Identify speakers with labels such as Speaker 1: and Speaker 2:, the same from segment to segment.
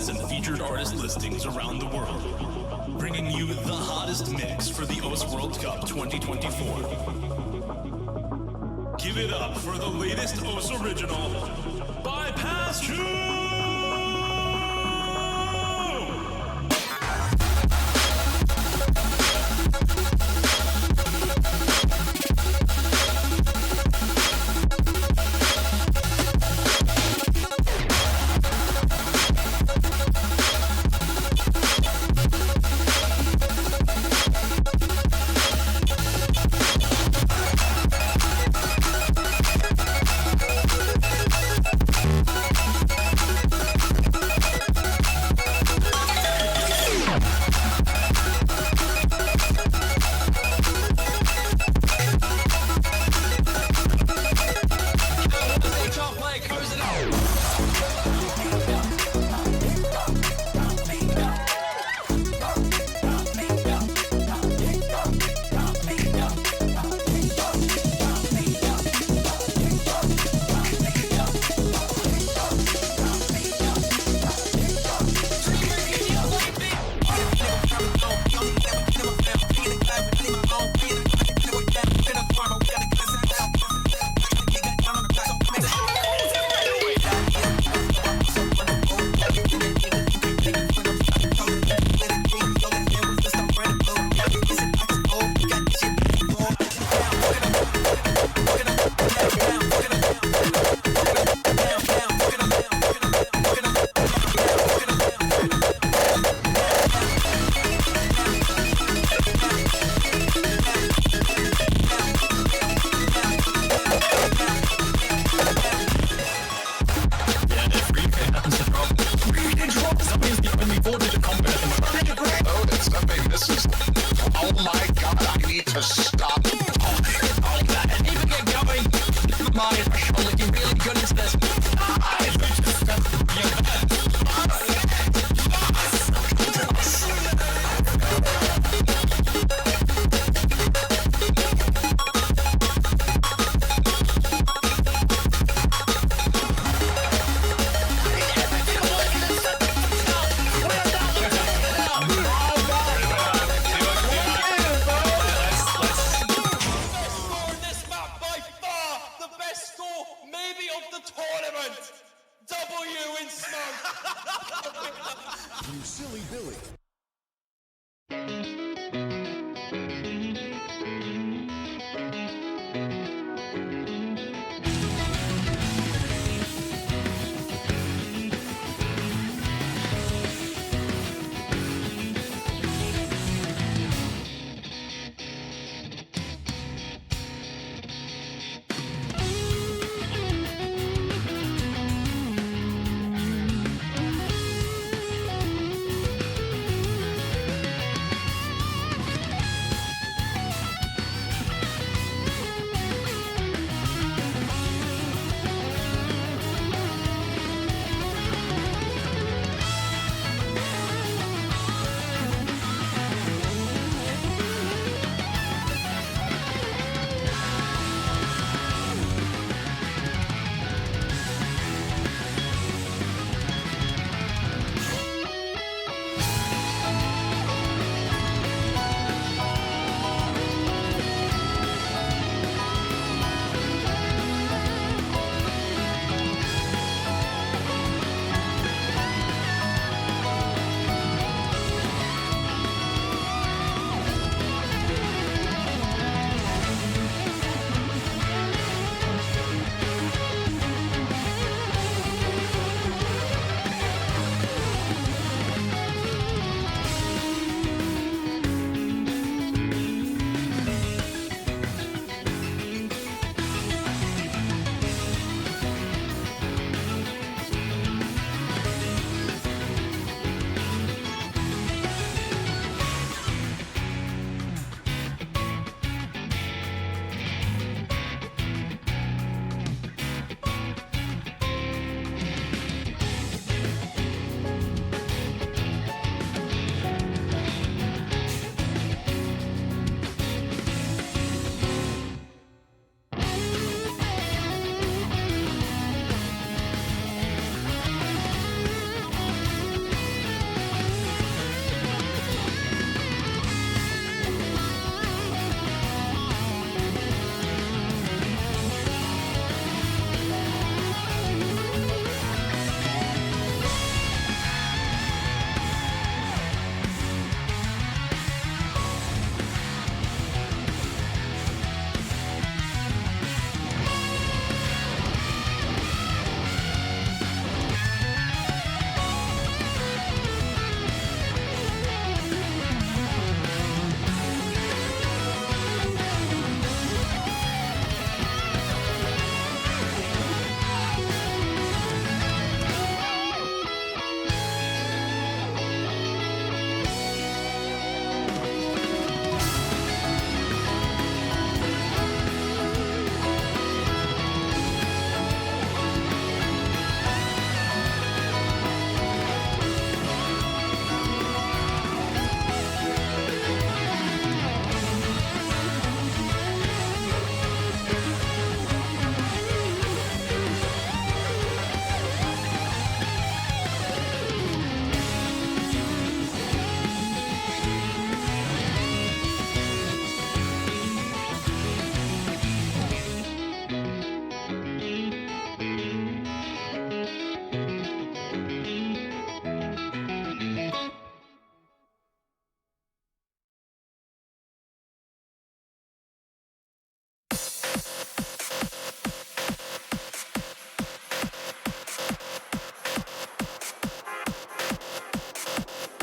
Speaker 1: performances and featured artist listings around the world, bringing you the hottest mix for the OS World Cup 2024. Give it up for the latest OS original, Bypass Two!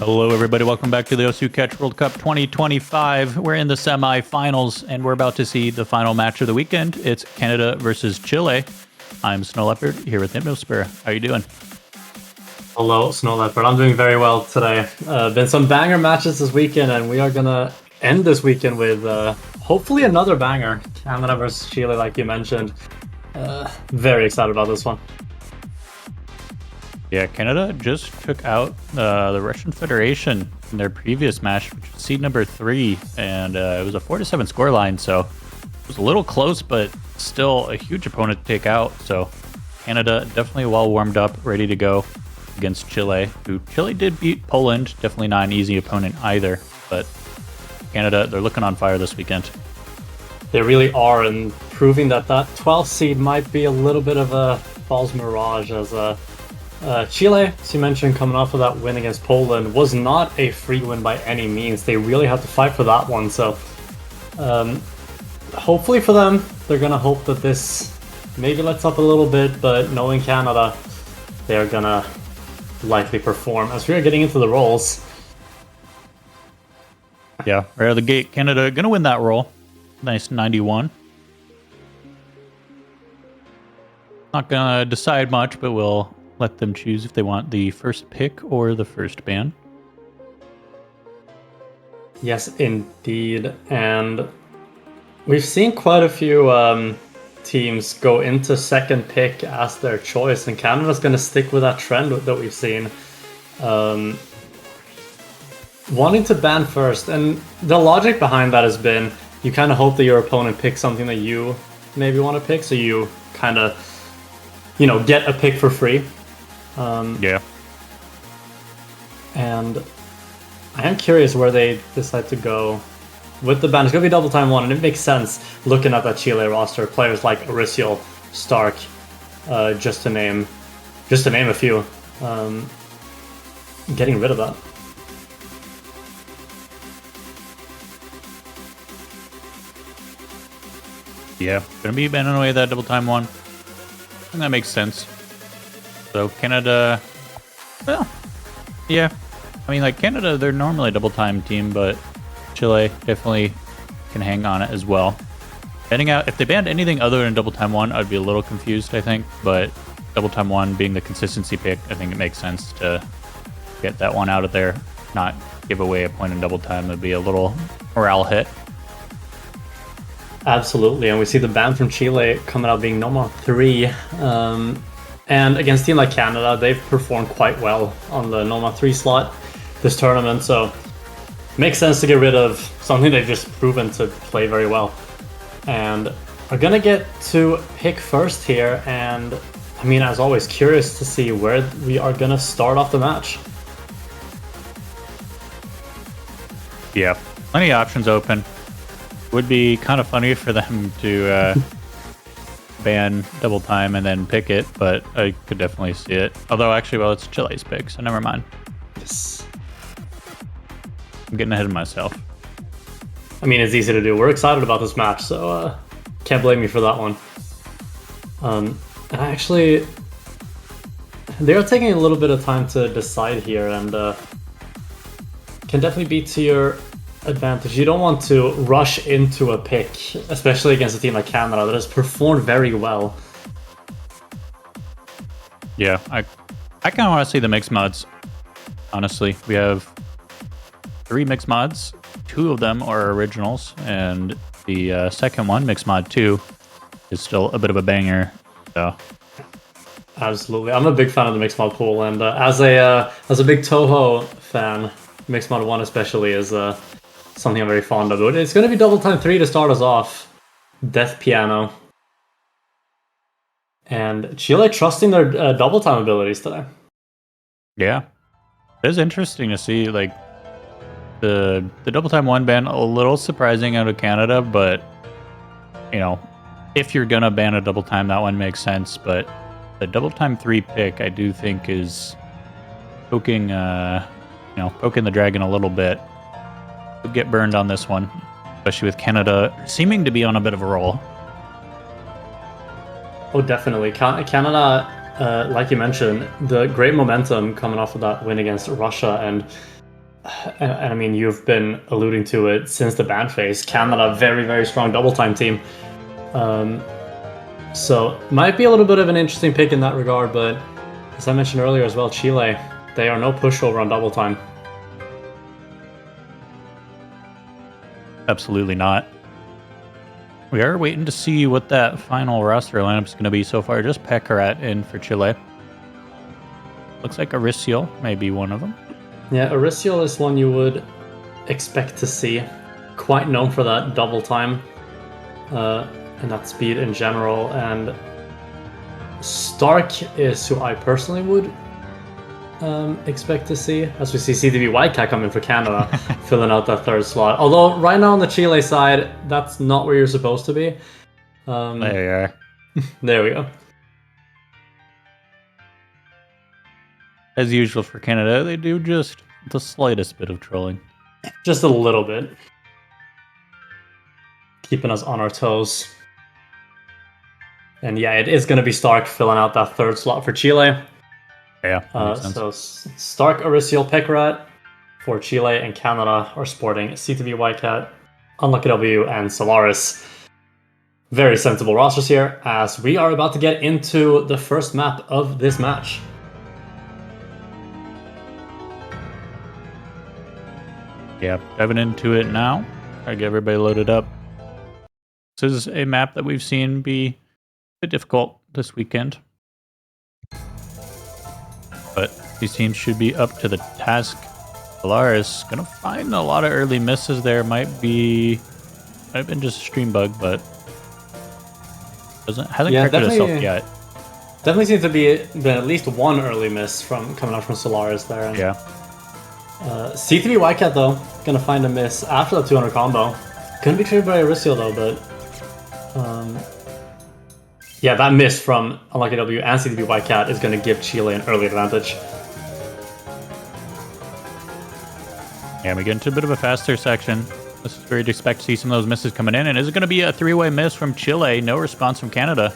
Speaker 2: Hello, everybody. Welcome back to the OSU Catch World Cup 2025. We're in the semifinals, and we're about to see the final match of the weekend. It's Canada versus Chile. I'm Snow Leopard here with Hypnosphere. How are you doing?
Speaker 3: Hello, Snow Leopard. I'm doing very well today. Been some banger matches this weekend, and we are gonna end this weekend with hopefully another banger. Canada versus Chile, like you mentioned. Very excited about this one.
Speaker 2: Yeah, Canada just took out the Russian Federation in their previous match, which was seed number 3, and it was a 4-7 scoreline, so it was a little close, but still a huge opponent to take out. So Canada definitely well warmed up, ready to go against Chile, who Chile did beat Poland. Definitely not an easy opponent either, but Canada, they're looking on fire this weekend.
Speaker 3: They really are, and proving that 12th seed might be a little bit of a false mirage, as Chile, as you mentioned, coming off of that win against Poland, was not a free win by any means. They really had to fight for that one, so hopefully for them, they're going to hope that this maybe lets up a little bit, but knowing Canada, they're going to likely perform as we are getting into the rolls.
Speaker 2: Yeah, right out of the gate, Canada going to win that roll. Nice 91. Not going to decide much, but we'll let them choose if they want the first pick or the first ban.
Speaker 3: Yes, indeed. And we've seen quite a few teams go into second pick as their choice, and Canada's going to stick with that trend that we've seen. Wanting to ban first, and the logic behind that has been you kind of hope that your opponent picks something that you maybe want to pick, so you kind of, get a pick for free.
Speaker 2: Yeah.
Speaker 3: And I am curious where they decide to go with the ban. It's going to be double time 1, and it makes sense looking at that Chile roster. Players like Auricio, Stark, just to name a few. Getting rid of that.
Speaker 2: Yeah, gonna be banning away that double time 1. I think that makes sense. So Canada, well, yeah. I mean, like Canada, they're normally a double time team, but Chile definitely can hang on it as well. Banning out, if they banned anything other than double time 1, I'd be a little confused, I think. But double time 1 being the consistency pick, I think it makes sense to get that one out of there, not give away a point in double time. It'd be a little morale hit.
Speaker 3: Absolutely, and we see the ban from Chile coming out being normal 3. And against a team like Canada, they've performed quite well on the normal 3 slot this tournament, so makes sense to get rid of something they've just proven to play very well. And are gonna get to pick first here, and I mean, as always, curious to see where we are gonna start off the match.
Speaker 2: Yeah, plenty of options open. Would be kind of funny for them to ban double time and then pick it, but I could definitely see it. Although, actually, well, it's Chile's pick, so never mind.
Speaker 3: Yes.
Speaker 2: I'm getting ahead of myself.
Speaker 3: I mean, it's easy to do. We're excited about this match, so can't blame me for that one. And actually, they are taking a little bit of time to decide here, and can definitely be to your advantage. You don't want to rush into a pick, especially against a team like Canada that has performed very well.
Speaker 2: Yeah, I kind of want to see the mixed mods. Honestly, we have 3 mixed mods. 2 of them are originals, and the second one, mixed mod 2, is still a bit of a banger. So,
Speaker 3: absolutely, I'm a big fan of the mixed mod pool, and as a big Toho fan, mixed mod 1 especially is something I'm very fond of. It's going to be double time 3 to start us off. Death Piano. And Chile trusting their double time abilities today.
Speaker 2: yeah, it is interesting to see, like, the double time 1 ban, a little surprising out of Canada, but, if you're going to ban a double time, that one makes sense. But the double time 3 pick, I do think is poking the dragon a little bit. Could get burned on this one, especially with Canada seeming to be on a bit of a roll.
Speaker 3: Oh, definitely. Canada, like you mentioned, the great momentum coming off of that win against Russia, and and I mean, you've been alluding to it since the ban phase. Canada, very, very strong double time team. So might be a little bit of an interesting pick in that regard, but as I mentioned earlier as well, Chile, they are no pushover on double time.
Speaker 2: Absolutely not. We are waiting to see what that final roster lineup is going to be so far. Just Pekarat in for Chile. Looks like Aristiel may be one of them.
Speaker 3: Yeah, Aristiel is one you would expect to see. Quite known for that double time and that speed in general. And Stark is who I personally would expect to see, as we see CDB Whitecat coming for Canada, filling out that third slot. Although right now on the Chile side, that's not where you're supposed to be.
Speaker 2: There you are.
Speaker 3: There we go.
Speaker 2: As usual for Canada, they do just the slightest bit of trolling.
Speaker 3: Just a little bit. Keeping us on our toes. And yeah, it is going to be Stark filling out that third slot for Chile.
Speaker 2: Yeah, that makes sense.
Speaker 3: So Stark, Aristiel, Pekarat for Chile, and Canada are sporting CTV Whitecat, Unlucky W, and Solaris. Very sensible rosters here, as we are about to get into the first map of this match.
Speaker 2: Yeah, diving into it now. I get everybody loaded up. This is a map that we've seen be a bit difficult this weekend. But these teams should be up to the task. Solaris gonna find a lot of early misses there. Might have been just a stream bug, but hasn't corrected itself yet.
Speaker 3: Definitely seems to be been at least one early miss coming out from Solaris there. And,
Speaker 2: yeah.
Speaker 3: C3 Whitecat though, gonna find a miss after that 200 combo. Couldn't be traded by Aristiel though, but yeah, that miss from Unlucky W and C3 Whitecat is gonna give Chile an early advantage.
Speaker 2: Yeah, we get into a bit of a faster section. This is where you'd expect to see some of those misses coming in. And is it going to be a three-way miss from Chile? No response from Canada.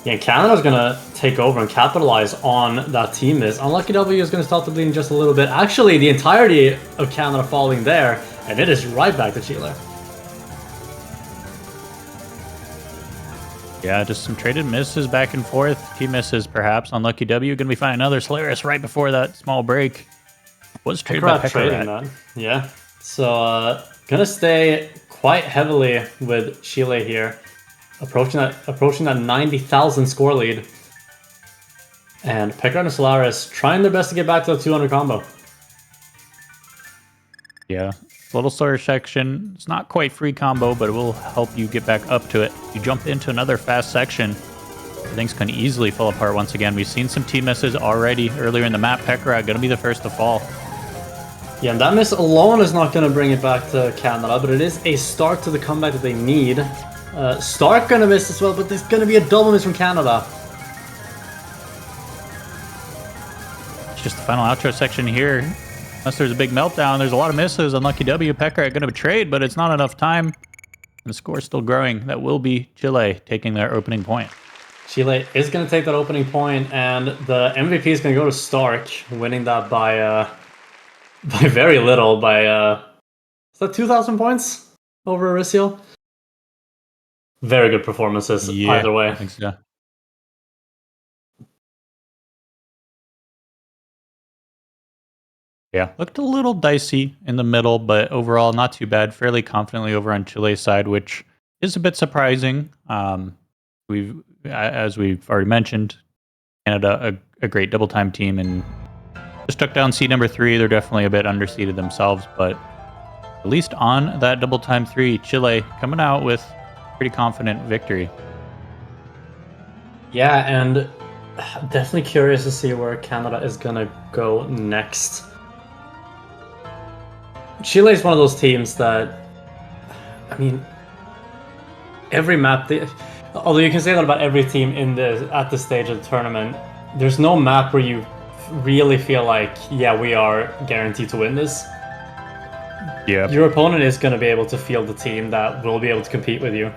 Speaker 3: Yeah, Canada's going to take over and capitalize on that team miss. Unlucky W is going to start the bleeding just a little bit. Actually, the entirety of Canada falling there, and it is right back to Chile.
Speaker 2: Yeah, just some traded misses back and forth. Team misses, perhaps. Unlucky W going to be finding another Solaris right before that small break. Was traded by Pekarat.
Speaker 3: Yeah. So gonna stay quite heavily with Chile here, approaching that 90,000 score lead. And Pekarat and Solaris trying their best to get back to the 200 combo.
Speaker 2: Yeah, a little slower section. It's not quite free combo, but it will help you get back up to it. You jump into another fast section, things can easily fall apart once again. We've seen some team misses already earlier in the map. Pekarat gonna be the first to fall.
Speaker 3: Yeah, and that miss alone is not going to bring it back to Canada, but it is a start to the comeback that they need. Stark going to miss as well, but there's going to be a double miss from Canada.
Speaker 2: It's just the final outro section here. Unless there's a big meltdown, there's a lot of misses. Unlucky W, Pekarat going to trade, but it's not enough time. And the score's still growing. That will be Chile taking their opening point.
Speaker 3: Chile is going to take that opening point, and the MVP is going to go to Stark, winning that by very little, is that 2,000 points over Aristiel? Very good performances either way.
Speaker 2: I think so. Yeah, looked a little dicey in the middle, but overall not too bad. Fairly confidently over on Chile's side, which is a bit surprising. As we've already mentioned, Canada a great double time team and just took down seed number 3. They're definitely a bit underseeded themselves, but at least on that double time 3, Chile coming out with pretty confident victory.
Speaker 3: Yeah, and definitely curious to see where Canada is gonna go next. Chile is one of those teams that, I mean, every map, although you can say that about every team at this stage of the tournament, there's no map where you really feel like, yeah, we are guaranteed to win this.
Speaker 2: Yeah.
Speaker 3: Your opponent is going to be able to field the team that will be able to compete with you.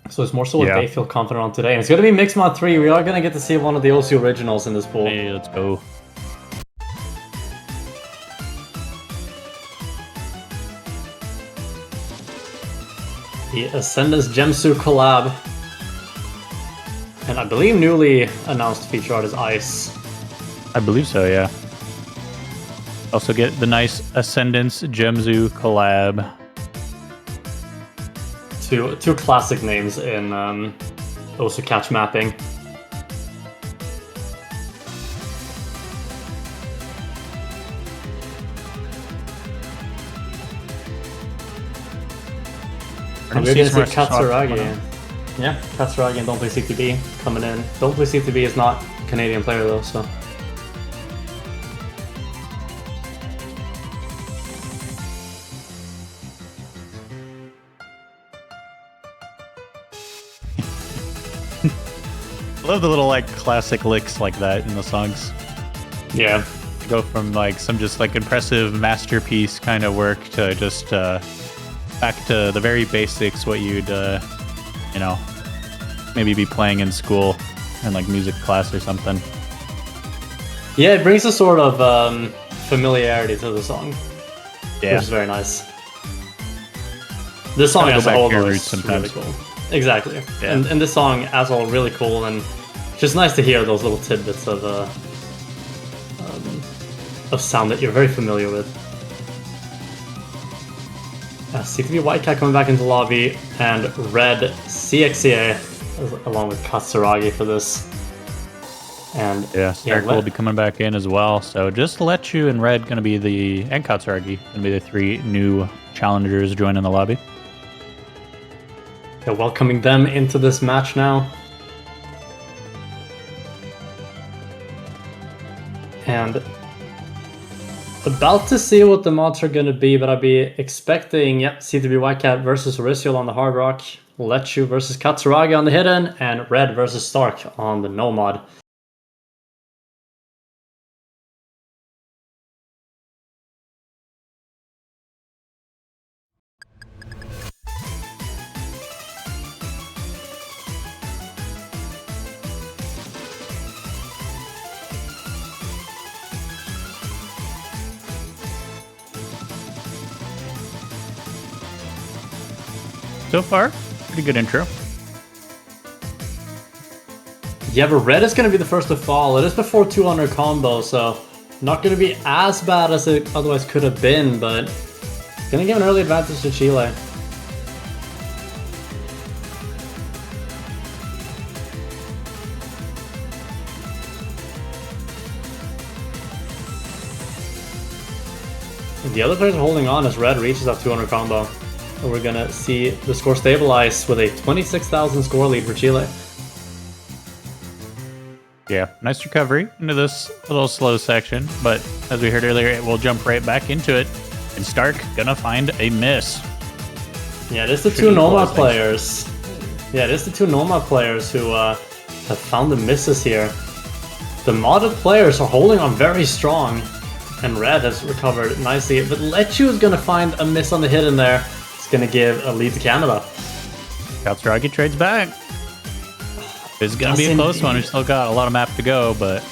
Speaker 3: So it's more so what they feel confident on today. And it's going to be Mixed Mod 3. We are going to get to see one of the OC originals in this pool.
Speaker 2: Hey, let's go.
Speaker 3: The Ascendance Gemsu collab. And I believe newly announced feature art is Ice.
Speaker 2: I believe so, yeah. Also get the nice Ascendance Gemzu collab.
Speaker 3: Two classic names in also catch mapping. And we're gonna see Katsuragi. Yeah, Katsuragi and Don't Play CTB coming in. Don't Play CTB is not a Canadian player though, so.
Speaker 2: I love the little like classic licks like that in the songs.
Speaker 3: Yeah.
Speaker 2: Go from like some just like impressive masterpiece kind of work to just back to the very basics, what you'd you know, maybe be playing in school in like music class or something.
Speaker 3: Yeah, it brings a sort of familiarity to the song,
Speaker 2: Yeah,
Speaker 3: which is very nice. This song
Speaker 2: Kinda
Speaker 3: as
Speaker 2: go
Speaker 3: a
Speaker 2: back
Speaker 3: whole
Speaker 2: to your
Speaker 3: though,
Speaker 2: roots
Speaker 3: is really
Speaker 2: sometimes.
Speaker 3: cool. Exactly.
Speaker 2: Yeah.
Speaker 3: And this song as a whole really cool, and just nice to hear those little tidbits of sound that you're very familiar with. CTV Whitecat coming back into the lobby, and Red CXCA along with Katsuragi for this. And
Speaker 2: yeah, Stark will be coming back in as well. So just let you and Red gonna be and Katsuragi gonna be the three new challengers joining the lobby.
Speaker 3: yeah, welcoming them into this match now. And about to see what the mods are going to be, but I'd be expecting, yep, CTB Whitecat versus Orisial on the Hard Rock, Lechu versus Katsuragi on the Hidden, and Red versus Stark on the No mod.
Speaker 2: So far, pretty good intro.
Speaker 3: Yeah, but Red is going to be the first to fall. It is before 200 combo, so not going to be as bad as it otherwise could have been, but going to give an early advantage to Chile. The other players are holding on as Red reaches that 200 combo. And we're gonna see the score stabilize with a 26,000 score lead for Chile.
Speaker 2: Yeah, nice recovery into this little slow section, but as we heard earlier, it will jump right back into it. And Stark gonna find a miss.
Speaker 3: Yeah, it is the two Noma players. Yeah, it is the two Noma players who have found the misses here. The modded players are holding on very strong, and Red has recovered nicely. But Lechu is gonna find a miss on the hidden there. It's gonna give a lead to Canada.
Speaker 2: Katsuragi trades back. It's gonna be a close one. We still got a lot of map to go, but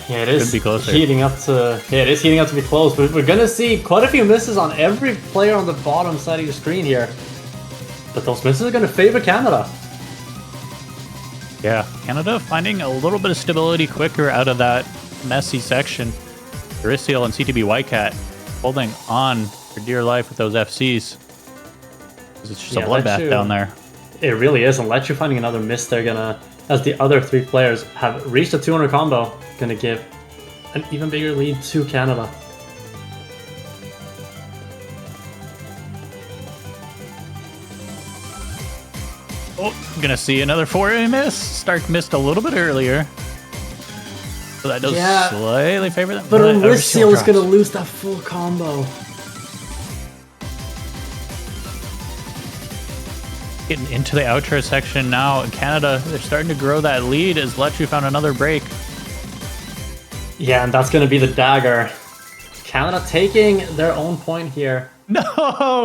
Speaker 3: yeah, it is
Speaker 2: be closer.
Speaker 3: heating up to be close. But we're gonna see quite a few misses on every player on the bottom side of your screen here. But those misses are gonna favor Canada.
Speaker 2: yeah, Canada finding a little bit of stability quicker out of that messy section. Orisial and CTB Whitecat holding on for dear life with those FCs. It's just a bloodbath down there.
Speaker 3: It really is, and Lechu finding another miss, they're gonna, as the other three players have reached a 200 combo, gonna give an even bigger lead to Canada.
Speaker 2: Oh, gonna see another 4A miss. Stark missed a little bit earlier. So that does slightly favor them.
Speaker 3: But Orisial is
Speaker 2: drops.
Speaker 3: gonna lose that full combo.
Speaker 2: Getting into the outro section now. Canada, they're starting to grow that lead as Lechu found another break.
Speaker 3: Yeah, and that's gonna be the dagger. Canada taking their own point here.
Speaker 2: No!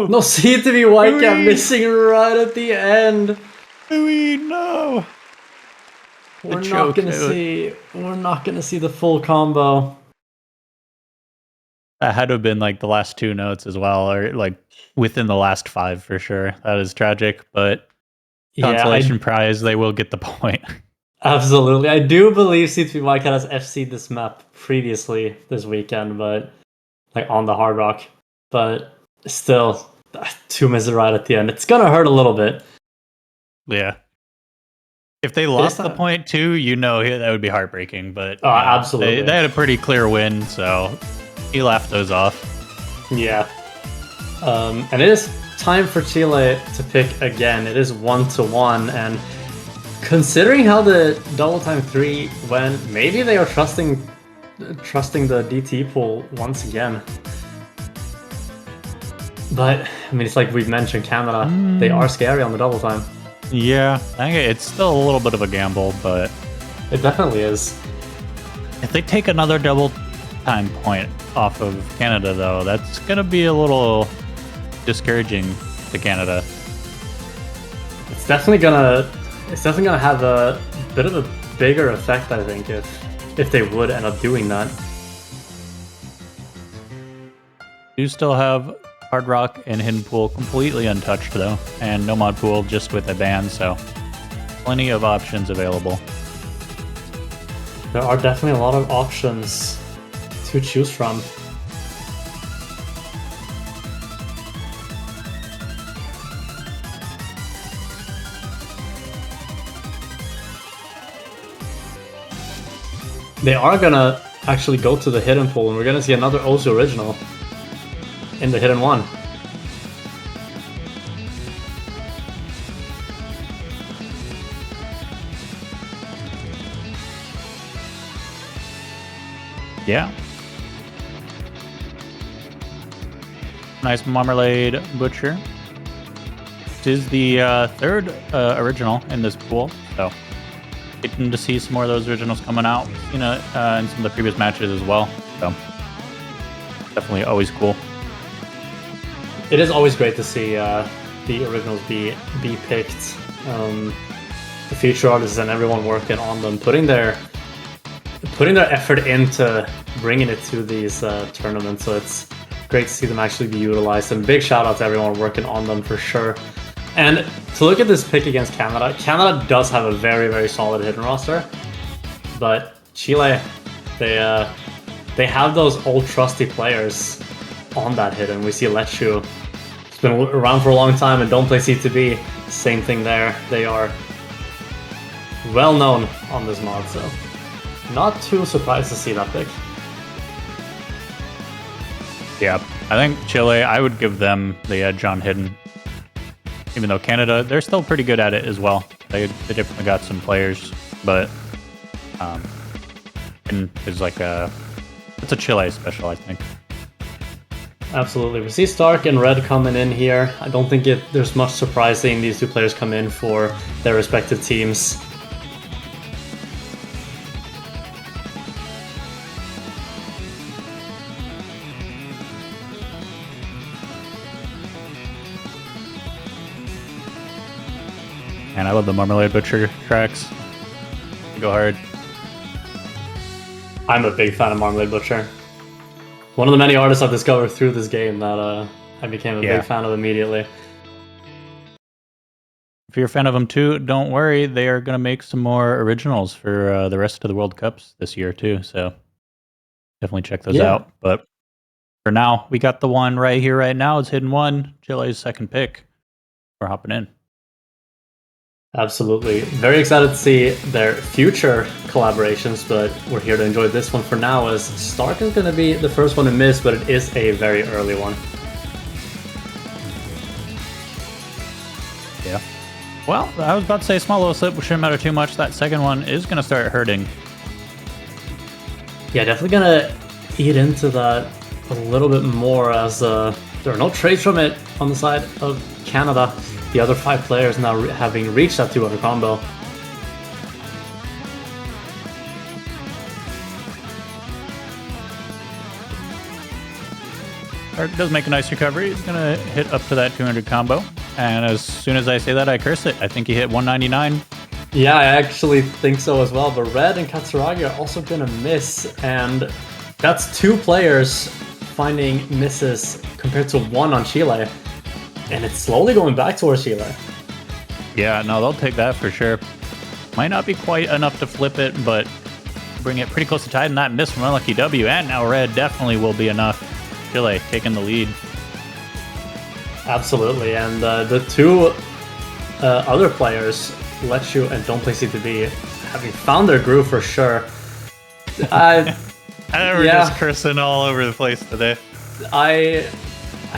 Speaker 3: No, CTV Whitecat missing right at the end.
Speaker 2: No!
Speaker 3: We're not gonna see the full combo.
Speaker 2: That had to have been like the last 2 notes as well, or like within the last 5 for sure. That is tragic, but
Speaker 3: Yeah,
Speaker 2: consolation prize, they will get the point.
Speaker 3: absolutely. I do believe C3 Wildcat has FC'd this map previously this weekend, but like on the Hard Rock. But still, 2 misses right at the end. It's gonna hurt a little bit.
Speaker 2: Yeah. If they lost the point too, that would be heartbreaking. But
Speaker 3: absolutely,
Speaker 2: they had a pretty clear win, so he laughed those off.
Speaker 3: Yeah. And it is time for Chile to pick again. It is 1-1, and considering how the double time 3 went, maybe they are trusting the DT pool once again. But I mean, it's like we've mentioned, Canada. They are scary on the double time.
Speaker 2: Yeah, I think it's still a little bit of a gamble, but
Speaker 3: it definitely is.
Speaker 2: If they take another double time point off of Canada, though, that's gonna be a little discouraging to Canada.
Speaker 3: It's definitely gonna have a bit of a bigger effect, I think, if they would end up doing that.
Speaker 2: You still have Hard Rock and Hidden Pool completely untouched, though, and Nomad Pool just with a ban, so plenty of options available.
Speaker 3: There are definitely a lot of options to choose from. They are gonna actually go to the Hidden Pool, and we're gonna see another Ozu original in the Hidden One.
Speaker 2: Yeah. Nice Marmalade Butcher. This is the third original in this pool, so getting to see some more of those originals coming out, in some of the previous matches as well. So definitely always cool.
Speaker 3: It is always great to see the originals be picked. The feature artists and everyone working on them, putting their effort into bringing it to these tournaments. So it's great to see them actually be utilized. And big shout out to everyone working on them for sure. And to look at this pick against Canada, Canada does have a very, very solid hidden roster. But Chile, they have those old trusty players on that hidden. We see Lechu. It's been around for a long time and don't play C2B. Same thing there. They are well known on this mod, so not too surprised to see that pick.
Speaker 2: Yeah, I think Chile, I would give them the edge on hidden. Even though Canada, they're still pretty good at it as well. They definitely got some players, but and it's like it's a Chile special, I think.
Speaker 3: Absolutely. We see Stark and Red coming in here. I don't think there's much surprise seeing these two players come in for their respective teams.
Speaker 2: And I love the Marmalade Butcher tracks. They go hard.
Speaker 3: I'm a big fan of Marmalade Butcher. One of the many artists I've discovered through this game that I became a big fan of immediately.
Speaker 2: If you're a fan of them too, don't worry. They are going to make some more originals for the rest of the World Cups this year too. So definitely check those out. But for now, we got the one right here, right now. It's Hidden One, Chile's second pick. We're hopping in.
Speaker 3: Absolutely. Very excited to see their future collaborations, but we're here to enjoy this one for now, as Stark is going to be the first one to miss, but it is a very early one.
Speaker 2: Yeah. Well, I was about to say small little slip, which shouldn't matter too much. That second one is going to start hurting. Yeah,
Speaker 3: definitely going to eat into that a little bit more, as there are no trades from it on the side of Canada. The other 5 players now having reached that 200 combo.
Speaker 2: Stark does make a nice recovery. He's going to hit up to that 200 combo. And as soon as I say that, I curse it. I think he hit 199.
Speaker 3: Yeah, I actually think so as well. But Red and Katsuragi are also going to miss. And that's 2 players finding misses compared to 1 on Chile. And it's slowly going back towards Chile.
Speaker 2: Yeah, no, they'll take that for sure. Might not be quite enough to flip it, but bring it pretty close to tied. And that miss from Unlucky W. And now red definitely will be enough. Chile taking the lead.
Speaker 3: Absolutely. And the two other players, Lechu and Don't Play C2B, having found their groove for sure.
Speaker 2: We're just cursing all over the place today.
Speaker 3: I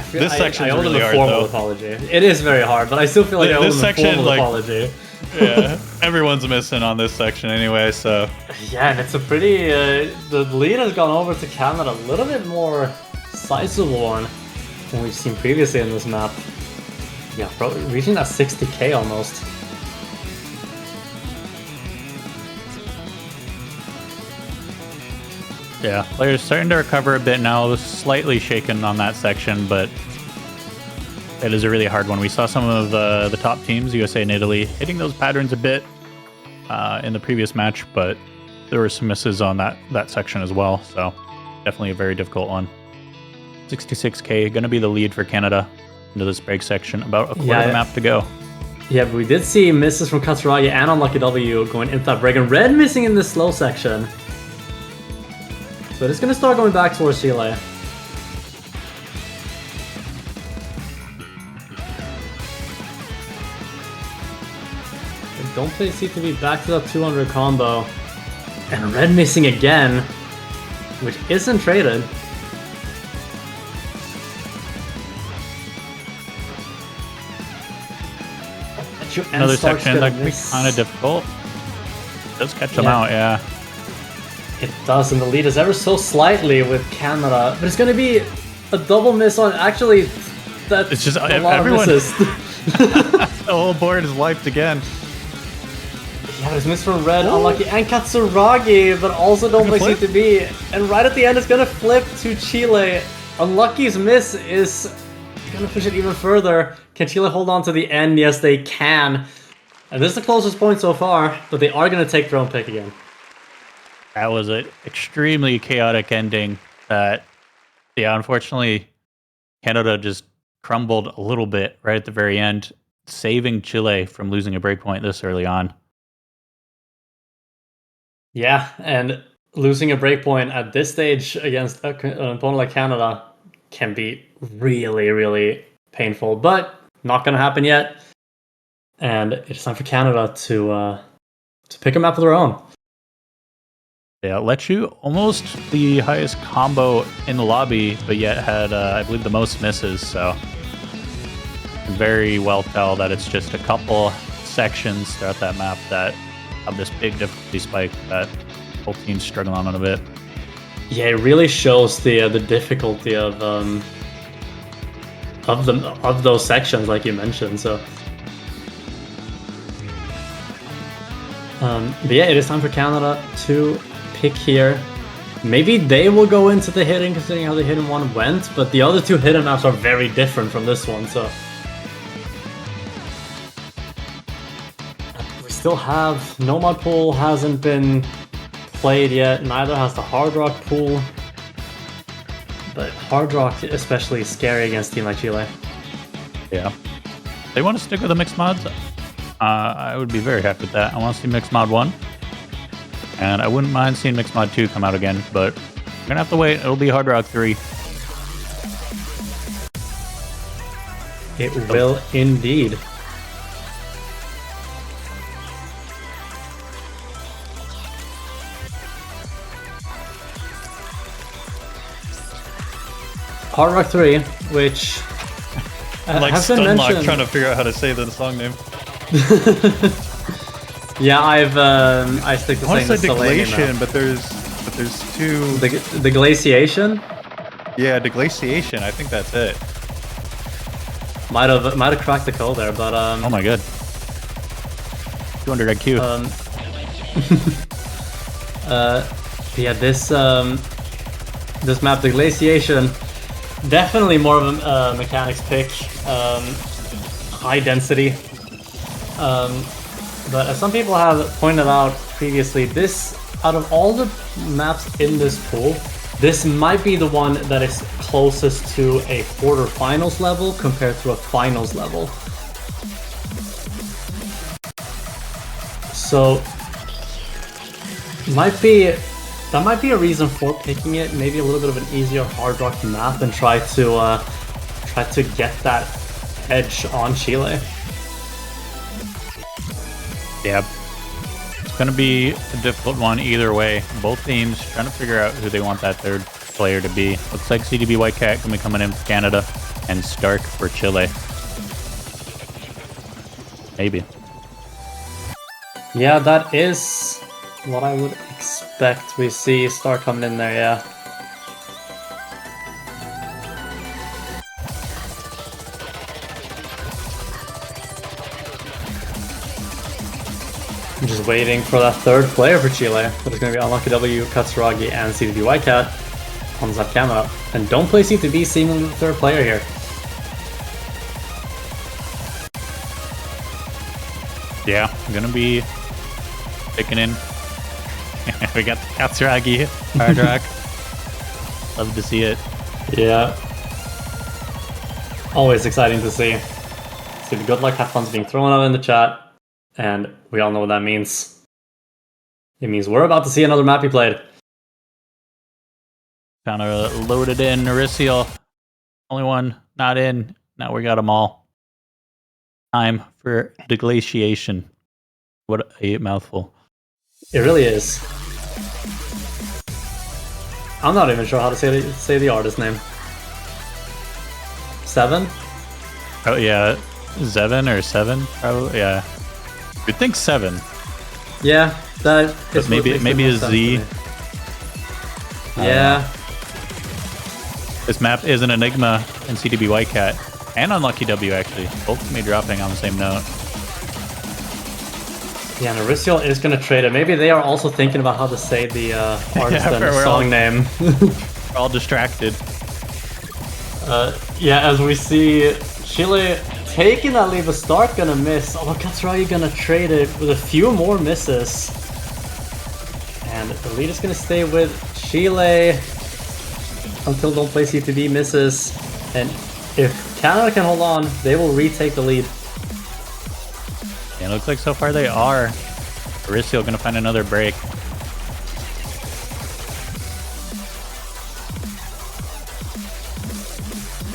Speaker 3: feel
Speaker 2: this section
Speaker 3: I owe them
Speaker 2: really
Speaker 3: a
Speaker 2: hard,
Speaker 3: formal
Speaker 2: though.
Speaker 3: apology. It is very hard, but I still feel like I owe them a formal apology.
Speaker 2: Yeah, everyone's missing on this section anyway, so...
Speaker 3: Yeah, and it's a pretty... the lead has gone over to Canada, a little bit more sizable one than we've seen previously in this map. Yeah, reaching that 60k almost.
Speaker 2: Yeah, players starting to recover a bit now, slightly shaken on that section, but it is a really hard one. We saw some of the top teams, USA and Italy, hitting those patterns a bit in the previous match, but there were some misses on that section as well, so definitely a very difficult one. 66k, going to be the lead for Canada into this break section, about a quarter of the map to go.
Speaker 3: Yeah, but we did see misses from Katsuragi and Unlucky W going into that break, and red missing in this slow section. So it's going to start going back towards Chile. Don't Play C2B back to that 200 combo. And red missing again, which isn't traded.
Speaker 2: Another section that could be kind of difficult. It does catch them out, yeah.
Speaker 3: It does, and the lead is ever so slightly with Canada, but it's going to be a double miss on. Actually, that's
Speaker 2: it's just
Speaker 3: a lot
Speaker 2: everyone.
Speaker 3: of misses.
Speaker 2: The whole board is wiped again.
Speaker 3: Yeah, there's miss from red, Unlucky, and Katsuragi, but also Don't Play C2B. And right at the end, it's going to flip to Chile. Unlucky's miss is going to push it even further. Can Chile hold on to the end? Yes, they can. And this is the closest point so far, but they are going to take their own pick again.
Speaker 2: That was an extremely chaotic ending that, yeah, unfortunately, Canada just crumbled a little bit right at the very end, saving Chile from losing a breakpoint this early on.
Speaker 3: Yeah, and losing a breakpoint at this stage against an opponent like Canada can be really, really painful, but not going to happen yet. And it's time for Canada to pick a map of their own.
Speaker 2: Yeah, Lechu almost the highest combo in the lobby, but yet had, I believe, the most misses, so can very well tell that it's just a couple sections throughout that map that have this big difficulty spike that whole team's struggling on a bit.
Speaker 3: Yeah, it really shows the difficulty of those sections, like you mentioned. So, but yeah, it is time for Canada to pick here. Maybe they will go into the hidden, considering how the hidden one went, but the other two hidden maps are very different from this one, so we still have Nomad Pool hasn't been played yet, neither has the Hard Rock Pool, but Hard Rock especially scary against a team like Chile.
Speaker 2: Yeah. They want to stick with the mixed mods? I would be very happy with that. I want to see mixed mod 1. And I wouldn't mind seeing Mixed Mod 2 come out again, but we're going to have to wait. It'll be Hard Rock 3.
Speaker 3: It will indeed. Hard Rock 3, which
Speaker 2: like
Speaker 3: has been mentioned.
Speaker 2: Trying to figure out how to say the song name.
Speaker 3: Yeah, I stick to saying the
Speaker 2: Deglation, but there's two.
Speaker 3: The glaciation.
Speaker 2: Yeah, Deglaciation. I think that's it.
Speaker 3: Might have cracked the code there, but
Speaker 2: oh my god. 200 IQ.
Speaker 3: Yeah, this map, the glaciation, definitely more of a mechanics pick. High density. But as some people have pointed out previously, this, out of all the maps in this pool, This might be the one that is closest to a quarterfinals level compared to a finals level. So that might be a reason for picking it. Maybe a little bit of an easier Hard Rock map and try to get that edge on Chile.
Speaker 2: Yeah. It's going to be a difficult one either way. Both teams trying to figure out who they want that third player to be. Looks like CDB Whitecat going to be coming in for Canada and Stark for Chile. Maybe.
Speaker 3: Yeah, that is what I would expect. We see Stark coming in there, yeah. I'm just waiting for that third player for Chile. That is going to be Unlucky W, Katsuragi, and CDB Whitecat on that camera. And don't play CTB seemingly the third player here.
Speaker 2: Yeah, I'm going to be picking in. We got the Katsuragi Hard Rock. Love to see it.
Speaker 3: Yeah. Always exciting to see. So good luck, have fun's being thrown out in the chat. And we all know what that means. It means we're about to see another map be played.
Speaker 2: Kind of loaded in Norisial. Only one not in. Now we got them all. Time for the glaciation. What a mouthful.
Speaker 3: It really is. I'm not even sure how to say the artist name. Seven?
Speaker 2: Oh yeah, Zevin or Seven? Probably, yeah. You'd think Seven.
Speaker 3: Yeah, that is
Speaker 2: maybe a Z.
Speaker 3: Yeah.
Speaker 2: This map is an Enigma in CDB Whitecat and Unlucky W actually. Both of me dropping on the same note.
Speaker 3: Yeah, Norisial is going to trade it. Maybe they are also thinking about how to say the artist and song name.
Speaker 2: We're all distracted.
Speaker 3: Yeah, as we see Chile taking that lead, but Stark gonna miss. Although Katsuragi gonna trade it with a few more misses. And the lead is gonna stay with Chile until Don't Play CTD misses. And if Canada can hold on, they will retake the lead.
Speaker 2: Yeah, it looks like so far they are. Norisial gonna find another break.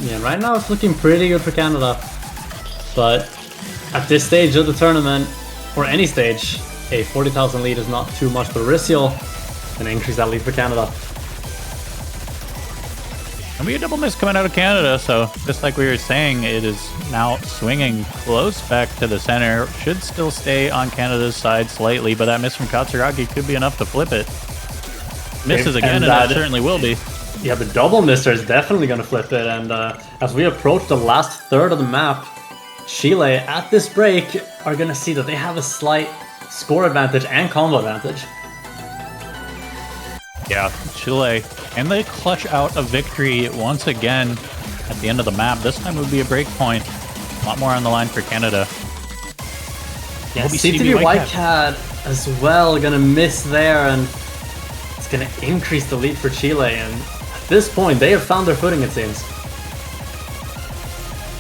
Speaker 3: Yeah, right now it's looking pretty good for Canada. But at this stage of the tournament, or any stage, a 40,000 lead is not too much. But Norisial gonna increase that lead for Canada.
Speaker 2: Gonna be a double miss coming out of Canada, so just like we were saying, it is now swinging close back to the center. Should still stay on Canada's side slightly, but that miss from Katsuragi could be enough to flip it. Misses again, and that certainly will be.
Speaker 3: Yeah, the double misser is definitely going to flip it, and as we approach the last third of the map, Chile, at this break, are going to see that they have a slight score advantage and combo advantage.
Speaker 2: Yeah, Chile, and they clutch out a victory once again at the end of the map. This time would be a break point. A lot more on the line for Canada.
Speaker 3: Yeah, CTV Whitecat as well, going to miss there, and it's going to increase the lead for Chile, and at this point, they have found their footing, it seems.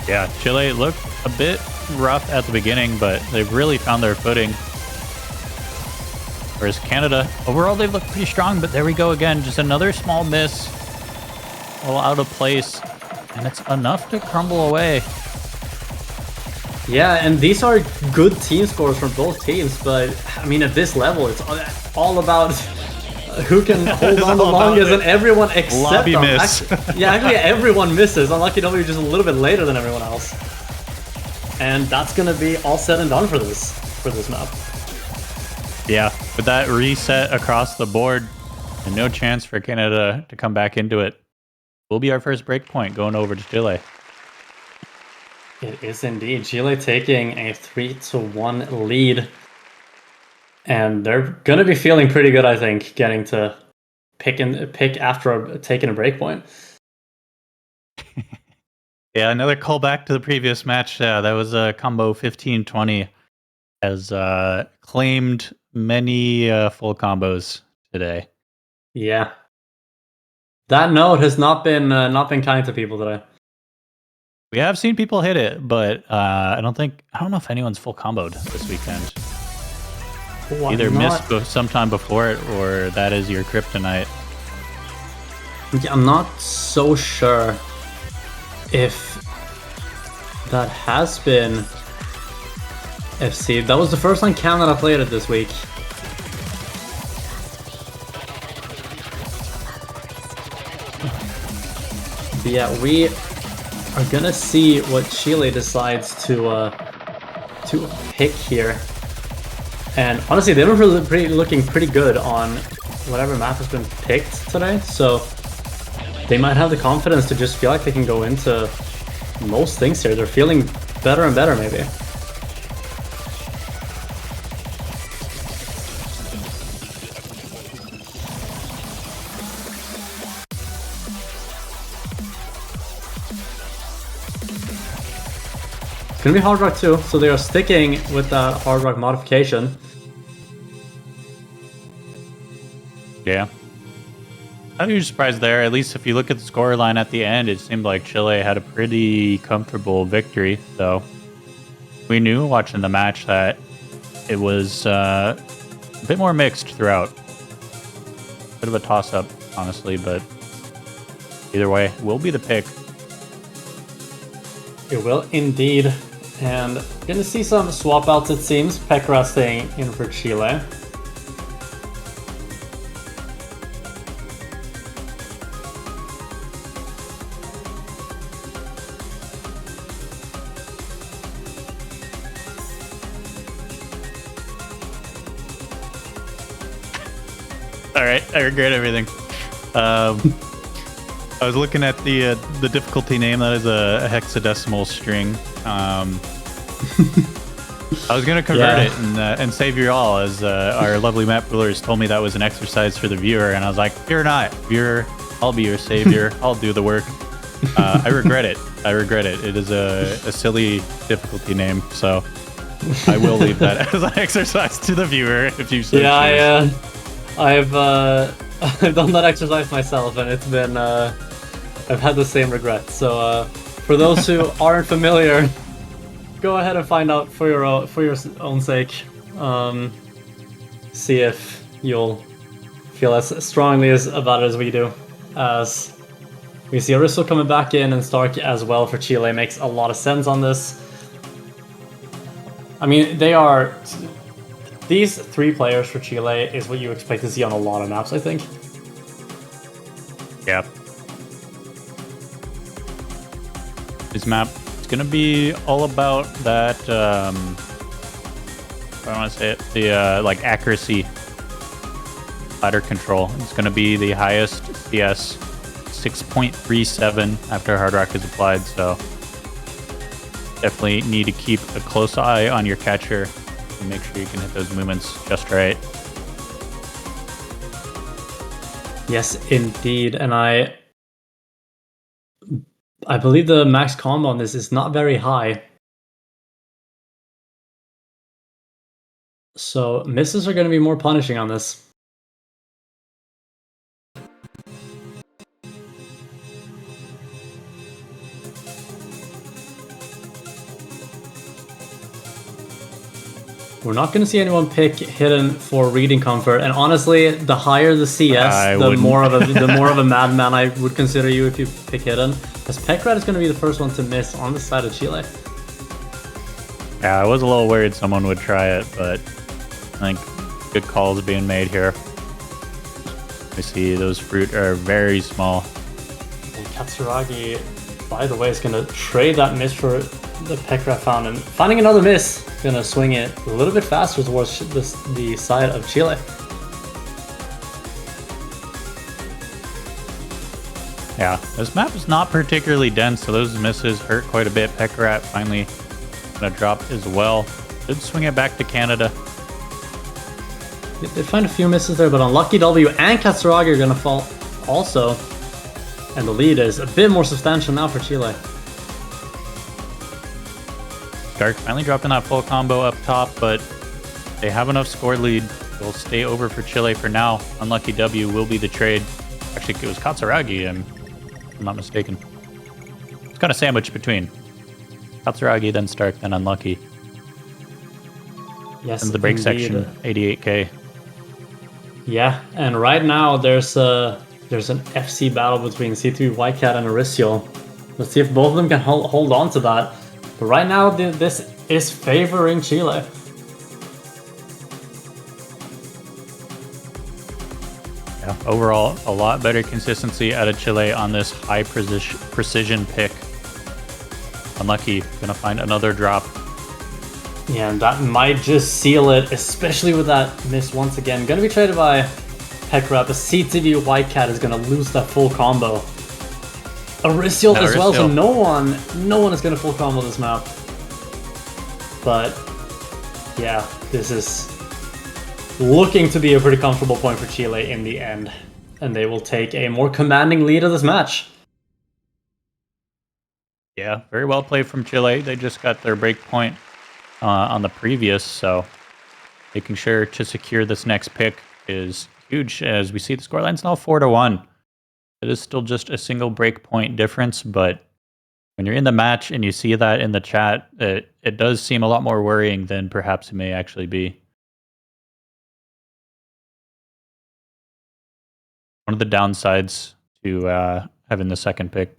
Speaker 2: Yeah, Chile looked a bit rough at the beginning, but they've really found their footing. Whereas Canada, overall, they've looked pretty strong, but there we go again. Just another small miss. A little out of place, and it's enough to crumble away.
Speaker 3: Yeah, and these are good team scores from both teams, but I mean, at this level, it's all about who can hold on the longest, and everyone except them.
Speaker 2: Miss.
Speaker 3: Actually, everyone misses. Unlucky W just a little bit later than everyone else. And that's going to be all said and done for this map.
Speaker 2: Yeah, with that reset across the board, and no chance for Canada to come back into it, will be our first break point going over to Chile.
Speaker 3: It is indeed. Chile taking a 3-1 lead. And they're going to be feeling pretty good, I think, getting to pick after taking a break point.
Speaker 2: Yeah, another callback to the previous match. That was a combo 15-20 has claimed many full combos today.
Speaker 3: Yeah. That note has not been kind to people today.
Speaker 2: We have seen people hit it, but I don't know if anyone's full comboed this weekend.
Speaker 3: Oh,
Speaker 2: Either missed sometime before it, or that is your kryptonite.
Speaker 3: Yeah, I'm not so sure if that has been FC. That was the first time Canada played it this week. But yeah, we are gonna see what Chile decides to pick here. And honestly, they were looking pretty good on whatever map has been picked today, so they might have the confidence to just feel like they can go into most things here. They're feeling better and better, maybe. It's gonna be Hard Rock too, so they are sticking with that Hard Rock modification.
Speaker 2: Yeah. I'm not surprised there. At least if you look at the scoreline at the end, it seemed like Chile had a pretty comfortable victory. So we knew watching the match that it was a bit more mixed throughout. Bit of a toss-up, honestly, but either way, will be the pick.
Speaker 3: It will indeed. And gonna see some swap outs, it seems. Pekra staying in for Chile.
Speaker 2: All right, I regret everything. I was looking at the difficulty name. That is a hexadecimal string. I was gonna convert it and save you all, as our lovely map rulers told me that was an exercise for the viewer, and I was like, "You're not, viewer. I'll be your savior. I'll do the work." I regret it. I regret it. It is a silly difficulty name, so I will leave that as an exercise to the viewer if you so choose.
Speaker 3: I've done that exercise myself, and it's been I've had the same regret. So for those who aren't familiar, go ahead and find out for your own sake. See if you'll feel as strongly about it as we do. As we see Aristo coming back in, and Stark as well for Chile makes a lot of sense on this. I mean, these three players for Chile is what you expect to see on a lot of maps, I think.
Speaker 2: Yeah. This map is going to be all about that, I want to say it, the like accuracy, ladder control. It's going to be the highest CS, 6.37 after Hard Rock is applied, so definitely need to keep a close eye on your catcher and make sure you can hit those movements just right.
Speaker 3: Yes, indeed, and I believe the max combo on this is not very high. So misses are going to be more punishing on this. We're not going to see anyone pick Hidden for reading comfort, and honestly, the higher the CS, the more of a madman I would consider you if you pick Hidden. As Pekrat is going to be the first one to miss on the side of Chile.
Speaker 2: Yeah, I was a little worried someone would try it, but I think good calls being made here. We see those fruit are very small.
Speaker 3: And Katsuragi, by the way, is going to trade that miss for the Pekrat found, and finding another miss. Gonna swing it a little bit faster towards the side of Chile.
Speaker 2: Yeah, this map is not particularly dense, so those misses hurt quite a bit. Pekrat finally gonna drop as well. Did swing it back to Canada.
Speaker 3: They find a few misses there, but Unlucky W and Katsuragi are gonna fall also. And the lead is a bit more substantial now for Chile.
Speaker 2: Dark finally dropping that full combo up top, but they have enough score lead. They'll stay over for Chile for now. Unlucky W will be the trade. Actually, it was Katsuragi, I'm not mistaken. It's kind of sandwiched between Katsuragi, then Stark, then Unlucky.
Speaker 3: Yes,
Speaker 2: And the break
Speaker 3: indeed.
Speaker 2: section, 88k.
Speaker 3: Yeah, and right now there's an FC battle between C3 Whitecat and Aristiel. Let's see if both of them can hold on to that. But right now, this is favoring Chile.
Speaker 2: Yeah, overall, a lot better consistency out of Chile on this high precision pick. Unlucky, gonna find another drop.
Speaker 3: Yeah, and that might just seal it, especially with that miss once again. Gonna be traded by Pekra, but CTV Whitecat is gonna lose that full combo. Aristiel as well, so no one is gonna full combo this map. But yeah, this is looking to be a pretty comfortable point for Chile in the end. And they will take a more commanding lead of this match.
Speaker 2: Yeah, very well played from Chile. They just got their break point on the previous, so making sure to secure this next pick is huge. As we see, the scoreline's now 4-1. It is still just a single break point difference, but when you're in the match and you see that in the chat, it does seem a lot more worrying than perhaps it may actually be. One of the downsides to having the second pick.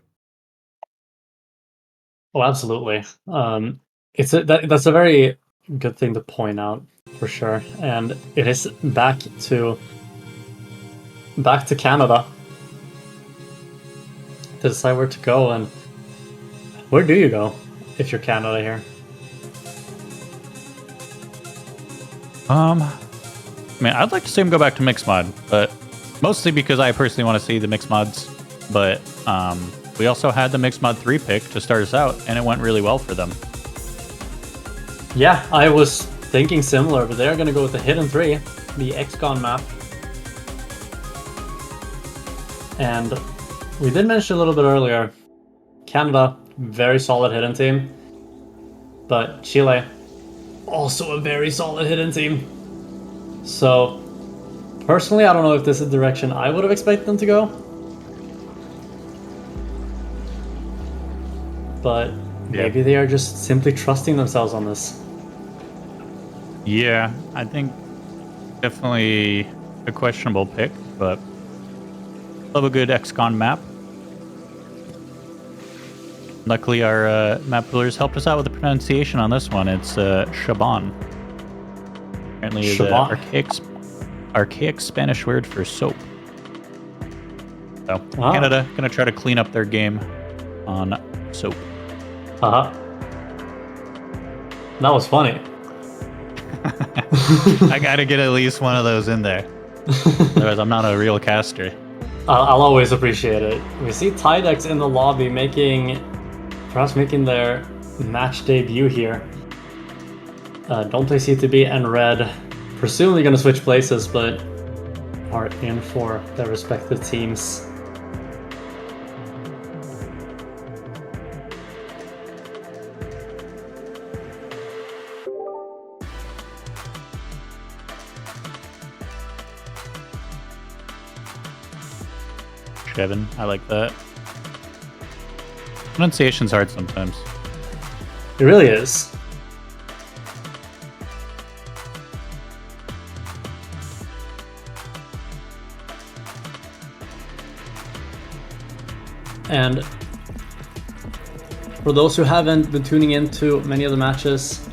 Speaker 3: Oh, absolutely. That's a very good thing to point out for sure, and it is back to Canada to decide where to go. And where do you go if you're Canada here?
Speaker 2: I mean, I'd like to see him go back to mixed mod, but mostly because I personally want to see the mixed mods. But we also had the mixed mod 3 pick to start us out, and it went really well for them.
Speaker 3: Yeah, I was thinking similar, but they're going to go with the Hidden 3, the XCon map. And we did mention a little bit earlier, Canada, very solid hidden team. But Chile, also a very solid hidden team. So, personally, I don't know if this is the direction I would have expected them to go. But maybe they are just simply trusting themselves on this.
Speaker 2: Yeah, I think definitely a questionable pick, but love a good XCon map. Luckily, our map builders helped us out with the pronunciation on this one. It's Shaban. Apparently, is an archaic Spanish word for soap. So Canada gonna try to clean up their game on soap.
Speaker 3: That was funny.
Speaker 2: I gotta get at least one of those in there. Otherwise, I'm not a real caster.
Speaker 3: I'll always appreciate it. We see Tydex in the lobby perhaps making their match debut here. Don't play C2B and Red, presumably going to switch places, but are in for their respective teams.
Speaker 2: Kevin, I like that. Pronunciation's hard sometimes.
Speaker 3: It really is. And for those who haven't been tuning into many of the matches,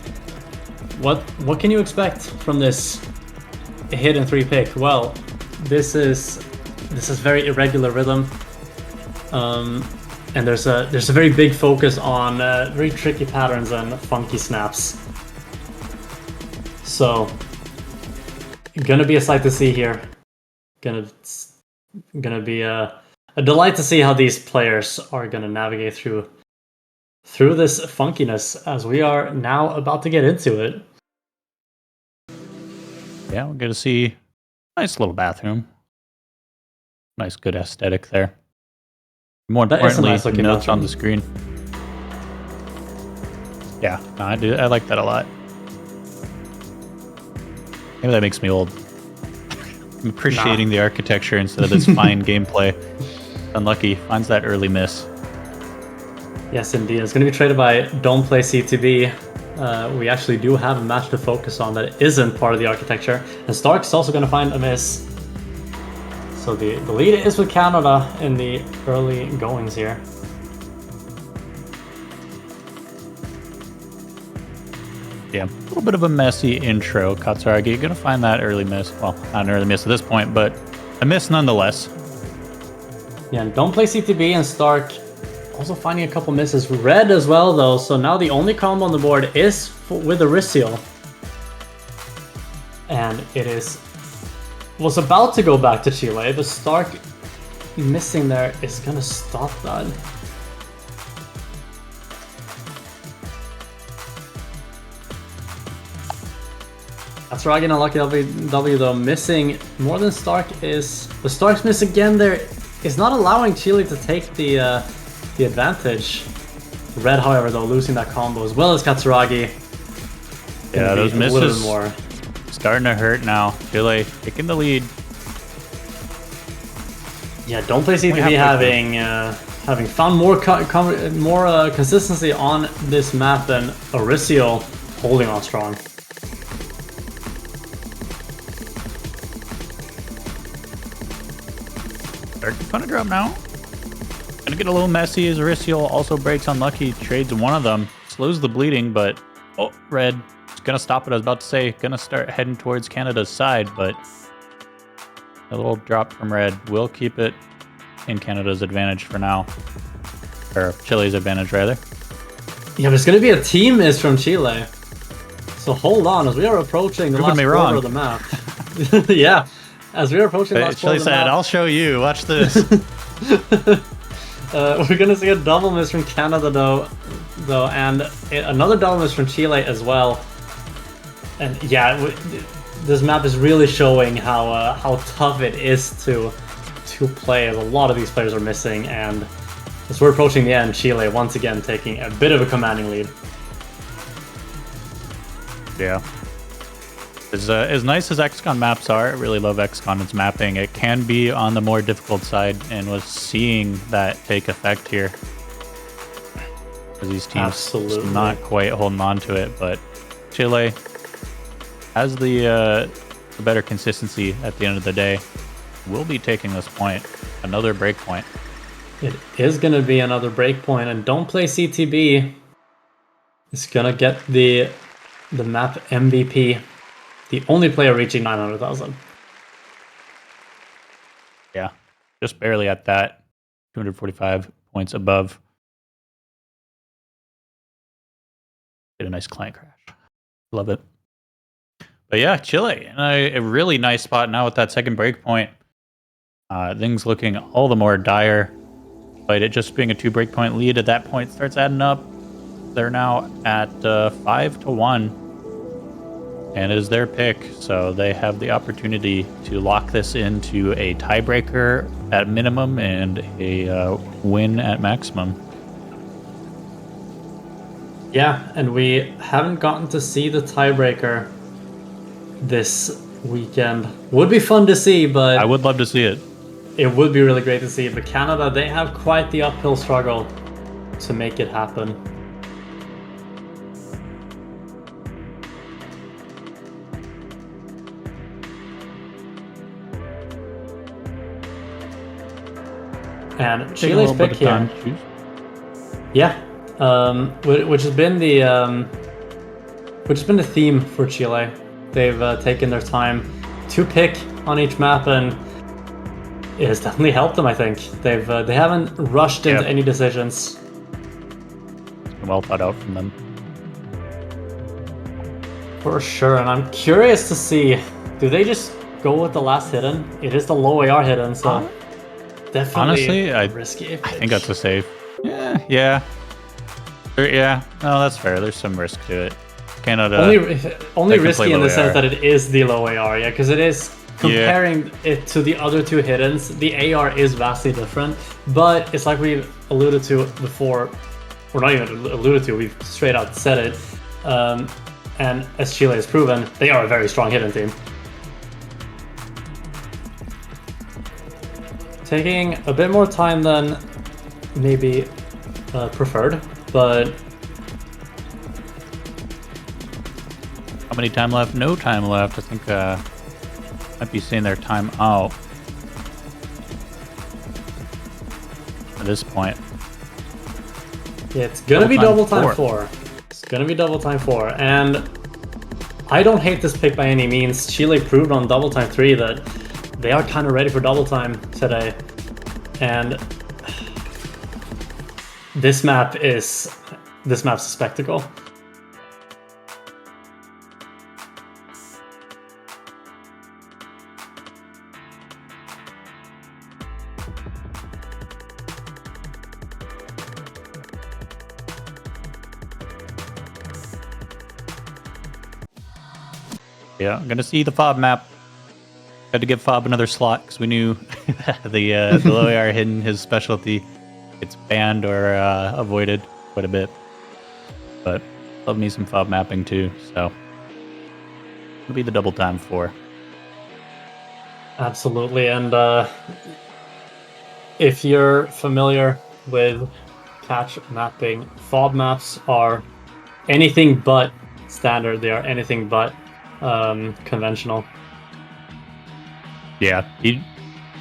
Speaker 3: what can you expect from this hidden 3 pick? Well, this is very irregular rhythm, and there's a very big focus on very tricky patterns and funky snaps. So, gonna be a sight to see here. Gonna be a delight to see how these players are gonna navigate through this funkiness as we are now about to get into it.
Speaker 2: Yeah, we're gonna see a nice little bathroom. Nice, good aesthetic there. More importantly,
Speaker 3: nice
Speaker 2: notes on the screen. Yeah, no, I like that a lot. Maybe that makes me old. I'm appreciating the architecture instead of this fine gameplay. Unlucky. Finds that early miss.
Speaker 3: Yes, indeed. It's going to be traded by Don't Play CTB. We actually do have a match to focus on that isn't part of the architecture. And Stark's also going to find a miss. So the lead is with Canada in the early goings here.
Speaker 2: Yeah, a little bit of a messy intro. Katsuragi going to find that early miss. Well, not an early miss at this point, but a miss nonetheless.
Speaker 3: Yeah, and Don't Play CTB and Stark also finding a couple misses. Red as well, though. So now the only combo on the board is with Aricio. And it was about to go back to Chile, but Stark missing there is going to stop that. That's right, getting a lucky W though. Missing more than Stark is... The Stark's miss again there is not allowing Chile to take the advantage. Red, however, though, losing that combo as well as Katsuragi.
Speaker 2: Yeah, those misses
Speaker 3: more.
Speaker 2: Starting to hurt now. Chile taking the lead.
Speaker 3: Yeah, Don't Play CTV having found more consistency on this map than Aricio holding on strong.
Speaker 2: Gonna drop now. Gonna get a little messy as Aricio also breaks unlucky, trades one of them, slows the bleeding, but oh, Red is gonna stop it. I was about to say, gonna start heading towards Canada's side, but a little drop from Red will keep it in Canada's advantage for now, or Chile's advantage rather.
Speaker 3: Yeah, there's gonna be a team miss from Chile, so hold on as we are approaching the last quarter of the map. Yeah. As we're approaching the last
Speaker 2: Chile said, I'll show you. Watch this.
Speaker 3: We're going to see a double miss from Canada, though, and another double miss from Chile as well. And yeah, this map is really showing how tough it is to play, as a lot of these players are missing. And as we're approaching the end, Chile once again taking a bit of a commanding lead.
Speaker 2: Yeah. As nice as XCON maps are, I really love XCON. Its mapping. It can be on the more difficult side, and was seeing that take effect here. Because these teams not quite holding on to it, but Chile has the better consistency at the end of the day. Will be taking this point. Another break point.
Speaker 3: It is going to be another break point, and Don't Play CTB is going to get the map MVP. The only player reaching 900,000.
Speaker 2: Yeah, just barely at that. 245 points above. Get a nice client crash. Love it. But yeah, Chile in a really nice spot now with that second break point. Things looking all the more dire. But it just being a 2 break point lead at that point starts adding up. They're now at 5-1. And it is their pick, so they have the opportunity to lock this into a tiebreaker at minimum and a win at maximum.
Speaker 3: Yeah, and we haven't gotten to see the tiebreaker this weekend. Would be fun to see, but...
Speaker 2: I would love to see it.
Speaker 3: It would be really great to see, but Canada, they have quite the uphill struggle to make it happen. And Chile's pick here, yeah, which has been the theme for Chile. They've taken their time to pick on each map, and it has definitely helped them. I think they haven't rushed into any decisions.
Speaker 2: It's been well thought out from them,
Speaker 3: for sure. And I'm curious to see, do they just go with the last hidden? It is the low AR hidden, so. Definitely
Speaker 2: honestly,
Speaker 3: risky.
Speaker 2: I think that's a safe. Yeah. No, that's fair. There's some risk to it. Canada
Speaker 3: only risky in the sense that it is the low AR, yeah, because it is comparing it to the other two hiddens. The AR is vastly different, but it's like we've alluded to before, or not even alluded to. We've straight out said it, and as Chile has proven, they are a very strong hidden team. taking a bit more time than maybe preferred, but
Speaker 2: How many time left? No time left. I think might be seeing their time out at this point.
Speaker 3: yeah, it's gonna be double time 4. It's gonna be double time 4, and I don't hate this pick by any means. Chile proved on double time 3 that they are kind of ready for double time today, and this map's a spectacle.
Speaker 2: Yeah, I'm gonna see the fob map. Had to give fob another slot because we knew the low AR hidden his specialty. It's banned or avoided quite a bit. But love me some fob mapping too, so it'll be the double time 4.
Speaker 3: Absolutely, and if you're familiar with catch mapping, fob maps are anything but standard. They are anything but conventional.
Speaker 2: Yeah, he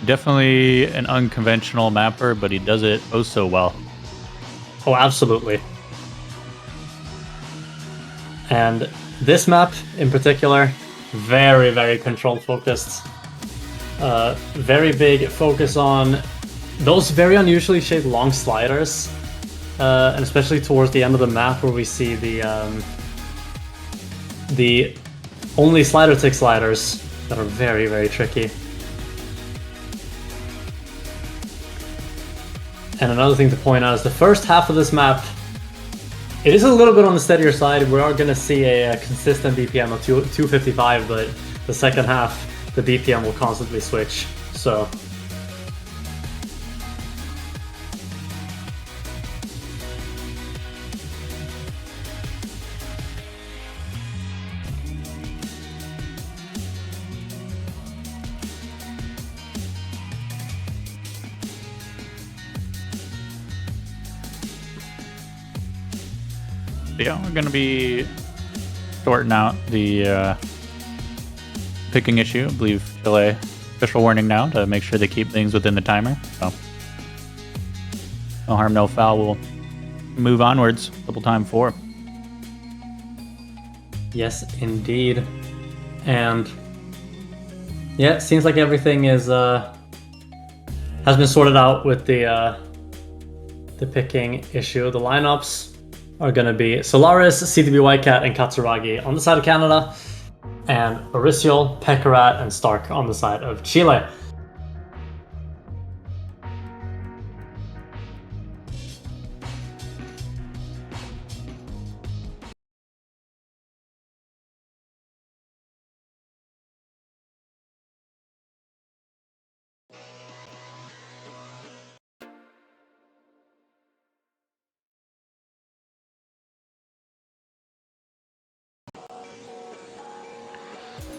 Speaker 2: definitely an unconventional mapper, but he does it oh so well.
Speaker 3: Oh, absolutely. And this map in particular, very, very control focused. Very big focus on those very unusually shaped long sliders, and especially towards the end of the map where we see the only slider tick sliders that are very, very tricky. And another thing to point out is the first half of this map, it is a little bit on the steadier side. We are going to see a consistent BPM of 255, but the second half, the BPM will constantly switch. So
Speaker 2: yeah, we're gonna be sorting out the picking issue. I believe Chile official warning now to make sure they keep things within the timer. So no harm, no foul. We'll move onwards. Double time 4.
Speaker 3: yes, indeed. And yeah, it seems like everything is has been sorted out with the picking issue. The lineups are going to be Solaris, CTB Whitecat, and Katsuragi on the side of Canada, and Orisiol, Pekarat, and Stark on the side of Chile.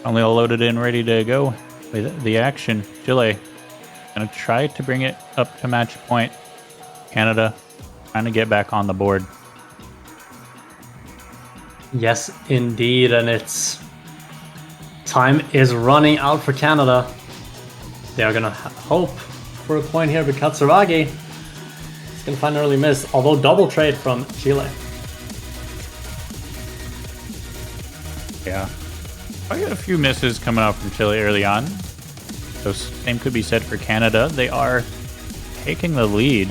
Speaker 2: Only all loaded in, ready to go with the action. Chile gonna try to bring it up to match point. Canada trying to get back on the board.
Speaker 3: Yes, indeed, and it's time is running out for Canada. They are gonna hope for a point here, but Katsuragi is gonna find an early miss, although double trade from Chile.
Speaker 2: Yeah. I got a few misses coming out from Chile early on. So same could be said for Canada. They are taking the lead.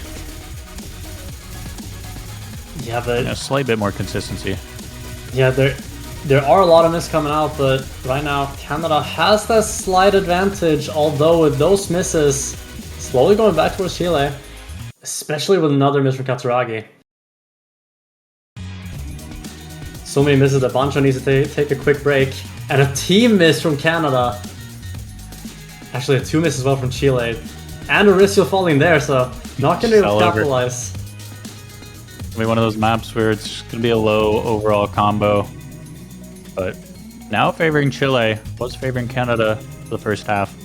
Speaker 3: Yeah, but
Speaker 2: A slight bit more consistency.
Speaker 3: yeah, there are a lot of misses coming out, but right now Canada has that slight advantage, although with those misses slowly going back towards Chile, especially with another miss from Katsuragi. So many misses that Bancho needs to take a quick break. And a team miss from Canada. Actually, a 2 miss as well from Chile. And Orisiol falling there, so not going to be able to capitalize.
Speaker 2: It'll be one of those maps where it's going to be a low overall combo. But now favoring Chile, was favoring Canada for the first half.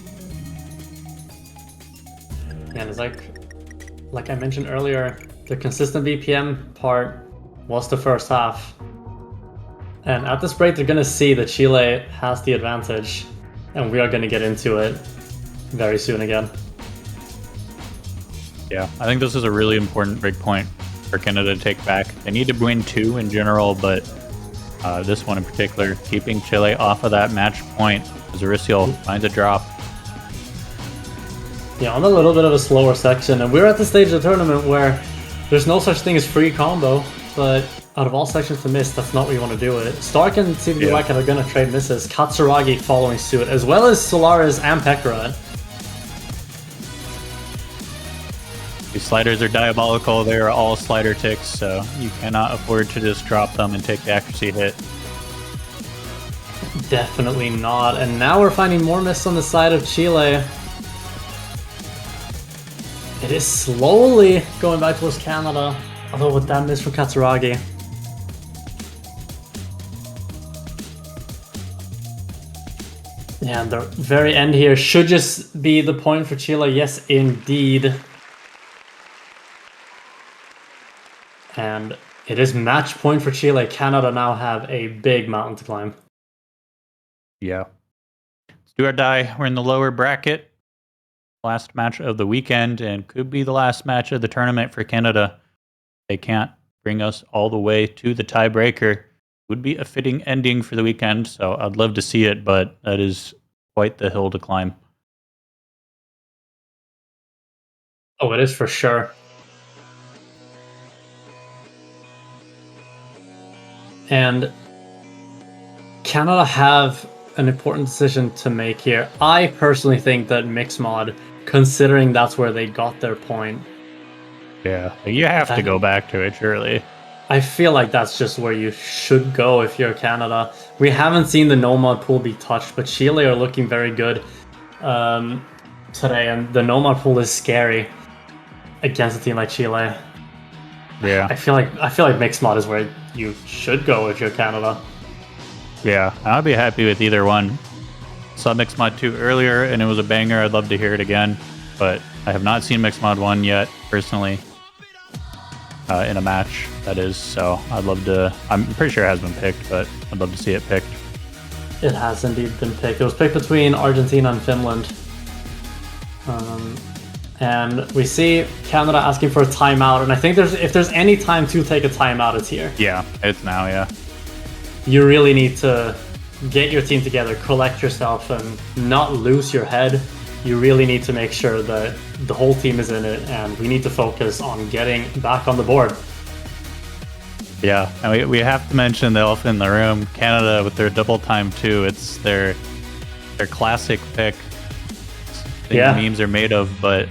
Speaker 3: And it's like I mentioned earlier, the consistent VPM part was the first half. And at this break, they're going to see that Chile has the advantage, and we are going to get into it very soon again.
Speaker 2: Yeah, I think this is a really important break point for Canada to take back. They need to win 2 in general, but this one in particular, keeping Chile off of that match point. Zaricio finds a drop.
Speaker 3: Yeah, on a little bit of a slower section, and we're at the stage of the tournament where there's no such thing as free combo, but out of all sections to miss, that's not what you want to do with it. Stark and CVB Wacket are going to trade misses, Katsuragi following suit, as well as Solaris and Pekara.
Speaker 2: These sliders are diabolical. They are all slider ticks, so you cannot afford to just drop them and take the accuracy hit.
Speaker 3: Definitely not. And now we're finding more miss on the side of Chile. It is slowly going back towards Canada, although with that miss from Katsuragi. Yeah, and the very end here should just be the point for Chile. Yes, indeed. And it is match point for Chile. Canada now have a big mountain to climb.
Speaker 2: Yeah. Let's do or die. We're in the lower bracket. Last match of the weekend, and could be the last match of the tournament for Canada. They can't bring us all the way to the tiebreaker. Would be a fitting ending for the weekend, so I'd love to see it, but that is quite the hill to climb.
Speaker 3: Oh, it is for sure. And Canada have an important decision to make here. I personally think that Mixed Mod, considering that's where they got their point.
Speaker 2: Yeah, you have to go back to it, surely.
Speaker 3: I feel like that's just where you should go if you're Canada. We haven't seen the no-mod pool be touched, but Chile are looking very good today, and the no-mod pool is scary against a team like Chile.
Speaker 2: Yeah,
Speaker 3: I feel like Mixed Mod is where you should go if you're Canada.
Speaker 2: Yeah, I'd be happy with either one. Saw Mixed Mod 2 earlier, and it was a banger. I'd love to hear it again, but I have not seen Mixed Mod 1 yet, personally, in a match, that is, so I'd love to... I'm pretty sure it has been picked, but I'd love to see it picked.
Speaker 3: It has indeed been picked. It was picked between Argentina and Finland. And we see Canada asking for a timeout, and I think if there's any time to take a timeout, it's here.
Speaker 2: Yeah, it's now, yeah.
Speaker 3: You really need to get your team together, collect yourself, and not lose your head. You really need to make sure that the whole team is in it, and we need to focus on getting back on the board.
Speaker 2: Yeah, and we have to mention the elephant in the room. Canada with their double time 2. It's their classic pick. Memes are made of, but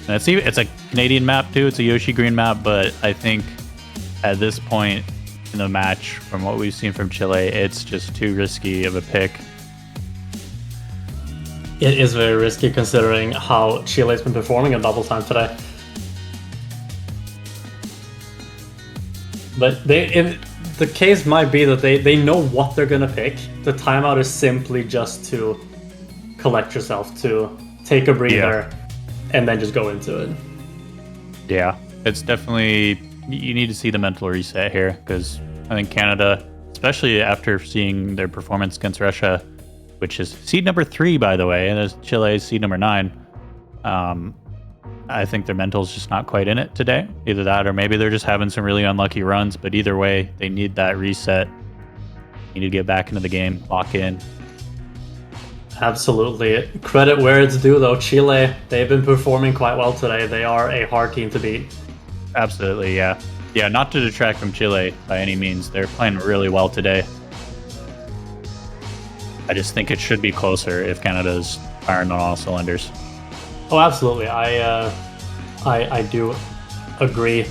Speaker 2: it's a Canadian map too. It's a Yoshi Green map, but I think at this point in the match, from what we've seen from Chile, it's just too risky of a pick.
Speaker 3: It is very risky considering how Chile's been performing in double time today. But the case might be that they know what they're gonna pick. The timeout is simply just to collect yourself, to take a breather, and then just go into it.
Speaker 2: Yeah, it's definitely... You need to see the mental reset here, because I think Canada, especially after seeing their performance against Russia, which is seed number 3, by the way, and there's Chile's seed number 9, I think their mental's just not quite in it today. Either that, or maybe they're just having some really unlucky runs, but either way, they need that reset. You need to get back into the game, lock in.
Speaker 3: Absolutely. Credit where it's due, though. Chile, they've been performing quite well today. They are a hard team to beat.
Speaker 2: Absolutely, yeah. Yeah, not to detract from Chile by any means. They're playing really well today. I just think it should be closer if Canada's firing on all cylinders.
Speaker 3: Oh, absolutely. I do agree.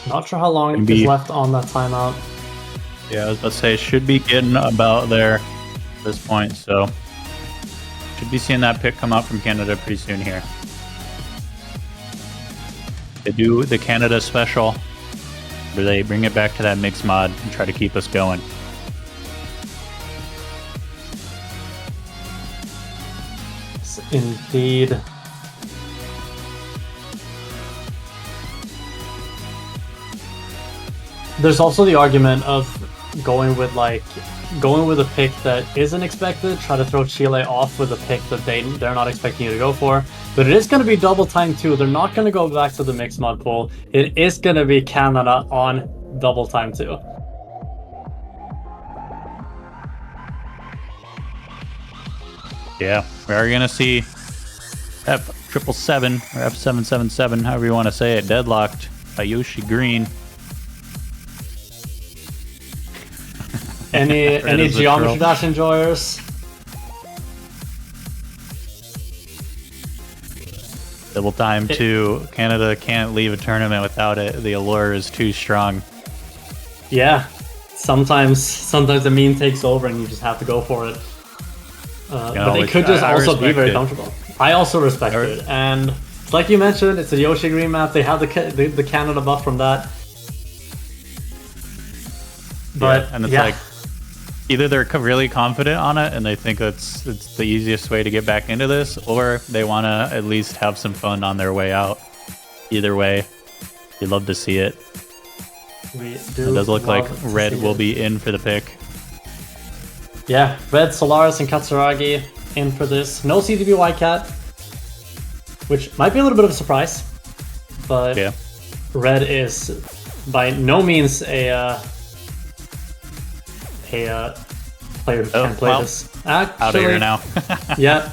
Speaker 3: Not sure how long is left on that timeout.
Speaker 2: Yeah, I was about to say, should be getting about there at this point, so should be seeing that pick come out from Canada pretty soon here. They do the Canada special. Or they bring it back to that mixed mod and try to keep us going.
Speaker 3: Indeed. There's also the argument of going with a pick that isn't expected, try to throw Chile off with a pick that they're not expecting you to go for. But it is going to be double time too. They're not going to go back to the mixed mod pool. It is going to be Canada on double time too.
Speaker 2: Yeah, we are going to see F777 or F777, however you want to say it, deadlocked by Yoshi Green.
Speaker 3: Any Geometry Dash enjoyers?
Speaker 2: Double time too. Canada can't leave a tournament without it. The allure is too strong.
Speaker 3: Yeah, sometimes the meme takes over and you just have to go for it. But they could just also be very comfortable. I also respect it, and like you mentioned, it's a Yoshi Green map. They have the Canada buff from that. But
Speaker 2: yeah, and it's like either they're really confident on it and they think it's the easiest way to get back into this, or they want to at least have some fun on their way out. Either way, you'd love to see it. It does look like Red will be in for the pick.
Speaker 3: Yeah, Red, Solaris, and Katsuragi in for this. No CDB Whitecat, which might be a little bit of a surprise, but
Speaker 2: yeah.
Speaker 3: Red is by no means a player who can play this. Actually,
Speaker 2: out of here now.
Speaker 3: Yeah.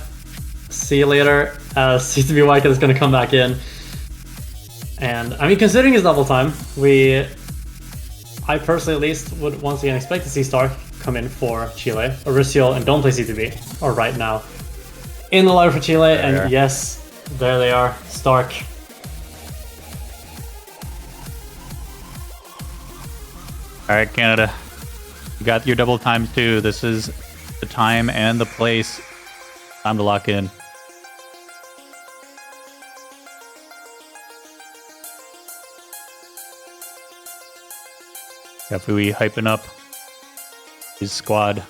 Speaker 3: See you later. CTB Whitecat is going to come back in. And, I mean, considering his double time, I personally at least would once again expect to see Stark come in for Chile. Oricio and don't play CTB are right now in the line for Chile. And yes, there they are. Stark.
Speaker 2: Alright, Canada. You got your double times too. This is the time and the place. Time to lock in. Got Fui hyping up his squad.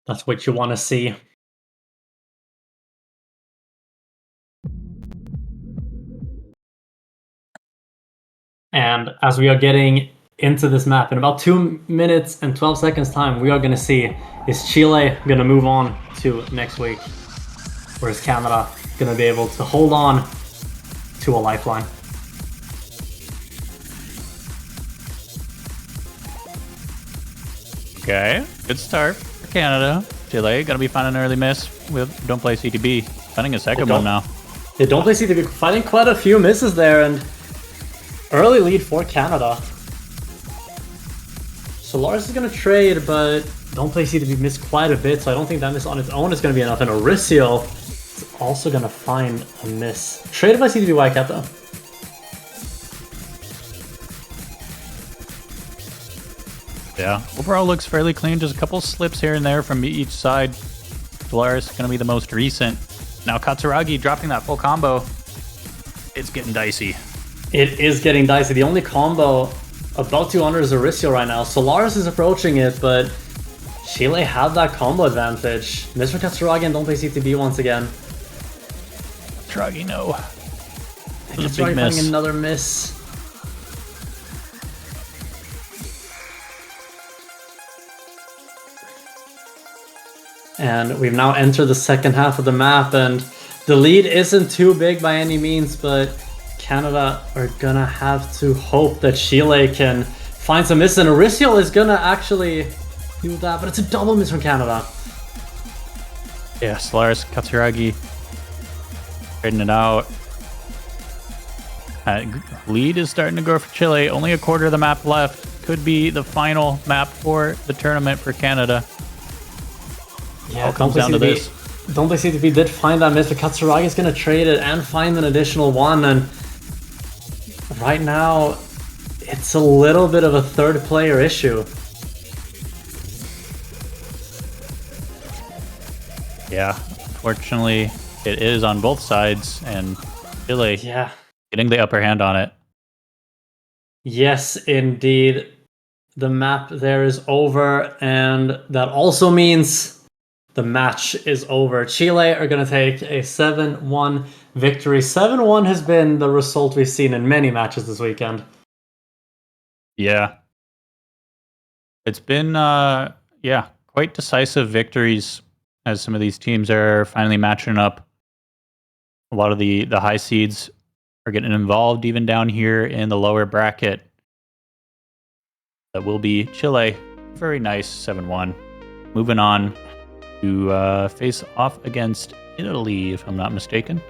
Speaker 3: That's what you want to see. And as we are getting into this map, in about 2 minutes and 12 seconds time, we are going to see, is Chile going to move on to next week? Or is Canada going to be able to hold on to a lifeline?
Speaker 2: Okay, good start for Canada. Chile gonna be finding an early miss with Don't Play CTB. Finding a second one now.
Speaker 3: Yeah, Don't Play CTB finding quite a few misses there, and early lead for Canada. Solaris is gonna trade, but Don't Play CTB missed quite a bit, so I don't think that miss on its own is gonna be enough. And Oricio is also gonna find a miss. Traded by CTB Whitecat though.
Speaker 2: Yeah, overall looks fairly clean. Just a couple slips here and there from each side. Solaris going to be the most recent. Now Katsuragi dropping that full combo. It's getting dicey.
Speaker 3: It is getting dicey. The only combo about 200 is Oricio right now. Solaris is approaching it, but Chile had that combo advantage. Mr. Katsuragi and Don't Play CTB once again.
Speaker 2: Katsuragi, no.
Speaker 3: Katsuragi finding another miss. And we've now entered the second half of the map, and the lead isn't too big by any means, but Canada are gonna have to hope that Chile can find some miss, and Oricio is gonna actually do that, but it's a double miss from Canada.
Speaker 2: Yeah, Solaris, Katsuragi trading it out. Lead is starting to grow for Chile. Only a quarter of the map left. Could be the final map for the tournament for Canada.
Speaker 3: Yeah,
Speaker 2: all comes down to this.
Speaker 3: Don't Play CTB did find that miss, but Katsuragi is going to trade it and find an additional one, and right now it's a little bit of a third player issue.
Speaker 2: Yeah, unfortunately it is on both sides, and Chile getting the upper hand on it.
Speaker 3: Yes, indeed. The map there is over, and that also means the match is over. Chile are going to take a 7-1 victory. 7-1 has been the result we've seen in many matches this weekend.
Speaker 2: Yeah. It's been, quite decisive victories as some of these teams are finally matching up. A lot of the high seeds are getting involved even down here in the lower bracket. That will be Chile. Very nice 7-1. Moving on to face off against Italy, if I'm not mistaken.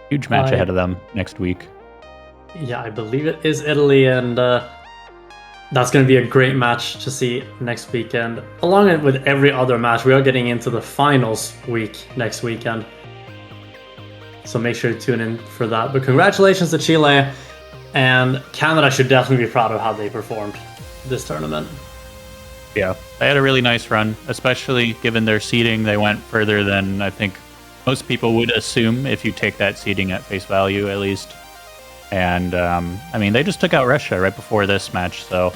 Speaker 2: Huge match ahead of them next week.
Speaker 3: Yeah, I believe it is Italy, and that's going to be a great match to see next weekend. Along with every other match, we are getting into the finals week next weekend. So make sure to tune in for that. But congratulations to Chile, and Canada should definitely be proud of how they performed this tournament.
Speaker 2: Yeah, they had a really nice run, especially given their seeding. They went further than I think most people would assume if you take that seeding at face value, at least. And they just took out Russia right before this match, so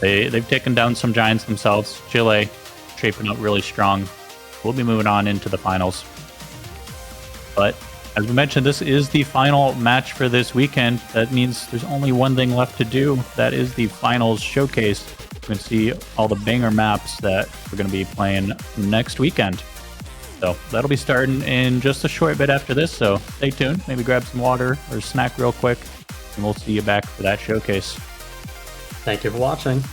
Speaker 2: they've taken down some giants themselves. Chile shaping up really strong. We'll be moving on into the finals. But as we mentioned, this is the final match for this weekend. That means there's only one thing left to do. That is the finals showcase. You can see all the banger maps that we're going to be playing next weekend. So that'll be starting in just a short bit after this, so stay tuned. Maybe grab some water or snack real quick, and we'll see you back for that showcase.
Speaker 3: Thank you for watching.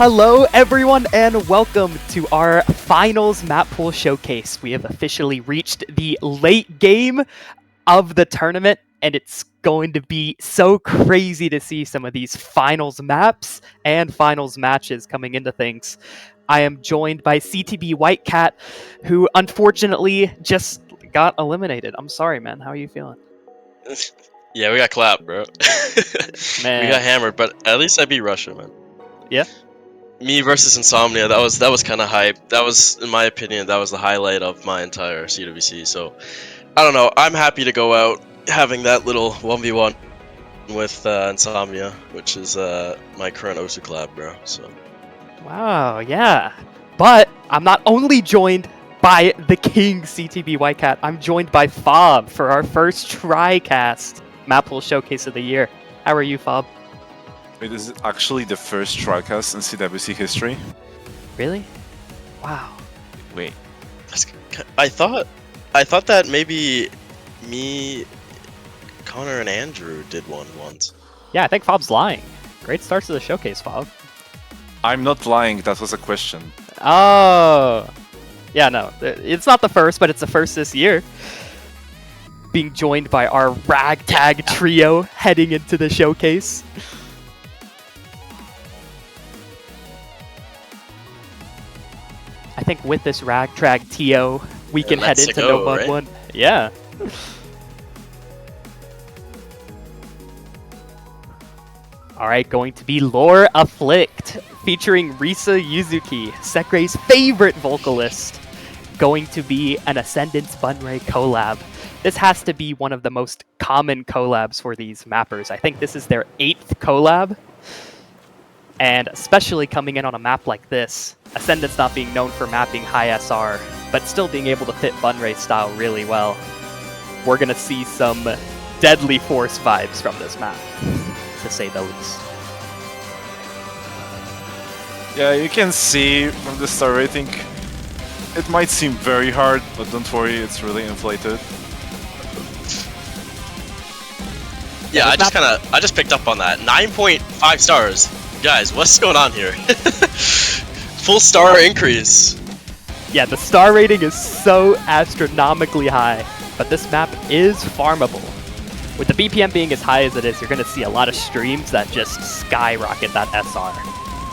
Speaker 4: Hello everyone and welcome to our finals map pool showcase. We have officially reached the late game of the tournament and it's going to be so crazy to see some of these finals maps and finals matches coming into things. I am joined by CTB Whitecat, who unfortunately just got eliminated. I'm sorry, man. How are you feeling?
Speaker 5: Yeah, we got clapped, bro.
Speaker 4: Man.
Speaker 5: We got hammered, but at least I beat Russia, man.
Speaker 4: Yeah?
Speaker 5: Me versus Insomnia, that was kind of hype. That was, in my opinion, that was the highlight of my entire CWC. So, I don't know. I'm happy to go out having that little 1v1 with Insomnia, which is my current Osu collab, bro. So.
Speaker 4: Wow, yeah. But I'm not only joined by the king CTB Whitecat, I'm joined by Fob for our first TriCast map pool showcase of the year. How are you, Fob?
Speaker 6: It is actually the first TriCast in CWC history.
Speaker 4: Really? Wow.
Speaker 6: Wait.
Speaker 5: I thought that maybe me, Connor, and Andrew did one once.
Speaker 4: Yeah, I think Fob's lying. Great start to the showcase, Fob.
Speaker 6: I'm not lying, that was a question.
Speaker 4: Oh. Yeah, no. It's not the first, but it's the first this year. Being joined by our ragtag trio heading into the showcase. I think with this ragtag TO, we can head into No Bug 1. Yeah. Alright, going to be Lore Afflict, featuring Risa Yuzuki, Sekray's favorite vocalist. Going to be an Ascendance Bunray collab. This has to be one of the most common collabs for these mappers. I think this is their 8th collab. And especially coming in on a map like this, Ascendance not being known for mapping high SR, but still being able to fit Bunray style really well. We're going to see some deadly force vibes from this map, to say the least.
Speaker 6: Yeah, you can see from the star rating, it might seem very hard, but don't worry, it's really inflated.
Speaker 5: Yeah, I just picked up on that. 9.5 stars. Guys, what's going on here? Full star increase.
Speaker 4: Yeah, the star rating is so astronomically high, but this map is farmable. With the BPM being as high as it is, you're going to see a lot of streams that just skyrocket that SR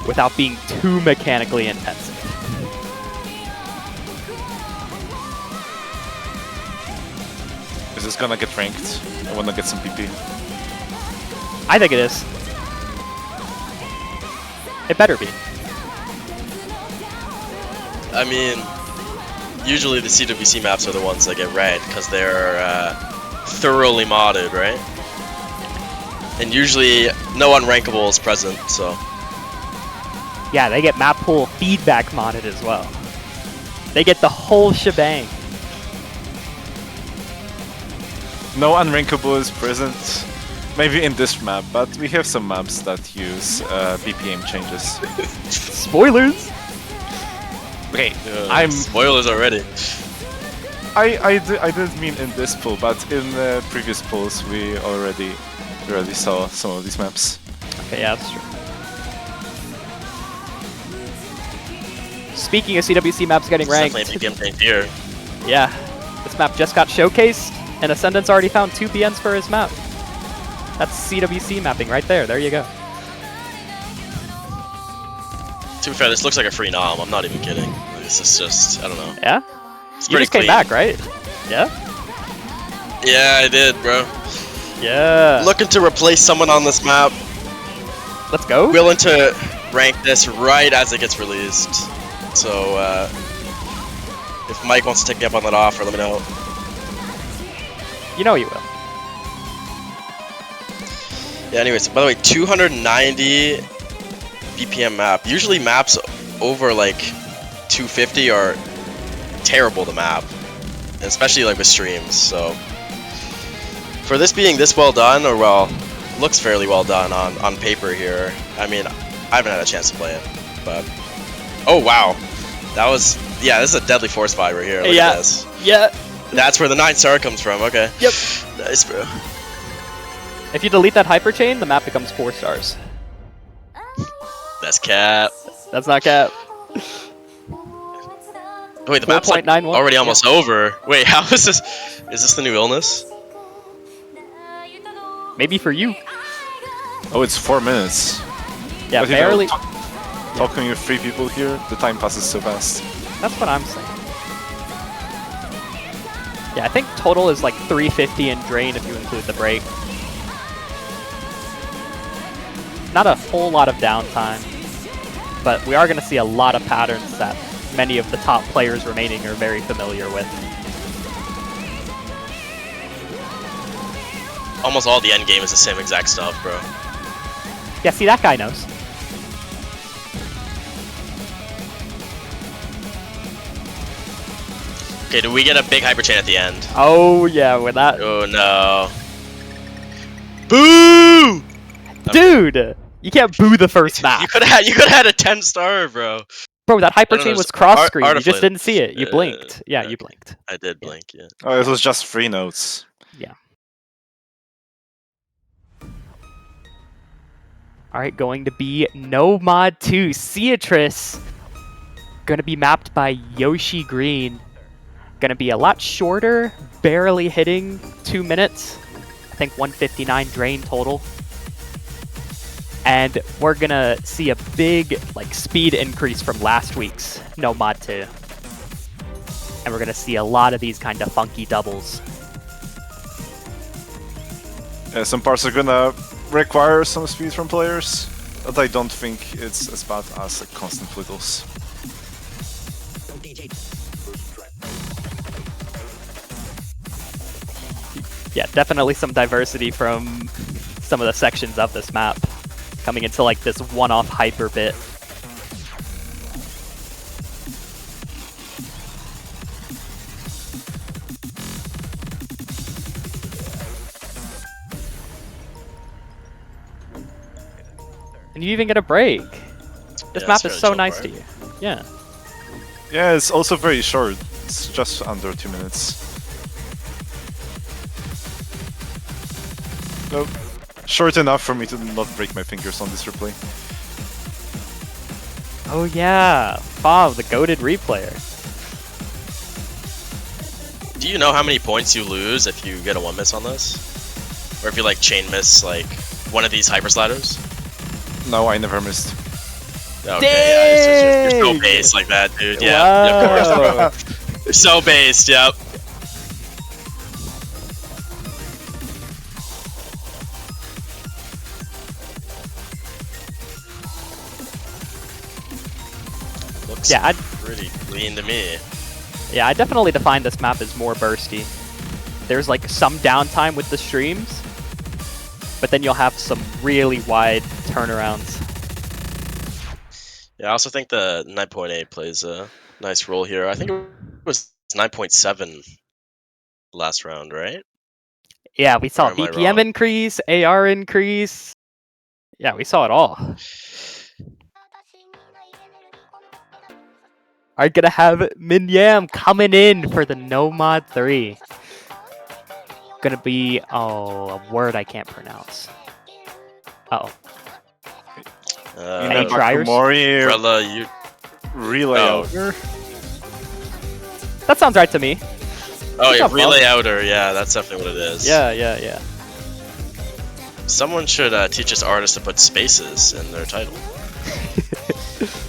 Speaker 4: without being too mechanically intensive.
Speaker 6: Is this gonna get ranked? I wanna get some PP.
Speaker 4: I think it is. It better be.
Speaker 5: I mean, usually the CWC maps are the ones that get ranked because they're thoroughly modded, right? And usually no unrankable is present, so.
Speaker 4: Yeah, they get map pool feedback modded as well. They get the whole shebang.
Speaker 6: No unrankable is present. Maybe in this map, but we have some maps that use BPM changes.
Speaker 4: Spoilers!
Speaker 6: Okay, I'm
Speaker 5: spoilers already.
Speaker 6: I didn't mean in this pool, but in previous pools we already saw some of these maps.
Speaker 4: Okay, yeah, that's true. Speaking of CWC maps getting ranked,
Speaker 5: Definitely a BPM change here.
Speaker 4: yeah, this map just got showcased, and Ascendant's already found 2 PNs for his map. That's CWC mapping right there. There you go.
Speaker 5: To be fair, this looks like a free nom. I'm not even kidding. This is just, I don't know.
Speaker 4: Yeah?
Speaker 5: It's
Speaker 4: You
Speaker 5: pretty
Speaker 4: just came
Speaker 5: clean.
Speaker 4: back, right? Yeah?
Speaker 5: Yeah, I did, bro.
Speaker 4: Yeah.
Speaker 5: Looking to replace someone on this map.
Speaker 4: Let's go.
Speaker 5: Willing to rank this right as it gets released. So, if Mike wants to take me up on that offer, let me know.
Speaker 4: You know you will.
Speaker 5: Yeah, anyways, by the way, 290 BPM map. Usually maps over like 250 are terrible to map, especially like with streams. So for this being this well done, or well, looks fairly well done on paper here. I mean, I haven't had a chance to play it, but oh wow, that was, yeah, this is a deadly force fight right here. Look
Speaker 4: Yeah.
Speaker 5: at this.
Speaker 4: Yeah.
Speaker 5: That's where the 9-star comes from. Okay.
Speaker 4: Yep.
Speaker 5: Nice, bro.
Speaker 4: If you delete that hyperchain, the map becomes 4 stars.
Speaker 5: That's cap.
Speaker 4: That's not cap.
Speaker 5: Wait, the map's like
Speaker 4: 4.91?
Speaker 5: already almost over. Wait, how is this? Is this the new illness?
Speaker 4: Maybe for you.
Speaker 6: Oh, it's 4 minutes.
Speaker 4: Yeah,
Speaker 6: But, you know,
Speaker 4: barely.
Speaker 6: Talking with 3 people here, the time passes so fast.
Speaker 4: That's what I'm saying. Yeah, I think total is like 350 in drain if you include the break. Not a whole lot of downtime, but we are going to see a lot of patterns that many of the top players remaining are very familiar with.
Speaker 5: Almost all the end game is the same exact stuff, bro.
Speaker 4: Yeah, see, that guy knows.
Speaker 5: Okay, do we get a big hyperchain at the end?
Speaker 4: Oh, yeah, with that.
Speaker 5: Oh no. Boo!
Speaker 4: Dude! You can't boo the first map.
Speaker 5: You could have had a 10-star, bro.
Speaker 4: Bro, that
Speaker 5: no,
Speaker 4: hyperchain was
Speaker 5: it's
Speaker 4: cross-screen. You just
Speaker 5: artiflated.
Speaker 4: didn't see it. You blinked. Yeah,
Speaker 5: okay.
Speaker 4: you blinked.
Speaker 5: I did blink, yeah.
Speaker 6: Oh, it was just 3 notes.
Speaker 4: Yeah. Alright, going to be No Mod 2. Ceatris. Going to be mapped by Yoshi Green. Going to be a lot shorter, barely hitting 2 minutes. I think 159 drain total. And we're going to see a big like speed increase from last week's No Mod 2. And we're going to see a lot of these kind of funky doubles.
Speaker 6: Yeah, some parts are gonna require some speed from players, but I don't think it's as bad as like constant flittles.
Speaker 4: Yeah, definitely some diversity from some of the sections of this map. Coming into like this one-off hyper bit. And you even get a break. This
Speaker 5: Yeah,
Speaker 4: map
Speaker 5: it's
Speaker 4: is so
Speaker 5: fairly
Speaker 4: nice
Speaker 5: chill,
Speaker 4: to you. Yeah.
Speaker 6: Yeah, it's also very short. It's just under 2 minutes. Nope. Short enough for me to not break my fingers on this replay.
Speaker 4: Oh yeah, Bob, the goated replayer.
Speaker 5: Do you know how many points you lose if you get a 1 miss on this? Or if you like chain miss like one of these hyper sliders?
Speaker 6: No, I never missed.
Speaker 5: Okay, yeah, you're so
Speaker 4: Dang!
Speaker 5: based like that, dude. Yeah, yeah, of
Speaker 4: Wow.
Speaker 5: course. You're so based, yep. looks
Speaker 4: Yeah,
Speaker 5: pretty clean to me.
Speaker 4: I definitely define this map as more bursty. There's like some downtime with the streams, but then you'll have some really wide turnarounds.
Speaker 5: Yeah, I also think the 9.8 plays a nice role here. I think it was 9.7 last round, right?
Speaker 4: Yeah, we saw
Speaker 5: Or am I
Speaker 4: BPM
Speaker 5: wrong?
Speaker 4: increase, AR increase. Yeah, we saw it all. Are gonna have Minyam coming in for the No Mod 3. Gonna be a word I can't pronounce. Uh oh. Any tryers?
Speaker 6: Nakamori
Speaker 5: Umbrella, you.
Speaker 6: relay
Speaker 5: Oh.
Speaker 6: outer.
Speaker 4: That sounds right to me.
Speaker 5: Oh,
Speaker 4: Good
Speaker 5: yeah,
Speaker 4: job,
Speaker 5: relay
Speaker 4: Bob.
Speaker 5: outer. Yeah, that's definitely what it is.
Speaker 4: Yeah.
Speaker 5: Someone should teach us artists to put spaces in their title.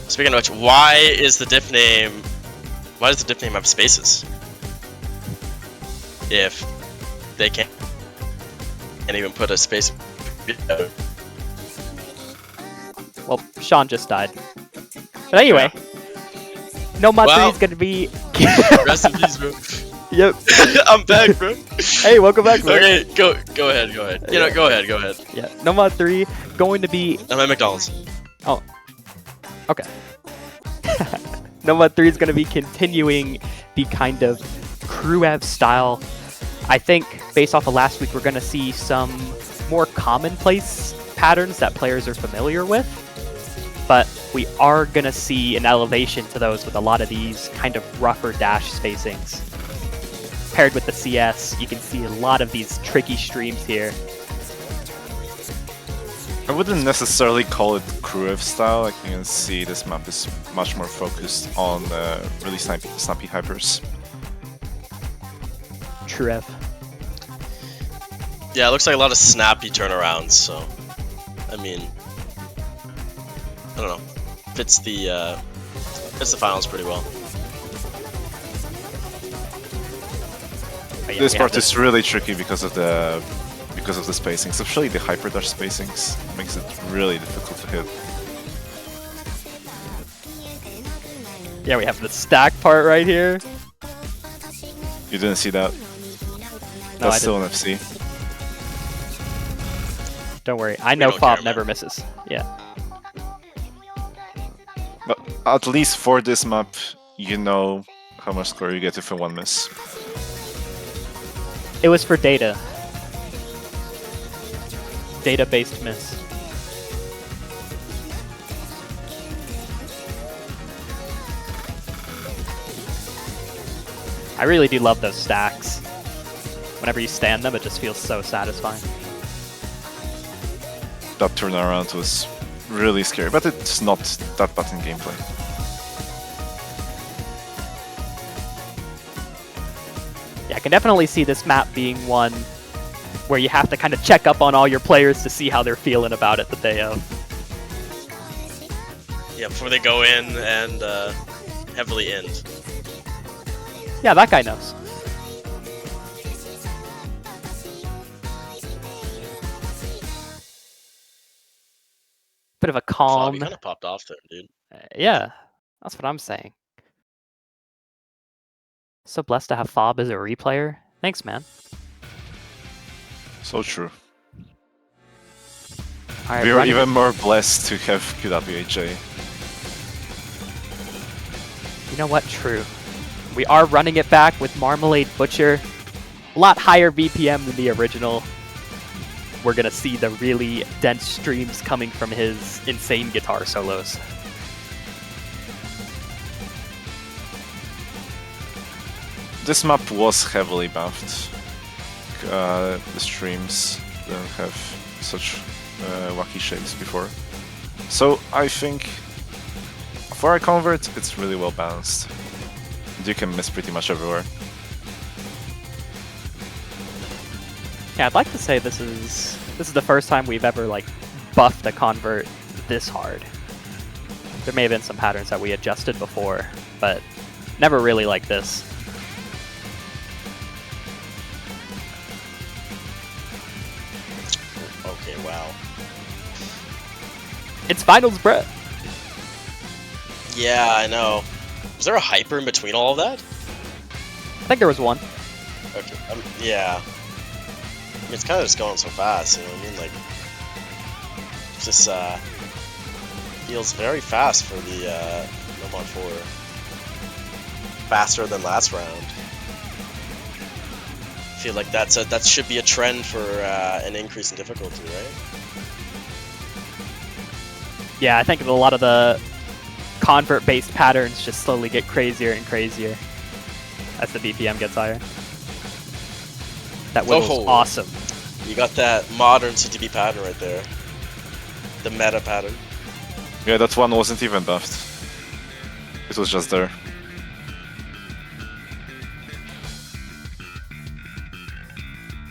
Speaker 5: Speaking of which, why does the diff name have spaces? If they can't even put a space.
Speaker 4: Well, Sean just died. But anyway, No Mod 3
Speaker 5: Wow.
Speaker 4: is gonna be.
Speaker 5: Rest in peace, bro.
Speaker 4: Yep.
Speaker 5: I'm back, bro.
Speaker 4: Hey, welcome back, bro.
Speaker 5: Okay, go ahead. You know, go ahead.
Speaker 4: Yeah, No Mod 3 going to be.
Speaker 5: I'm at McDonald's.
Speaker 4: Oh. Okay. No Mod 3 is going to be continuing the kind of Kruev style. I think, based off of last week, we're going to see some more commonplace patterns that players are familiar with. But we are going to see an elevation to those with a lot of these kind of rougher dash spacings. Paired with the CS, you can see a lot of these tricky streams here.
Speaker 6: I wouldn't necessarily call it Kruev style. Like you can see, this map is much more focused on really snappy hypers.
Speaker 4: Truev.
Speaker 5: Yeah, it looks like a lot of snappy turnarounds. So, I mean, I don't know. Fits the finals pretty well.
Speaker 4: But yeah,
Speaker 6: This
Speaker 4: we
Speaker 6: part
Speaker 4: have
Speaker 6: is really tricky because of the spacing, especially the hyper dash spacings. Makes it really difficult to hit.
Speaker 4: Yeah, we have the stack part right here.
Speaker 6: You didn't see that?
Speaker 4: No, I
Speaker 6: That's still
Speaker 4: didn't.
Speaker 6: an FC.
Speaker 4: Don't worry, I know
Speaker 5: don't
Speaker 4: Fob
Speaker 5: care,
Speaker 4: never
Speaker 5: man.
Speaker 4: misses. Yeah.
Speaker 6: But at least for this map, you know how much score you get if one miss.
Speaker 4: It was for data. Data-based miss. I really do love those stacks. Whenever you stand them, it just feels so satisfying.
Speaker 6: That turnaround was really scary, but it's not that bad in gameplay.
Speaker 4: Yeah, I can definitely see this map being one where you have to kind of check up on all your players to see how they're feeling about it the day of.
Speaker 5: Yeah, before they go in and heavily end.
Speaker 4: Yeah, that guy knows. Bit of a
Speaker 5: Fob,
Speaker 4: calm.
Speaker 5: you kind of popped off there, dude.
Speaker 4: Yeah, that's what I'm saying. So blessed to have Fob as a replayer. Thanks, man.
Speaker 6: So true.
Speaker 4: All right,
Speaker 6: We are
Speaker 4: running
Speaker 6: even more blessed to have QWHA.
Speaker 4: You know what? True. We are running it back with Marmalade Butcher. A lot higher BPM than the original. We're gonna see the really dense streams coming from his insane guitar solos.
Speaker 6: This map was heavily buffed. The streams didn't have such wacky shapes before. So I think for a convert, it's really well balanced. You can miss pretty much everywhere.
Speaker 4: Yeah, I'd like to say this is the first time we've ever like buffed a convert this hard. There may have been some patterns that we adjusted before, but never really like this.
Speaker 5: Okay, wow.
Speaker 4: It's finals, Brett.
Speaker 5: Yeah, I know. Was there a hyper in between all of that?
Speaker 4: I think there was one.
Speaker 5: Okay, yeah. I mean, it's kind of just going so fast, you know what I mean? Like, just feels very fast for the Nomon 4. Faster than last round. I feel like that should be a trend for an increase in difficulty, right?
Speaker 4: Yeah, I think a lot of the convert-based patterns just slowly get crazier and crazier as the BPM gets higher. That Widdle's awesome.
Speaker 5: You got that modern CTB pattern right there. The meta pattern.
Speaker 6: Yeah, that one wasn't even buffed. It was just there.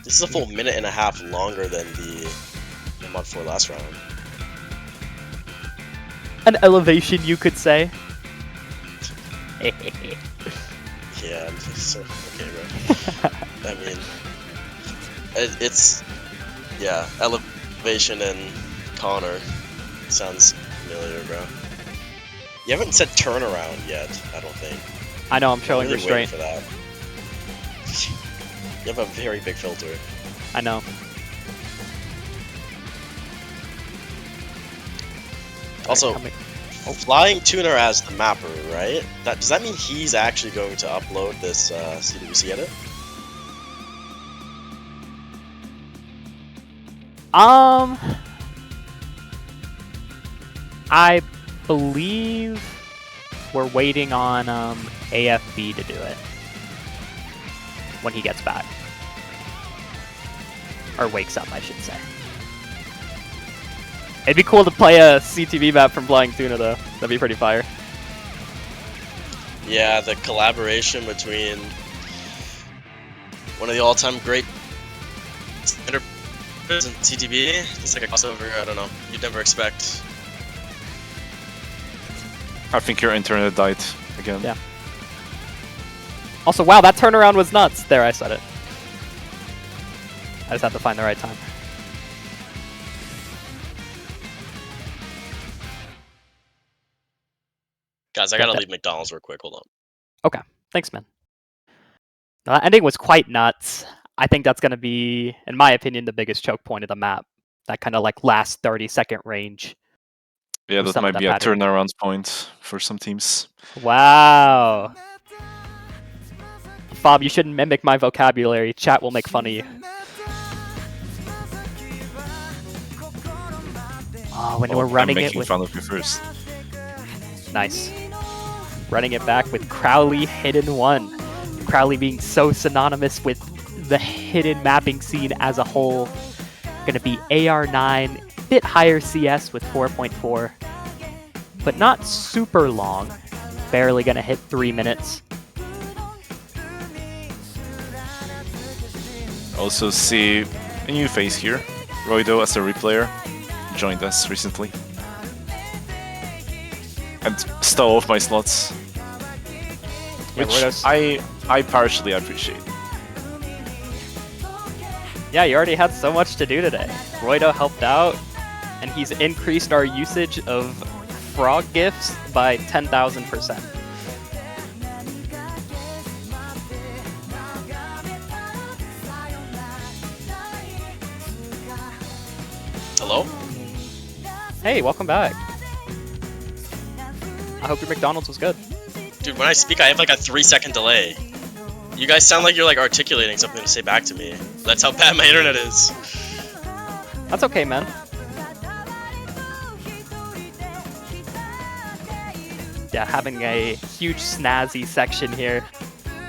Speaker 5: This is a full minute and a half longer than the Mod 4 last round.
Speaker 4: An elevation, you could say.
Speaker 5: Yeah, I'm just okay, bro. I mean, it's yeah, elevation and Connor sounds familiar, bro. You haven't said turnaround yet, I don't think.
Speaker 4: I know, I'm showing
Speaker 5: really
Speaker 4: restraint.
Speaker 5: for that. You have a very big filter.
Speaker 4: I know.
Speaker 5: Also, Flying Tuner as the mapper, right? Does that mean he's actually going to upload this CWC edit?
Speaker 4: I believe we're waiting on AFB to do it when he gets back. Or wakes up, I should say. It'd be cool to play a CTV map from Flying Tuna, though. That'd be pretty fire.
Speaker 5: Yeah, the collaboration between one of the all-time great standard and CTV. It's like a crossover, I don't know. You'd never expect.
Speaker 6: I think your internet died again.
Speaker 4: Yeah. Also, wow, that turnaround was nuts. There, I said it. I just have to find the right time.
Speaker 5: Guys, I gotta leave McDonald's real quick. Hold on.
Speaker 4: Okay. Thanks, man. Now, that ending was quite nuts. I think that's going to be, in my opinion, the biggest choke point of the map. That kind of like last 30-second range.
Speaker 6: Yeah, that might be a turnaround point for some teams.
Speaker 4: Wow. Fob, you shouldn't mimic my vocabulary. Chat will make fun of you. Oh, when we're running it with...
Speaker 6: I'm making fun of you first.
Speaker 4: Nice. Running it back with Crowley Hidden 1. Crowley being so synonymous with the hidden mapping scene as a whole. Gonna be AR9, bit higher CS with 4.4, but not super long. Barely gonna hit 3 minutes.
Speaker 6: Also see a new face here. Roido as a replayer joined us recently. And stole off my slots. Which I partially appreciate.
Speaker 4: Yeah, you already had so much to do today. Roido helped out, and he's increased our usage of frog gifts by 10,000%.
Speaker 5: Hello?
Speaker 4: Hey, welcome back. I hope your McDonald's was good.
Speaker 5: Dude, when I speak, I have like a 3-second delay. You guys sound like you're like articulating something to say back to me. That's how bad my internet is.
Speaker 4: That's okay, man. Yeah, having a huge snazzy section here.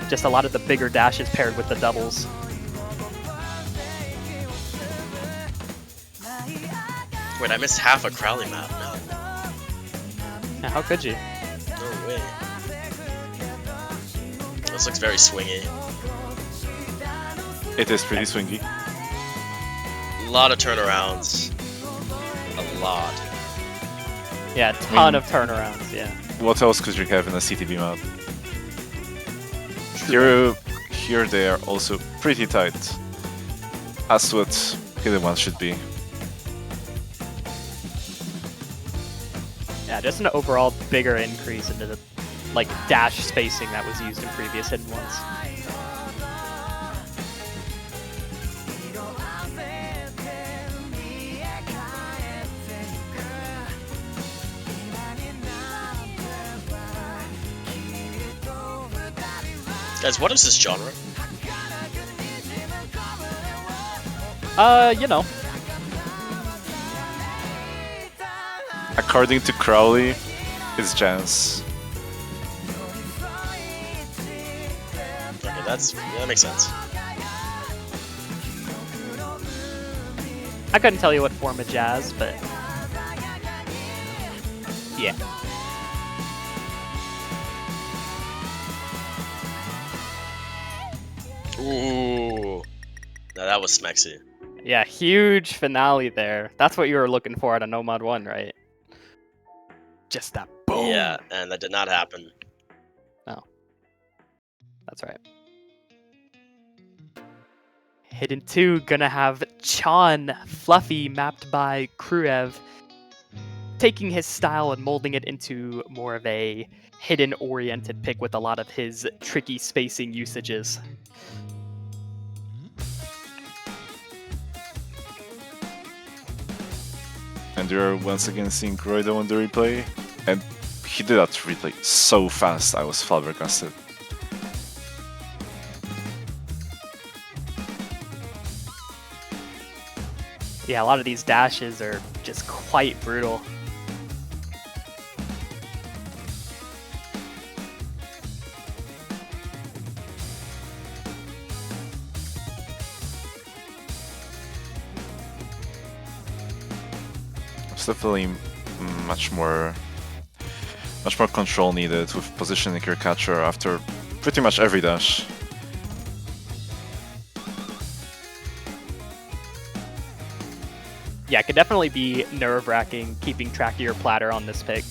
Speaker 4: Just a lot of the bigger dashes paired with the doubles.
Speaker 5: Wait, I missed half a Crowley map.
Speaker 4: Yeah, how could you?
Speaker 5: No way. This looks very swingy.
Speaker 6: It is pretty swingy.
Speaker 5: A lot of turnarounds. A lot.
Speaker 4: Yeah, a ton of turnarounds, yeah.
Speaker 6: What else could you have in a CTB map? Here they are also pretty tight. As what hidden ones should be.
Speaker 4: Yeah, Yeah, just an overall bigger increase into the like dash spacing that was used in previous hidden ones.
Speaker 5: Guys, what is this genre?
Speaker 4: You know.
Speaker 6: According to Crowley, it's jazz.
Speaker 5: Okay, that makes sense.
Speaker 4: I couldn't tell you what form of jazz, but yeah.
Speaker 5: Ooh, now that was smexy.
Speaker 4: Yeah, huge finale there. That's what you were looking for at a No Mod 1, right? Just that boom.
Speaker 5: Yeah, and that did not happen.
Speaker 4: No. That's right. Hidden 2 gonna have Chan Fluffy mapped by Kruev, taking his style and molding it into more of a hidden oriented pick with a lot of his tricky spacing usages.
Speaker 6: And you're once again seeing Groido on the replay, and he did that replay so fast I was flabbergasted.
Speaker 4: Yeah, a lot of these dashes are just quite brutal.
Speaker 6: It's definitely much more control needed with positioning your catcher after pretty much every dash.
Speaker 4: Yeah, it could definitely be nerve-wracking keeping track of your platter on this pick.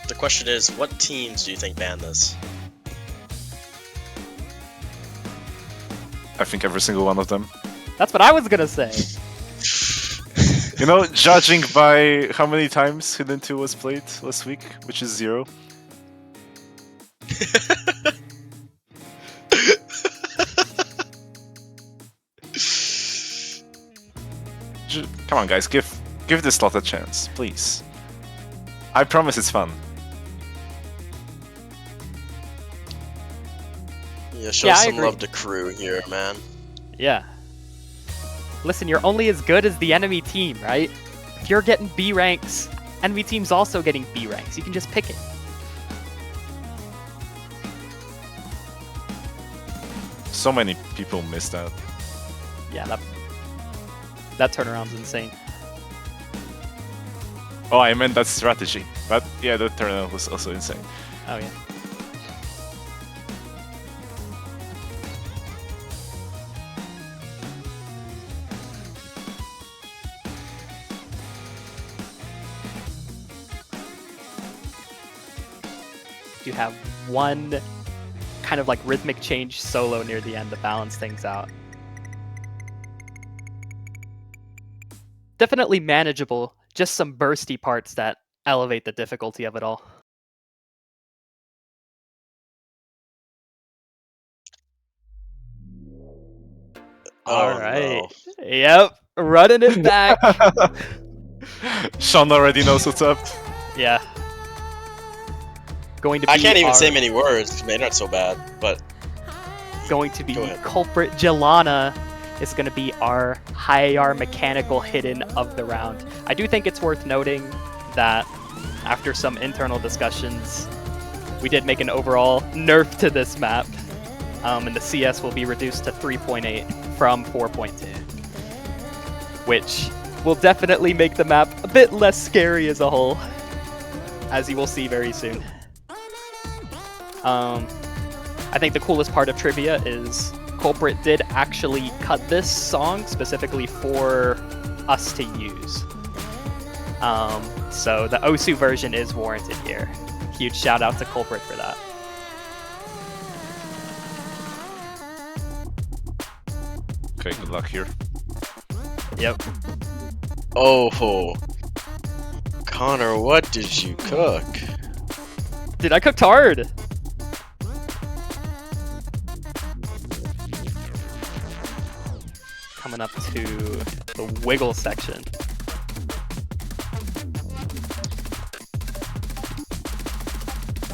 Speaker 5: The question is, what teams do you think ban this?
Speaker 6: I think every single one of them.
Speaker 4: That's what I was gonna say.
Speaker 6: You know, judging by how many times Hidden 2 was played last week, which is 0. Come on, guys, give this slot a chance, please. I promise it's fun.
Speaker 5: Yeah, show
Speaker 4: Yeah, I
Speaker 5: some
Speaker 4: agree.
Speaker 5: love to crew here, man.
Speaker 4: Yeah. Listen, you're only as good as the enemy team, right? If you're getting B ranks, enemy team's also getting B ranks. You can just pick it.
Speaker 6: So many people missed that.
Speaker 4: Yeah, that turnaround's insane.
Speaker 6: Oh, I meant that strategy. But yeah, that turnaround was also insane.
Speaker 4: Oh yeah. You have one kind of like rhythmic change solo near the end to balance things out. Definitely manageable, just some bursty parts that elevate the difficulty of it all.
Speaker 5: Oh,
Speaker 4: All right.
Speaker 5: no.
Speaker 4: Yep, running it back.
Speaker 6: Sean already knows what's up.
Speaker 4: Yeah. Going to be
Speaker 5: I can't even
Speaker 4: our-
Speaker 5: say many words because they're not so bad, but
Speaker 4: going to be
Speaker 5: Go ahead.
Speaker 4: Culprit Jelana is going to be our high AR mechanical hidden of the round. I do think it's worth noting that after some internal discussions, we did make an overall nerf to this map, and the CS will be reduced to 3.8 from 4.2, which will definitely make the map a bit less scary as a whole, as you will see very soon. I think the coolest part of trivia is Culprit did actually cut this song specifically for us to use. So the Osu version is warranted here. Huge shout out to Culprit for that.
Speaker 6: Okay, good luck here.
Speaker 4: Yep.
Speaker 5: Oh, Connor, what did you cook?
Speaker 4: Dude, I cooked hard. Coming up to the wiggle section.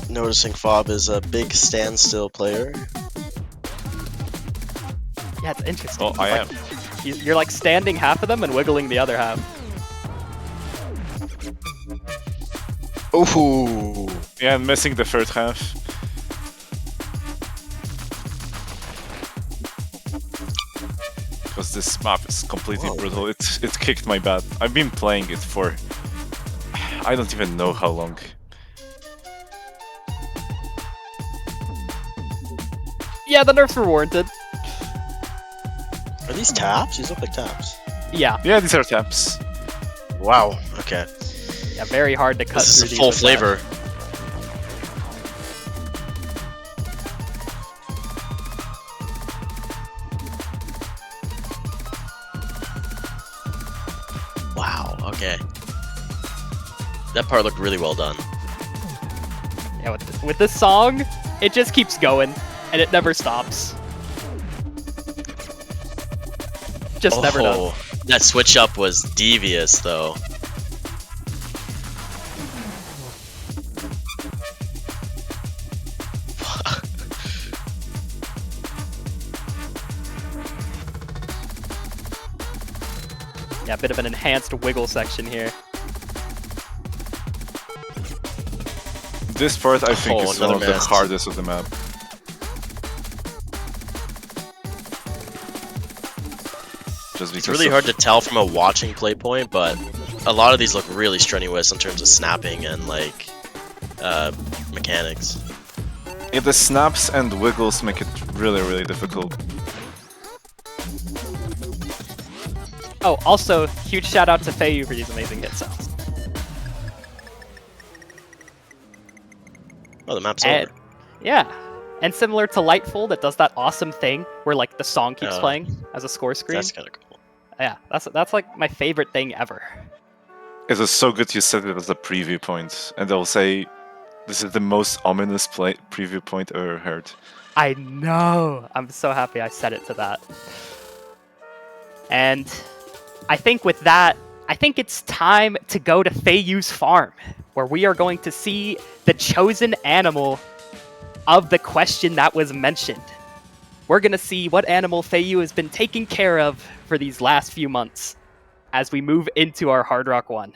Speaker 5: Noticing Fob is a big standstill player.
Speaker 4: Yeah, it's interesting.
Speaker 6: Oh, I am.
Speaker 4: You're like standing half of them and wiggling the other half.
Speaker 5: Ooh.
Speaker 6: Yeah, I'm missing the third half. Because this map is completely
Speaker 5: Whoa.
Speaker 6: brutal. It kicked my butt. I've been playing it for I don't even know how long.
Speaker 4: Yeah, the nerfs were warranted.
Speaker 5: Are these taps? These look like taps.
Speaker 4: Yeah,
Speaker 6: Yeah, these are taps.
Speaker 5: Wow. Okay.
Speaker 4: yeah, very hard to cut
Speaker 5: This
Speaker 4: through
Speaker 5: is a
Speaker 4: these
Speaker 5: full
Speaker 4: with that.
Speaker 5: flavor. Wow. Okay. That part looked really well done.
Speaker 4: Yeah, with this song, it just keeps going, and it never stops. Just never does.
Speaker 5: That switch up was devious, though.
Speaker 4: Yeah, a bit of an enhanced wiggle section here.
Speaker 6: This part I think is one
Speaker 5: another
Speaker 6: of the
Speaker 5: mess.
Speaker 6: hardest of the map. Just because
Speaker 5: It's really
Speaker 6: of-
Speaker 5: hard to tell from a watching play point, but a lot of these look really strenuous in terms of snapping and like mechanics.
Speaker 6: Yeah, the snaps and wiggles make it really, really difficult.
Speaker 4: Oh, also, huge shout out to Feiyu for these amazing hit sounds.
Speaker 5: Oh, the map's
Speaker 4: And,
Speaker 5: over.
Speaker 4: yeah, and similar to Lightful, that does that awesome thing where like the song keeps
Speaker 5: Oh.
Speaker 4: playing as a score screen.
Speaker 5: That's kind of cool.
Speaker 4: Yeah, that's like my favorite thing ever.
Speaker 6: It was so good you set it as a preview point, and they'll say, "This is the most ominous preview point I've ever heard."
Speaker 4: I know. I'm so happy I set it to that. And I think with that, I think it's time to go to Feiyu's farm, where we are going to see the chosen animal of the question that was mentioned. We're going to see what animal Feiyu has been taking care of for these last few months as we move into our Hard Rock 1.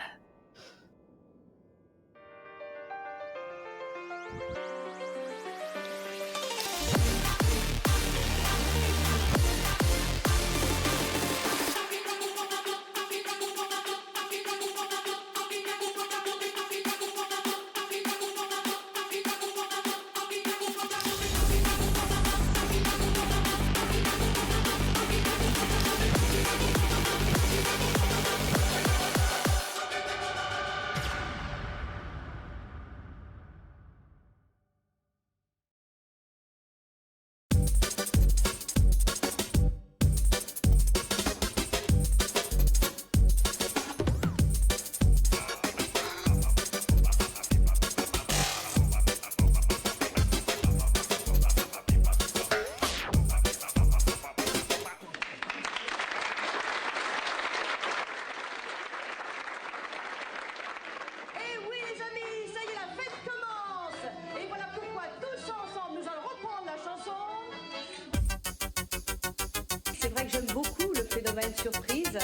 Speaker 7: Et oui les amis, ça y est, la fête commence. Et voilà pourquoi tous ensemble nous allons reprendre la chanson. C'est vrai que j'aime beaucoup le phénomène surprise.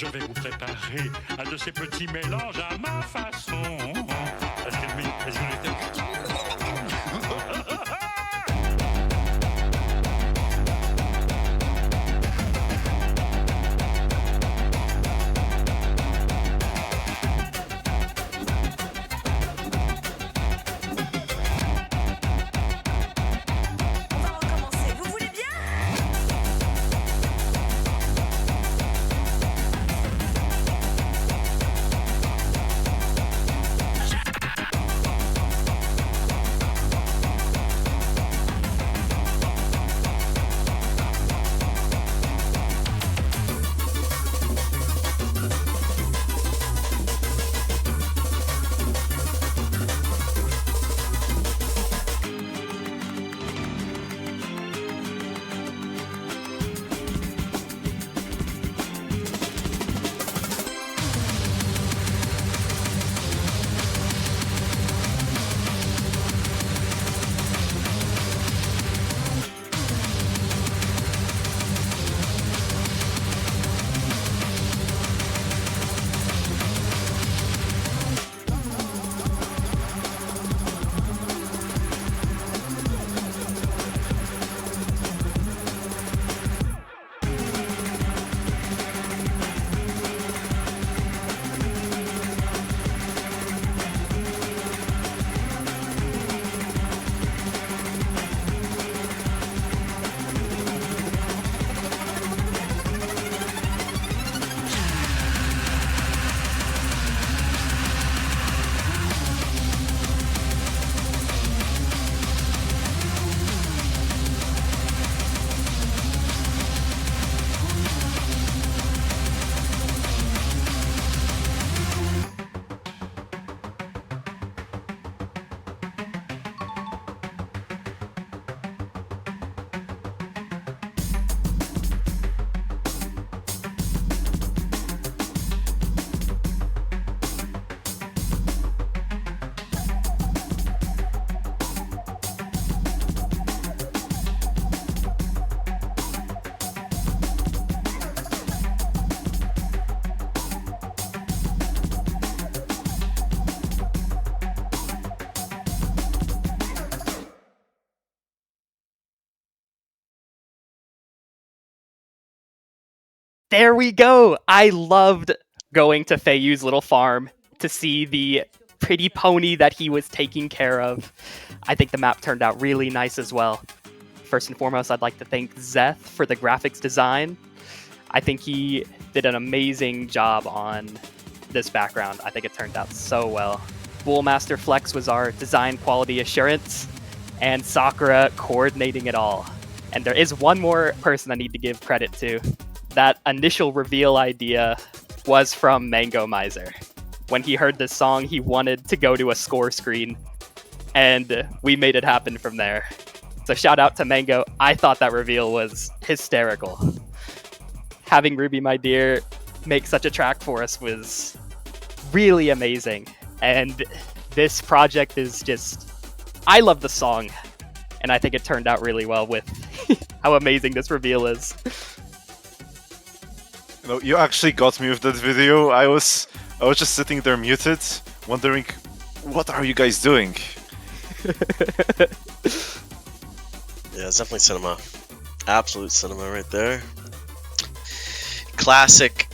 Speaker 8: Je vais vous préparer un de ces petits mélanges à ma façon. Est-ce que j'étais...
Speaker 7: On va recommencer. Vous voulez bien?
Speaker 4: There we go! I loved going to Feiyu's little farm to see the pretty pony that he was taking care of. I think the map turned out really nice as well. First and foremost, I'd like to thank Zeth for the graphics design. I think he did an amazing job on this background. I think it turned out so well. Bullmaster Flex was our design quality assurance, and Sakura coordinating it all. And there is one more person I need to give credit to. That initial reveal idea was from Mango Miser. When he heard this song, he wanted to go to a score screen, and we made it happen from there. So shout out to Mango. I thought that reveal was hysterical. Having Ruby My Dear make such a track for us was really amazing. And this project is just... I love the song, and I think it turned out really well with how amazing this reveal is.
Speaker 6: You know, you actually got me with that video. I was just sitting there muted, wondering, what are you guys doing?
Speaker 5: Yeah, it's definitely cinema. Absolute cinema right there. Classic,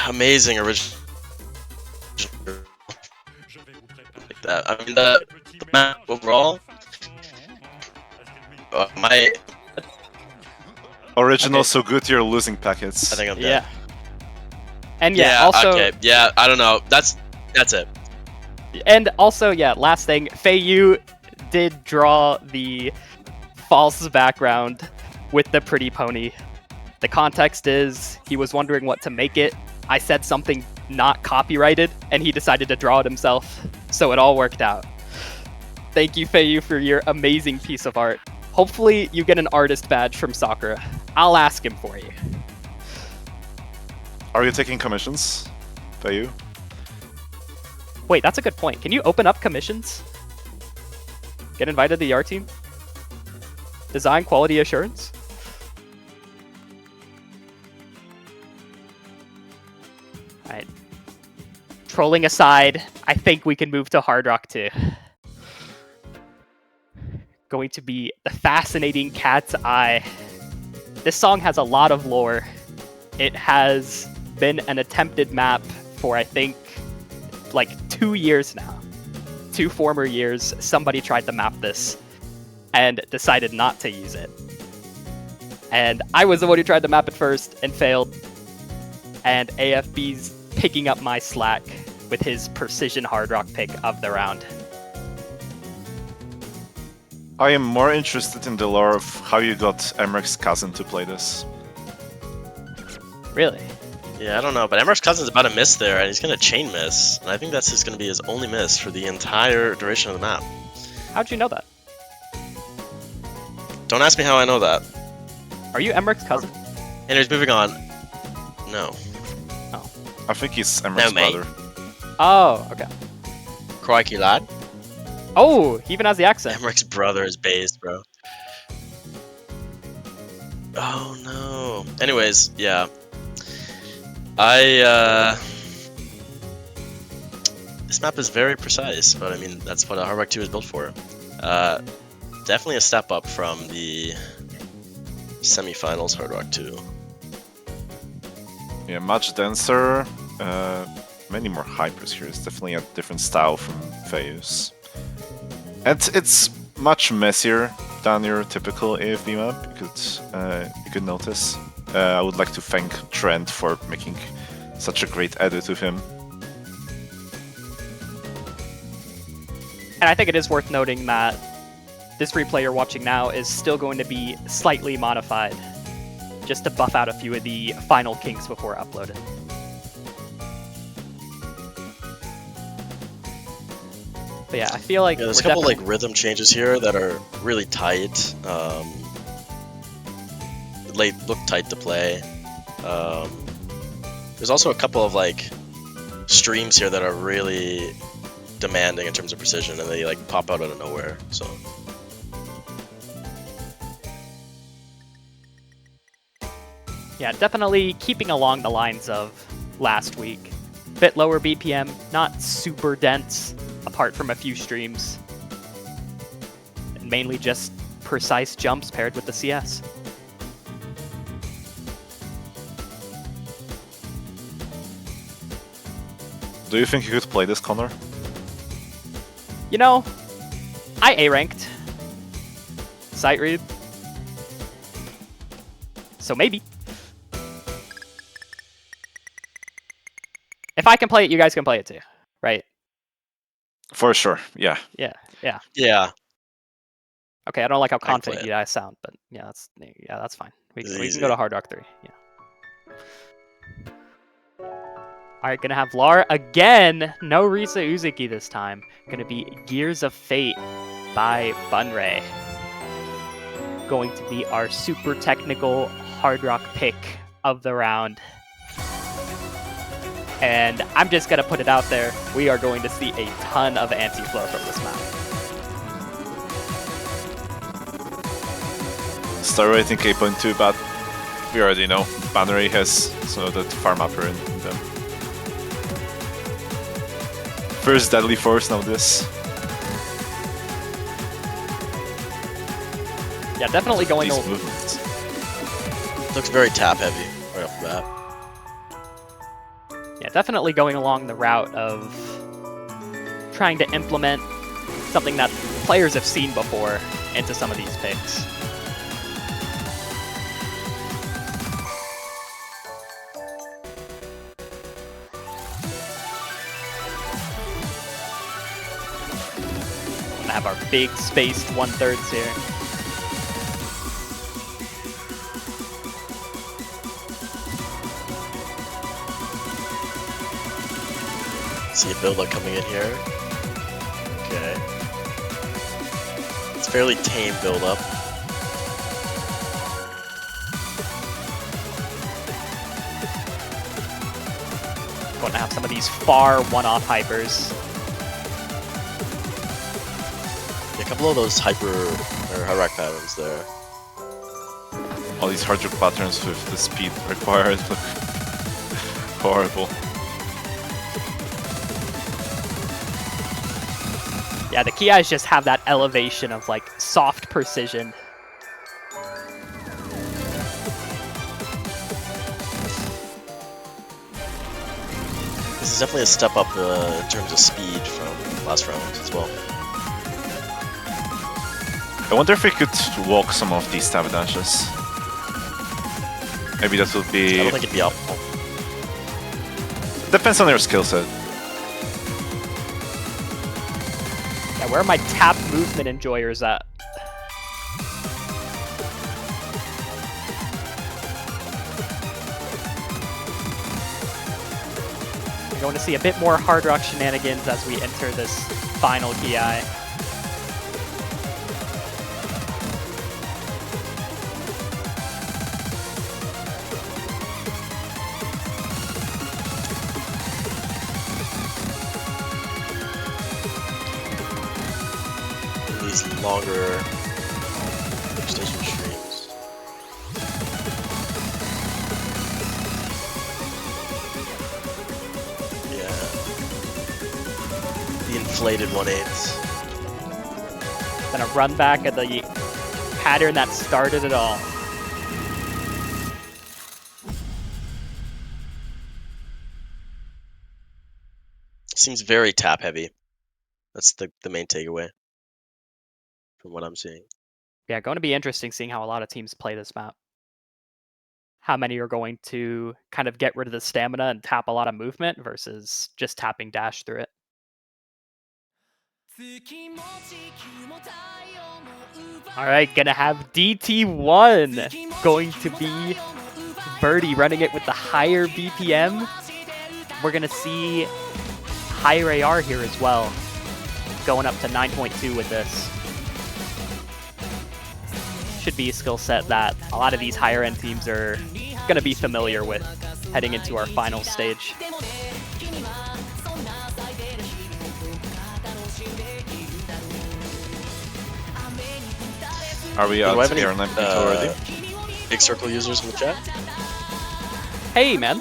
Speaker 5: amazing original. Like that. I mean, the map overall. My.
Speaker 6: Original,
Speaker 4: Okay.
Speaker 6: so good you're losing packets.
Speaker 5: I think I'm dead.
Speaker 4: Yeah. And yeah, also...
Speaker 5: Okay. Yeah, I don't know. That's it.
Speaker 4: And also, yeah, last thing, Feiyu did draw the false background with the pretty pony. The context is he was wondering what to make it. I said something not copyrighted, and he decided to draw it himself. So it all worked out. Thank you, Feiyu, for your amazing piece of art. Hopefully you get an artist badge from Sakura. I'll ask him for you.
Speaker 6: Are you taking commissions, Feiyu?
Speaker 4: Wait, that's a good point. Can you open up commissions? Get invited to the art team? Design, quality assurance? trolling aside, I think we can move to Hard Rock 2. Going to be the fascinating Cat's Eye. This song has a lot of lore. It has been an attempted map for, I think, like 2 years now. 2 former years, somebody tried to map this and decided not to use it. And I was the one who tried to map it first and failed. And AFB's picking up my slack with his precision Hard Rock pick of the round.
Speaker 6: I am more interested in the lore of how you got Emmeric's cousin to play this.
Speaker 4: Really?
Speaker 5: Yeah, I don't know, but Emmer's cousin's about to miss there, and he's gonna chain miss, and I think that's just gonna be his only miss for the entire duration of the map.
Speaker 4: How'd you know that?
Speaker 5: Don't ask me how I know that.
Speaker 4: Are you Emmerich's cousin?
Speaker 5: Anyways, moving on. No.
Speaker 6: I think he's Emmeric's
Speaker 5: No, mate.
Speaker 6: brother.
Speaker 4: Oh, okay.
Speaker 5: Crikey, lad.
Speaker 4: Oh, he even has the accent.
Speaker 5: Emmeric's brother is based, bro. Oh no. Anyways, yeah. This map is very precise, but I mean, that's what a Hard Rock 2 is built for. Definitely a step up from the Semifinals Hard Rock 2.
Speaker 6: Yeah, much denser. Many more hypers here. It's definitely a different style from Feus. And it's much messier than your typical AFB map. You could notice. I would like to thank Trent for making such a great edit of him.
Speaker 4: And I think it is worth noting that this replay you're watching now is still going to be slightly modified, just to buff out a few of the final kinks before uploaded. But yeah, I feel like
Speaker 5: Yeah, there's a
Speaker 4: we're
Speaker 5: couple like
Speaker 4: definitely-
Speaker 5: rhythm changes here that are really tight. Look tight to play. There's also a couple of like streams here that are really demanding in terms of precision, and they like pop out of nowhere. So
Speaker 4: yeah, definitely keeping along the lines of last week. Bit lower BPM, not super dense, apart from a few streams. And mainly just precise jumps paired with the CS.
Speaker 6: Do you think you could play this, Connor?
Speaker 4: You know, I A-ranked. Sight read. So maybe. If I can play it, you guys can play it too, right?
Speaker 6: For sure, yeah.
Speaker 4: Yeah.
Speaker 5: yeah,
Speaker 4: Okay, I don't like how
Speaker 5: can play
Speaker 4: confident
Speaker 5: it.
Speaker 4: you guys sound, but yeah, that's fine. We
Speaker 5: It's
Speaker 4: can
Speaker 5: easy.
Speaker 4: go to Hard Rock 3. Yeah. Alright, gonna have Lar again. No Risa Uzuki this time. Gonna be Gears of Fate by Bunray. Going to be our super technical Hard Rock pick of the round. And I'm just gonna put it out there. We are going to see a ton of anti-flow from this map.
Speaker 6: Star rating 8.2, but we already know Bannery has some of that farm upper in them. First Deadly Force, now this.
Speaker 4: Yeah, definitely going
Speaker 6: These
Speaker 4: to...
Speaker 6: movements.
Speaker 5: looks very tap heavy right off the bat.
Speaker 4: Yeah, definitely going along the route of trying to implement something that players have seen before into some of these picks. We're gonna have our big spaced 1/3 here.
Speaker 5: See a build-up coming in here. Okay. It's fairly tame build-up.
Speaker 4: Going to have some of these far one-off hypers.
Speaker 5: Yeah, a couple of those hyper or hard rock patterns there.
Speaker 6: All these hard juke patterns with the speed required look horrible.
Speaker 4: Yeah, the Kiais just have that elevation of like soft precision.
Speaker 5: This is definitely a step up in terms of speed from last round as well.
Speaker 6: I wonder if we could walk some of these stab dashes. Maybe that would
Speaker 5: I
Speaker 6: be...
Speaker 5: don't think it'd be optimal.
Speaker 6: Depends on your skill set.
Speaker 4: Yeah, where are my tap movement enjoyers at? We're going to see a bit more Hard Rock shenanigans as we enter this final Ki.
Speaker 5: These longer station streams. Yeah. The inflated 1/8.
Speaker 4: Gonna run back at the pattern that started it all.
Speaker 5: Seems very tap heavy. That's the main takeaway from what I'm seeing.
Speaker 4: Yeah, going to be interesting seeing how a lot of teams play this map. How many are going to kind of get rid of the stamina and tap a lot of movement versus just tapping dash through it. All right, gonna have DT1 going to be Birdie running it with the higher BPM. We're gonna see higher AR here as well, going up to 9.2 with this. Should be a skill set that a lot of these higher end teams are gonna be familiar with heading into our final stage.
Speaker 6: Are we
Speaker 5: Do
Speaker 6: out
Speaker 5: I have any
Speaker 6: here on 9.2 already?
Speaker 5: Big circle users in the chat?
Speaker 4: Hey, man.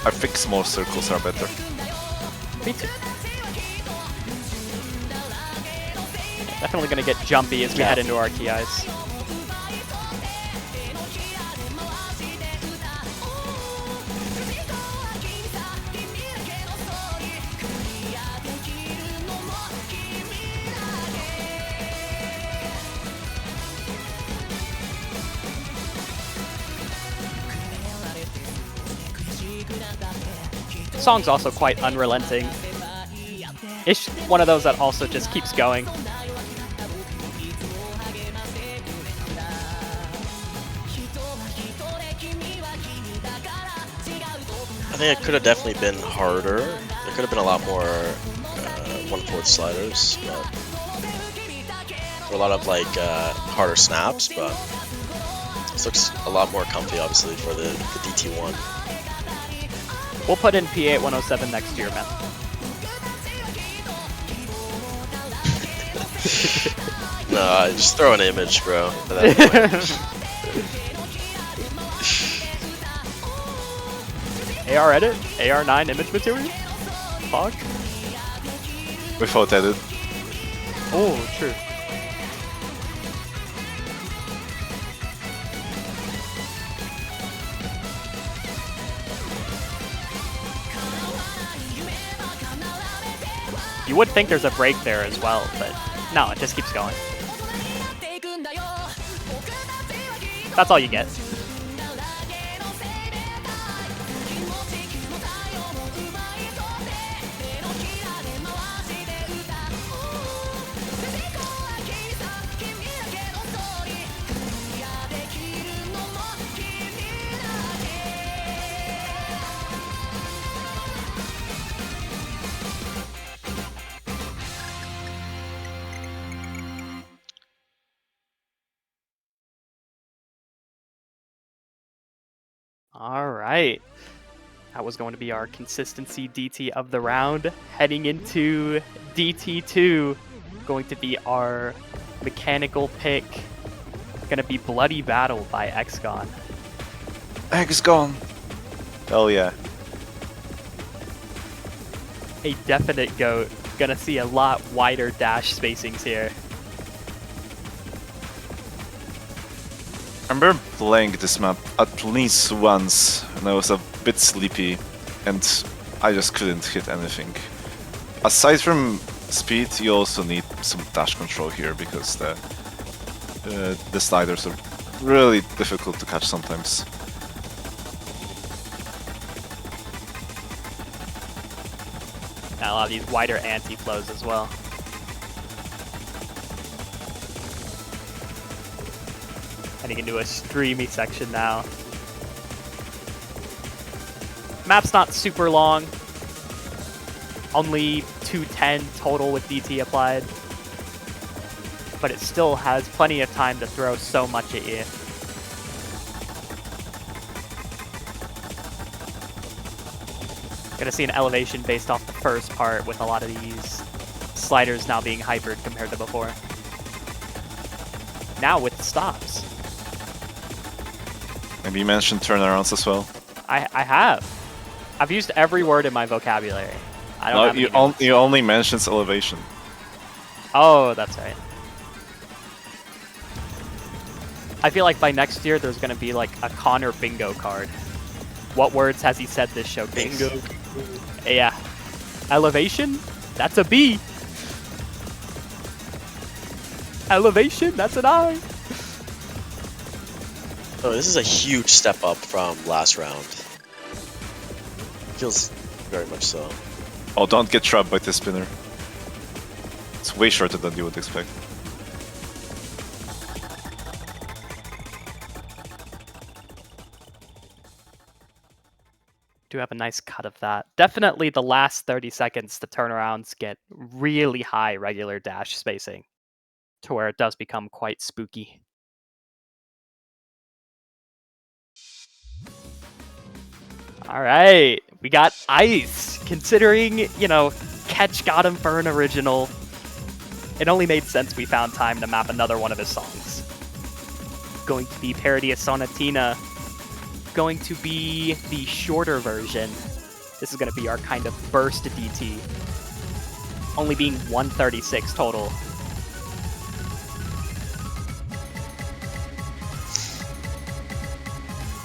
Speaker 6: I think small circles are better.
Speaker 4: Me too. Definitely gonna get jumpy as we head into our KIs. The song's also quite unrelenting. It's one of those that also just keeps going.
Speaker 5: I think it could have definitely been harder. There could have been a lot more 1/4 sliders, but for a lot of like harder snaps. But this looks a lot more comfy, obviously, for the DT1.
Speaker 4: We'll put in P8 107 next year, man.
Speaker 5: No, just throw an image, bro. At that point.
Speaker 4: AR edit? AR9 image material? Fog?
Speaker 6: Without edit.
Speaker 4: Oh, true. You would think there's a break there as well, but no, it just keeps going. That's all you get. All right. That was going to be our consistency DT of the round. Heading into DT2, going to be our mechanical pick. Going to be Bloody Battle by XGone.
Speaker 6: X gone. Hell yeah.
Speaker 4: a definite GOAT. Gonna see a lot wider dash spacings here.
Speaker 6: I remember playing this map at least once, and I was a bit sleepy, and I just couldn't hit anything. Aside from speed, you also need some dash control here, because the sliders are really difficult to catch sometimes.
Speaker 4: And a lot of these wider anti-flows as well. Heading into a streamy section now. Map's not super long. Only 210 total with DT applied. But it still has plenty of time to throw so much at you. Gonna see an elevation based off the first part with a lot of these sliders now being hypered compared to before. Now with stops.
Speaker 6: Maybe you mentioned turnarounds as well.
Speaker 4: I have. I've used every word in my vocabulary. I don't have any notes.
Speaker 6: You only mentioned elevation.
Speaker 4: Oh, that's right. I feel like by next year there's gonna be like a Connor bingo card. What words has he said this showcase?
Speaker 5: Bingo.
Speaker 4: Yeah. Elevation? That's a B. Elevation? That's an I.
Speaker 5: Oh, this is a huge step up from last round. Feels very much so.
Speaker 6: Oh, don't get trapped by this spinner. It's way shorter than you would expect.
Speaker 4: Do have a nice cut of that. Definitely the last 30 seconds, the turnarounds get really high regular dash spacing to where it does become quite spooky. All right, we got Ice. Considering, you know, Catch got him for an original, it only made sense we found time to map another one of his songs. Going to be Parody of Sonatina. Going to be the shorter version. This is going to be our kind of burst DT. Only being 136 total.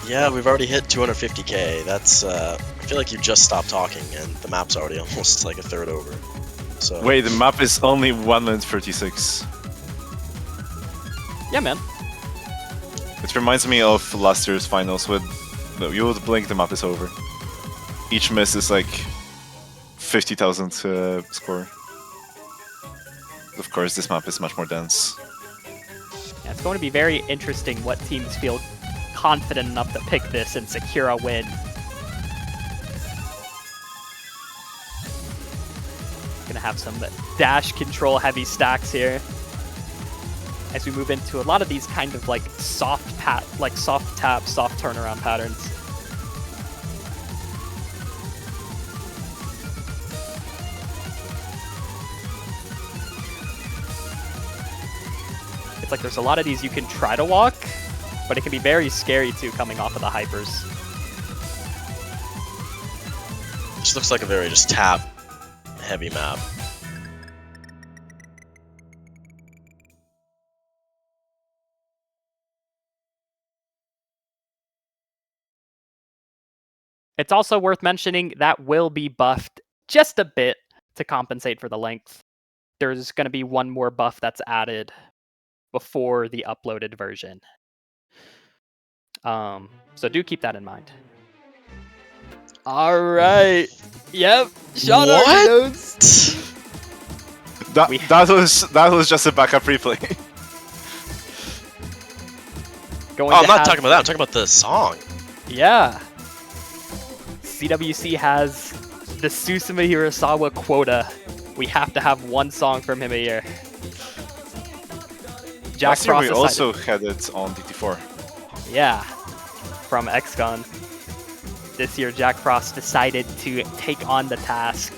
Speaker 5: Yeah, we've already hit 250k. That's, I feel like you just stopped talking and the map's already almost like a third over. So.
Speaker 6: Wait, the map is only 1 minute 36.
Speaker 4: Yeah, man.
Speaker 6: It reminds me of last year's finals when you would blink, the map is over. Each miss is like 50,000 score. Of course, this map is much more dense.
Speaker 4: Yeah, it's going to be very interesting what teams feel confident enough to pick this and secure a win. Gonna have some dash control heavy stacks here as we move into a lot of these kind of like soft tap, soft turnaround patterns. It's like there's a lot of these you can try to walk, but it can be very scary too coming off of the hypers.
Speaker 5: This looks like a very just tap heavy map.
Speaker 4: It's also worth mentioning that will be buffed just a bit to compensate for the length. There's going to be one more buff that's added before the uploaded version. So do keep that in mind. All right. Yep. Sean already knows.
Speaker 6: That was just a backup replay.
Speaker 5: Oh, I'm not talking about that. I'm talking about the song.
Speaker 4: Yeah. CWC has the Susumu Hirasawa quota. We have to have one song from him a year. Jack
Speaker 6: Last year
Speaker 4: Frost
Speaker 6: we also had it on DT4.
Speaker 4: Yeah, from XCon. This year, Jack Frost decided to take on the task.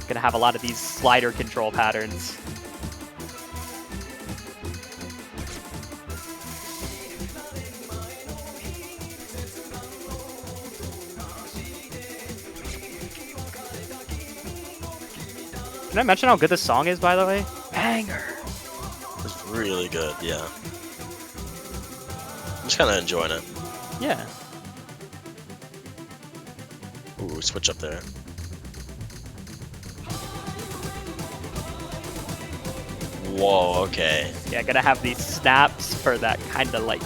Speaker 4: Gonna have a lot of these slider control patterns. Did I mention how good this song is, by the way? Banger!
Speaker 5: It's really good, yeah. I'm just kind of enjoying it.
Speaker 4: Yeah.
Speaker 5: Ooh, switch up there. Whoa, okay.
Speaker 4: Yeah, gonna have these snaps for that kind of like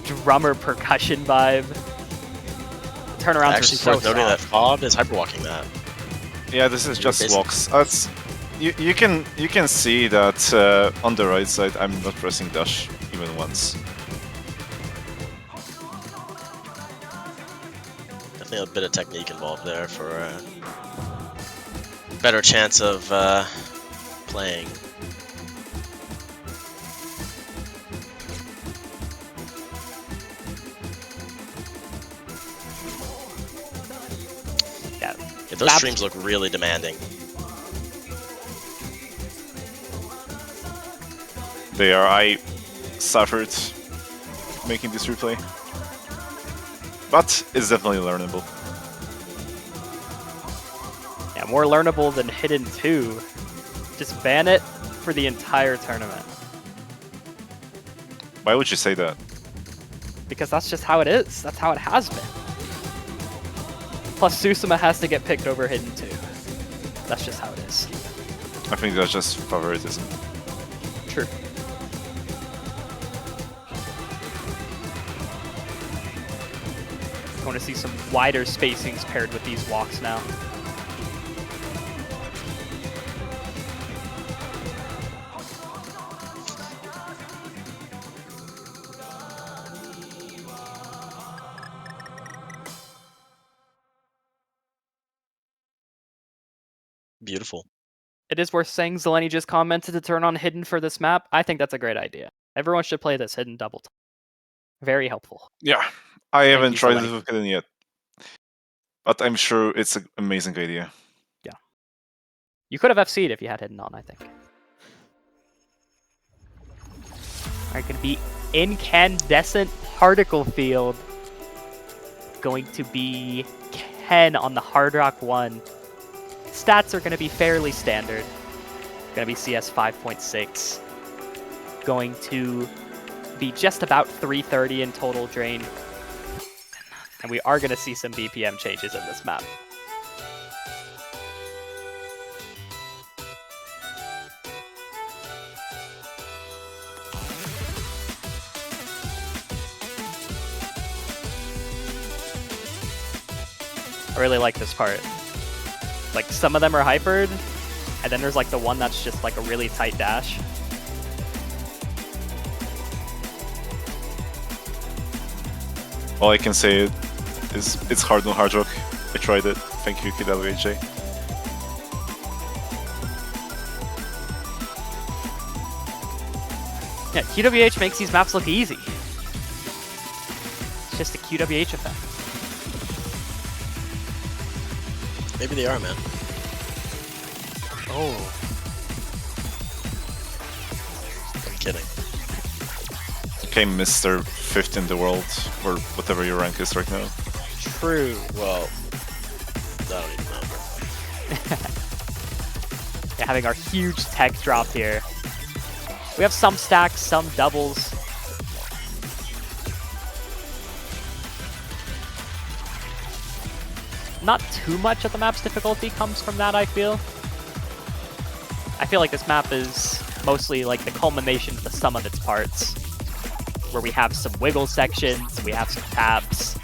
Speaker 4: drummer percussion vibe. Turnarounds
Speaker 5: Actually,
Speaker 4: are so
Speaker 5: worth noting that
Speaker 4: soft.
Speaker 5: Fob is hyperwalking that.
Speaker 6: Yeah, this is just
Speaker 5: basically-
Speaker 6: walks. That's you can see that on the right side I'm not pressing dash even once.
Speaker 5: Definitely a bit of technique involved there for a better chance of playing.
Speaker 4: Yeah.
Speaker 5: Yeah, those
Speaker 4: That's-
Speaker 5: streams look really demanding.
Speaker 6: They are. I suffered making this replay, but it's definitely learnable.
Speaker 4: Yeah, more learnable than Hidden 2. Just ban it for the entire tournament.
Speaker 6: Why would you say that?
Speaker 4: Because that's just how it is. That's how it has been. Plus, Susuma has to get picked over Hidden 2. That's just how it is.
Speaker 6: I think that's just favoritism.
Speaker 4: True. I want to see some wider spacings paired with these walks now.
Speaker 5: Beautiful.
Speaker 4: It is worth saying Zeleny just commented to turn on Hidden for this map. I think that's a great idea. Everyone should play this Hidden double time. Very helpful.
Speaker 6: Yeah, I haven't
Speaker 4: you,
Speaker 6: tried
Speaker 4: Selene.
Speaker 6: it with Hidden yet, but I'm sure it's an amazing idea.
Speaker 4: You could have FC'd if you had Hidden on, I think. Alright, gonna be Incandescent Particle Field. Going to be Ken on the Hard Rock 1. Stats are gonna be fairly standard. Gonna be CS 5.6. Going to be just about 330 in total drain. And we are gonna see some BPM changes in this map. I really like this part. Like, some of them are hypered, and then there's like the one that's just like a really tight dash.
Speaker 6: All I can say is it's hard on Hard Rock. I tried it. Thank you, KWHJ.
Speaker 4: Yeah, QWH makes these maps look easy. It's just a QWH effect.
Speaker 5: Maybe they are, man.
Speaker 4: Oh.
Speaker 5: I'm kidding.
Speaker 6: Okay, Mr. 5th in the world, or whatever your rank is right now.
Speaker 4: True.
Speaker 5: Well, I don't even know.
Speaker 4: Yeah, having our huge tech drop here. We have some stacks, some doubles. Not too much of the map's difficulty comes from that, I feel. I feel like this map is mostly like the culmination of the sum of its parts. Where we have some wiggle sections, we have some taps.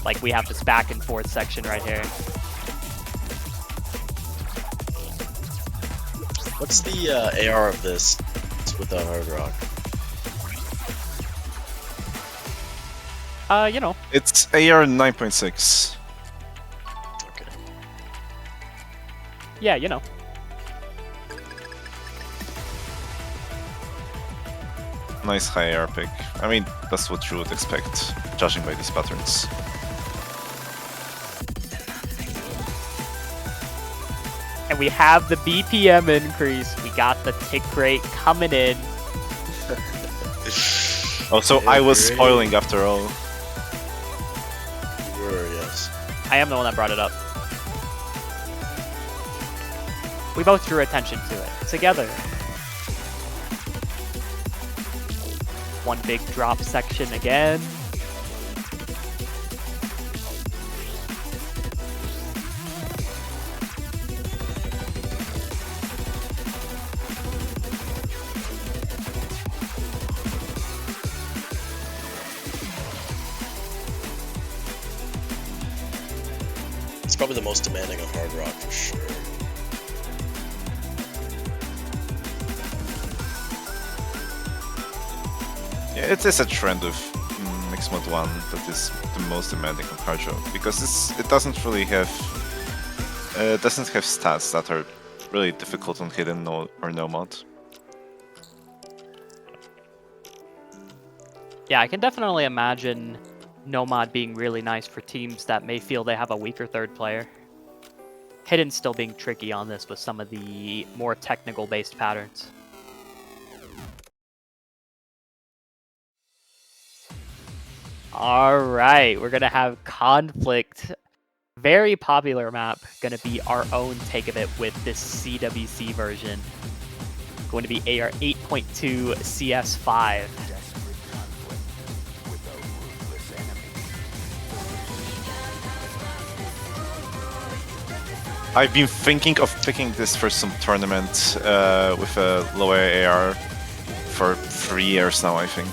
Speaker 4: Like we have this back and forth section right here.
Speaker 5: What's the AR of this with the Hard Rock?
Speaker 4: You know,
Speaker 6: It's AR 9.6.
Speaker 5: Okay.
Speaker 4: yeah, you know.
Speaker 6: Nice high AR pick. I mean, that's what you would expect, judging by these patterns.
Speaker 4: And we have the BPM increase. We got the tick rate coming in.
Speaker 6: Also, I was spoiling after all.
Speaker 5: You were, yes.
Speaker 4: I am the one that brought it up. We both drew attention to it together. One big drop section again.
Speaker 5: It's probably the most demanding on Hard Rock for sure.
Speaker 6: Yeah, it is a trend of Mixed Mode 1 that is the most demanding on Hard Rock, because it doesn't really have stats that are really difficult on Hidden or No Mod.
Speaker 4: Yeah, I can definitely imagine Nomad being really nice for teams that may feel they have a weaker third player. Hidden still being tricky on this with some of the more technical based patterns. Alright, we're gonna have Conflict. Very popular map, gonna be our own take of it with this CWC version. Going to be AR 8.2 CS5.
Speaker 6: I've been thinking of picking this for some tournament with a lower AR for 3 years now, I think.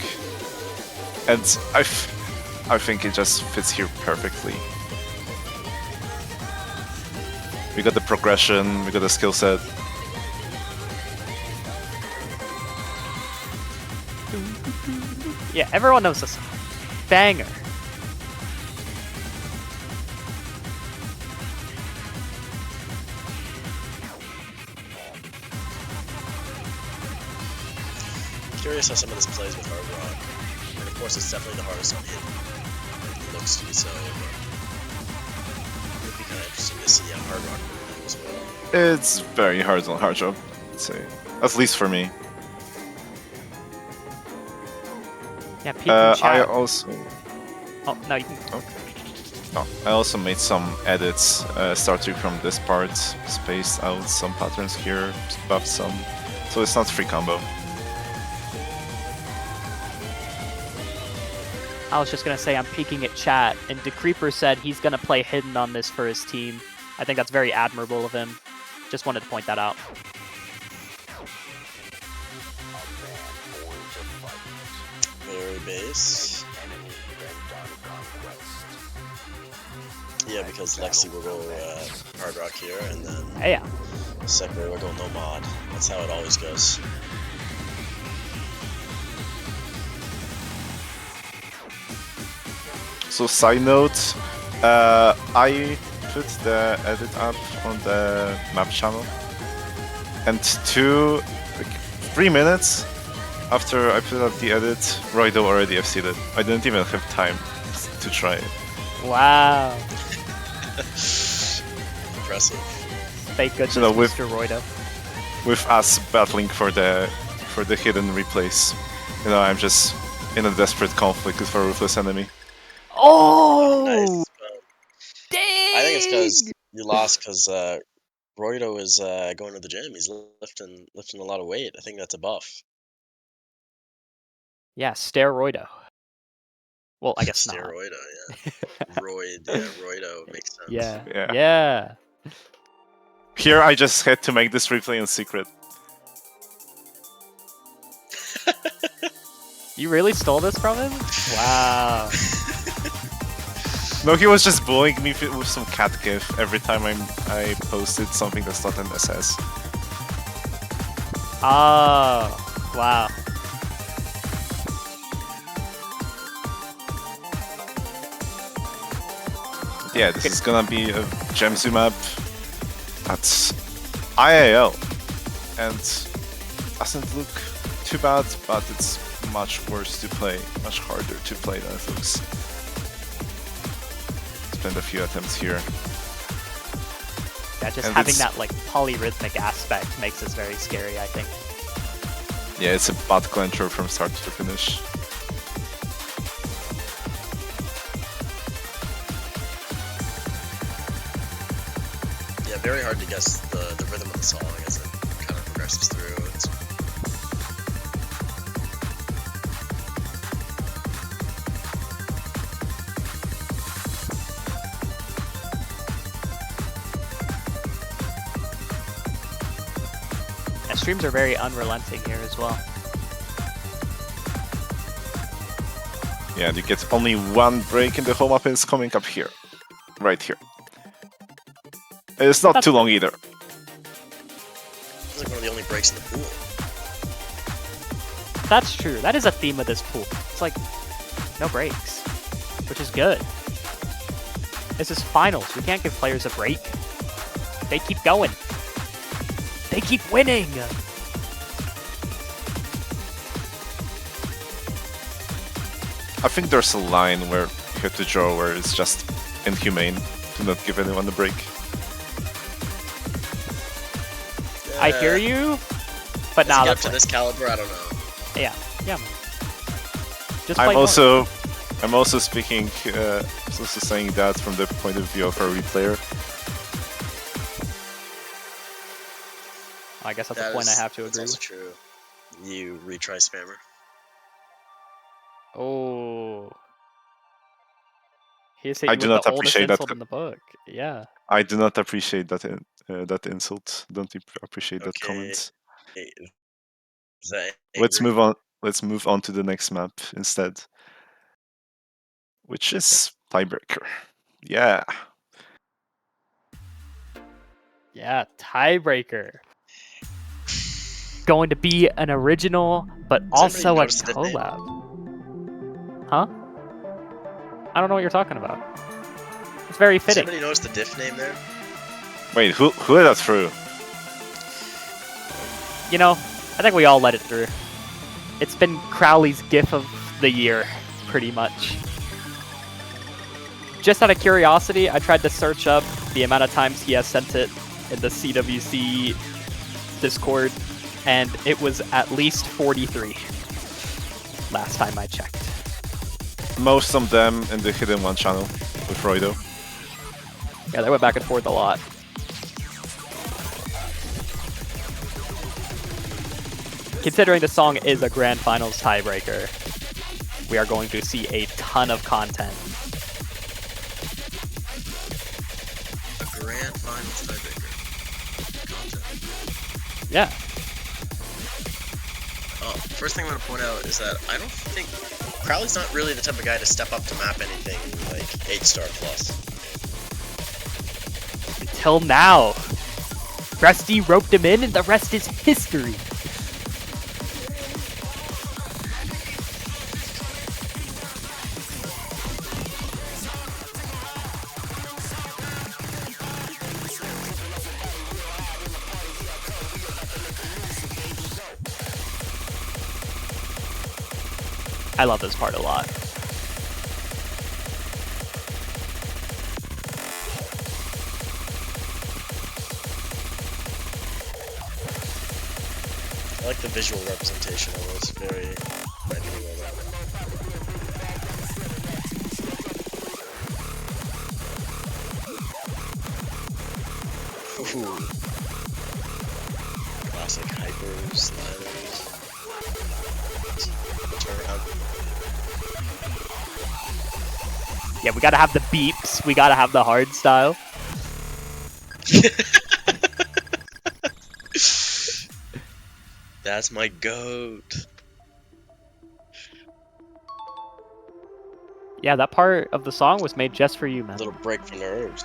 Speaker 6: And I think it just fits here perfectly. We got the progression, we got the skill set.
Speaker 4: Yeah, everyone knows this song. Banger.
Speaker 5: Curious how some of this plays with Hard Rock. And of course, it's definitely the hardest on Hidden. It looks to be so. It would be kind of interesting to see how Hard Rock would do as well.
Speaker 6: It's very hard on Hard Job, I'd say. At least for me.
Speaker 4: Yeah, people in
Speaker 6: I
Speaker 4: chat.
Speaker 6: also...
Speaker 4: Oh, no, you can...
Speaker 6: No, I also made some edits starting from this part, spaced out some patterns here, buffed some, so it's not free combo.
Speaker 4: I was just gonna say I'm peeking at chat, and DeCreeper said he's gonna play Hidden on this for his team. I think that's very admirable of him. Just wanted to point that out.
Speaker 5: Very base. Yeah, because Lexi will go Hard Rock here, and then
Speaker 4: Hey, yeah.
Speaker 5: Sekiro will go No Mod. That's how it always goes.
Speaker 6: So side note, I put the edit up on the map channel, and 3 minutes after I put up the edit, Roido already FC'd it. I didn't even have time to try it.
Speaker 4: Wow.
Speaker 5: Impressive.
Speaker 4: Thank goodness,
Speaker 6: You know, with-
Speaker 4: Mr. Roido.
Speaker 6: With us battling for the hidden replays, you know, I'm just in a desperate conflict with a ruthless enemy.
Speaker 4: Oh!
Speaker 5: Nice.
Speaker 4: Dang!
Speaker 5: I think it's because you lost because Roido is going to the gym. He's lifting a lot of weight. I think that's a buff.
Speaker 4: Yeah, steroido. Well, I guess not.
Speaker 5: Steroido, yeah. Roido makes sense.
Speaker 4: Yeah.
Speaker 6: Yeah.
Speaker 4: Yeah.
Speaker 6: Here I just had to make this replay in secret.
Speaker 4: You really stole this from him? Wow.
Speaker 6: No, he was just bullying me with some cat gif every time I posted something that's not an SS.
Speaker 4: Oh, wow.
Speaker 6: Yeah, this is gonna be a Gemzu map that's IAL, and doesn't look too bad, but it's much worse to play, much harder to play than it looks. Spend a few attempts here.
Speaker 4: Yeah, just
Speaker 6: And
Speaker 4: having
Speaker 6: it's-
Speaker 4: that like polyrhythmic aspect makes this very scary, I think.
Speaker 6: Yeah, it's a butt clencher from start to finish.
Speaker 5: Yeah, Yeah, very hard to guess the rhythm of the song as it kind of progresses through. It's...
Speaker 4: And streams are very unrelenting here as well.
Speaker 6: Yeah, you get only one break in the whole map and it's coming up here. Right here. And it's not too long either.
Speaker 5: It's like one of the only breaks in the pool.
Speaker 4: That's true. That is a theme of this pool. It's like no breaks, which is good. This is finals. We can't give players a break. They keep going. They keep winning.
Speaker 6: I think there's a line where you have to draw where it's just inhumane to not give anyone a break.
Speaker 4: I hear you, but now
Speaker 5: up to this caliber, I don't know.
Speaker 4: Yeah. Just
Speaker 6: I'm
Speaker 4: play
Speaker 6: also speaking, also saying that from the point of view of a replayer.
Speaker 4: I guess that's a point I have to agree
Speaker 5: That's
Speaker 4: with.
Speaker 5: also true. You retry spammer.
Speaker 4: Oh. He's
Speaker 6: I
Speaker 4: hitting
Speaker 6: do
Speaker 4: with
Speaker 6: not
Speaker 4: the oldest
Speaker 6: appreciate that.
Speaker 4: insult in the book. Yeah.
Speaker 6: I do not appreciate that that insult. Don't appreciate that comment.
Speaker 5: Is that
Speaker 6: Let's
Speaker 5: angry?
Speaker 6: move on. Let's move on to the next map instead, which is tiebreaker. Yeah.
Speaker 4: Yeah, tiebreaker. Going to be an original, but also a
Speaker 5: notice the diff name?
Speaker 4: collab. Huh? I don't know what you're talking about. It's very
Speaker 5: Does
Speaker 4: fitting.
Speaker 5: anybody notice the diff name there?
Speaker 6: Wait, who let that through?
Speaker 4: You know, I think we all let it through. It's been Crowley's GIF of the year, pretty much. Just out of curiosity, I tried to search up the amount of times he has sent it in the CWC Discord, and it was at least 43 last time I checked.
Speaker 6: Most of them in the Hidden One channel with Roido.
Speaker 4: Yeah, they went back and forth a lot. Considering the song is a Grand Finals tiebreaker, we are going to see a ton of content.
Speaker 5: A grand finals tiebreaker. Content.
Speaker 4: Yeah.
Speaker 5: First thing I'm going to point out is that I don't think Crowley's not really the type of guy to step up to map anything like 8-star plus.
Speaker 4: Until now. Rusty roped him in and the rest is history. I love this part a lot.
Speaker 5: I like the visual representation of this. Very well done. Ooh. Classic hyper sliders. Turn around.
Speaker 4: Yeah, we gotta have the beeps. We gotta have the hard style.
Speaker 5: That's my goat.
Speaker 4: Yeah, that part of the song was made just for you, man.
Speaker 5: Little break for nerves.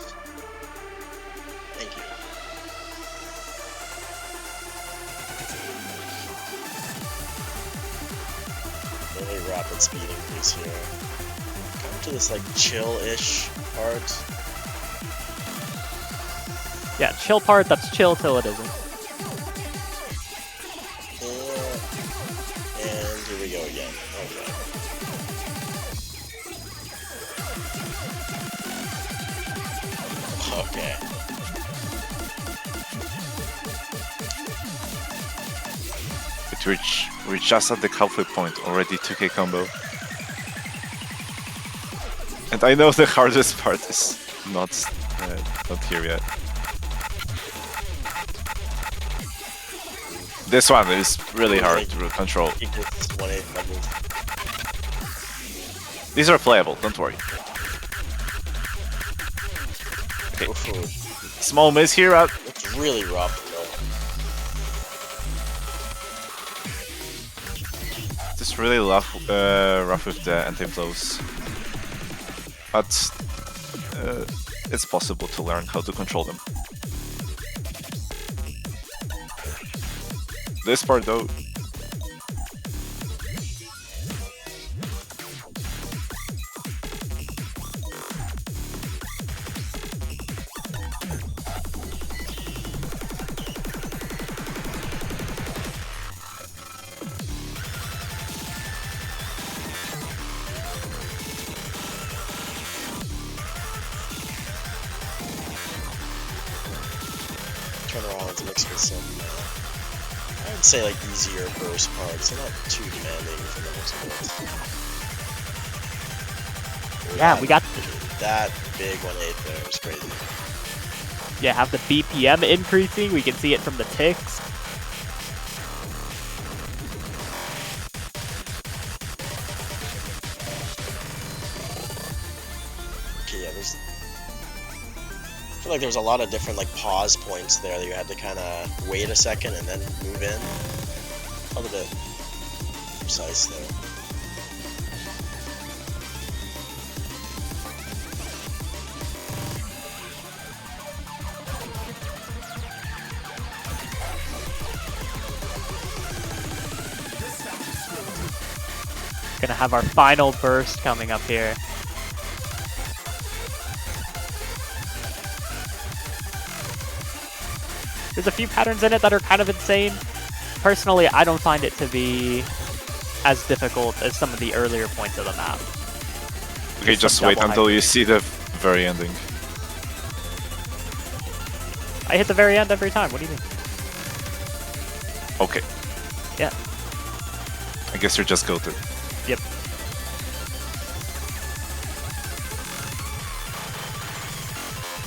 Speaker 5: Thank you. Really rapid speed increase here. Come to this like chill-ish part.
Speaker 4: Yeah, chill part, that's chill till it isn't.
Speaker 5: And here we go again. Okay. Okay.
Speaker 6: We're just at the halfway point, already 2k combo. And I know the hardest part is not here yet. This one is really hard to control.
Speaker 5: He gets 1/8 levels.
Speaker 6: These are playable, don't worry.
Speaker 5: Ooh,
Speaker 6: Small miss here.
Speaker 5: it's really rough,
Speaker 6: Just really rough with the anti-flows. But it's possible to learn how to control them. This part though,
Speaker 5: turnarounds mixed with some, I would say like easier burst parts. They're not too demanding for the most part.
Speaker 4: Yeah, we got
Speaker 5: that big 1/8 there is crazy.
Speaker 4: yeah, have the BPM increasing. We can see it from the ticks.
Speaker 5: Okay, yeah, there's. I feel like there's a lot of different like pause points there that you had to kind of wait a second and then move in. A little bit precise there.
Speaker 4: Gonna have our final burst coming up here. There's a few patterns in it that are kind of insane. Personally, I don't find it to be as difficult as some of the earlier points of the map.
Speaker 6: okay, just wait until you see the very ending.
Speaker 4: I hit the very end every time. What do you mean?
Speaker 6: Okay,
Speaker 4: Yeah.
Speaker 6: I guess you're just goated.
Speaker 4: Yep.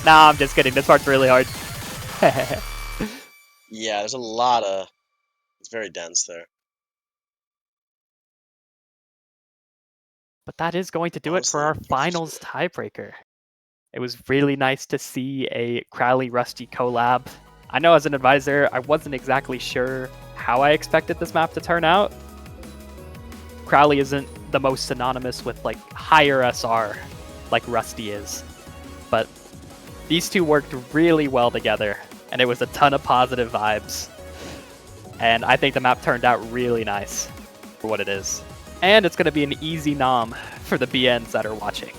Speaker 4: Nah, I'm just kidding. This part's really hard.
Speaker 5: Yeah, there's a lot of. It's very dense there.
Speaker 4: But that is going to do it for our finals tiebreaker. It was really nice to see a Crowley Rusty collab. I know as an advisor, I wasn't exactly sure how I expected this map to turn out. Crowley isn't the most synonymous with like higher SR like Rusty is. But these two worked really well together, and it was a ton of positive vibes. And I think the map turned out really nice for what it is. And it's going to be an easy nom for the BNs that are watching.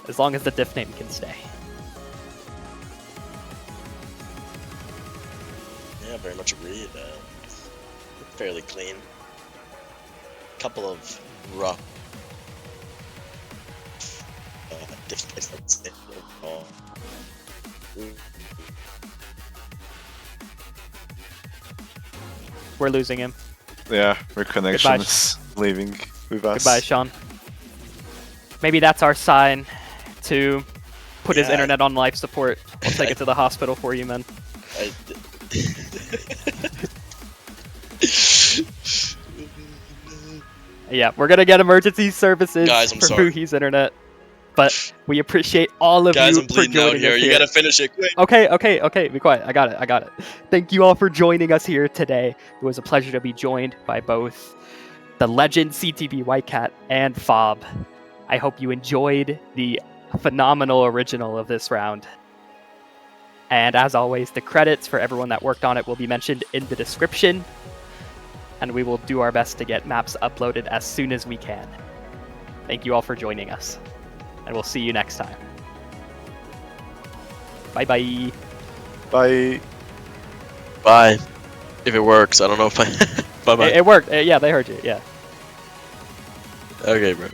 Speaker 4: As long as the diff name can stay.
Speaker 5: Yeah, very much agreed. Fairly clean. Couple of rough different, let's say.
Speaker 4: We're losing him.
Speaker 6: Yeah, our connection
Speaker 4: Goodbye.
Speaker 6: is leaving with us.
Speaker 4: Goodbye, Sean. Maybe that's our sign to put his
Speaker 5: Yeah.
Speaker 4: internet on life support. We'll take it to the hospital for you, man. Yeah, we're gonna get emergency services
Speaker 5: Guys, I'm
Speaker 4: for
Speaker 5: sorry.
Speaker 4: Fuhi's internet. But we appreciate all of
Speaker 5: Guys,
Speaker 4: you
Speaker 5: I'm
Speaker 4: for
Speaker 5: bleeding out
Speaker 4: joining
Speaker 5: here.
Speaker 4: us
Speaker 5: You gotta finish it quick.
Speaker 4: Okay, be quiet. I got it. Thank you all for joining us here today. It was a pleasure to be joined by both the legend CTB Whitecat and Fob. I hope you enjoyed the phenomenal original of this round. And as always, the credits for everyone that worked on it will be mentioned in the description. And we will do our best to get maps uploaded as soon as we can. Thank you all for joining us. And we'll see you next time. Bye-bye.
Speaker 6: Bye.
Speaker 5: Bye. If it works, I don't know if I. Bye bye.
Speaker 4: It worked. Yeah, they heard you. Yeah.
Speaker 5: Okay, bro.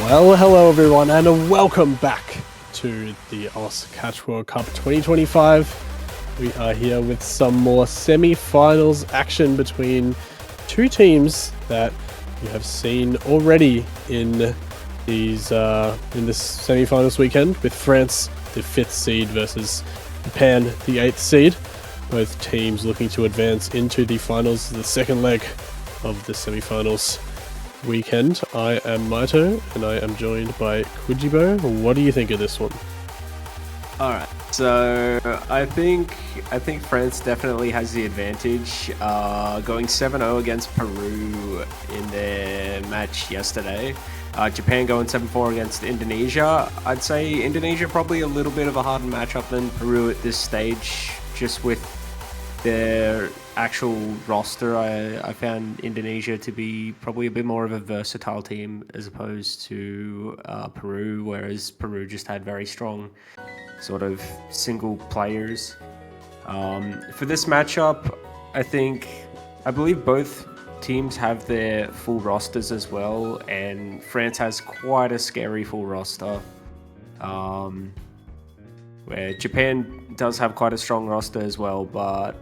Speaker 9: Well, hello everyone, and welcome back to the Oz Catch World Cup 2025. We are here with some more semi-finals action between two teams that you have seen already in these in this semi-finals weekend, with France, the 5th seed, versus Japan, the 8th seed. Both teams looking to advance into the finals, the second leg of the semi-finals weekend. I am Maito, and I am joined by Kujibo. What do you think of this one?
Speaker 10: All right, so I think France definitely has the advantage. Going 7-0 against Peru in their match yesterday. Japan going 7-4 against Indonesia. I'd say Indonesia probably a little bit of a harder matchup than Peru at this stage, just with their actual roster. I found Indonesia to be probably a bit more of a versatile team as opposed to Peru, whereas Peru just had very strong sort of single players. For this matchup, I believe both teams have their full rosters as well, and France has quite a scary full roster. Where Japan does have quite a strong roster as well, but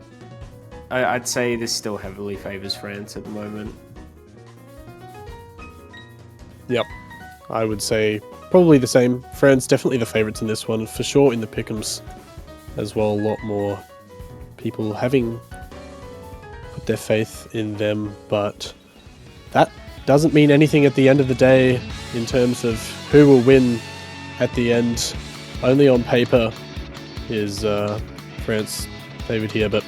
Speaker 10: I'd say this still heavily favors France at the moment.
Speaker 9: Yep, I would say probably the same. France definitely the favourites in this one, for sure in the pick'ems as well. A lot more people having put their faith in them, but that doesn't mean anything at the end of the day in terms of who will win at the end. Only on paper is France favoured here, but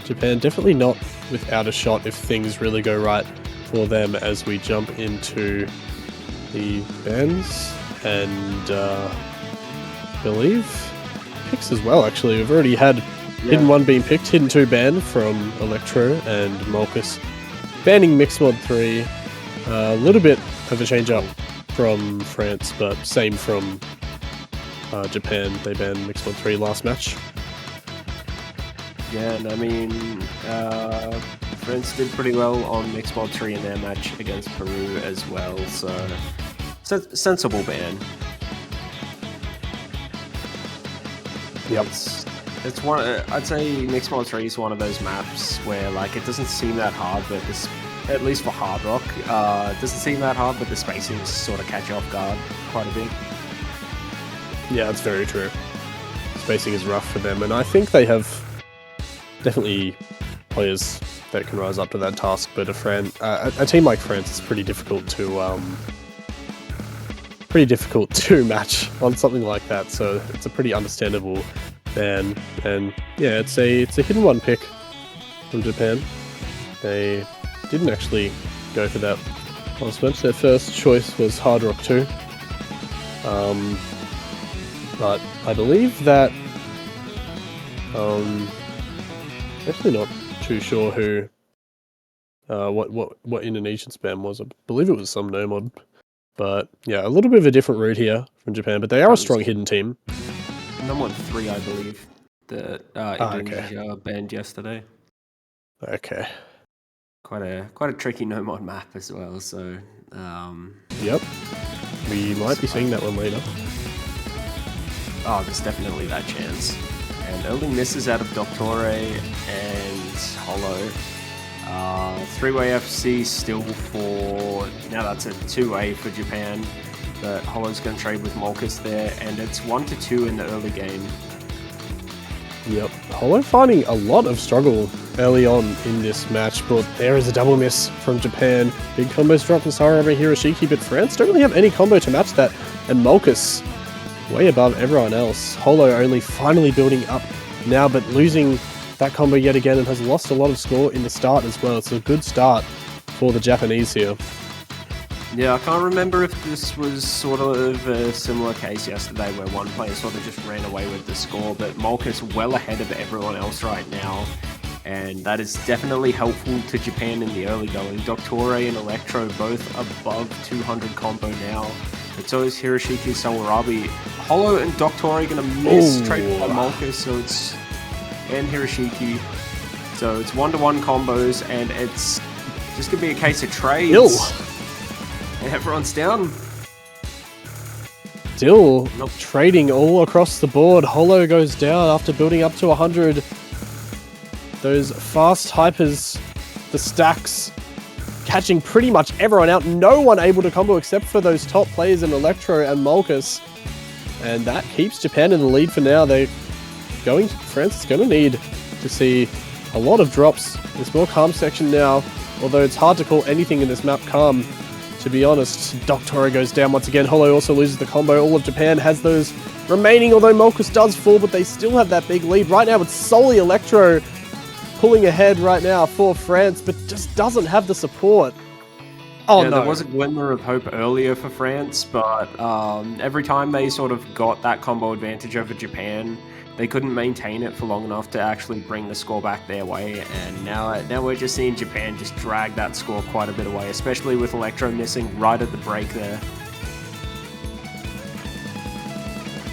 Speaker 9: Japan definitely not without a shot if things really go right for them as we jump into the bans and believe picks as well. Actually, we've already had Hidden 1 being picked, Hidden 2 banned from Electro, and Molkus banning Mixed Mod 3. A little bit of a change up from France, but same from Japan. They banned Mixed Mod 3 last match.
Speaker 10: Yeah, and I mean, France did pretty well on Mixed Mod 3 in their match against Peru as well, so sensible ban.
Speaker 9: Yep.
Speaker 10: It's one. I'd say Mixed Mod 3 is one of those maps where like it doesn't seem that hard, but this, at least for Hard Rock, it doesn't seem that hard, but the spacings sort of catch you off guard quite a bit.
Speaker 9: Yeah, that's very true. Spacing is rough for them, and I think they have definitely players that can rise up to that task. But a team like France is pretty difficult to match on something like that. So it's a pretty understandable ban. And yeah, it's a Hidden 1 pick from Japan. They didn't actually go for that last match. Their first choice was Hard Rock 2. But I believe that actually not too sure who what Indonesian spam was. I believe it was some Nomod. But yeah, a little bit of a different route here from Japan, but they are a strong hidden team.
Speaker 10: Nomod 3, I believe, that Indonesia banned yesterday.
Speaker 9: Okay.
Speaker 10: Quite a tricky Nomod map as well, so
Speaker 9: yep. We might be seeing that one later.
Speaker 10: Oh, there's definitely that chance. And early misses out of Doctore and Hollow. 3-way FC still for... Now that's a 2-way for Japan. But Hollow's going to trade with Molkus there. And it's 1-2 in the early game.
Speaker 9: Yep. Hollow finding a lot of struggle early on in this match. But there is a double miss from Japan. Big combos drop from Saraba Hiroshiki. But France don't really have any combo to match that. And Molkus way above everyone else. Hollow only finally building up now, but losing that combo yet again, and has lost a lot of score in the start as well. It's a good start for the Japanese here.
Speaker 10: Yeah, I can't remember if this was sort of a similar case yesterday where one player sort of just ran away with the score, but Molkus well ahead of everyone else right now, and that is definitely helpful to Japan in the early going. Doctore and Electro both above 200 combo now. But so is Hiroshiki Sawarabi. Hollow and Doctore gonna miss trade by Molkus, so it's... and Hiroshiki. So it's 1-to-1 combos, and it's just gonna be a case of trades. And everyone's down.
Speaker 9: still trading all across the board. Holo goes down after building up to 100. Those fast hypers, the stacks, catching pretty much everyone out. No one able to combo except for those top players in Electro and Molkus. And that keeps Japan in the lead for now. France is going to need to see a lot of drops. There's more calm section now, although it's hard to call anything in this map calm, to be honest. Doctora goes down once again. Holo also loses the combo. All of Japan has those remaining, although Molkus does fall, but they still have that big lead. Right now it's solely Electro pulling ahead right now for France, but just doesn't have the support. Oh,
Speaker 10: yeah,
Speaker 9: no.
Speaker 10: There was a glimmer of hope earlier for France, but every time they sort of got that combo advantage over Japan, they couldn't maintain it for long enough to actually bring the score back their way, and now we're just seeing Japan just drag that score quite a bit away, especially with Electro missing right at the break there.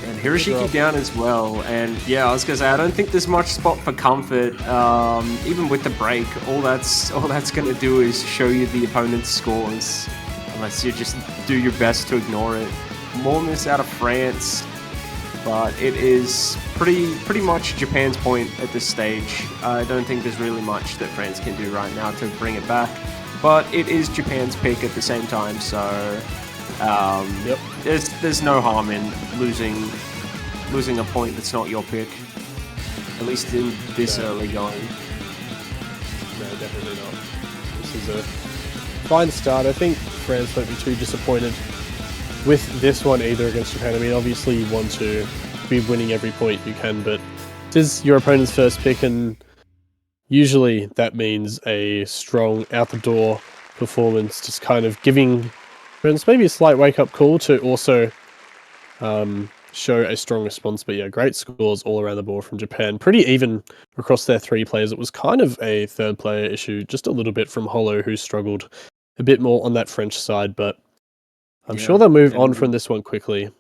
Speaker 10: And Hiroshiki down as well, and yeah, I was gonna say, I don't think there's much spot for comfort. Even with the break, all that's gonna do is show you the opponent's scores, unless you just do your best to ignore it. More miss out of France, but it is pretty much Japan's point at this stage. I don't think there's really much that France can do right now to bring it back, but it is Japan's pick at the same time, so there's no harm in losing a point that's not your pick, at least in this early going.
Speaker 9: No, definitely not. This is a fine start. I think France won't be too disappointed with this one either against Japan. I mean, obviously you want to be winning every point you can, but it is your opponent's first pick, and usually that means a strong out-the-door performance, just kind of giving friends maybe a slight wake-up call to also show a strong response. But yeah, great scores all around the board from Japan. Pretty even across their three players. It was kind of a third player issue, just a little bit from Holo, who struggled a bit more on that French side, but I'm sure they'll move on from this one quickly.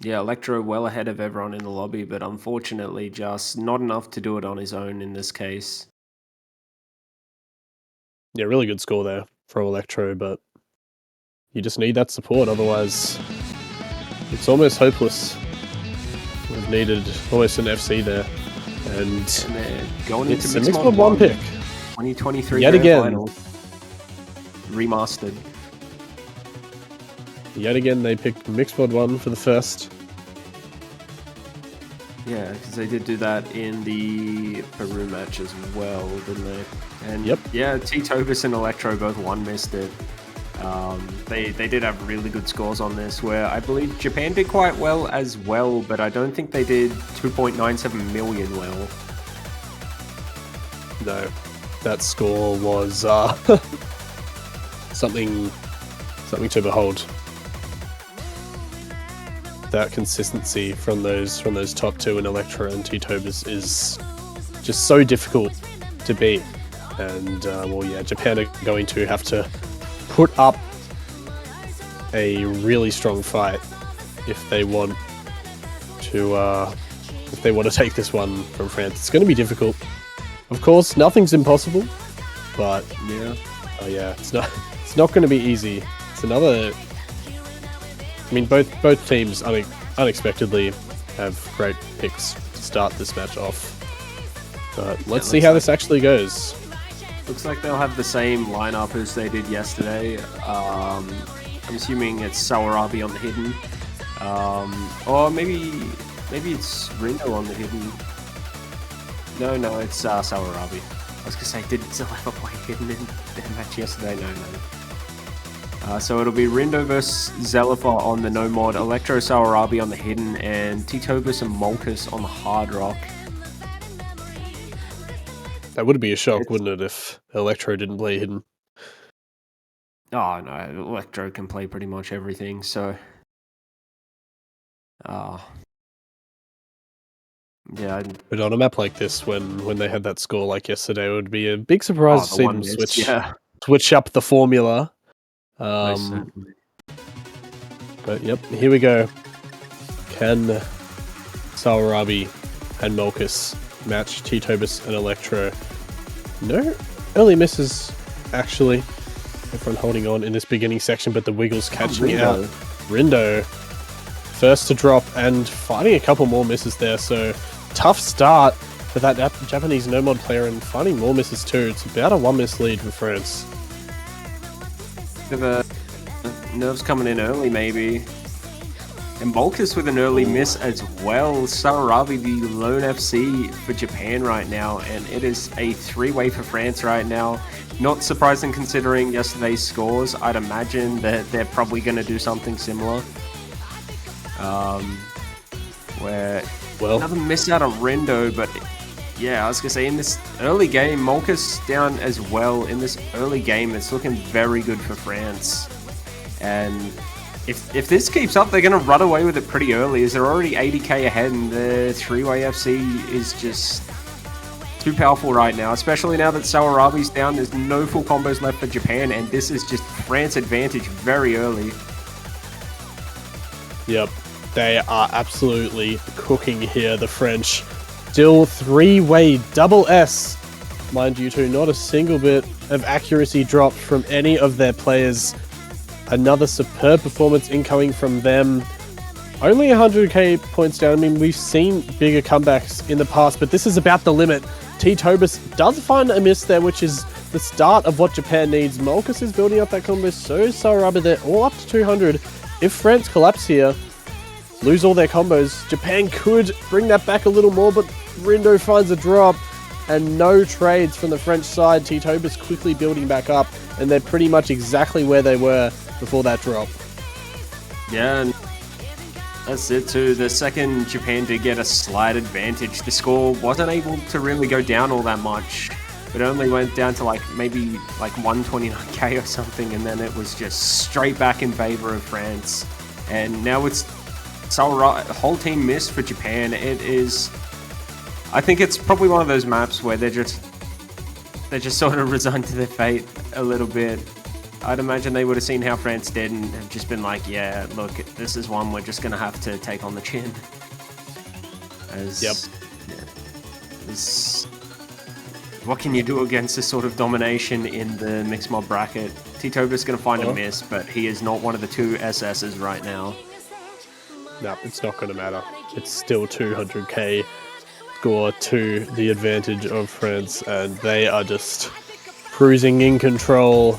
Speaker 10: Yeah, Electro well ahead of everyone in the lobby, but unfortunately just not enough to do it on his own in this case.
Speaker 9: Yeah, really good score there from Electro, but you just need that support, otherwise it's almost hopeless. We've needed almost an FC there, and
Speaker 10: they're going
Speaker 9: it's
Speaker 10: into
Speaker 9: a Mixed Mod 1 pick.
Speaker 10: 2023
Speaker 9: Yet
Speaker 10: Grand
Speaker 9: again.
Speaker 10: Final. Remastered.
Speaker 9: Yet again, they picked Mixed Mod 1 for the first.
Speaker 10: Yeah, because they did do that in the Peru match as well, didn't they? And yeah, T-Tobis and Electro both one-missed it. They did have really good scores on this, where I believe Japan did quite well as well, but I don't think they did 2.97 million well.
Speaker 9: No, that score was something to behold. That consistency from those top two in Electro and T-Tobis is just so difficult to beat. And well, yeah, Japan are going to have to put up a really strong fight if they want to take this one from France. It's going to be difficult. Of course, nothing's impossible, but yeah, it's not going to be easy. It's another. I mean, both teams unexpectedly have great picks to start this match off. But let's see how this actually goes.
Speaker 10: Looks like they'll have the same lineup as they did yesterday. I'm assuming it's Sawarabi on the hidden. Or maybe it's Rindo on the hidden. No, it's Sawarabi. I was going to say, did Zelefa play hidden in their match yesterday? No. So it'll be Rindo vs Zelefa on the no mod, Electro Sawarabi on the hidden, and T-Tobis and Molkus on the hard rock.
Speaker 9: That would be a shock, wouldn't it, if Electro didn't play hidden?
Speaker 10: Oh no, Electro can play pretty much everything, so yeah.
Speaker 9: But on a map like this, when they had that score like yesterday, it would be a big surprise to see them switch up the formula. But yep, here we go. Can Sawarabi and Molkus match T-Tobis and Electro? No early misses, actually. Everyone holding on in this beginning section, but the Wiggles catching out. Rindo first to drop and finding a couple more misses there. So tough start for that Japanese no-mod player and finding more misses too. It's about a 1-miss lead for France.
Speaker 10: Bit of nerves coming in early, maybe. And Molkus with an early miss as well. Sarabi, the lone FC for Japan right now, and it is a 3-way for France right now. Not surprising considering yesterday's scores. I'd imagine that they're probably going to do something similar. Where another miss out of Rendo, but yeah, I was going to say in this early game, Molkus down as well. In this early game, it's looking very good for France. And if this keeps up, they're going to run away with it pretty early, as they're already 80k ahead, and the 3-way FC is just too powerful right now, especially now that Sawarabi's down. There's no full combos left for Japan, and this is just France advantage very early.
Speaker 9: Yep, they are absolutely cooking here, the French. Still 3-way double S. Mind you too, not a single bit of accuracy dropped from any of their players. Another superb performance incoming from them. Only 100k points down. I mean, we've seen bigger comebacks in the past, but this is about the limit. T-Tobus does find a miss there, which is the start of what Japan needs. Molkus is building up that combo, so is Sawarabi. They're all up to 200. If France collapse here, lose all their combos, Japan could bring that back a little more, but Rindo finds a drop, and no trades from the French side. T-Tobus quickly building back up, and they're pretty much exactly where they were before that drop.
Speaker 10: Yeah, and that's it too. The second Japan did get a slight advantage, the score wasn't able to really go down all that much. It only went down to maybe 129k or something, and then it was just straight back in favor of France. And now it's whole team miss for Japan. It is, I think it's probably one of those maps where they're just sort of resigned to their fate a little bit. I'd imagine they would have seen how France did and have just been like, yeah, look, this is one we're just going to have to take on the chin. What can you do against this sort of domination in the mixed mod bracket? T-Tobus going to find a miss, but he is not one of the two SSs right now.
Speaker 9: No, it's not going to matter. It's still 200k score to the advantage of France, and they are just cruising in control.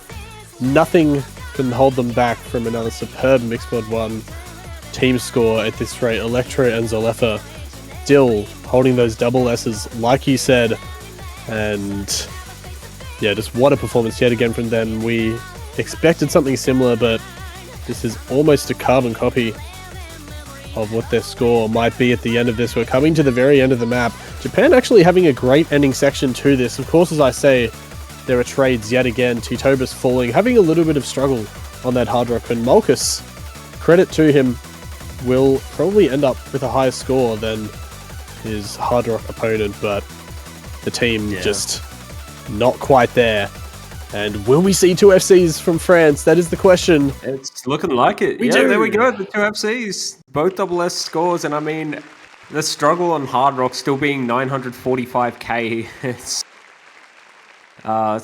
Speaker 9: Nothing can hold them back from another superb Mixed Mod 1 team score at this rate. Electro and Zalefa still holding those double S's, like you said. And yeah, just what a performance yet again from them. We expected something similar, but this is almost a carbon copy of what their score might be at the end of this. We're coming to the very end of the map. Japan actually having a great ending section to this. Of course, as I say, there are trades yet again. T-Tobus falling, having a little bit of struggle on that hard rock. And Molkus, credit to him, will probably end up with a higher score than his hard rock opponent, but the team just not quite there. And will we see two FCs from France? That is the question.
Speaker 10: It's looking like it.
Speaker 9: We
Speaker 10: do.
Speaker 9: do.
Speaker 10: There we go. The two FCs, both double S scores, and I mean, the struggle on hard rock still being 945k. It's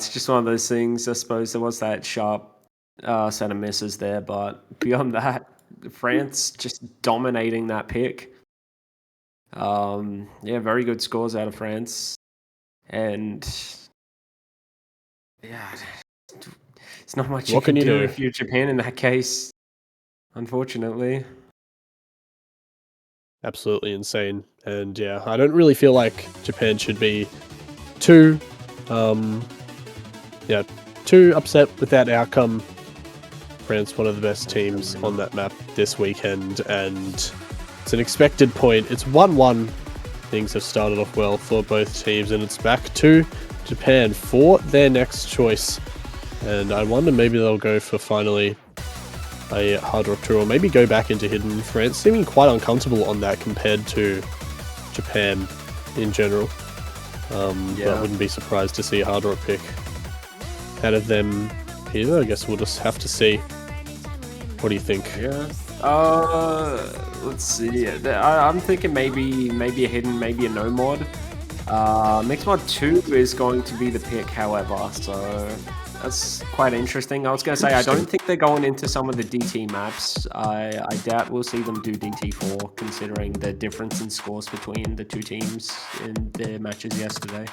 Speaker 10: just one of those things. I suppose there was that sharp set of misses there, but beyond that, France just dominating that pick. Yeah, very good scores out of France, and yeah, it's not much you can do if you're Japan in that case, unfortunately.
Speaker 9: Absolutely insane. And yeah, I don't really feel like Japan should be too upset with that outcome. France, one of the best teams on that map this weekend, and it's an expected point. It's 1-1. Things have started off well for both teams, and it's back to Japan for their next choice. And I wonder, maybe they'll go for finally a hard rock tour, or maybe go back into hidden. France seeming quite uncomfortable on that compared to Japan in general. But I wouldn't be surprised to see a hard rock pick out of them either. I guess we'll just have to see. What do you think?
Speaker 10: Yeah. Let's see. I'm thinking maybe a hidden, maybe a no mod. Mixed mod 2 is going to be the pick, however. So That's quite interesting. I was going to say, I don't think they're going into some of the DT maps. I doubt we'll see them do DT4, considering the difference in scores between the two teams in their matches yesterday.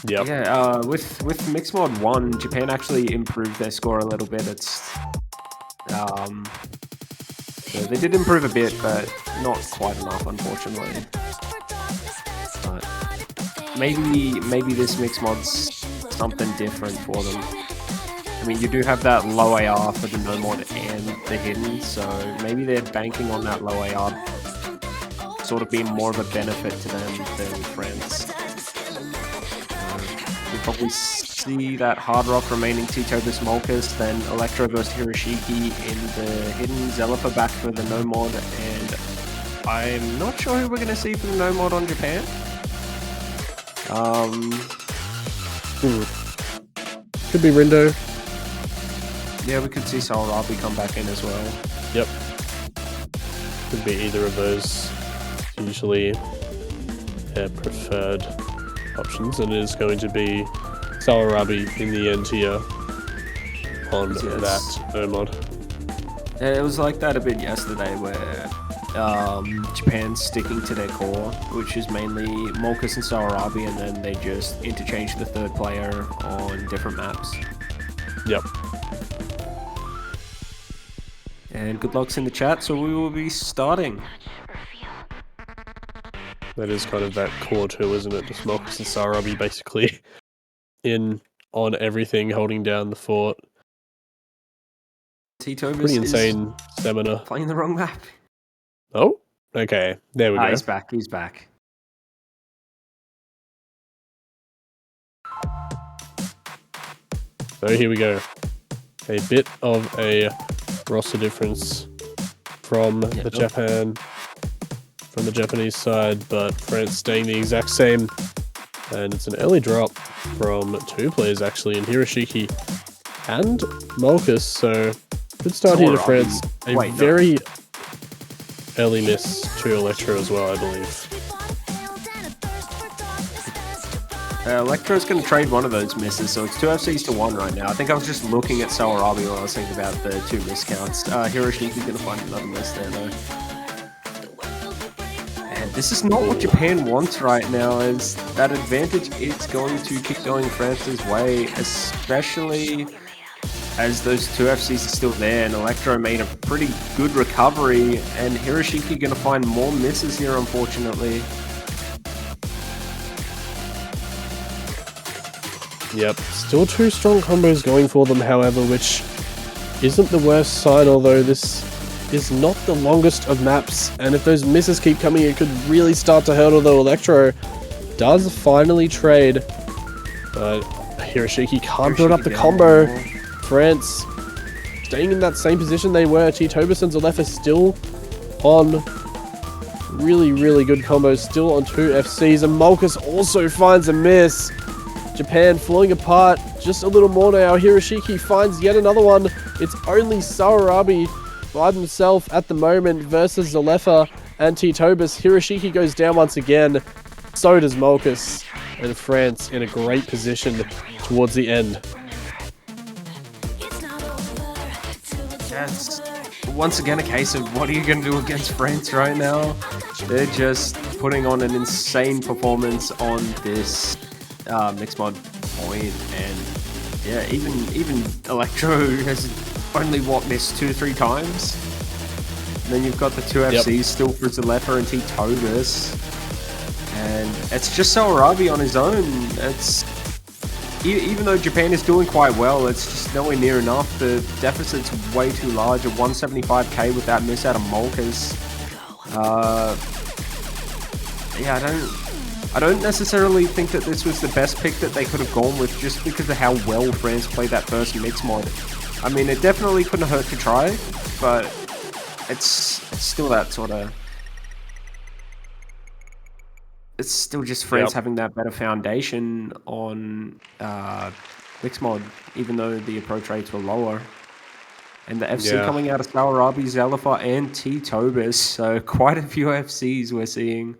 Speaker 9: Yep.
Speaker 10: Yeah, with Mixed Mod 1, Japan actually improved their score a little bit. So they did improve a bit, but not quite enough, unfortunately. But maybe this Mixed Mod's something different for them. I mean, you do have that low AR for the no mod and the hidden, so maybe they're banking on that low AR sort of being more of a benefit to them than France. We probably see that Hard Rock remaining Titobus Molkus, then Electro versus Hiroshiki in the hidden, Zelifa back for the no mod, and I'm not sure who we're going to see for the no mod on Japan.
Speaker 9: Could be Rindo.
Speaker 10: Yeah, we could see Salarabi come back in as well.
Speaker 9: Yep. Could be either of those. Usually preferred options, and it is going to be Salarabi in the end here on that no mod.
Speaker 10: Yeah, it was like that a bit yesterday where Japan's sticking to their core, which is mainly Molkus and Salarabi, and then they just interchange the third player on different maps.
Speaker 9: Yep.
Speaker 10: And good luck's in the chat, so we will be starting.
Speaker 9: That is kind of that core too, isn't it? Just Molkus and Salarabi basically in on everything, holding down the fort.
Speaker 10: Titobus
Speaker 9: Pretty insane stamina.
Speaker 10: Playing the wrong map.
Speaker 9: Oh, okay. There we go.
Speaker 10: He's back. He's back.
Speaker 9: So here we go. A bit of a roster difference from the Japanese side, but France staying the exact same. And it's an early drop from two players actually, in Hiroshiki and Molkus. So good start here to France. Very early miss to Electro as well, I believe.
Speaker 10: Electro's going to trade one of those misses, so it's 2 FCs to 1 right now. I think I was just looking at Salarabi when I was thinking about the 2 miscounts. Hiroshiki's going to find another miss there, though. And this is not what Japan wants right now, as that advantage is going to keep going France's way, especially as those 2 FCs are still there, and Electro made a pretty good recovery, and Hiroshiki going to find more misses here, unfortunately.
Speaker 9: Yep, still 2 strong combos going for them, however, which isn't the worst sign, although this is not the longest of maps, and if those misses keep coming, it could really start to hurt, although Electro does finally trade. But Hiroshiki can't build up the combo. France staying in that same position they were. Titobus and Zelifa still on really, really good combos, still on 2 FCs, and Molkus also finds a miss. Japan falling apart just a little more now. Hiroshiki finds yet another one. It's only Salarabi by himself at the moment versus Zelifa and Titobus. Hiroshiki goes down once again. So does Molkus. And France in a great position towards the end.
Speaker 10: Yes. Once again, a case of what are you going to do against France right now? They're just putting on an insane performance on this mixed mod point, and yeah, even Electro has only missed 2-3 times. And then you've got the 2 FCs still for Zelifa and Titobus, and it's just Salarabi on his own. It's even though Japan is doing quite well, it's just nowhere near enough. The deficit's way too large at 175k with that miss out of Molkus. Yeah, I don't necessarily think that this was the best pick that they could have gone with, just because of how well France played that first mix mod. I mean, it definitely couldn't hurt to try, but it's still that sort of... It's still just France having that better foundation on mix mod, even though the approach rates were lower. And the FC coming out of Salarabi, Zelifa, and Titobus, so quite a few FCs we're seeing.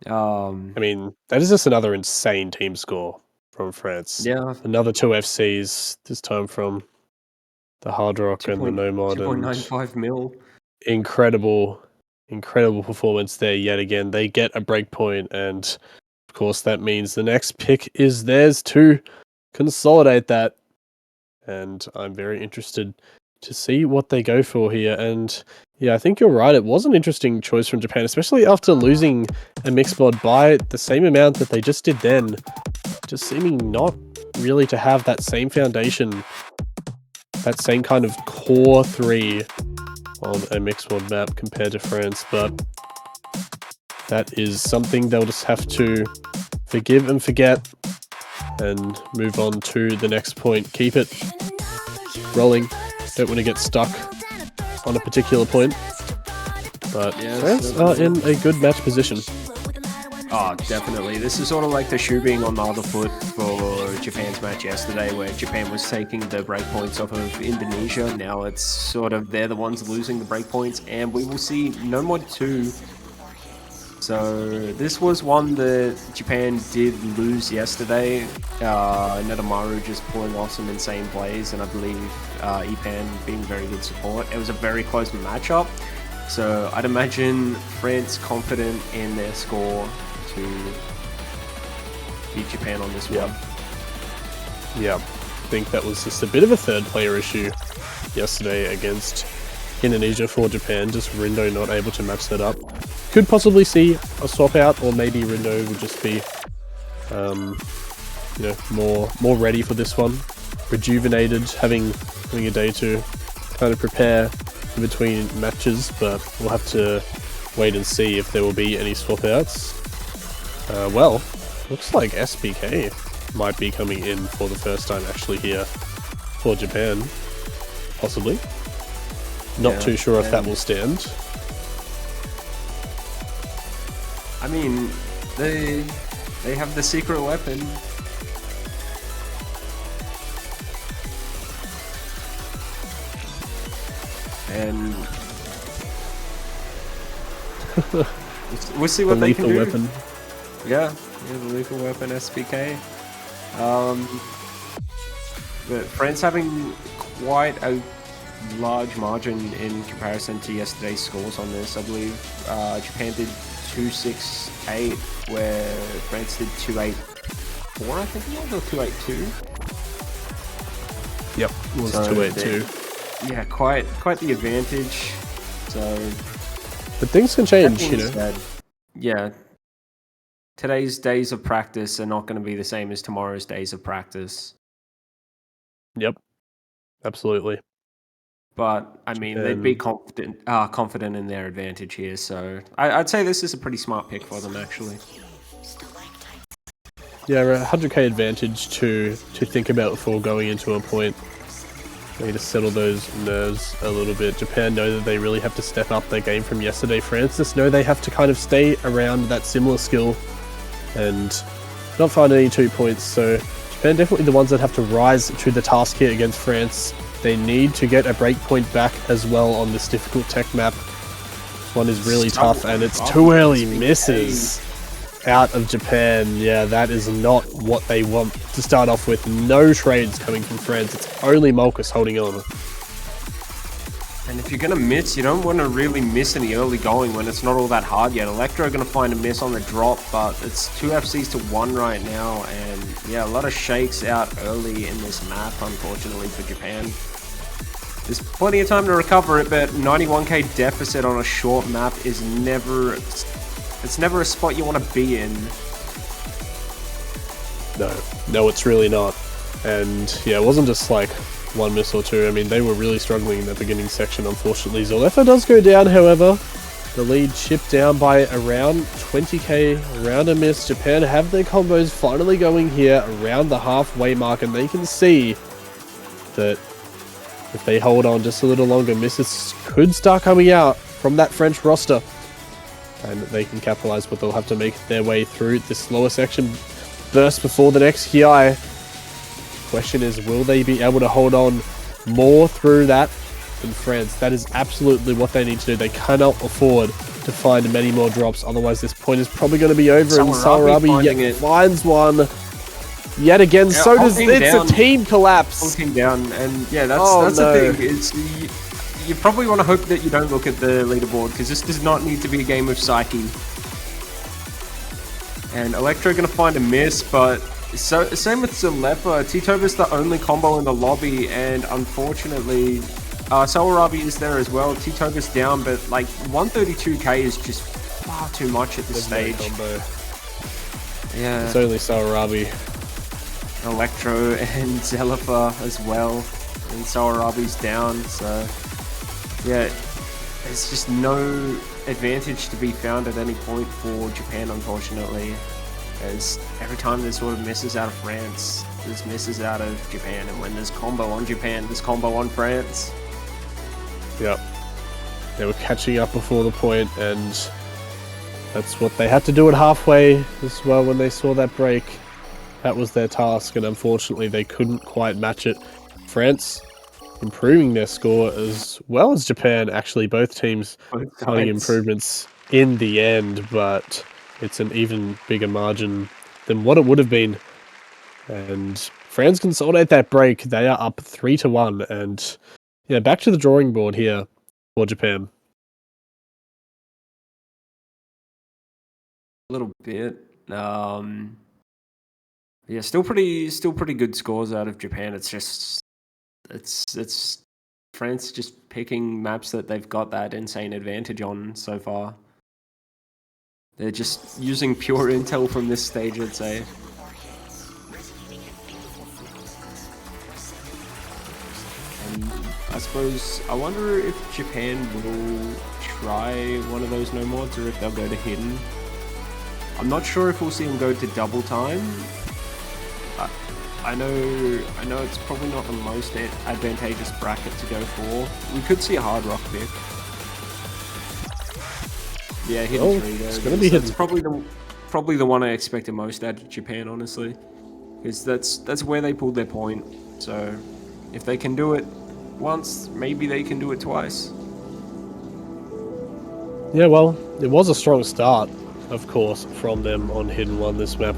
Speaker 9: I mean, that is just another insane team score from France.
Speaker 10: Yeah,
Speaker 9: Another 2 FCs, this time from the Hard Rock and the Nomad, and
Speaker 10: 2.95 mil.
Speaker 9: incredible performance there yet again. They get a break point, and of course that means the next pick is theirs to consolidate that. And I'm very interested to see what they go for here. And yeah, I think you're right. It was an interesting choice from Japan, especially after losing a mixed mod by the same amount that they just did then. Just seeming not really to have that same foundation, that same kind of core 3 on a mixed mod map compared to France. But that is something they'll just have to forgive and forget and move on to the next point. Keep it rolling. Don't want to get stuck on a particular point. But France are in a good match position.
Speaker 10: Oh, definitely. This is sort of like the shoe being on the other foot for Japan's match yesterday, where Japan was taking the breakpoints off of Indonesia. Now it's sort of they're the ones losing the breakpoints, and we will see no mod 2. So this was one that Japan did lose yesterday. Netamaru just pulling off some insane plays, and I believe Epan being very good support. It was a very close matchup. So I'd imagine France confident in their score to beat Japan on this one.
Speaker 9: Yeah, I think that was just a bit of a third player issue yesterday against Indonesia for Japan. Just Rindo not able to match that up. Could possibly see a swap out, or maybe Rindo would just be, more ready for this one, rejuvenated, having a day to kind of prepare in between matches. But we'll have to wait and see if there will be any swap outs. Well, looks like SBK might be coming in for the first time actually here for Japan, possibly. Not too sure if that will stand.
Speaker 10: I mean, they have the secret weapon. And we'll see what they can do.
Speaker 9: Weapon.
Speaker 10: Yeah, the lethal weapon SPK. But France having quite a large margin in comparison to yesterday's scores on this. I believe Japan did 2-6-8, where France did 2-8-4, I think it was, or 2-8-2.
Speaker 9: Yep, it was 2-8-2.
Speaker 10: Yeah, quite the advantage. So,
Speaker 9: but things can change, you know.
Speaker 10: Said, yeah, today's days of practice are not going to be the same as tomorrow's days of practice.
Speaker 9: Yep, absolutely.
Speaker 10: But I mean, they'd be confident in their advantage here. So I'd say this is a pretty smart pick for them, actually.
Speaker 9: Yeah, a 100k advantage to think about before going into a point. They need to settle those nerves a little bit. Japan know that they really have to step up their game from yesterday. France just know they have to kind of stay around that similar skill and not find any 2 points. So Japan definitely the ones that have to rise to the task here against France. They need to get a breakpoint back as well on this difficult tech map. This one is really tough, and it's 2 early misses out of Japan. Yeah, that is not what they want to start off with. No trades coming from France. It's only Molkus holding on.
Speaker 10: And if you're going to miss, you don't want to really miss any early going when it's not all that hard yet. Electro are going to find a miss on the drop, but it's 2 FCs to 1 right now. And yeah, a lot of shakes out early in this map, unfortunately, for Japan. There's plenty of time to recover it, but 91k deficit on a short map is never... It's never a spot you want to be in.
Speaker 9: No, it's really not. And yeah, it wasn't just like 1 miss or 2. I mean, they were really struggling in the beginning section, unfortunately. Zoleffa does go down, however. The lead chipped down by around 20k, around a miss. Japan have their combos finally going here around the halfway mark, and they can see that if they hold on just a little longer, misses could start coming out from that French roster. And they can capitalize, but they'll have to make their way through this lower section burst before the next HI. Question is, will they be able to hold on more through that than France? That is absolutely what they need to do. They cannot afford to find many more drops. Otherwise, this point is probably going to be over. And
Speaker 10: Sawarabi finding
Speaker 9: yet
Speaker 10: it.
Speaker 9: finds one. Yet again, so
Speaker 10: whole
Speaker 9: does
Speaker 10: team
Speaker 9: it's
Speaker 10: down.
Speaker 9: a team
Speaker 10: Whole
Speaker 9: collapse.
Speaker 10: team down, and yeah, that's
Speaker 9: Oh,
Speaker 10: that's
Speaker 9: no.
Speaker 10: the thing. It's you probably want to hope that you don't look at the leaderboard because this does not need to be a game of psyche. And Electro gonna find a miss, but same with Zalepa. Titova's the only combo in the lobby, and unfortunately, Sawarabi is there as well. Titova's down, but like 132k is just far too much at this stage.
Speaker 9: Combo.
Speaker 10: Yeah.
Speaker 9: It's only Sawarabi.
Speaker 10: Electro and Zelepa as well, and Sawarabi's down, so yeah, there's just no advantage to be found at any point for Japan, unfortunately, as every time there's sort of misses out of France, there's misses out of Japan, and when there's combo on Japan, there's combo on France.
Speaker 9: Yep. They were catching up before the point, and that's what they had to do at halfway as well when they saw that break. That was their task, and unfortunately they couldn't quite match it. France improving their score as well as Japan. Actually, both teams finding improvements in the end, but it's an even bigger margin than what it would have been. And France consolidate that break. They are up 3-1, and yeah, back to the drawing board here for Japan.
Speaker 10: A little bit. Yeah, still pretty good scores out of Japan. It's just it's France just picking maps that they've got that insane advantage on so far. They're just using pure intel from this stage, I'd say. And I suppose I wonder if Japan will try one of those no mods or if they'll go to hidden. I'm not sure if we'll see them go to double time. I know it's probably not the most advantageous bracket to go for. We could see a hard rock pick. Yeah, hidden 3 though.
Speaker 9: It's gonna be hidden.
Speaker 10: That's probably the one I expected most out of Japan, honestly, because that's where they pulled their point. So if they can do it once, maybe they can do it twice.
Speaker 9: Yeah, well, it was a strong start, of course, from them on Hidden 1. This map,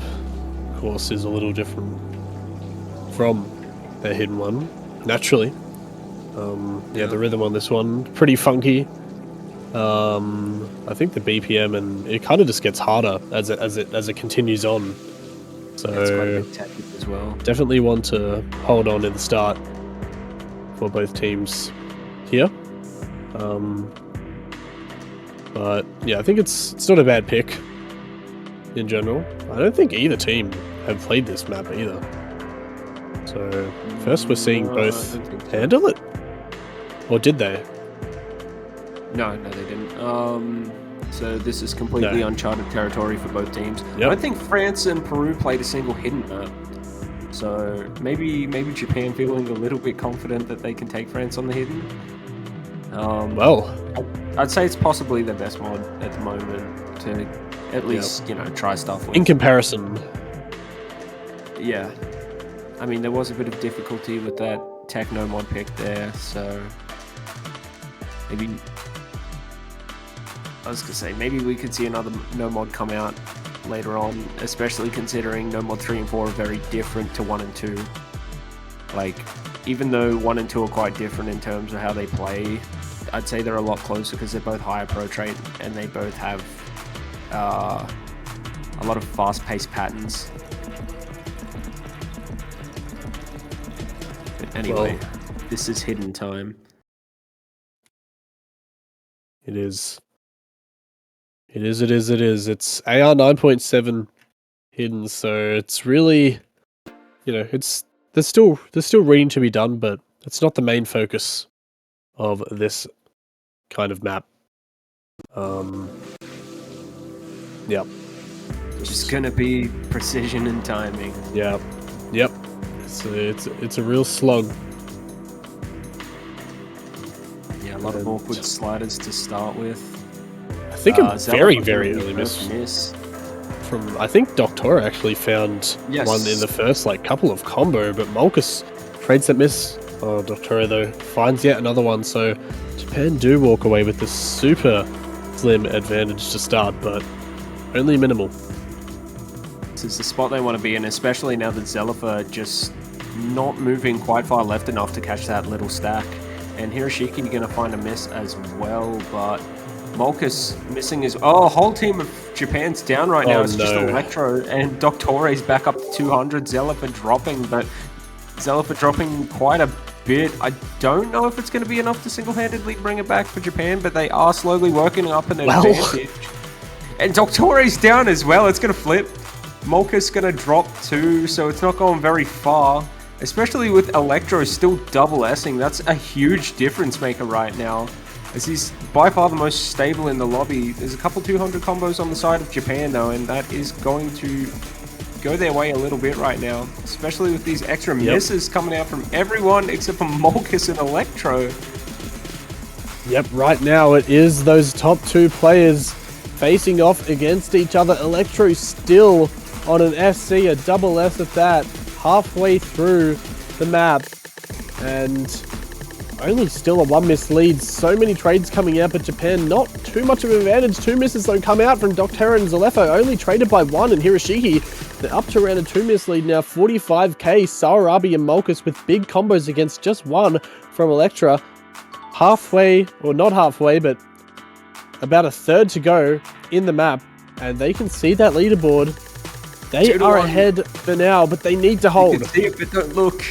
Speaker 9: of course, is a little different from their Hidden 1, naturally. Yeah, the rhythm on this one, pretty funky. I think the BPM, and it kind of just gets harder as it continues on. So
Speaker 10: It's quite a big tactic as well.
Speaker 9: definitely want to hold on in the start for both teams here. But yeah, I think it's not a bad pick in general. I don't think either team have played this map either. So first we're seeing both handle it, or did they?
Speaker 10: No, they didn't. So this is completely uncharted territory for both teams.
Speaker 9: Yep.
Speaker 10: I don't think France and Peru played a single hidden map. So maybe Japan feeling a little bit confident that they can take France on the hidden.
Speaker 9: Well,
Speaker 10: I'd say it's possibly the best mod at the moment to at least try stuff with.
Speaker 9: in comparison,
Speaker 10: Yeah. I mean, there was a bit of difficulty with that techno mod pick there, so maybe I was gonna say maybe we could see another no mod come out later on, especially considering no mod 3 and 4 are very different to 1 and 2. Like, even though 1 and 2 are quite different in terms of how they play, I'd say they're a lot closer because they're both higher pro trait and they both have a lot of fast-paced patterns. But anyway, this is hidden time.
Speaker 9: it is. It's AR 9.7 hidden, so it's really, there's still reading to be done, but it's not the main focus of this kind of map. Yep.
Speaker 10: Just gonna be precision and timing.
Speaker 9: Yep. It's a real slug.
Speaker 10: Yeah, a lot of awkward sliders to start with.
Speaker 9: I think a very,
Speaker 10: Zelda
Speaker 9: very
Speaker 10: with
Speaker 9: early
Speaker 10: the
Speaker 9: miss
Speaker 10: miss.
Speaker 9: from. I think Doctora actually found one in the first couple of combo, but Mulkus trades that miss. Oh, Doctora though finds yet another one, so Japan do walk away with this super slim advantage to start, but only minimal.
Speaker 10: This is the spot they want to be in, especially now that Zelifa just not moving quite far left enough to catch that little stack. And Hiroshiki going to find a miss as well, but Molkus missing his... Oh, whole team of Japan's down right now. It's just Electro, and Doctore's back up to 200. Zelifa dropping, but Zelifa dropping quite a bit. I don't know if it's going to be enough to single-handedly bring it back for Japan, but they are slowly working up an advantage. And Doctore's down as well. It's going to flip. Molkus going to drop too, so it's not going very far. Especially with Electro still double S-ing. That's a huge difference maker right now, as he's by far the most stable in the lobby. There's a couple 200 combos on the side of Japan though, and that is going to go their way a little bit right now, especially with these extra misses coming out from everyone except for Molkus and Electro.
Speaker 9: Yep, right now it is those top two players facing off against each other. Electro still on an SC, a double S at that, halfway through the map, and only still a 1 miss lead. So many trades coming out, but Japan not too much of an advantage. 2 misses though come out from Doctera and Zelifa, only traded by 1, and Hiroshiki, they're up to around a 2 miss lead now. 45k, Sawarabi and Molkus with big combos against just 1 from Electra. Halfway, or not halfway, but about a third to go in the map, and they can see that leaderboard. They are ahead for now, but they need to hold.
Speaker 10: You can see it, but don't look.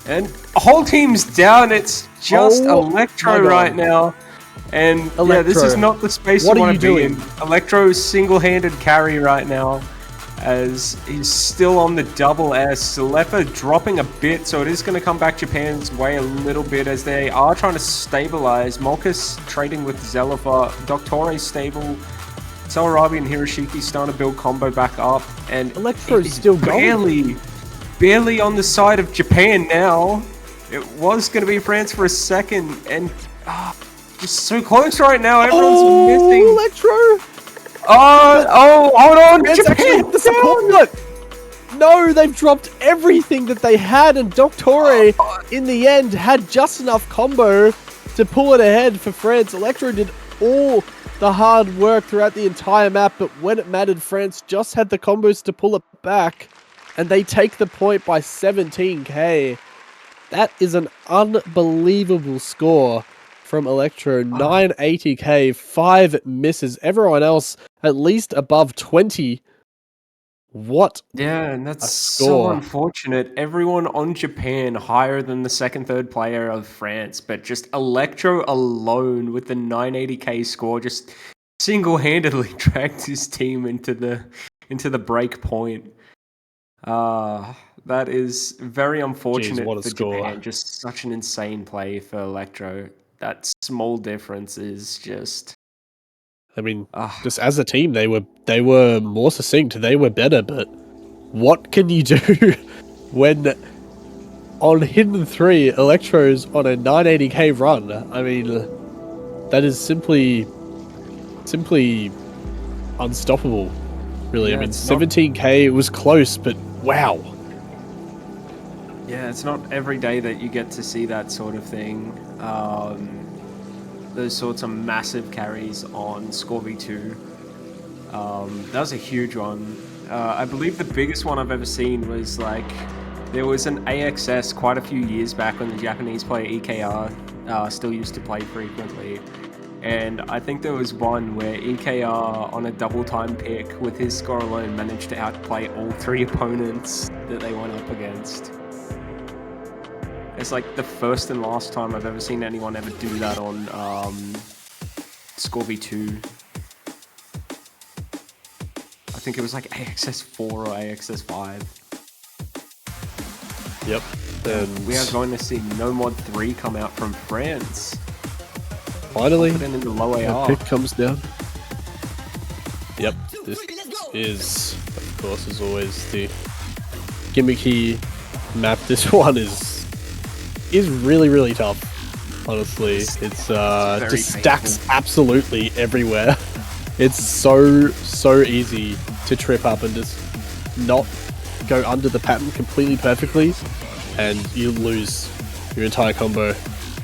Speaker 10: And whole team's down. It's just Electro right now. And
Speaker 9: Electro,
Speaker 10: yeah, this is not the space you want to be in. Electro's single-handed carry right now, as he's still on the double S. Zelifa dropping a bit, so it is going to come back Japan's way a little bit, as they are trying to stabilize. Molkus trading with Zelifa. Doctore stable. Sawarabi and Hiroshiki starting to build combo back up, and
Speaker 9: Electro's still
Speaker 10: barely on the side of Japan now. It was going to be France for a second, and just so close right now. Everyone's missing.
Speaker 9: Electro!
Speaker 10: Hold on!
Speaker 9: Japan the support! No, they've dropped everything that they had, and Doctore in the end had just enough combo to pull it ahead for France. Electro did all the hard work throughout the entire map, but when it mattered, France just had the combos to pull it back, and they take the point by 17k. That is an unbelievable score from Electro. 980k, 5 misses. Everyone else at least above 20. What?
Speaker 10: Yeah, and that's so unfortunate. Everyone on Japan higher than the second, third player of France, but just Electro alone with the 980k score just single-handedly dragged his team into the break point. That is very unfortunate for Japan. Just such an insane play for Electro. That small difference is just...
Speaker 9: I mean, just as a team, they were more succinct, they were better, but what can you do when on Hidden 3, Electro's on a 980k run? I mean, that is simply unstoppable, really.
Speaker 10: Yeah,
Speaker 9: I mean, 17k, it was close, but wow.
Speaker 10: Yeah, it's not every day that you get to see that sort of thing. Those sorts of massive carries on Score V2. That was a huge one. I believe the biggest one I've ever seen was there was an AXS quite a few years back when the Japanese player EKR still used to play frequently. And I think there was one where EKR on a double time pick with his score alone managed to outplay all 3 opponents that they went up against. It's like the first and last time I've ever seen anyone ever do that on Score V2. I think it was like AXS4 or AXS5.
Speaker 9: Yep. And
Speaker 10: we are going to see No Mod 3 come out from France.
Speaker 9: Finally,
Speaker 10: in the low AR.
Speaker 9: Pick comes down. Yep, this is, of course, as always, the gimmicky map. This one is really, really tough, honestly. It's just stacks absolutely everywhere. It's so easy to trip up and just not go under the pattern completely perfectly, and you lose your entire combo.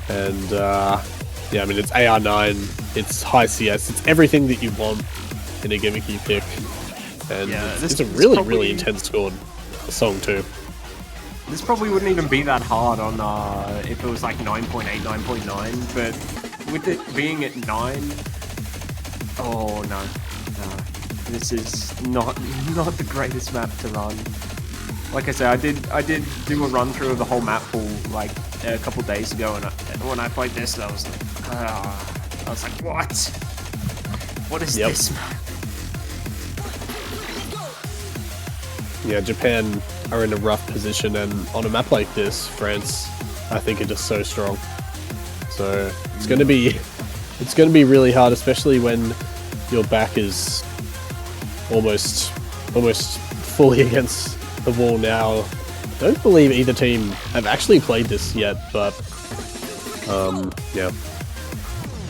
Speaker 9: And Yeah, I mean, it's AR9, it's high CS, it's everything that you want in a gimmicky pick. And
Speaker 10: Yeah,
Speaker 9: it's
Speaker 10: this
Speaker 9: a really,
Speaker 10: probably-
Speaker 9: really intense scored song too.
Speaker 10: This probably wouldn't even be that hard on if it was like 9.8, 9.9, but with it being at 9, oh no, this is not the greatest map to run. Like I said, I did do a run through of the whole map pool like a couple days ago, and when I played this, I was like, what? What is this map?
Speaker 9: Yeah, Japan are in a rough position, and on a map like this, France, I think, are just so strong. So it's gonna be really hard, especially when your back is almost fully against the wall now. I don't believe either team have actually played this yet, but yeah,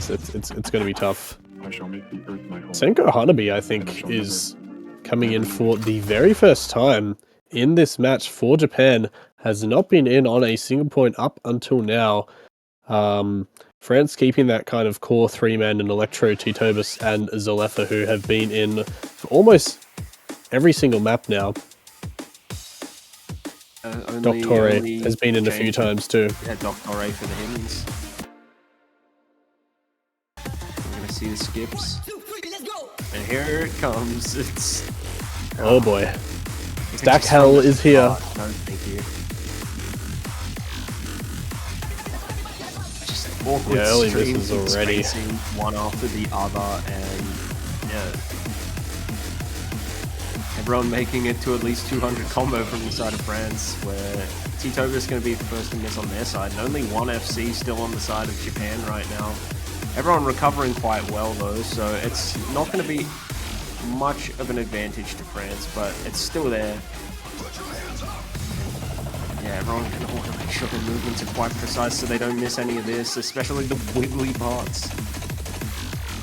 Speaker 9: it's gonna be tough. Senko Hanabi, I think, is coming in for the very first time in this match for Japan, has not been in on a single point up until now. France keeping that kind of core three-man in Electro, Titobus, and Zalefa, who have been in for almost every single map now. Doctore has been in a few times too.
Speaker 10: Yeah, Doctore for the Hymns. We're gonna see the skips. And here it comes. It's...
Speaker 9: Oh boy. Stack Hell is here.
Speaker 10: No, thank you. Just awkward
Speaker 9: early
Speaker 10: streams
Speaker 9: misses already.
Speaker 10: spacing one after the other, and yeah. Everyone making it to at least 200 combo from the side of France, where Titoba is going to be the first to miss on their side, and only one FC still on the side of Japan right now. Everyone recovering quite well though, so it's not going to be much of an advantage to France, but it's still there. Yeah, everyone's going to want to make sure the movements are quite precise so they don't miss any of this, especially the wiggly parts.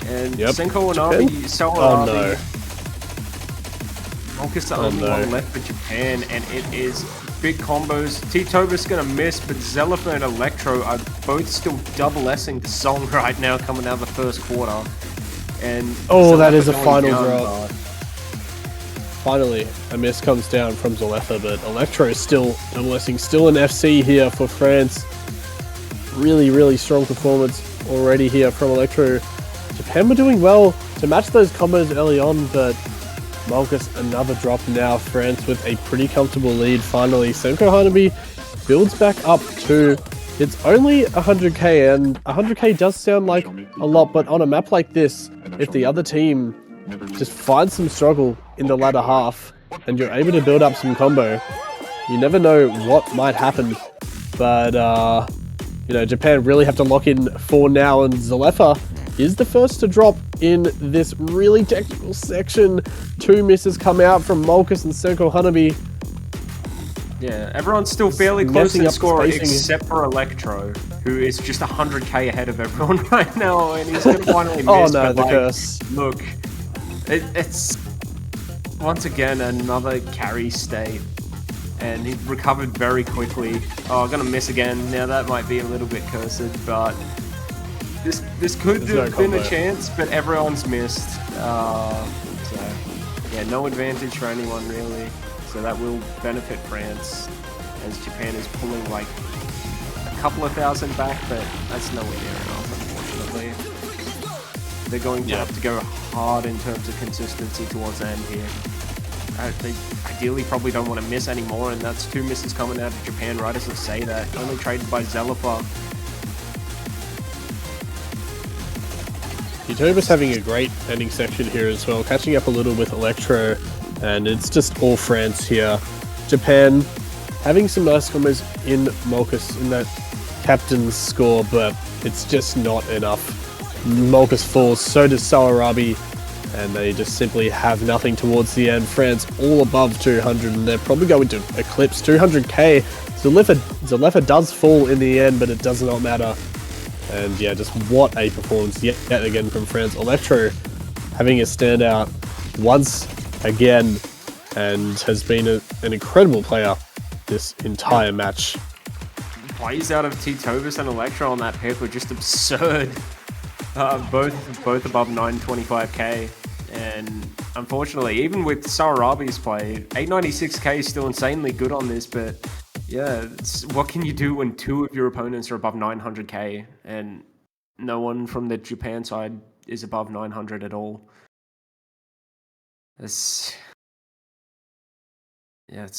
Speaker 10: And Senko Wanabe,
Speaker 9: Oh no.
Speaker 10: Focus the only one left for Japan, and it is big combos. Titoba's gonna miss, but Zelefa and Electro are both still double-S-ing the song right now coming out of the first quarter. And
Speaker 9: oh, that is a
Speaker 10: going
Speaker 9: final
Speaker 10: down,
Speaker 9: drop. Finally, a miss comes down from Zalefa, but Electro is still double-S-ing, still an FC here for France. Really, really strong performance already here from Electro. Japan were doing well to match those combos early on, but Malkus, another drop now. France with a pretty comfortable lead finally. Senko Hanabi builds back up to, it's only 100k, and 100k does sound like a lot, but on a map like this, if the other team just finds some struggle in the latter half, and you're able to build up some combo, you never know what might happen. But, you know, Japan really have to lock in for now, and Zalefa is the first to drop in this really technical section. Two misses come out from Malkus and Senko Hanabi.
Speaker 10: Yeah, everyone's still fairly close in
Speaker 9: up
Speaker 10: score
Speaker 9: spacing.
Speaker 10: except for Electro, who is just 100k ahead of everyone right now, and he's gonna finally miss.
Speaker 9: Oh no,
Speaker 10: but,
Speaker 9: the
Speaker 10: like,
Speaker 9: curse.
Speaker 10: Look, it's once again another carry state, and he recovered very quickly. Oh, gonna miss again. Now that might be a little bit cursed, but this could have been a chance, but everyone's missed. So yeah, no advantage for anyone really. So that will benefit France, as Japan is pulling like a couple of thousand back, but that's nowhere near enough, unfortunately. They're going to have to go hard in terms of consistency towards the end here. They ideally probably don't want to miss anymore, and that's two misses coming out of Japan right as I say that. Only traded by Zelefa.
Speaker 9: Utoba's having a great ending section here as well, catching up a little with Electro, and it's just all France here. Japan having some nice combos in Malkus in that captain's score, but it's just not enough. Malkus falls, so does Sawarabi, and they just simply have nothing towards the end. France all above 200, and they're probably going to eclipse 200k. Zalefa does fall in the end, but it does not matter. And yeah, just what a performance yet again from France. Electro having a standout once again, and has been an incredible player this entire match.
Speaker 10: plays out of T-Tobus and Electro on that pick were just absurd. Both above 925k. And unfortunately, even with Sawarabi's play, 896k is still insanely good on this, but yeah, what can you do when two of your opponents are above 900k and no one from the Japan side is above 900 at all? It's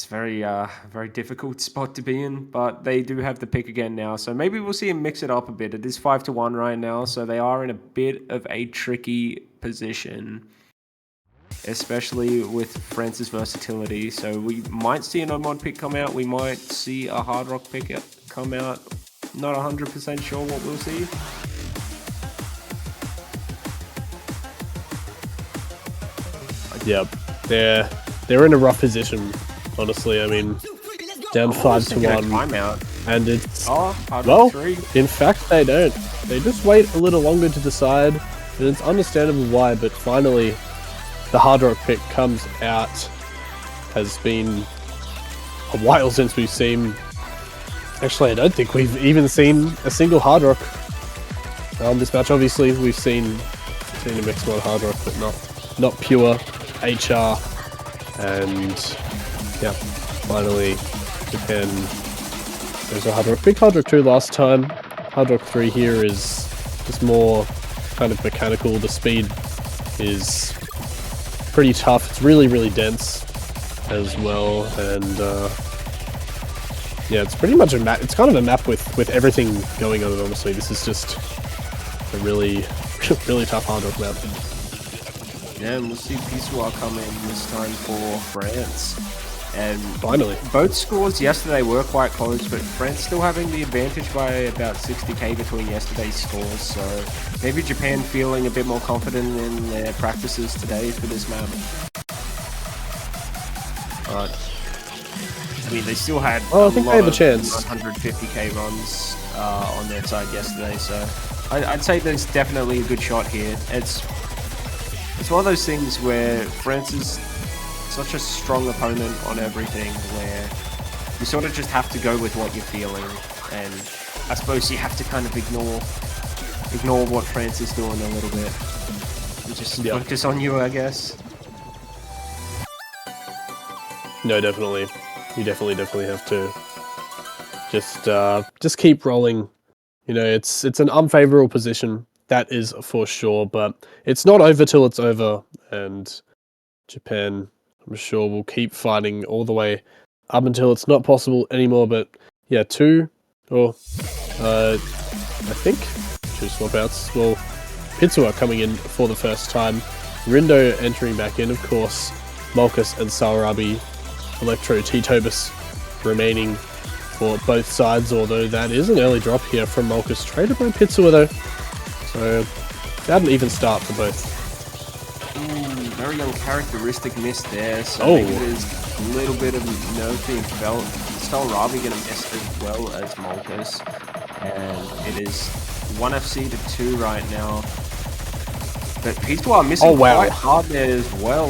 Speaker 10: very difficult spot to be in, but they do have the pick again now, so maybe we'll see him mix it up a bit. It is 5-1 right now, so they are in a bit of a tricky position, especially with France's versatility. So we might see an Omod pick come out, we might see a Hard Rock pick come out. Not 100% sure what we'll see.
Speaker 9: Yep, they're in a rough position, honestly. I mean, down 5-1,
Speaker 10: Timeout.
Speaker 9: and it's
Speaker 10: Hard
Speaker 9: well.
Speaker 10: Rock 3.
Speaker 9: In fact, they don't. They just wait a little longer to decide, and it's understandable why. But finally, the Hard Rock pick comes out. Has been a while since we've seen. Actually, I don't think we've even seen a single Hard Rock on this match. Obviously, we've seen a Mixed-Mod Hard Rock, but not pure HR. And yeah, finally, Japan. There's a Hard Rock. Big Hard Rock 2 last time. Hard Rock 3 here is just more kind of mechanical. The speed is pretty tough. It's really, really dense as well. And yeah, it's pretty much a map. It's kind of a map with everything going on. Honestly, this is just a really, really tough Hard Rock map.
Speaker 10: Yeah, and we'll see Pissoir come in this time for France. And
Speaker 9: finally,
Speaker 10: both scores yesterday were quite close, but France still having the advantage by about 60k between yesterday's scores. So maybe Japan feeling a bit more confident in their practices today for this map. But I mean, they still had
Speaker 9: I think they have a chance.
Speaker 10: 150k runs on their side yesterday. So I'd say there's definitely a good shot here. It's one of those things where France is such a strong opponent on everything, where you sort of just have to go with what you're feeling, and I suppose you have to kind of ignore what France is doing a little bit and just focus on you, I guess.
Speaker 9: No, definitely. You definitely have to just keep rolling. You know, it's an unfavorable position. That is for sure, but it's not over till it's over, and Japan, I'm sure, will keep fighting all the way up until it's not possible anymore. But yeah, I think 2 swap outs. Well, Pissoir coming in for the first time, Rindo entering back in, of course, Malkus and Sawarabi, Electro, T-Tobus remaining for both sides, although that is an early drop here from Malkus, traded by Pissoir though. So, that an even start for both.
Speaker 10: Very uncharacteristic miss there, so I think there's a little bit of nerve being felt. Stalrabi going to miss as well as Malkus, and it is 1FC to 2 right now. But Pissoir missing quite hard there as well,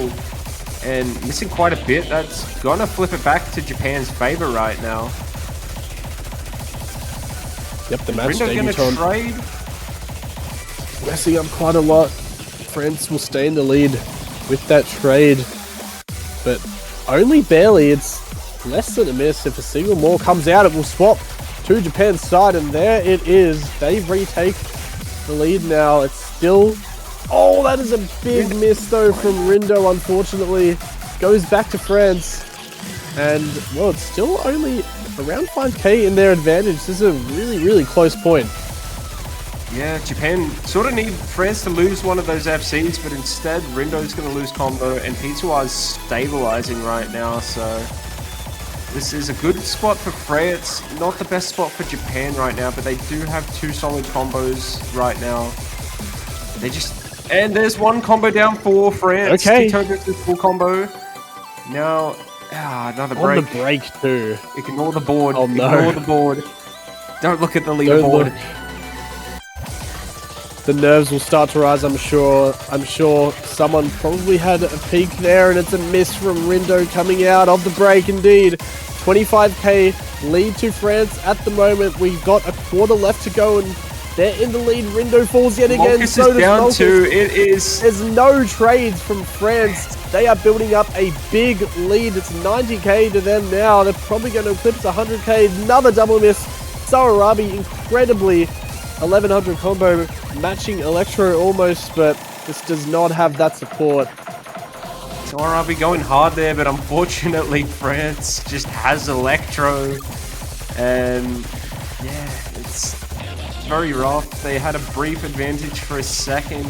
Speaker 10: and missing quite a bit. That's going to flip it back to Japan's favor right now.
Speaker 9: Yep, the match
Speaker 10: Rindo going to trade.
Speaker 9: Messing up quite a lot. France will stay in the lead with that trade, but only barely. It's less than a miss. If a single more comes out, it will swap to Japan's side, and there it is. They retake the lead now. It's still... Oh, that is a big miss, though, from Rindo, unfortunately. Goes back to France, and, well, it's still only around 5k in their advantage. This is a really, really close point.
Speaker 10: Yeah, Japan sort of need France to lose one of those FCs, but instead Rindo's going to lose combo, and Pissoir's stabilizing right now, so this is a good spot for France. Not the best spot for Japan right now, but they do have 2 solid combos right now. They just... And there's 1 combo down for France.
Speaker 9: Okay.
Speaker 10: T-Tobus with full combo. Now, another break.
Speaker 9: On the break, too.
Speaker 10: Ignore the board.
Speaker 9: Oh, no.
Speaker 10: Ignore the board. Don't look at the leaderboard.
Speaker 9: The nerves will start to rise, I'm sure. I'm sure someone probably had a peek there, and it's a miss from Rindo coming out of the break, indeed. 25k lead to France at the moment. We've got a quarter left to go, and they're in the lead. Rindo falls yet again.
Speaker 10: Molkus
Speaker 9: So
Speaker 10: is
Speaker 9: does
Speaker 10: down
Speaker 9: Molkus.
Speaker 10: too. It is.
Speaker 9: There's no trades from France. They are building up a big lead. It's 90k to them now. They're probably going to eclipse 100k. Another double miss. Sawarabi, incredibly 1100 combo, matching Electro almost, but this does not have that support.
Speaker 10: So I'll be going hard there, but unfortunately France just has Electro, and yeah, it's very rough. They had a brief advantage for a second,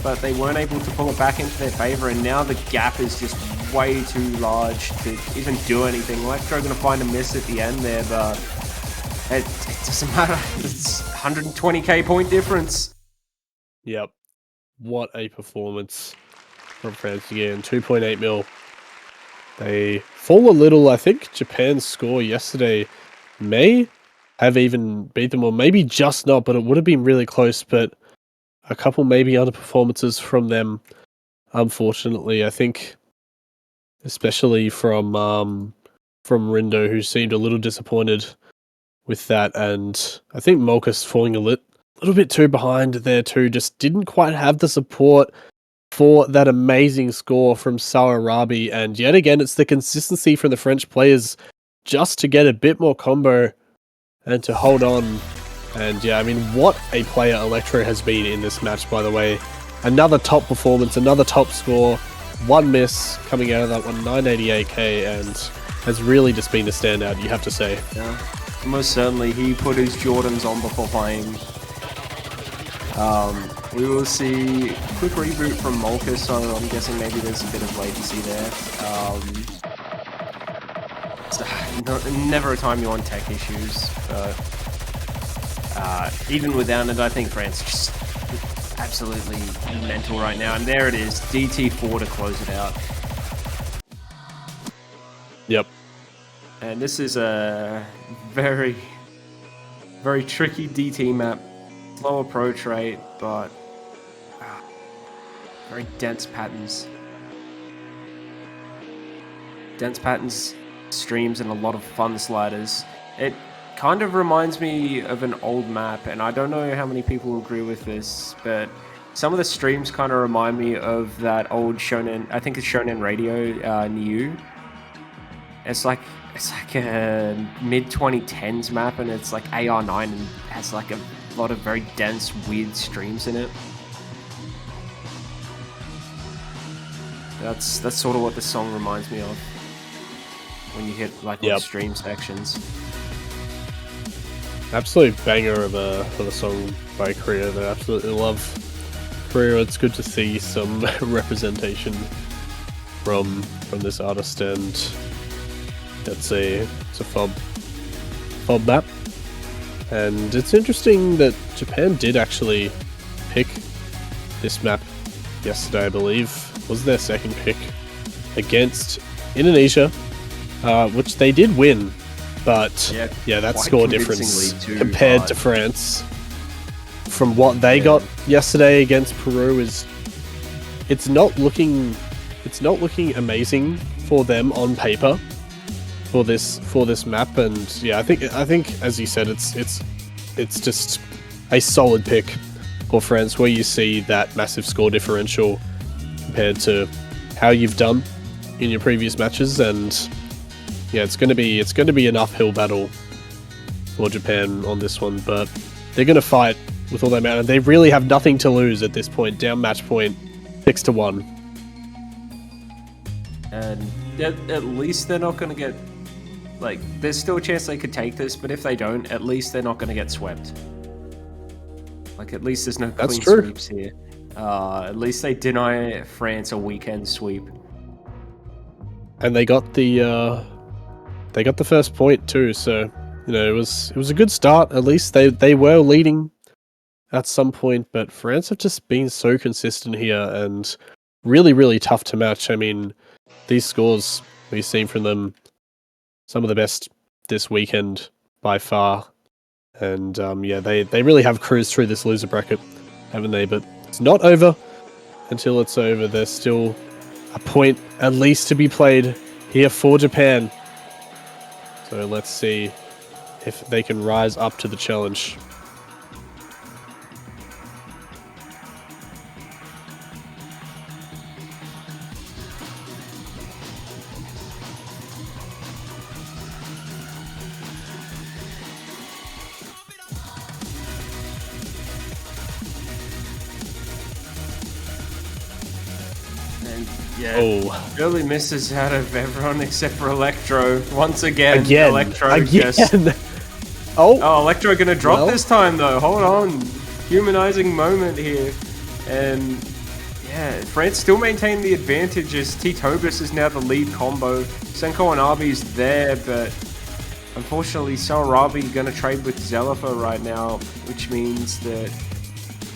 Speaker 10: but they weren't able to pull it back into their favor, and now the gap is just way too large to even do anything. Electro going to find a miss at the end there, but it doesn't matter. It's 120k point difference.
Speaker 9: Yep. What a performance from France again. 2.8 mil. They fall a little. I think Japan's score yesterday may have even beat them, or maybe just not, but it would have been really close. But a couple maybe underperformances from them, unfortunately. I think especially from Rindo, who seemed a little disappointed with that, and I think Molkus falling a little bit too behind there too, just didn't quite have the support for that amazing score from Sawarabi, and yet again it's the consistency from the French players just to get a bit more combo and to hold on. And yeah, I mean, what a player Electro has been in this match, by the way. Another top performance, another top score, one miss coming out of that one, 988k, and has really just been a standout, you have to say.
Speaker 10: Yeah, most certainly. He put his Jordans on before playing. We will see a quick reboot from Molkus, so I'm guessing maybe there's a bit of latency there. Never a time you want tech issues, but even without it, I think France is just absolutely mental right now. And there it is, DT4 to close it out.
Speaker 9: Yep.
Speaker 10: And this is a very, very tricky DT map. Low approach rate, but very dense patterns. Dense patterns, streams, and a lot of fun sliders. It kind of reminds me of an old map, and I don't know how many people agree with this, but some of the streams kind of remind me of that old Shonen, I think it's Shonen Radio, New. It's like a mid-2010s map, and it's like AR9 and has like a lot of very dense, weird streams in it. That's sort of what the song reminds me of when you hit like all the stream sections.
Speaker 9: Absolute banger of a song by Korea that I absolutely love. Korea, it's good to see some representation from this artist, and it's a fob map. And it's interesting that Japan did actually pick this map yesterday, I believe. Was their second pick against Indonesia, which they did win. But yeah, that score difference compared to France from what they got yesterday against Peru is it's not looking amazing for them on paper for this map. And yeah, I think as you said, it's just a solid pick for France, where you see that massive score differential compared to how you've done in your previous matches. And yeah, it's going to be an uphill battle for Japan on this one, but they're going to fight with all their might, and they really have nothing to lose at this point. Down match point, 6-1,
Speaker 10: and at least they're not going to get, like, there's still a chance they could take this, but if they don't, at least they're not going to get swept. Like, at least there's no clean sweeps here. At least they deny France a weekend sweep.
Speaker 9: And they got the first point too, so you know it was a good start. At least they were leading at some point, but France have just been so consistent here and really, really tough to match. I mean, these scores we've seen from them, some of the best this weekend by far. And yeah, they really have cruised through this loser bracket, haven't they? But it's not over until it's over. There's still a point at least to be played here for Japan. So let's see if they can rise up to the challenge.
Speaker 10: Yeah,
Speaker 9: Oh,
Speaker 10: really misses out of everyone except for Electro. Once again,
Speaker 9: again,
Speaker 10: Electro
Speaker 9: again.
Speaker 10: just...
Speaker 9: Oh,
Speaker 10: Oh, Electro gonna drop
Speaker 9: Well.
Speaker 10: this time though. Hold on. Humanizing moment here. And yeah, France still maintain the advantage as T-Tobis is now the lead combo. Senko and Arby's there, but unfortunately Salarabi gonna trade with Zelifa right now, which means that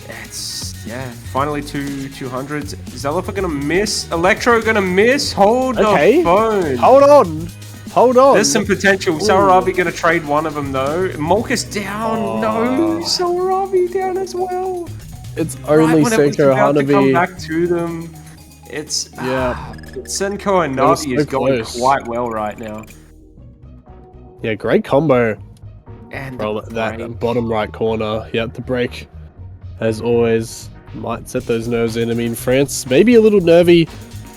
Speaker 10: it's, yeah, finally 200s. Zelifa gonna miss. Electro gonna miss. Hold
Speaker 9: okay.
Speaker 10: the phone.
Speaker 9: Hold on. Hold on.
Speaker 10: There's some potential. Salarabi gonna trade one of them though. Molkus down. No, Salarabi down as well.
Speaker 9: It's only
Speaker 10: when it was
Speaker 9: Senko
Speaker 10: about to come
Speaker 9: Hanabi.
Speaker 10: back to them, it's
Speaker 9: Yeah.
Speaker 10: Senko and
Speaker 9: It was
Speaker 10: Navi
Speaker 9: so
Speaker 10: is going
Speaker 9: close.
Speaker 10: quite well right now.
Speaker 9: Yeah, great combo
Speaker 10: And
Speaker 9: from
Speaker 10: the
Speaker 9: that
Speaker 10: break.
Speaker 9: bottom right corner. Yep, the break, as always, might set those nerves in. I mean, France maybe a little nervy,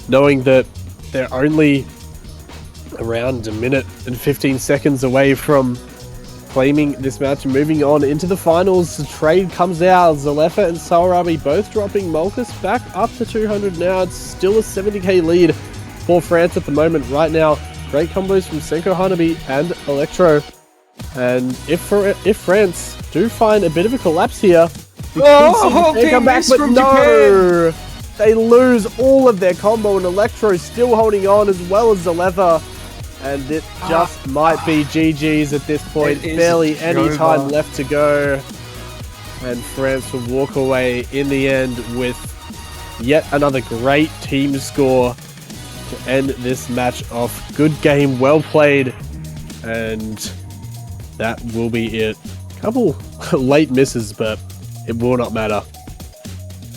Speaker 9: knowing that they're only around a minute and 15 seconds away from claiming this match and moving on into the finals. The trade comes out. Zelifa and Salarabi both dropping Molkus back up to 200 now. It's still a 70k lead for France at the moment. Right now, great combos from Senko Hanabi and Electro. And if France do find a bit of a collapse here, we could see they come back, but no! They lose all of their combo, and Electro still holding on as well as Zelifa. And it just might be GG's at this point. Barely any time left to go. And France will walk away in the end with yet another great team score to end this match off. Good game, well played. And that will be it. Couple late misses, but it will not matter.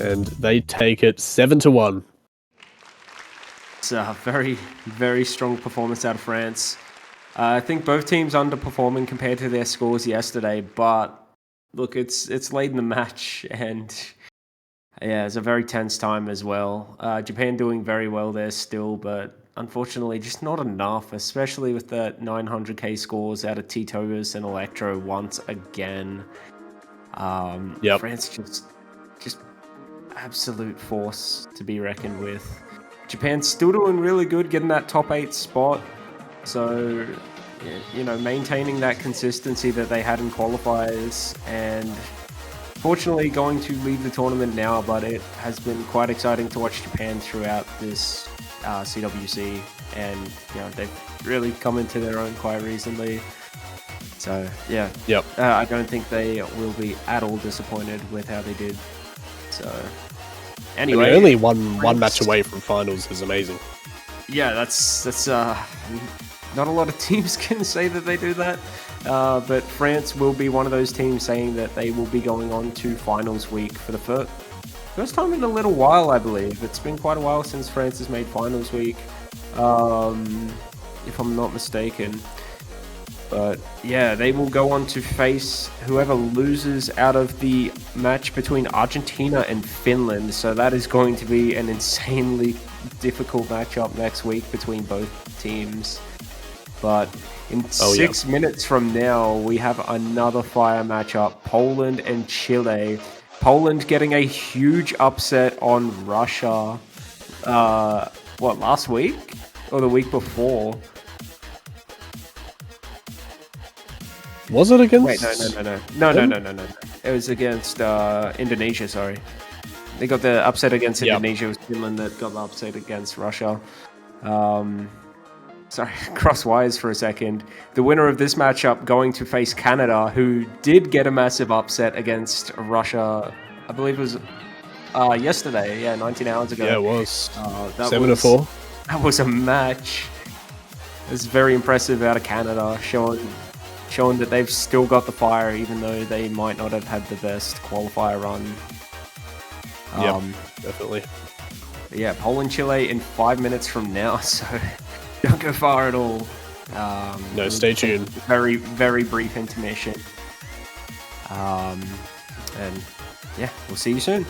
Speaker 9: And they take it 7-1.
Speaker 10: It's a very, very strong performance out of France. I think both teams underperforming compared to their scores yesterday, but look, it's late in the match, and yeah, it's a very tense time as well. Japan doing very well there still, but unfortunately just not enough, especially with the 900k scores out of T-Tobis and Electro once again. France just absolute force to be reckoned with. Japan's still doing really good, getting that top 8 spot. So, you know, maintaining that consistency that they had in qualifiers, and fortunately going to leave the tournament now, but it has been quite exciting to watch Japan throughout this CWC, and, you know, they've really come into their own quite recently. So, yeah.
Speaker 9: Yep.
Speaker 10: I don't think they will be at all disappointed with how they did. So... Anyway,
Speaker 9: I mean, only one match away from finals is amazing.
Speaker 10: Yeah, that's not a lot of teams can say that they do that. But France will be one of those teams saying that they will be going on to finals week for the first time in a little while, I believe. It's been quite a while since France has made finals week, if I'm not mistaken. But yeah, they will go on to face whoever loses out of the match between Argentina and Finland. So that is going to be an insanely difficult matchup next week between both teams. But in 6 minutes from now, we have another fire matchup, Poland and Chile. Poland getting a huge upset on Russia, last week? Or the week before?
Speaker 9: Was it against?
Speaker 10: Wait, no. It was against Indonesia, sorry. They got the upset against Indonesia. It was Finland that got the upset against Russia. Sorry, cross wires for a second. The winner of this matchup going to face Canada, who did get a massive upset against Russia, I believe it was yesterday, 19 hours ago.
Speaker 9: Yeah, it was.
Speaker 10: 7-4. That was a match. It was very impressive out of Canada, showing that they've still got the fire, even though they might not have had the best qualifier run.
Speaker 9: Yeah, definitely.
Speaker 10: Yeah, Poland, Chile in 5 minutes from now, so don't go far at all.
Speaker 9: No, stay tuned.
Speaker 10: Very, very brief intermission. And yeah, we'll see you soon.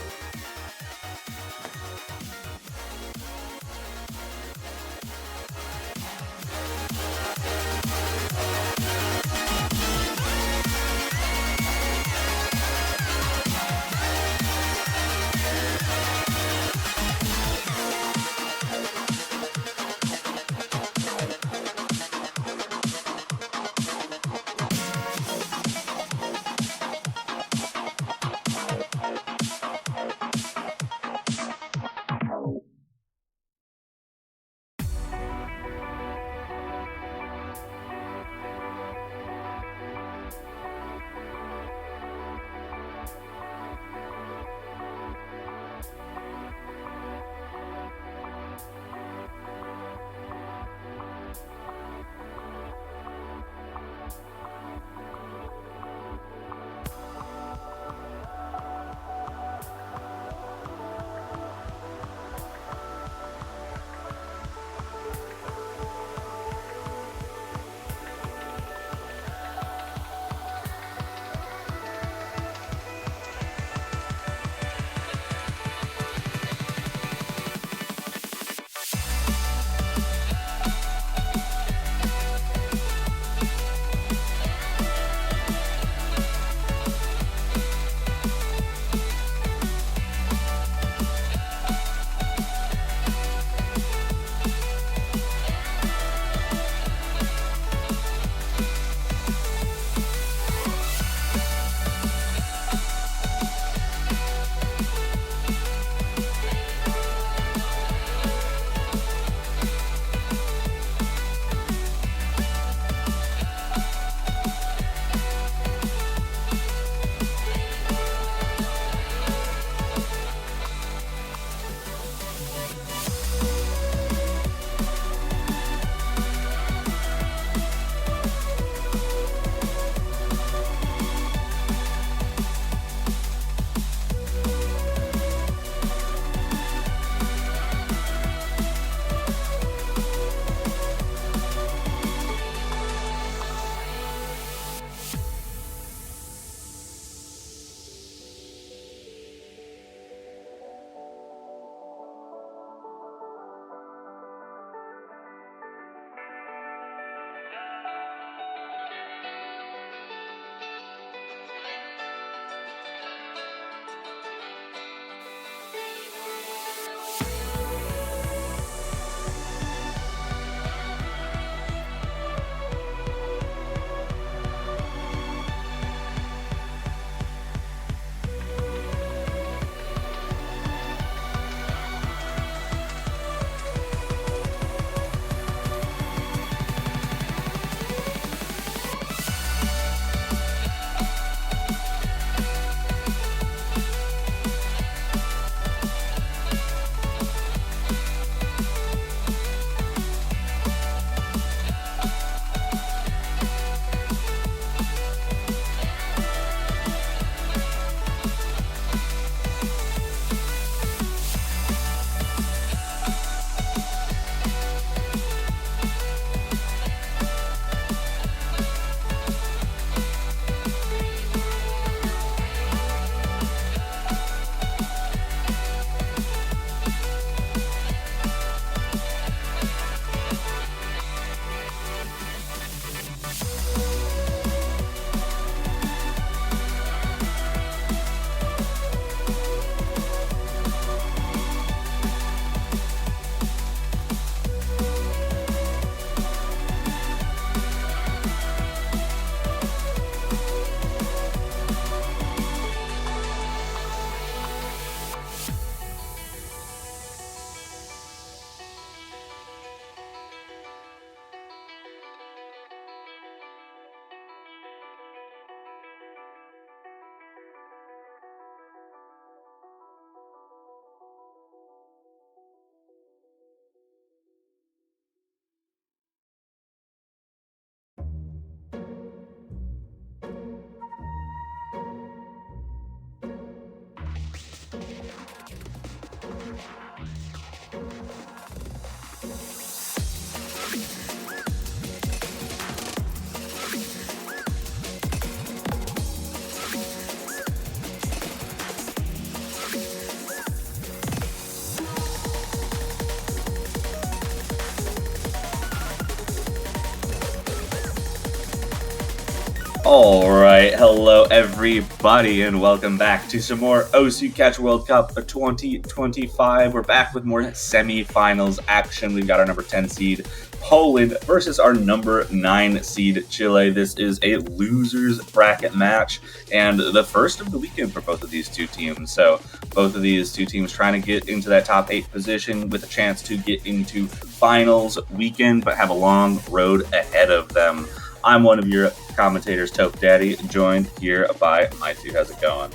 Speaker 11: Alright, hello everybody and welcome back to some more OSU Catch World Cup 2025. We're back with more semifinals action. We've got our number 10 seed Poland versus our number 9 seed Chile. This is a losers bracket match and the first of the weekend for both of these two teams. So both of these two teams trying to get into that top 8 position with a chance to get into finals weekend, but have a long road ahead of them. I'm one of your commentators, Tope Daddy, joined here by Maitu. How's it going?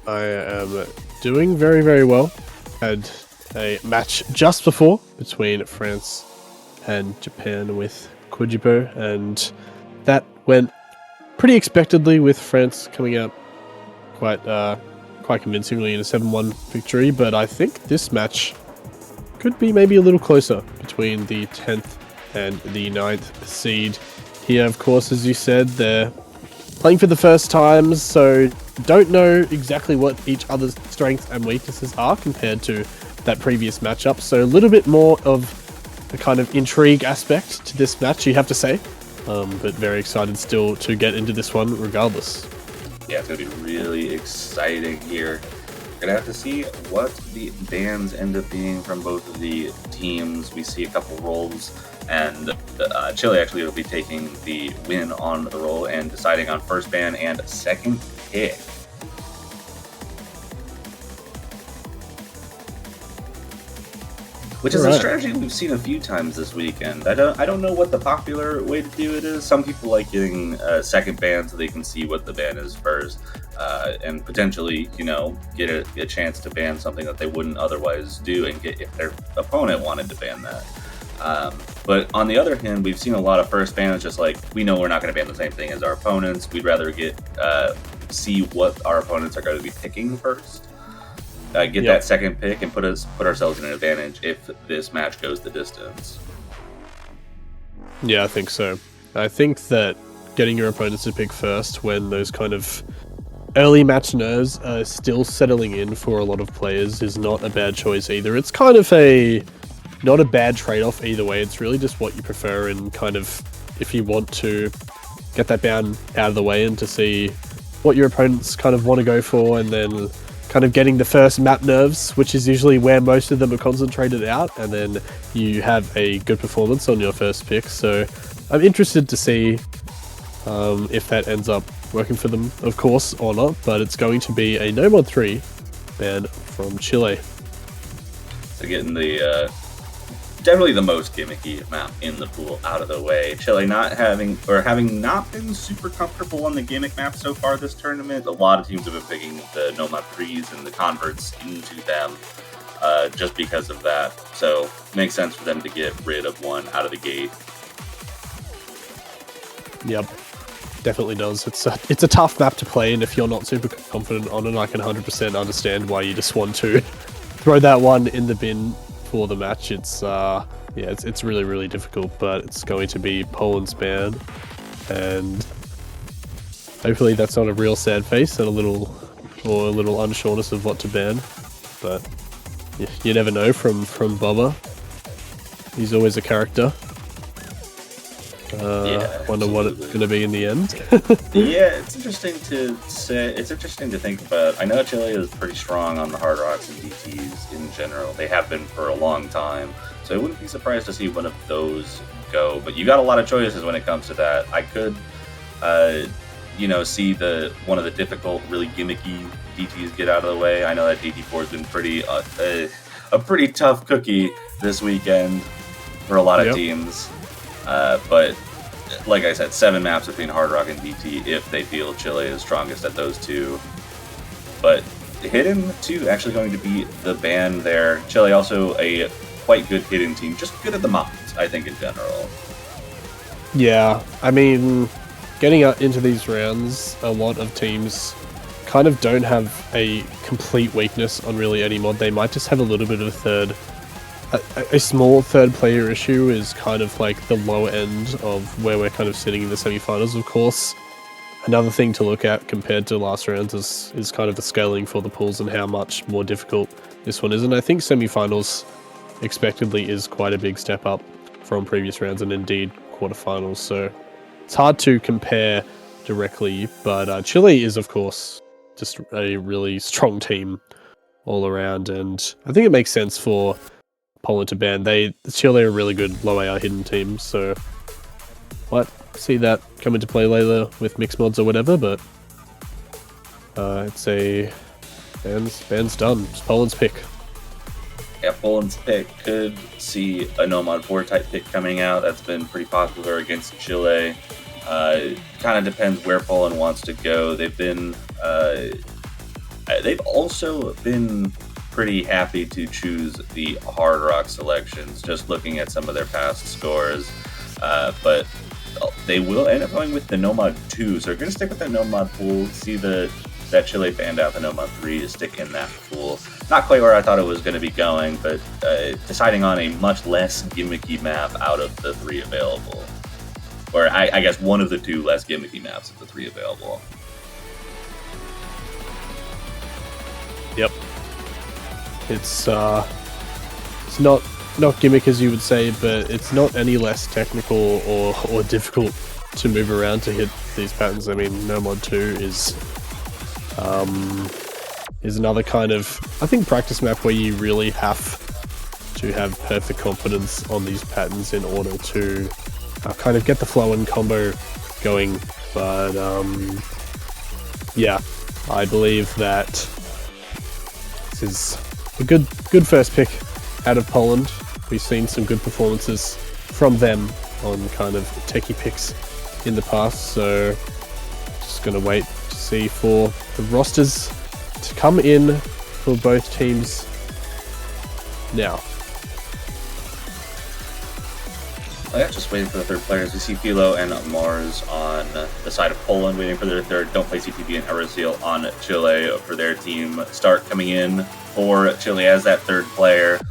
Speaker 9: I am doing very, very well. Had a match just before between France and Japan with Kujipo, and that went pretty expectedly with France coming out quite convincingly in a 7-1 victory, but I think this match could be maybe a little closer between the 10th and the 9th seed. Here, of course, as you said, they're playing for the first time, so don't know exactly what each other's strengths and weaknesses are compared to that previous matchup. So a little bit more of a kind of intrigue aspect to this match, you have to say. But very excited still to get into this one regardless.
Speaker 11: Yeah, it's going to be really exciting here. Gonna have to see what the bans end up being from both of the teams. We see a couple rolls, and Chile actually will be taking the win on the roll and deciding on first ban and second pick. Which is a strategy we've seen a few times this weekend. I don't know what the popular way to do it is. Some people like getting a second ban so they can see what the ban is first, and potentially, you know, get a chance to ban something that they wouldn't otherwise do, and get if their opponent wanted to ban that. But on the other hand, we've seen a lot of first bans just like, we know we're not going to ban the same thing as our opponents. We'd rather see what our opponents are going to be picking first. Get that second pick and put ourselves in an advantage if this match goes the distance.
Speaker 9: Yeah, I think so. I think that getting your opponents to pick first when those kind of early match nerves are still settling in for a lot of players is not a bad choice either. It's kind of not a bad trade-off either way. It's really just what you prefer, and kind of if you want to get that ban out of the way and to see what your opponents kind of want to go for, and then kind of getting the first map nerves, which is usually where most of them are concentrated out, and then you have a good performance on your first pick. So I'm interested to see if that ends up working for them, of course, or not, but it's going to be a no mod 3 ban from Chile.
Speaker 11: So getting the definitely the most gimmicky map in the pool out of the way. Chile having not been super comfortable on the gimmick map so far this tournament. A lot of teams have been picking the no mod 3s and the converts into them just because of that. So makes sense for them to get rid of one out of the gate.
Speaker 9: Yep, definitely does. It's a tough map to play, and if you're not super confident on it, I can 100% understand why you just want to throw that one in the bin for the match. It's it's really, really difficult, but it's going to be Poland's ban, and hopefully that's not a real sad face and a little unsureness of what to ban. But you never know from Bobba. He's always a character. Wonder what it's going to be in the end.
Speaker 11: Yeah, it's interesting to say. It's interesting to think about. I know Chile is pretty strong on the hard rocks and DTs in general. They have been for a long time, so I wouldn't be surprised to see one of those go. But you got a lot of choices when it comes to that. I could, see one of the difficult, really gimmicky DTs get out of the way. I know that DT4 has been pretty a pretty tough cookie this weekend for a lot of teams. But like I said, 7 maps between Hard Rock and DT if they feel Chile is strongest at those two. But Hidden, too, actually going to be the ban there. Chile also a quite good Hidden team, just good at the mods, I think, in general.
Speaker 9: Yeah, I mean, getting into these rounds, a lot of teams kind of don't have a complete weakness on really any mod. They might just have a little bit of a small third player issue is kind of like the low end of where we're kind of sitting in the semifinals, of course. Another thing to look at compared to last rounds is kind of the scaling for the pools and how much more difficult this one is. And I think semifinals expectedly is quite a big step up from previous rounds, and indeed quarterfinals. So it's hard to compare directly, but Chile is, of course, just a really strong team all around, and I think it makes sense for Poland to ban. Chile are a really good low AR hidden team, so might see that come into play later with mixed mods or whatever, but it's a ban's done. It's Poland's pick.
Speaker 11: Yeah, Poland's pick could see a No Mod 4 type pick coming out. That's been pretty popular against Chile. Kind of depends where Poland wants to go. They've also been pretty happy to choose the Hard Rock selections, just looking at some of their past scores. But they will end up going with the No Mod 2, so we're going to stick with that No Mod pool, see that Chile banned out the No Mod 3 to stick in that pool. Not quite where I thought it was going to be going, but deciding on a much less gimmicky map out of the 3 available. Or I guess one of the 2 less gimmicky maps of the 3 available.
Speaker 9: Yep. It's not gimmick as you would say, but it's not any less technical or difficult to move around to hit these patterns. I mean, No Mod 2 is another kind of, I think, practice map where you really have to have perfect confidence on these patterns in order to kind of get the flow and combo going. But yeah, I believe that this is a good first pick out of Poland. We've seen some good performances from them on kind of techie picks in the past, so just gonna wait to see for the rosters to come in for both teams now.
Speaker 11: Oh yeah, just waiting for the third players. We see Philo and Mars on the side of Poland, waiting for their third. Don't play CTB and Arisil on Chile for their team. Start coming in for Chile as that third player,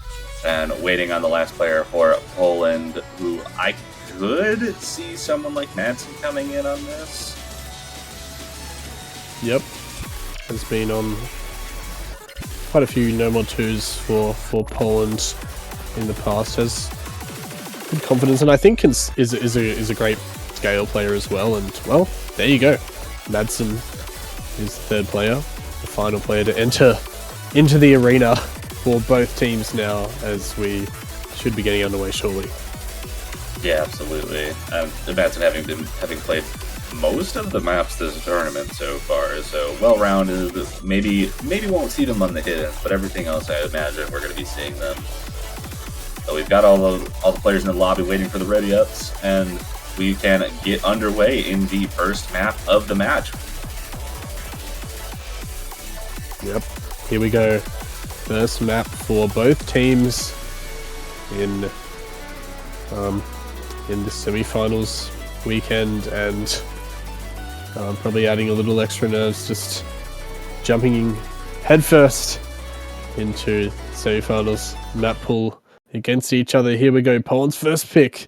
Speaker 11: and waiting on the last player for Poland, who I could see someone like Madsen coming in on this.
Speaker 9: Yep, has been on quite a few No Mod 2s for Poland in the past. Has good confidence, and I think is a great scale player as well. And well, there you go. Madsen is the third player, the final player to enter into the arena for both teams now, as we should be getting underway shortly.
Speaker 11: Yeah, absolutely. Madsen having played most of the maps this tournament so far, so well-rounded. Maybe won't see them on the hidden, but everything else I imagine we're going to be seeing them. So we've got all the players in the lobby waiting for the ready-ups, and we can get underway in the first map of the match.
Speaker 9: Yep, here we go. First map for both teams in the semifinals weekend, and probably adding a little extra nerves, just jumping headfirst into semifinals map pool against each other. Here we go. Poland's first pick.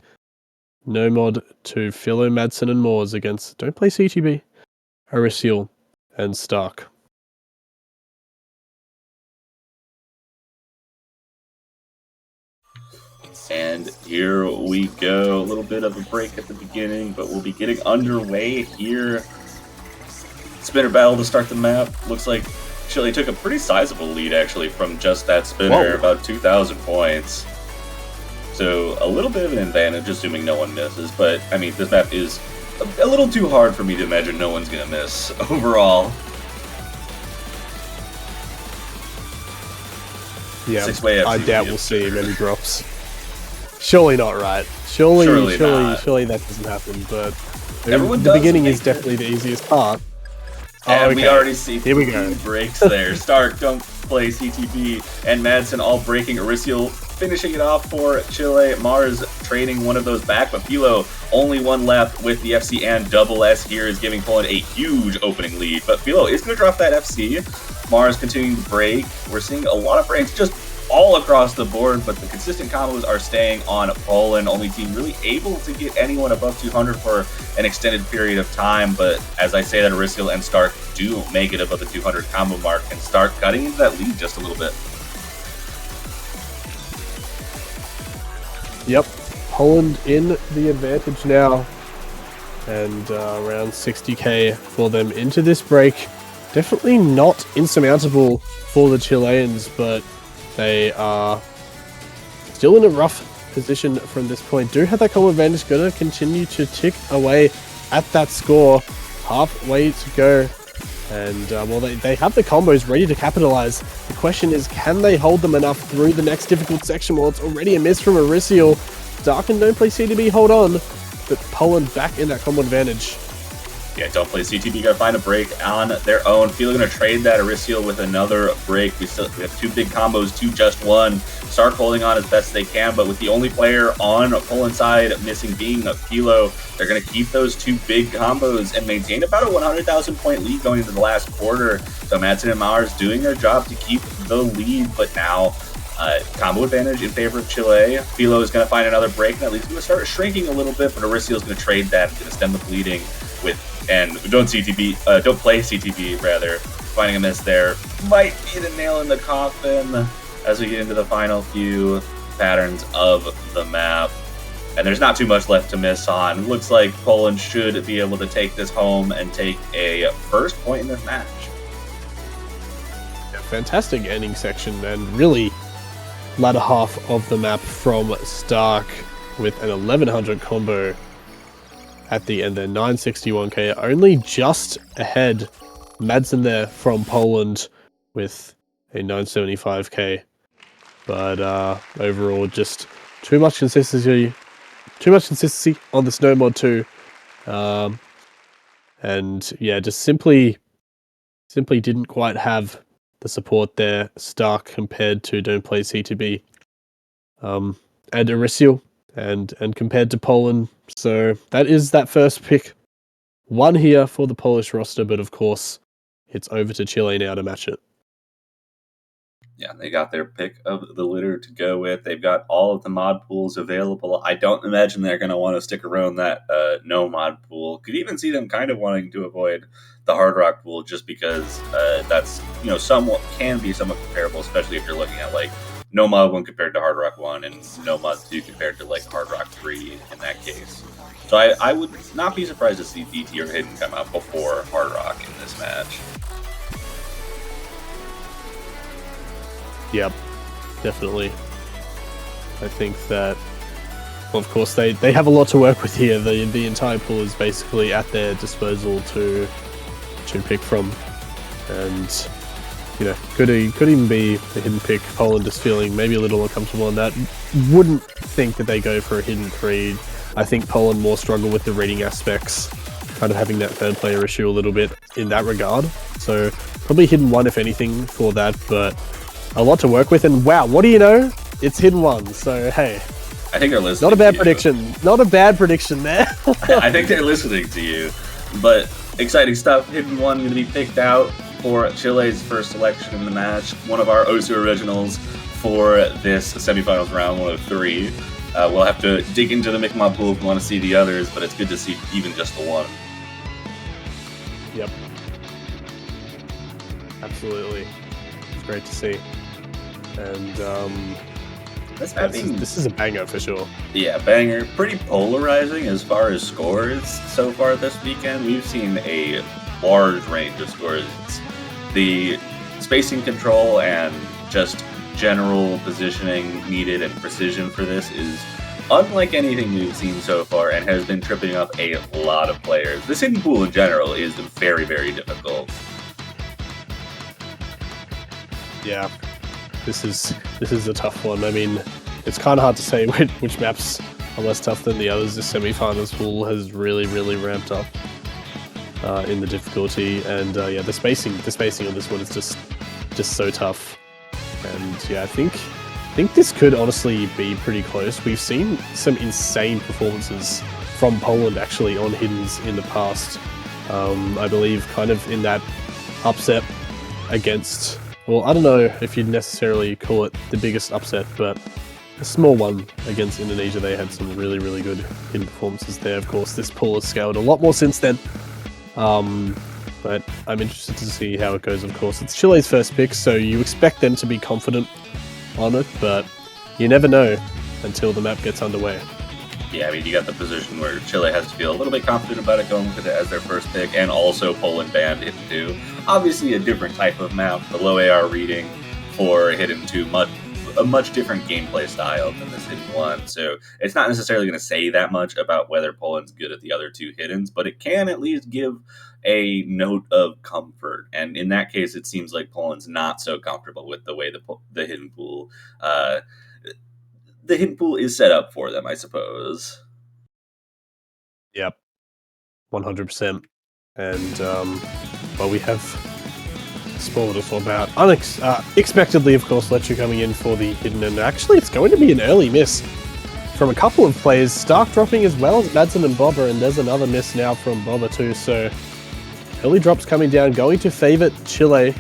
Speaker 9: No Mod to Philo, Madsen, and Moors against Don't Play CTB, Arisil, and Stark.
Speaker 11: And here we go. A little bit of a break at the beginning, but we'll be getting underway here. Spinner battle to start the map. Looks like Chile took a pretty sizable lead, actually, from just that spinner, about 2,000 points. So a little bit of an advantage, assuming no one misses. But, I mean, this map is a little too hard for me to imagine no one's going to miss overall.
Speaker 9: Yeah,
Speaker 11: Six-way
Speaker 9: I
Speaker 11: FC
Speaker 9: doubt we'll see many drops. Surely not, right? Surely that doesn't happen. But the beginning is definitely the easiest part.
Speaker 11: And we already see
Speaker 9: here we go.
Speaker 11: Breaks there. Stark, Don't Play CTB, and Madsen all breaking. Arisil finishing it off for Chile. Mars trading one of those back, but Philo only one left with the FC and double S here is giving Poland a huge opening lead. But Philo is going to drop that FC. Mars continuing to break. We're seeing a lot of breaks just all across the board, but the consistent combos are staying on Poland. Only team really able to get anyone above 200 for an extended period of time, but as I say that, Arisil and Stark do make it above the 200 combo mark and start cutting into that lead just a little bit.
Speaker 9: Yep, Poland in the advantage now. and around 60k for them into this break. Definitely not insurmountable for the Chileans, but they are still in a rough position from this point. Do have that combo advantage, gonna continue to tick away at that score. Halfway to go. And, well, they have the combos ready to capitalize. The question is, can they hold them enough through the next difficult section? Well, it's already a miss from Arisial. Dark and Don't Play CTB hold on, but Poland back in that combo advantage.
Speaker 11: Yeah, Don't Play CTB gotta find a break on their own. Feel gonna trade that Arisial with another break. We have two big combos to just one. Stark holding on as best they can, but with the only player on Poland side missing being Philo, they're gonna keep those two big combos and maintain about a 100,000 point lead going into the last quarter. So Madsen and Mars doing their job to keep the lead, but now combo advantage in favor of Chile. Philo is gonna find another break, and at least gonna start shrinking a little bit, but Arisial is gonna trade that, gonna stem the bleeding with. And don't play CTB, rather. Finding a miss there might be the nail in the coffin as we get into the final few patterns of the map. And there's not too much left to miss on. Looks like Poland should be able to take this home and take a first point in this match.
Speaker 9: Yeah, fantastic ending section, and really latter half of the map from Stark with an 1100 combo at the end there. 961k, only just ahead. Madsen there from Poland with a 975k. But overall, just too much consistency on the snow mod too. And yeah, just simply didn't quite have the support there, Stark, compared to Don't Play CTB. And Arisial, and compared to Poland. So that is that first pick. One here for the Polish roster, but of course, it's over to Chile now to match it.
Speaker 11: Yeah, they got their pick of the litter to go with. They've got all of the mod pools available. I don't imagine they're going to want to stick around that no mod pool. Could even see them kind of wanting to avoid the Hard Rock pool just because that's, somewhat comparable, especially if you're looking at like no mod 1 compared to Hard Rock 1 and no mod 2 compared to like Hard Rock 3 in that case. So I would not be surprised to see DT or Hidden come out before Hard Rock in this match.
Speaker 9: Yep, definitely. I think that, well, of course, they have a lot to work with here. The entire pool is basically at their disposal to pick from. And, could even be a hidden pick. Poland is feeling maybe a little uncomfortable on that. Wouldn't think that they go for a hidden 3. I think Poland more struggle with the reading aspects, kind of having that third player issue a little bit in that regard. So probably hidden 1 if anything for that, but a lot to work with. And wow, what do you know? It's hidden 1. So hey,
Speaker 11: I think they're listening.
Speaker 9: Not a bad prediction. Not a bad prediction there.
Speaker 11: I think they're listening to you. But exciting stuff. Hidden 1 going to be picked out for Chile's first selection in the match. One of our Osu originals for this semifinals round 103. We'll have to dig into the Mi'kmaq pool if we want to see the others, but it's good to see even just the one.
Speaker 9: Yep. Absolutely. It's great to see. And this is a banger for sure.
Speaker 11: Yeah, banger. Pretty polarizing as far as scores so far this weekend. We've seen a large range of scores. The spacing control and just general positioning needed and precision for this is unlike anything we've seen so far and has been tripping up a lot of players. This hidden pool in general is very, very difficult.
Speaker 9: Yeah, this is a tough one. I mean, it's kind of hard to say which maps are less tough than the others. The semifinals pool has really ramped up in the difficulty, and yeah, the spacing on this one is just so tough. And yeah, I think this could honestly be pretty close. We've seen some insane performances from Poland actually on Hiddens in the past. I believe kind of in that upset against, well, I don't know if you'd necessarily call it the biggest upset, but a small one against Indonesia. They had some really good hidden performances there. Of course, this pool has scaled a lot more since then. But I'm interested to see how it goes, of course. It's Chile's first pick, so you expect them to be confident on it, but you never know until the map gets underway.
Speaker 11: Yeah, I mean, you got the position where Chile has to feel a little bit confident about it going with it as their first pick, and also Poland banned Hidden 2. Obviously a different type of map, the low AR reading for Hidden 2, a much different gameplay style than this Hidden 1, so it's not necessarily going to say that much about whether Poland's good at the other two Hiddens, but it can at least give a note of comfort, and in that case, it seems like Poland's not so comfortable with the way the Hidden Pool is set up for them, I suppose.
Speaker 9: Yep, 100%. And well, we have spoiled us all about unexpectedly, of course, Lechu coming in for the Hidden, and actually, it's going to be an early miss from a couple of players. Stark dropping as well as Madsen and Bobber, and there's another miss now from Bobber too. So early drops coming down, going to favour Chile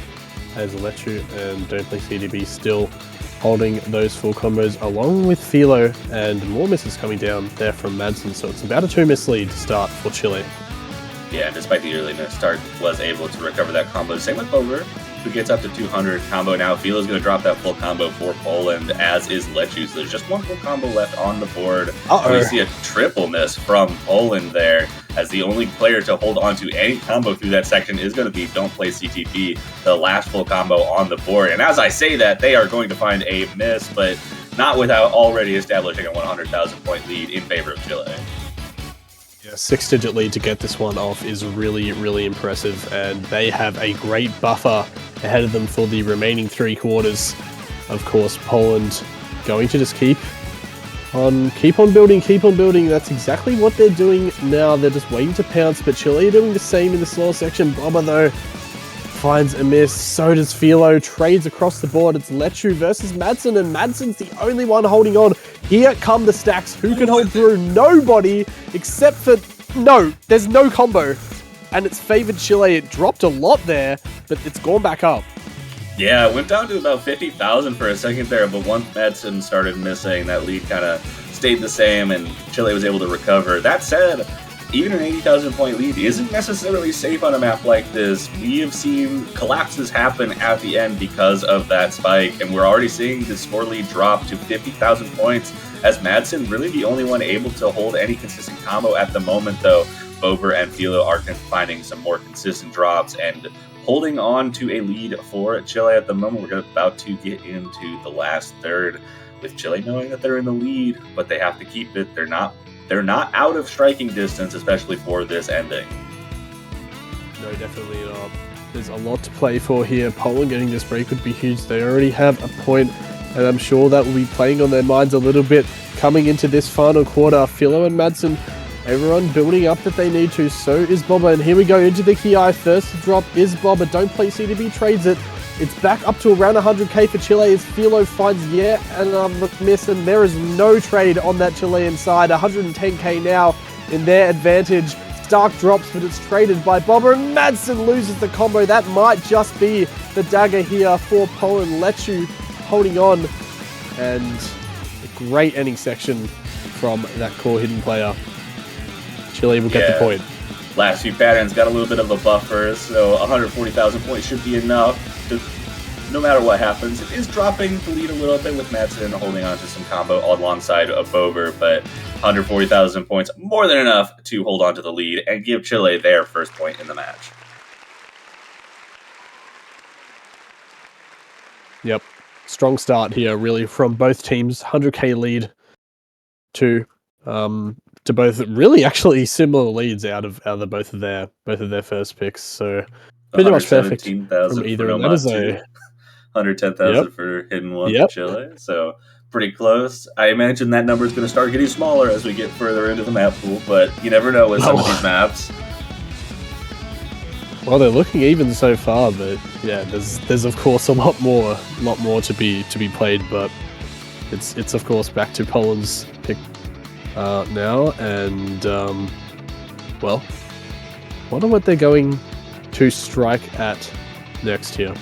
Speaker 9: as Lechu and Don't Play CDB still holding those full combos along with Philo, and more misses coming down there from Madsen, so it's about a 2-miss lead to start for Chile.
Speaker 11: Yeah, despite the early miss, Stark was able to recover that combo. Same with Bover, who gets up to 200 combo now. Philo's going to drop that full combo for Poland, as is Lechu. So there's just one full combo left on the board. We see a triple miss from Poland there, as the only player to hold on to any combo through that section is going to be Don't Play CTP, the last full combo on the board. And as I say that, they are going to find a miss, but not without already establishing a 100,000 point lead in favor of Chile.
Speaker 9: Yeah, 6-digit lead to get this one off is really, really impressive, and they have a great buffer ahead of them for the remaining 3 quarters. Of course, Poland going to just keep on building. That's exactly what they're doing now. They're just waiting to pounce, but Chile are doing the same in the slower section. Bobber, though, finds a miss. So does Philo. Trades across the board. It's Lechu versus Madsen, and Madsen's the only one holding on. Here come the stacks. Who can hold through? Nobody, except for... No, there's no combo. And it's favored Chile. It dropped a lot there, but it's gone back up.
Speaker 11: Yeah, it went down to about 50,000 for a second there, but once Madsen started missing, that lead kind of stayed the same, and Chile was able to recover. That said, even an 80,000 point lead isn't necessarily safe on a map like this. We have seen collapses happen at the end because of that spike, and we're already seeing the score lead drop to 50,000 points, as Madsen really the only one able to hold any consistent combo at the moment, though Bover and Philo are finding some more consistent drops and holding on to a lead for Chile at the moment. We're about to get into the last third, with Chile knowing that they're in the lead, but they have to keep it. They're not out of striking distance, especially for this ending.
Speaker 9: No, definitely not. There's a lot to play for here. Poland getting this break would be huge. They already have a point, and I'm sure that will be playing on their minds a little bit coming into this final quarter. Philo and Madsen, everyone building up that they need to. So is Bobber, and here we go into the Ki. First to drop is Bobber. Don't Play CDB trades it. It's back up to around 100k for Chile as Philo finds yet another miss, and there is no trade on that Chilean side. 110k now in their advantage. Stark drops, but it's traded by Bobber, and Madsen loses the combo. That might just be the dagger here for Poland. Lechu holding on, and a great ending section from that core hidden player. Chile will get the point.
Speaker 11: Last few patterns got a little bit of a buffer, so 140,000 points should be enough to, no matter what happens. It is dropping the lead a little bit with Madsen holding on to some combo alongside of Bover, but 140,000 points, more than enough to hold on to the lead and give Chile their first point in the match.
Speaker 9: Yep. Strong start here, really, from both teams. 100k lead to both really actually similar leads out of both of their first picks. So pretty much perfect from either of them.
Speaker 11: 110,000 for Hidden 1 for Chile. So pretty close. I imagine that number is going to start getting smaller as we get further into the map pool, but you never know with some of these maps.
Speaker 9: Well, they're looking even so far, but yeah, there's of course a lot more to be played, but it's of course back to Poland's pick now, and well, wonder what they're going to strike at next here.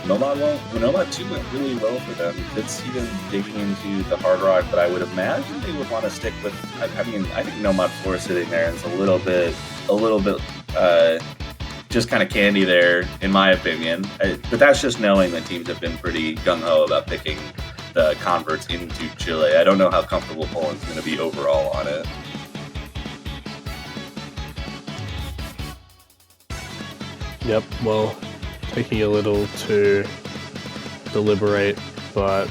Speaker 11: Nomad 2 went really well for them. You could see them digging into the hard rock, but I would imagine they would want to stick with. I mean, I think Nomad 4 sitting there is a little bit just kind of candy there, in my opinion. But that's just knowing that teams have been pretty gung-ho about picking the converts into Chile. I don't know how comfortable Poland's going to be overall on it.
Speaker 9: Yep, well, taking a little to deliberate, but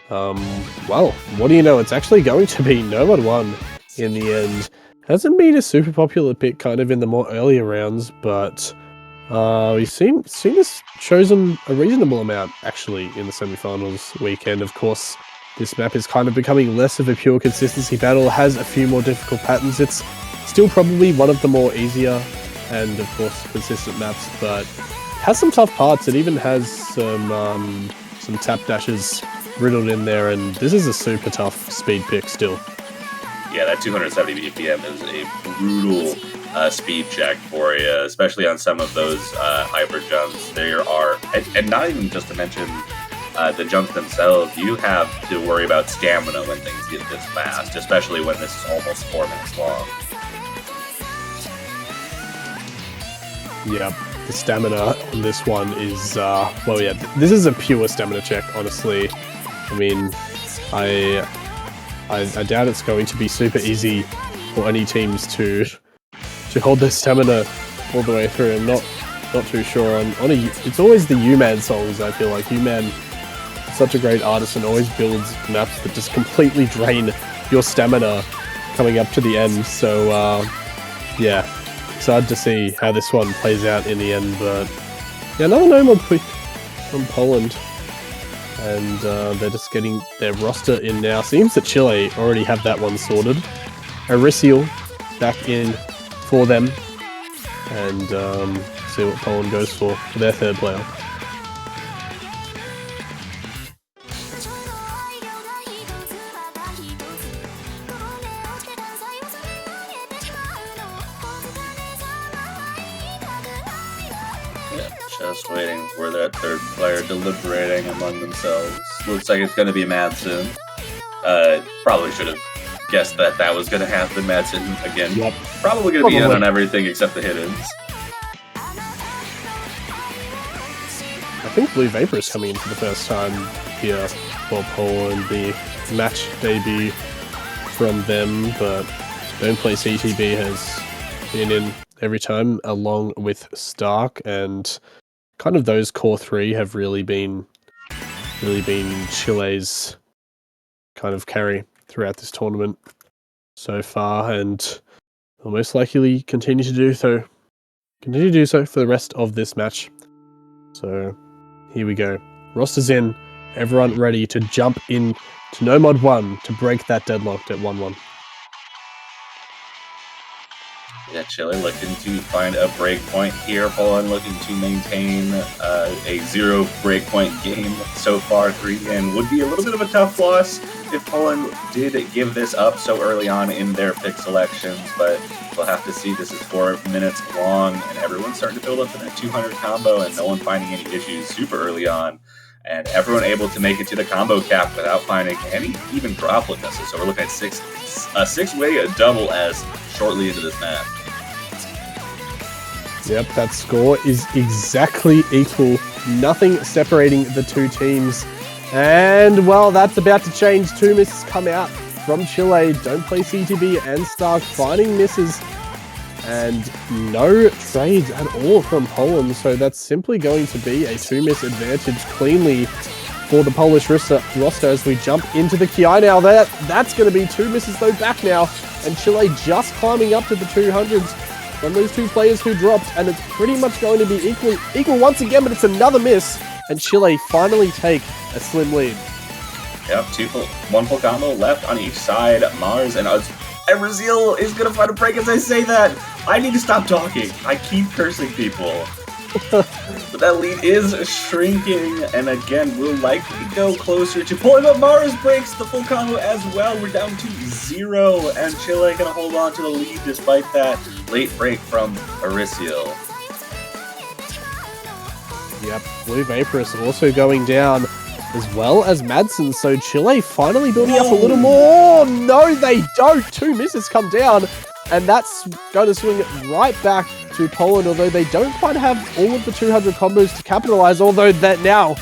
Speaker 9: well, what do you know? It's actually going to be Nomad 1 in the end. Hasn't been a super popular pick kind of in the more earlier rounds, but we've seen this chosen a reasonable amount actually in the semifinals weekend. Of course, this map is kind of becoming less of a pure consistency battle, has a few more difficult patterns. It's still probably one of the more easier and of course consistent maps, but has some tough parts. It even has some tap dashes riddled in there, and this is a super tough speed pick still.
Speaker 11: Yeah, that 270 BPM is a brutal speed check for you, especially on some of those hyper jumps. There are, and not even just to mention the jumps themselves, you have to worry about stamina when things get this fast, especially when this is almost 4 minutes long.
Speaker 9: Yep, the stamina on this one is, well, yeah, this is a pure stamina check, honestly. I mean, I doubt it's going to be super easy for any teams to hold their stamina all the way through. I'm not too sure. It's always the U-Man songs, I feel like. U-Man is such a great artist and always builds maps that just completely drain your stamina coming up to the end. So, yeah. Excited to see how this one plays out in the end, but yeah, another Nomad pick from Poland, and they're just getting their roster in now. Seems that Chile already have that one sorted. Arisial back in for them, and see what Poland goes for their third player.
Speaker 11: Just waiting for that third player deliberating among themselves. Looks like it's going to be Madsen. Probably should have guessed that was going to happen. Madsen again.
Speaker 9: Yep.
Speaker 11: Probably going to be in on everything except the hiddens.
Speaker 9: I think Blue Vapor is coming in for the first time here for Poland. The match debut from them, but Don't Play CTB has been in every time, along with Stark, and kind of those core three have really been Chile's kind of carry throughout this tournament so far, and will most likely continue to do so for the rest of this match. So here we go. Roster's in. Everyone ready to jump in to Nomad 1 to break that deadlock at 1-1.
Speaker 11: Yeah, Chile looking to find a breakpoint here. Poland looking to maintain a 0 breakpoint game so far. 3-in would be a little bit of a tough loss if Poland did give this up so early on in their pick selections, but we'll have to see. This is 4 minutes long, and everyone's starting to build up to that 200 combo, and no one finding any issues super early on. And everyone able to make it to the combo cap without finding any even droplet misses. So we're looking at a six-way double as shortly into this match.
Speaker 9: Yep, that score is exactly equal. Nothing separating the two teams. And, well, that's about to change. 2 misses come out from Chile. Don't Play CTB and Stark finding misses. And no trades at all from Poland. So that's simply going to be a 2-miss advantage cleanly for the Polish roster as we jump into the KI now. That's going to be 2 misses though back now. And Chile just climbing up to the 200s. From those 2 players who dropped, and it's pretty much going to be equal once again, but it's another miss, and Chile finally take a slim lead.
Speaker 11: Yep, 1 full combo left on each side. Mars and Brazil is going to find a break as I say that. I need to stop talking. I keep cursing people. But that lead is shrinking, and again, we'll likely go closer to pulling up. Mars breaks the full combo as well. We're down to 0, and Chile gonna hold on to the lead despite that late break from Arisial.
Speaker 9: Yep, Blue Vaporous also going down, as well as Madsen, so Chile finally building up a little more. No, they don't. 2 misses come down, and that's going to swing it right back to Poland, although they don't quite have all of the 200 combos to capitalize, although that now,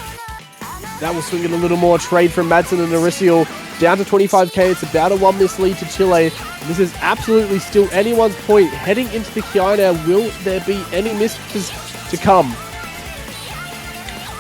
Speaker 9: that will swing it a little more. Trade from Madsen and Arisial down to 25k. It's about a 1-miss lead to Chile. This is absolutely still anyone's point. Heading into the Kiai now, will there be any misses to come?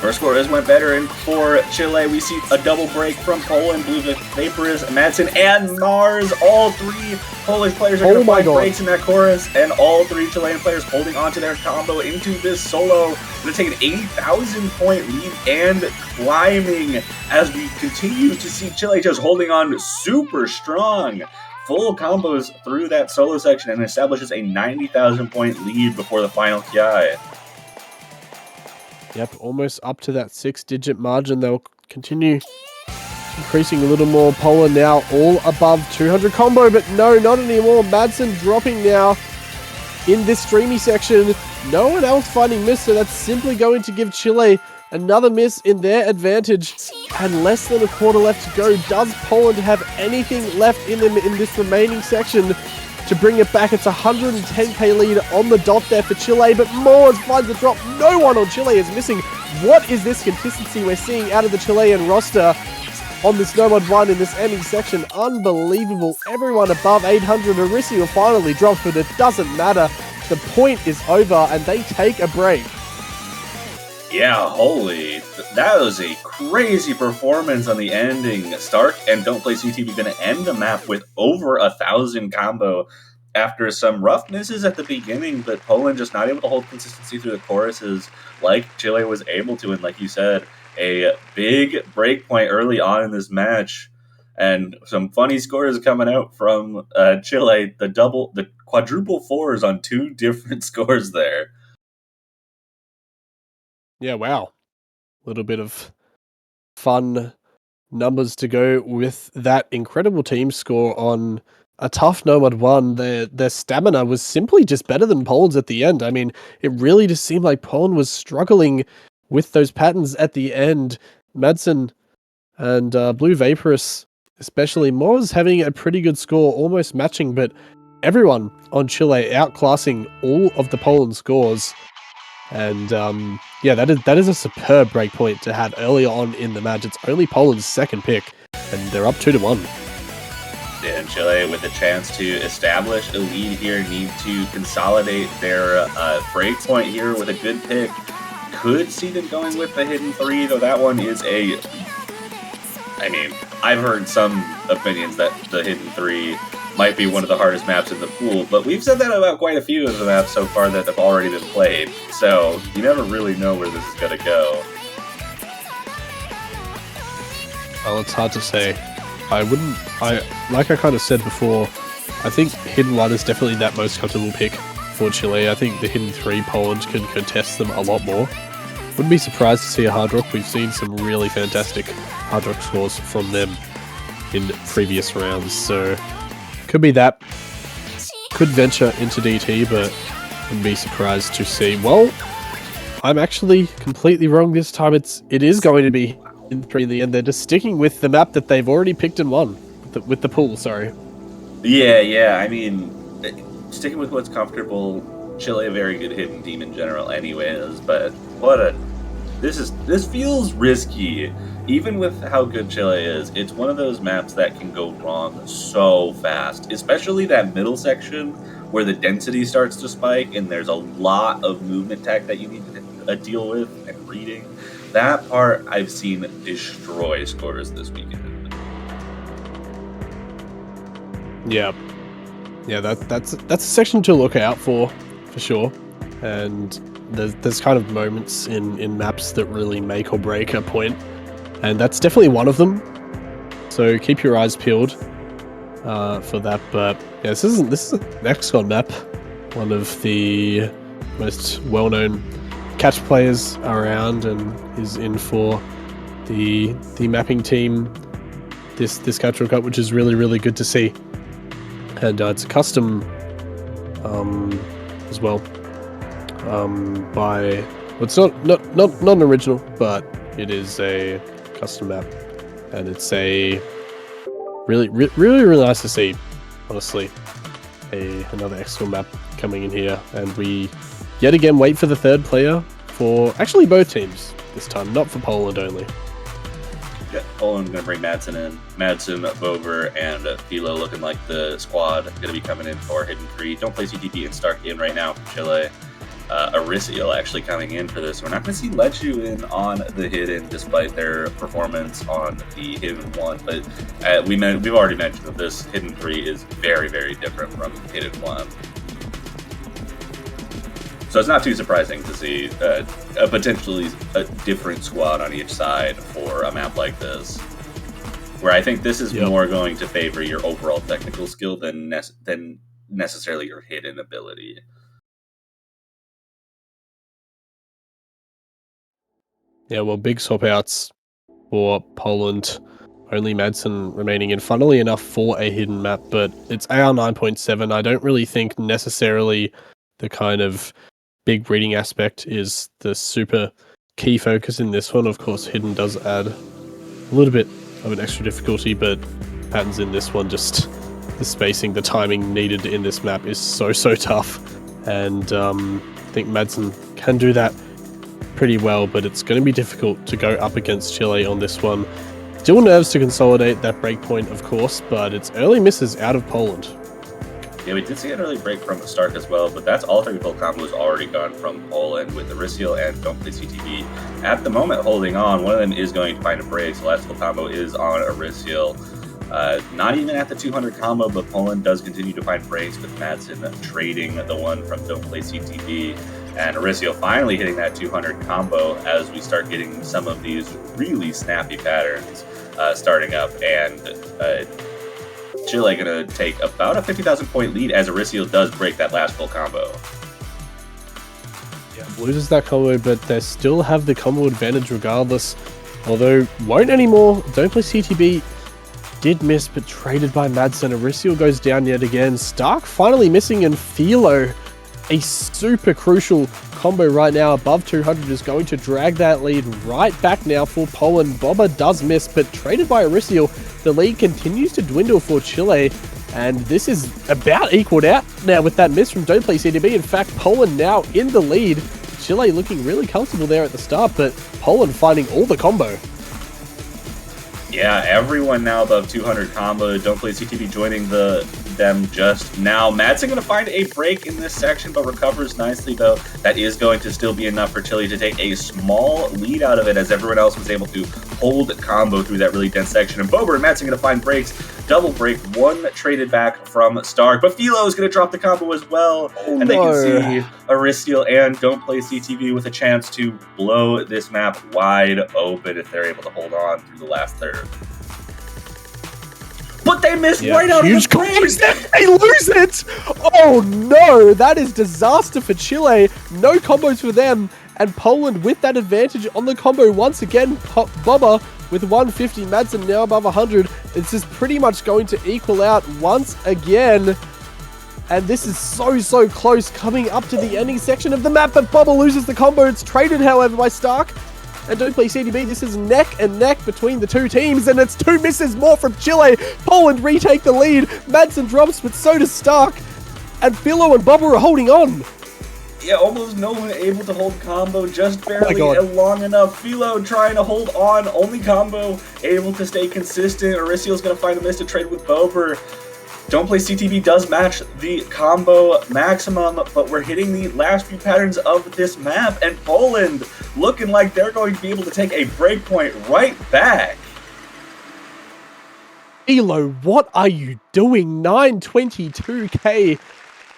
Speaker 11: First score has went better, and for Chile, we see a double break from Poland. Blue Vaporous, Madsen, and Mars. All three Polish players are going to find breaks in that chorus, and all three Chilean players holding onto their combo into this solo. Going to take an 80,000 point lead and climbing as we continue to see Chile just holding on super strong. Full combos through that solo section and establishes a 90,000 point lead before the final Kiai.
Speaker 9: Yep, almost up to that 6-digit margin. They'll continue increasing a little more. Poland now all above 200 combo, but no, not anymore. Madsen dropping now in this streamy section. No one else finding miss, so that's simply going to give Chile another miss in their advantage. And less than a quarter left to go. Does Poland have anything left in them in this remaining section to bring it back? It's 110k lead on the dot there for Chile, but Moors finds the drop. No one on Chile is missing. What is this consistency we're seeing out of the Chilean roster on this Nomad 1 in this ending section? Unbelievable. Everyone above 800. Arisial finally drops, but it doesn't matter. The point is over, and they take a break.
Speaker 11: Yeah, holy. That was a crazy performance on the ending. Stark and Don't Play CTV going to end the map with over 1,000 combo after some rough misses at the beginning, but Poland just not able to hold consistency through the choruses like Chile was able to. And like you said, a big break point early on in this match. And some funny scores coming out from Chile. The quadruple fours on two different scores there.
Speaker 9: Yeah, wow. A little bit of fun numbers to go with that incredible team score on a tough Nomad 1. Their stamina was simply just better than Poland's at the end. I mean, it really just seemed like Poland was struggling with those patterns at the end. Madsen and Blue Vaporous, especially, Moors having a pretty good score, almost matching, but everyone on Chile outclassing all of the Poland scores. And yeah, that is a superb breakpoint to have early on in the match. It's only Poland's second pick, and they're up 2-1.
Speaker 11: And Chile, with a chance to establish a lead here, need to consolidate their breakpoint here with a good pick. Could see them going with the hidden 3, though that one is a... I mean, I've heard some opinions that the hidden 3 might be one of the hardest maps in the pool, but we've said that about quite a few of the maps so far that have already been played, so you never really know where this is going to go.
Speaker 9: Well, it's hard to say. Like I kind of said before, I think Hidden 1 is definitely that most comfortable pick for Chile. I think the Hidden 3 Poland can contest them a lot more. Wouldn't be surprised to see a Hard Rock. We've seen some really fantastic Hard Rock scores from them in previous rounds, so could be that. Could venture into DT, but wouldn't be surprised to see. Well, I'm actually completely wrong this time. It is going to be in 3 in the end. They're just sticking with the map that they've already picked and won. With the pool, sorry.
Speaker 11: Yeah, I mean, sticking with what's comfortable. Chile, a very good hidden team in general anyways, but this feels risky. Even with how good Chile is, it's one of those maps that can go wrong so fast, especially that middle section where the density starts to spike and there's a lot of movement tech that you need to deal with and reading. That part I've seen destroy scores this weekend.
Speaker 9: Yeah, that's a section to look out for sure. And there's kind of moments in maps that really make or break a point, and that's definitely one of them. So keep your eyes peeled for that. But yeah, this is an XCON map, one of the most well-known catch players around, and is in for the mapping team this Catch World Cup, which is really good to see. And it's a custom as well by, well, it's not an original, but it is a custom map, and it's a really nice to see, honestly, another XCON map coming in here, and we yet again wait for the third player for actually both teams this time, not for Poland only.
Speaker 11: Yeah, Poland going to bring Madsen in. Madsen, Bover, and Philo looking like the squad going to be coming in for Hidden 3. Don't play CTP and Stark in right now for Chile. Aricio actually coming in for this. We're not going to see Lechu in on the Hidden despite their performance on the Hidden 1. But we've already mentioned that this Hidden 3 is very, very different from Hidden 1. So it's not too surprising to see a potentially different squad on each side for a map like this, where I think this is more going to favor your overall technical skill than necessarily your hidden ability.
Speaker 9: Yeah, well, big swap outs for Poland. Only Madsen remaining in, funnily enough, for a hidden map, but it's AR 9.7. I don't really think necessarily the kind of big reading aspect is the super key focus in this one. Of course, hidden does add a little bit of an extra difficulty, but patterns in this one, just the spacing, the timing needed in this map is so tough. And I think Madsen can do that pretty well, but it's going to be difficult to go up against Chile on this one. Still nerves to consolidate that breakpoint, of course, but it's early misses out of Poland.
Speaker 11: Yeah, we did see an early break from Stark as well, but that's all 3 full combos already gone from Poland with Aricio and Don't Play CTV. At the moment, holding on. One of them is going to find a break, so last full combo is on Aricio. Not even at the 200 combo, but Poland does continue to find breaks with Madsen trading the one from Don't Play CTV. And Aricio finally hitting that 200 combo as we start getting some of these really snappy patterns starting up. And Chile going to take about a 50,000 point lead as Aricio does break that last full combo.
Speaker 9: Yeah, loses that combo, but they still have the combo advantage regardless. Although, won't anymore. Don't Play CTB did miss, but traded by Madsen. Aricio goes down yet again. Stark finally missing, and Philo, a super crucial combo right now above 200, is going to drag that lead right back now for Poland. Boba does miss, but traded by Aricio, the lead continues to dwindle for Chile, and this is about equaled out now with that miss from Don't Play CTB. In fact, Poland now in the lead. Chile looking really comfortable there at the start, but Poland finding all the combo.
Speaker 11: Yeah, everyone now above 200 combo. Don't Play CTV joining them just now. Madsen going to find a break in this section, but recovers nicely, though. That is going to still be enough for Chile to take a small lead out of it, as everyone else was able to hold combo through that really dense section. And Bober and Madsen going to find breaks. Double break, one traded back from Stark, but Philo is going to drop the combo as well.
Speaker 9: Oh,
Speaker 11: and they can see Aristiel and Don't Play CTV with a chance to blow this map wide open if they're able to hold on through the last third. But they missed right out of the break!
Speaker 9: They lose it! Oh no, that is disaster for Chile. No combos for them, and Poland with that advantage on the combo once again. Boba with 150, Madsen now above 100. This is pretty much going to equal out once again. And this is so close, coming up to the ending section of the map, but Boba loses the combo. It's traded, however, by Stark. And Don't Play CDB, this is neck and neck between the two teams, and it's 2 misses more from Chile. Poland retake the lead. Madsen drops, but so does Stark. And Philo and Boba are holding on.
Speaker 11: Yeah, almost no one able to hold combo, just barely long enough. Philo trying to hold on, only combo able to stay consistent. Aricio's going to find a miss to trade with Bober. Don't Play CTV does match the combo maximum, but we're hitting the last few patterns of this map, and Poland looking like they're going to be able to take a breakpoint right back.
Speaker 9: Philo, what are you doing? 922k,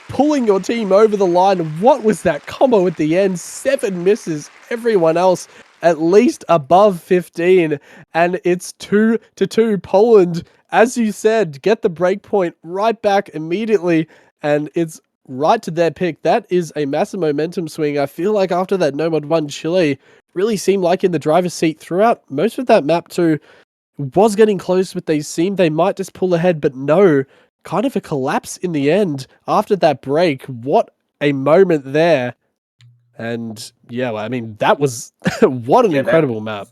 Speaker 9: pulling your team over the line. What was that combo at the end? 7 misses. Everyone else at least above 15, and it's 2-2. Poland, as you said, get the breakpoint right back immediately, and it's right to their pick. That is a massive momentum swing. I feel like after that No Mod 1, Chile really seemed like in the driver's seat throughout most of that map too. Was getting close, but they seemed they might just pull ahead, but no, kind of a collapse in the end after that break. What a moment there. And yeah, I mean, that was what an incredible map.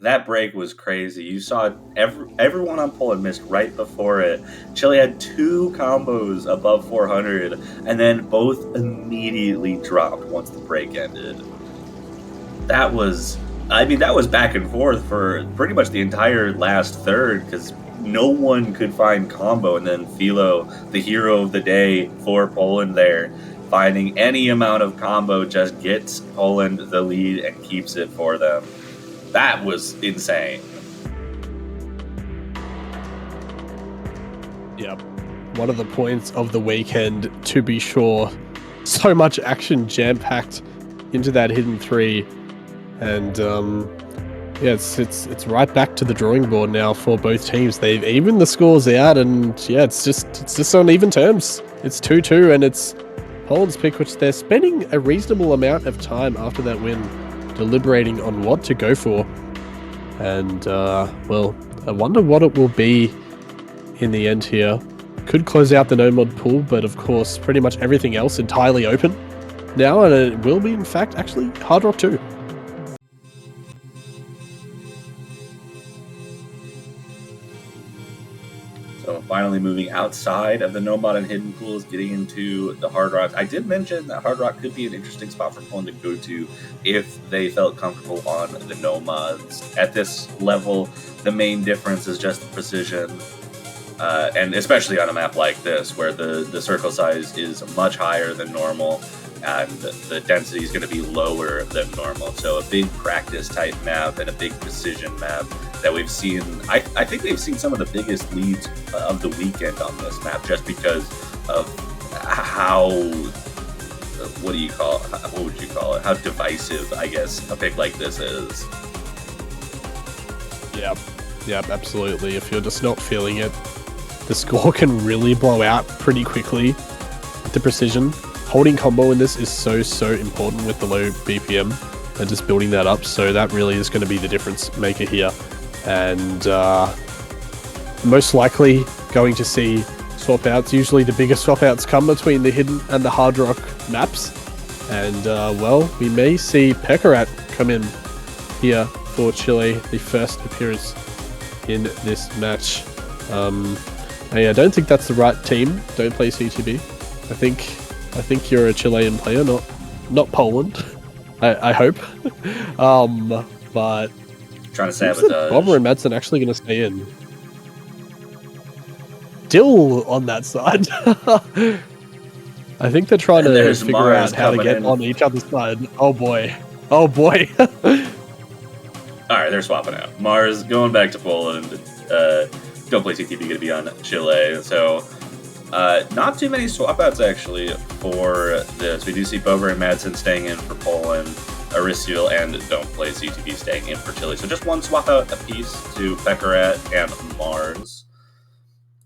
Speaker 11: that break was crazy. You saw everyone on Poland missed right before it. Chile had 2 combos above 400, and then both immediately dropped once the break ended. That was back and forth for pretty much the entire last third, because no one could find combo, and then Philo, the hero of the day for Poland there, finding any amount of combo, just gets Poland the lead and keeps it for them. That was insane.
Speaker 9: Yep. One of the points of the weekend, to be sure. So much action jam-packed into that hidden 3. And yeah, it's right back to the drawing board now for both teams. They've evened the scores out, and yeah, it's just on even terms. It's 2-2, and it's Poland's pick, which they're spending a reasonable amount of time after that win deliberating on what to go for. And well, I wonder what it will be in the end here. Could close out the no mod pool, but of course pretty much everything else entirely open now, and it will be in fact actually Hard Rock 2.
Speaker 11: So finally moving outside of the no mod and hidden pools, getting into the Hard Rock. I did mention that Hard Rock could be an interesting spot for Poland to go to if they felt comfortable on the no mods. At this level, the main difference is just the precision, and especially on a map like this, where the circle size is much higher than normal, and the density is going to be lower than normal. So a big practice type map and a big precision map that we've seen. I think we've seen some of the biggest leads of the weekend on this map, just because of how, what would you call it? How divisive, I guess, a pick like this is.
Speaker 9: Yep, absolutely. If you're just not feeling it, the score can really blow out pretty quickly with the precision. Holding combo in this is so important with the low BPM and just building that up. So that really is going to be the difference maker here. And most likely going to see swap outs. Usually the biggest swap outs come between the hidden and the hard rock maps. And well, we may see Pekarat come in here for Chile, the first appearance in this match. I don't think that's the right team. Don't play CTB. I think you're a Chilean player, not Poland. I hope. But
Speaker 11: trying to sabotage.
Speaker 9: Bomber and Madsen actually going to stay in. Still on that side. I think they're trying to figure
Speaker 11: Mars
Speaker 9: out how to get on each other's side. Oh boy. Oh boy.
Speaker 11: Alright, they're swapping out. Mars going back to Poland. Don't play CTB, going to be on Chile. So not too many swap outs actually for this. We do see Bover and Madsen staying in for Poland. Arisiel and Don't Play CTB staying in for Chile. So just one swap out apiece to Pekarat and Mars.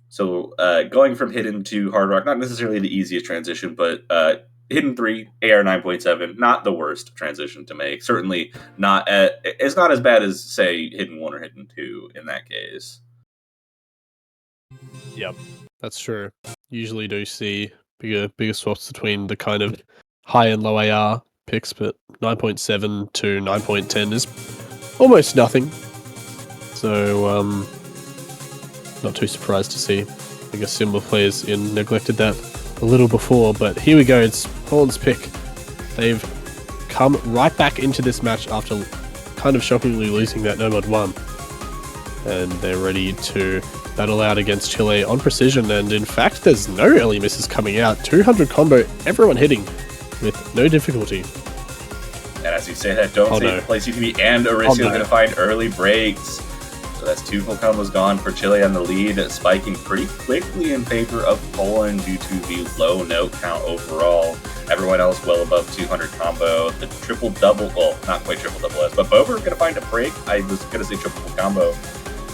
Speaker 11: So going from Hidden to Hard Rock, not necessarily the easiest transition, but Hidden 3, AR 9.7, not the worst transition to make. Certainly not, it's not as bad as, say, Hidden 1 or Hidden 2 in that case.
Speaker 9: Yep, that's true. Usually do see bigger swaps between the kind of high and low AR picks, but 9.7 to 9.10 is almost nothing. So, not too surprised to see. I guess similar players neglected that a little before, but here we go. It's Poland's pick. They've come right back into this match after kind of shockingly losing that Nomad 1. And they're ready to battle out against Chile on precision, and in fact there's no early misses coming out. 200 combo, everyone hitting with no difficulty.
Speaker 11: And as you say that, Don't Play CTB and Arisiel going to find early breaks. So that's 2 full combos gone for Chile on the lead, spiking pretty quickly in favor of Poland due to the low note count overall. Everyone else well above 200 combo. The triple-double, well, not quite triple-double, but Bover going to find a break. I was going to say triple combo.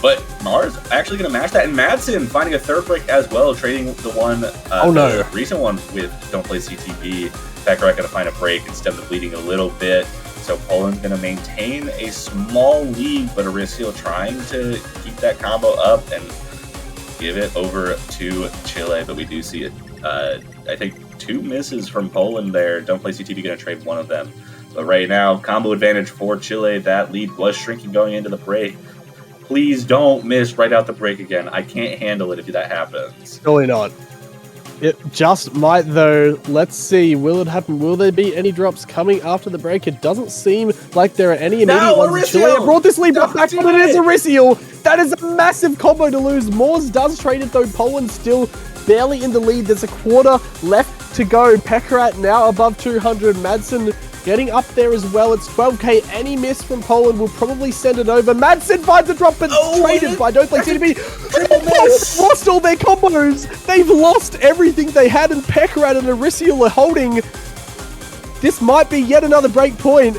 Speaker 11: But Mars actually going to match that, and Madsen finding a third break as well, trading the one, the recent one with Don't Play CTB. Pekarat going to find a break and stem the bleeding a little bit. So Poland's going to maintain a small lead, but Arisiel trying to keep that combo up and give it over to Chile. But we do see it. I think 2 misses from Poland there. Don't Play CTB going to trade one of them. So But right now, combo advantage for Chile. That lead was shrinking going into the break. Please don't miss right out the break again. I can't handle it if that happens.
Speaker 9: Surely not. It just might, though. Let's see. Will it happen? Will there be any drops coming after the break? It doesn't seem like there are any immediate ones. Chile have brought this lead back, but it is Aristiel. That is a massive combo to lose. Moors does trade it, though. Poland still barely in the lead. There's a quarter left to go. Pekarat now above 200. Madsen getting up there as well. It's 12k. Any miss from Poland will probably send it over. Madsen finds a drop, but it's traded by Don't Play CDB. They've lost all their combos. They've lost everything they had, and Pekarat and Aristiel are holding. This might be yet another break point.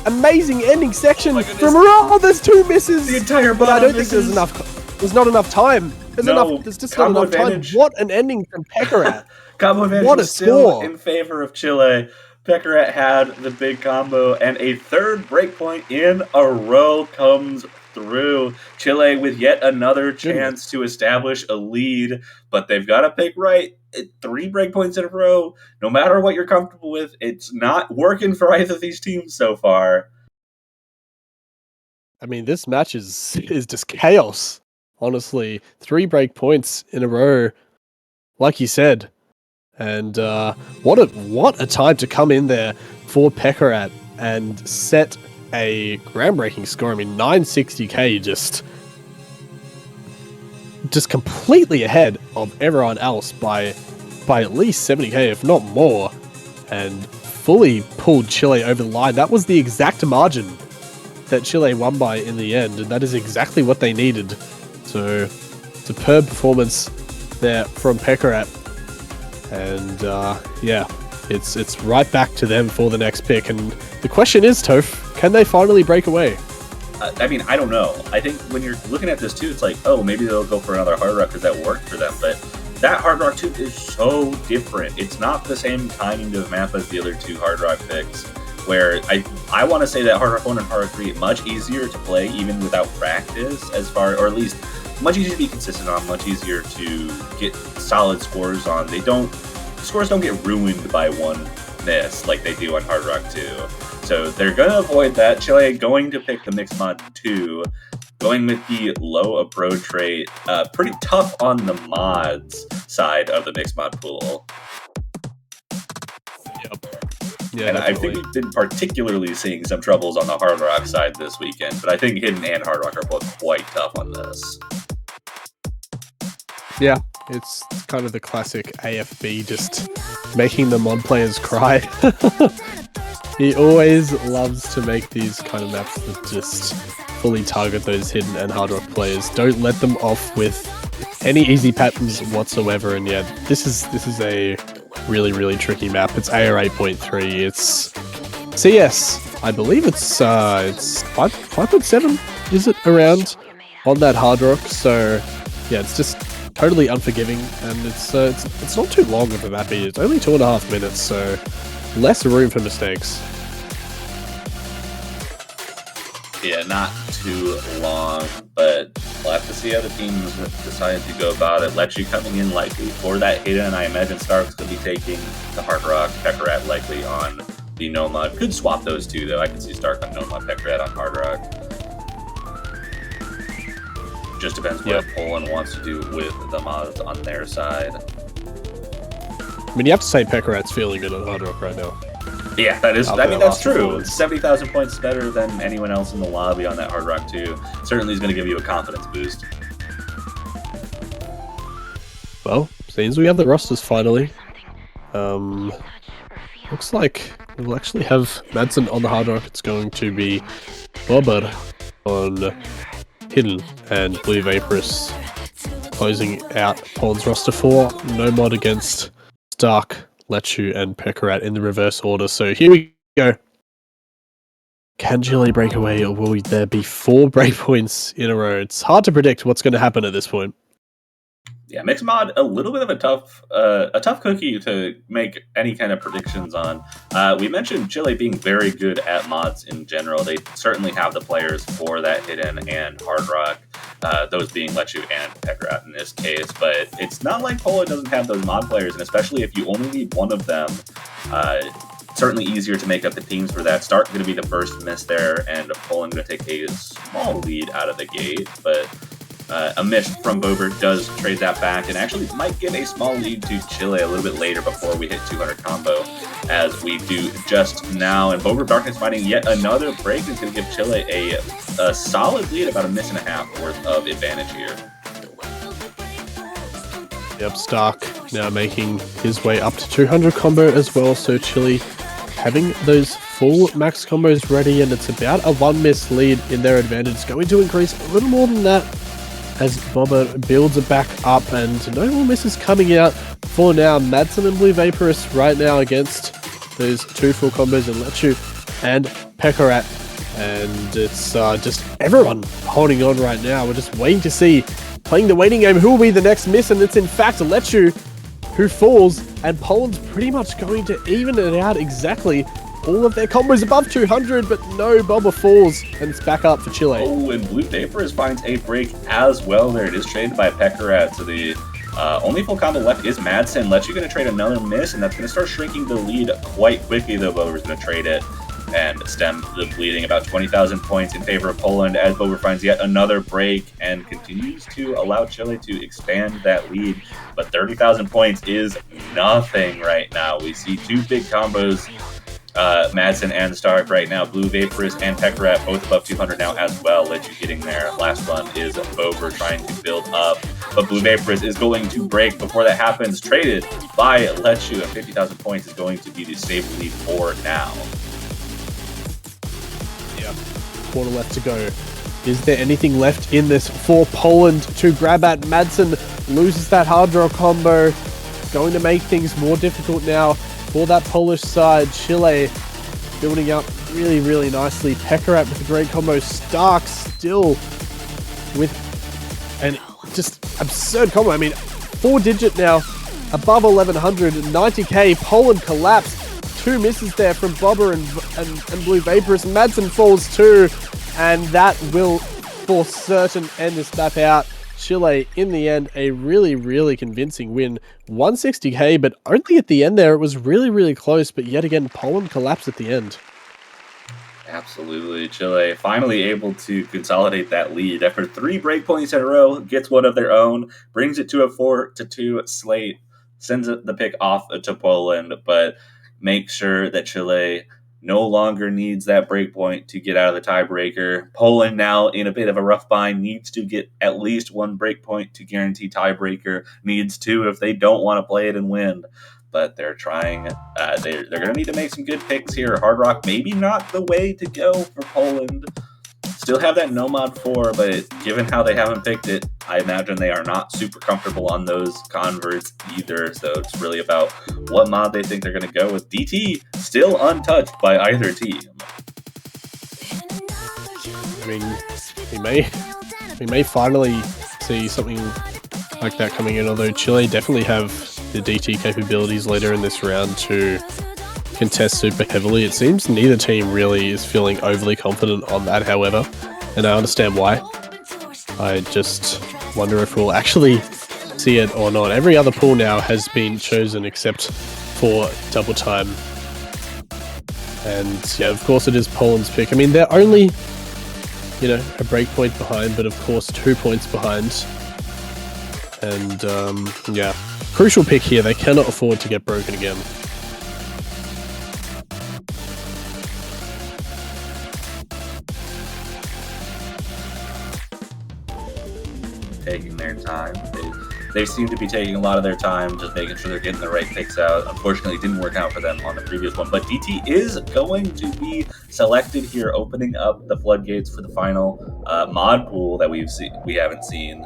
Speaker 9: Amazing ending section from Morale. There's 2 misses.
Speaker 11: The entire
Speaker 9: but I don't
Speaker 11: misses.
Speaker 9: think there's enough. There's not enough time. There's just not enough time. What an ending from Pekarat.
Speaker 11: Combo advantage
Speaker 9: What a
Speaker 11: was still
Speaker 9: score.
Speaker 11: in favor of Chile. Pekarat had the big combo, and a third breakpoint in a row comes through. Chile with yet another chance to establish a lead, but they've got to pick right. 3 breakpoints in a row. No matter what you're comfortable with, it's not working for either of these teams so far.
Speaker 9: I mean, this match is just chaos. Honestly, 3 breakpoints in a row, like you said. And what a time to come in there for Pekarat and set a groundbreaking score. I mean, 960k, just completely ahead of everyone else by at least 70k, if not more, and fully pulled Chile over the line. That was the exact margin that Chile won by in the end, and that is exactly what they needed. So, superb performance there from Pekarat. And yeah, it's right back to them for the next pick. And the question is, Toph, can they finally break away?
Speaker 11: I mean, I don't know. I think when you're looking at this too, it's like, oh, maybe they'll go for another Hard Rock because that worked for them. But that Hard Rock 2 is so different. It's not the same kind of map as the other 2 Hard Rock picks, where I want to say that Hard Rock 1 and Hard Rock 3 much easier to play even without practice, or at least much easier to be consistent on, much easier to get solid scores on. Scores don't get ruined by one miss like they do on Hard Rock 2. So they're going to avoid that. Chile going to pick the Mixed Mod 2, going with the low approach rate. Pretty tough on the mods side of the Mixed Mod pool.
Speaker 9: Yep. Yeah,
Speaker 11: and I think we've been particularly seeing some troubles on the Hard Rock side this weekend, but I think Hidden and Hard Rock are both quite tough on this.
Speaker 9: Yeah, it's kind of the classic AFB, just making the mod players cry. He always loves to make these kind of maps that just fully target those Hidden and Hard Rock players. Don't let them off with any easy patterns whatsoever. And yeah, this is a really, really tricky map. It's AR 8.3. It's CS. I believe it's 5.7. Is it around on that Hard Rock? So yeah, it's just totally unforgiving, and it's not too long of a map either. It's only 2.5 minutes, so less room for mistakes.
Speaker 11: Yeah, not too long, but we'll have to see how the teams decide to go about it. Lechu coming in likely for that Hidden. I imagine Starks could be taking the Hard Rock, Pekarat likely on the Nomad. Could swap those two, though. I could see Stark on Nomad, Pekarat on Hard Rock. Just depends what Poland wants to do with the mods on their side.
Speaker 9: I mean, you have to say Pekarat's feeling good on Hard Rock right now.
Speaker 11: Yeah, that is. I mean, that's true. 70,000 points better than anyone else in the lobby on that Hard Rock 2. Certainly is going to give you a confidence boost.
Speaker 9: Well, seems we have the rosters finally. Looks like we'll actually have Madsen on the Hard Rock. It's going to be Bobber on Hidden and Blue Vaporous closing out Poland's roster for Nomad against Stark, Lechu, and Pekarat in the reverse order. So here we go. Can Chile break away, or will there be 4 breakpoints in a row? It's hard to predict what's going to happen at this point.
Speaker 11: Yeah, Mixed Mod, a little bit of a tough cookie to make any kind of predictions on. We mentioned Chile being very good at mods in general. They certainly have the players for that Hidden and Hard Rock, those being Lechu and Pekarat in this case. But it's not like Poland doesn't have those mod players, and especially if you only need one of them, certainly easier to make up the teams for that. Stark going to be the first miss there, and Poland going to take a small lead out of the gate, but a miss from Bober does trade that back, and actually might give a small lead to Chile a little bit later before we hit 200 combo, as we do just now. And Bober Darkness finding yet another break is going to give Chile a solid lead, about a miss and a half worth of advantage here.
Speaker 9: Yep, Stark now making his way up to 200 combo as well, so Chile having those full max combos ready, and it's about a 1 miss lead in their advantage. It's going to increase a little more than that as Bobber builds it back up, and no more misses coming out for now. Madsen and Blue Vaporous right now against those 2 full combos in Lechu and Pekarat, and it's just everyone holding on right now. We're just waiting to see, playing the waiting game, who will be the next miss, and it's in fact Lechu who falls, and Poland's pretty much going to even it out exactly. All of their combos above 200, but no, Bobber falls, and it's back up for Chile.
Speaker 11: Oh, and Blue Vaporous finds a break as well there. It is traded by Pekarat, so the only full combo left is Madsen. Lechu going to trade another miss, and that's going to start shrinking the lead quite quickly, though Bober's going to trade it and stem the bleeding. About 20,000 points in favor of Poland as Bober finds yet another break and continues to allow Chile to expand that lead. But 30,000 points is nothing right now. We see 2 big combos, Madsen and Stark right now. Blue Vaporous and Pekarat both above 200 now as well. Lechu getting there. Last one is Bober trying to build up, but Blue Vaporous is going to break before that happens. Traded by Lechu, and 50,000 points is going to be the stable lead for now.
Speaker 9: Quarter left to go. Is there anything left in this for Poland to grab at? Madsen loses that hard draw combo, going to make things more difficult now for that Polish side. Chile building up really, really nicely. Pekarat with a great combo. Stark still with an just absurd combo. I mean, 4-digit now, above 1100, 90k. Poland collapsed. 2 misses there from Bobber and Blue Vaporous. Madsen falls too, and that will for certain end this map out. Chile, in the end, a really, really convincing win. 160k, but only at the end there. It was really, really close, but yet again, Poland collapsed at the end.
Speaker 11: Absolutely. Chile finally able to consolidate that lead after 3 breakpoints in a row, gets one of their own, brings it to a 4-2 slate, sends the pick off to Poland, but make sure that Chile no longer needs that breakpoint to get out of the tiebreaker. Poland now in a bit of a rough bind, needs to get at least 1 breakpoint to guarantee tiebreaker, needs 2 if they don't want to play it and win. But they're trying, they're going to need to make some good picks here. Hard Rock, maybe not the way to go for Poland. Still have that no mod 4, but given how they haven't picked it, I imagine they are not super comfortable on those converts either. So it's really about what mod they think they're going to go with. DT still untouched by either team.
Speaker 9: I mean, we may finally see something like that coming in, although Chile definitely have the DT capabilities later in this round to contest super heavily. It seems neither team really is feeling overly confident on that, however, and I understand why. I just wonder if we'll actually see it or not. Every other pool now has been chosen except for Double Time. And yeah, of course it is Poland's pick. I mean, they're only, you know, a breakpoint behind, but of course 2 points behind. And yeah, crucial pick here. They cannot afford to get broken again.
Speaker 11: Taking their time. They seem to be taking a lot of their time, just making sure they're getting the right picks out. Unfortunately, it didn't work out for them on the previous one, but DT is going to be selected here, opening up the floodgates for the final mod pool that we haven't seen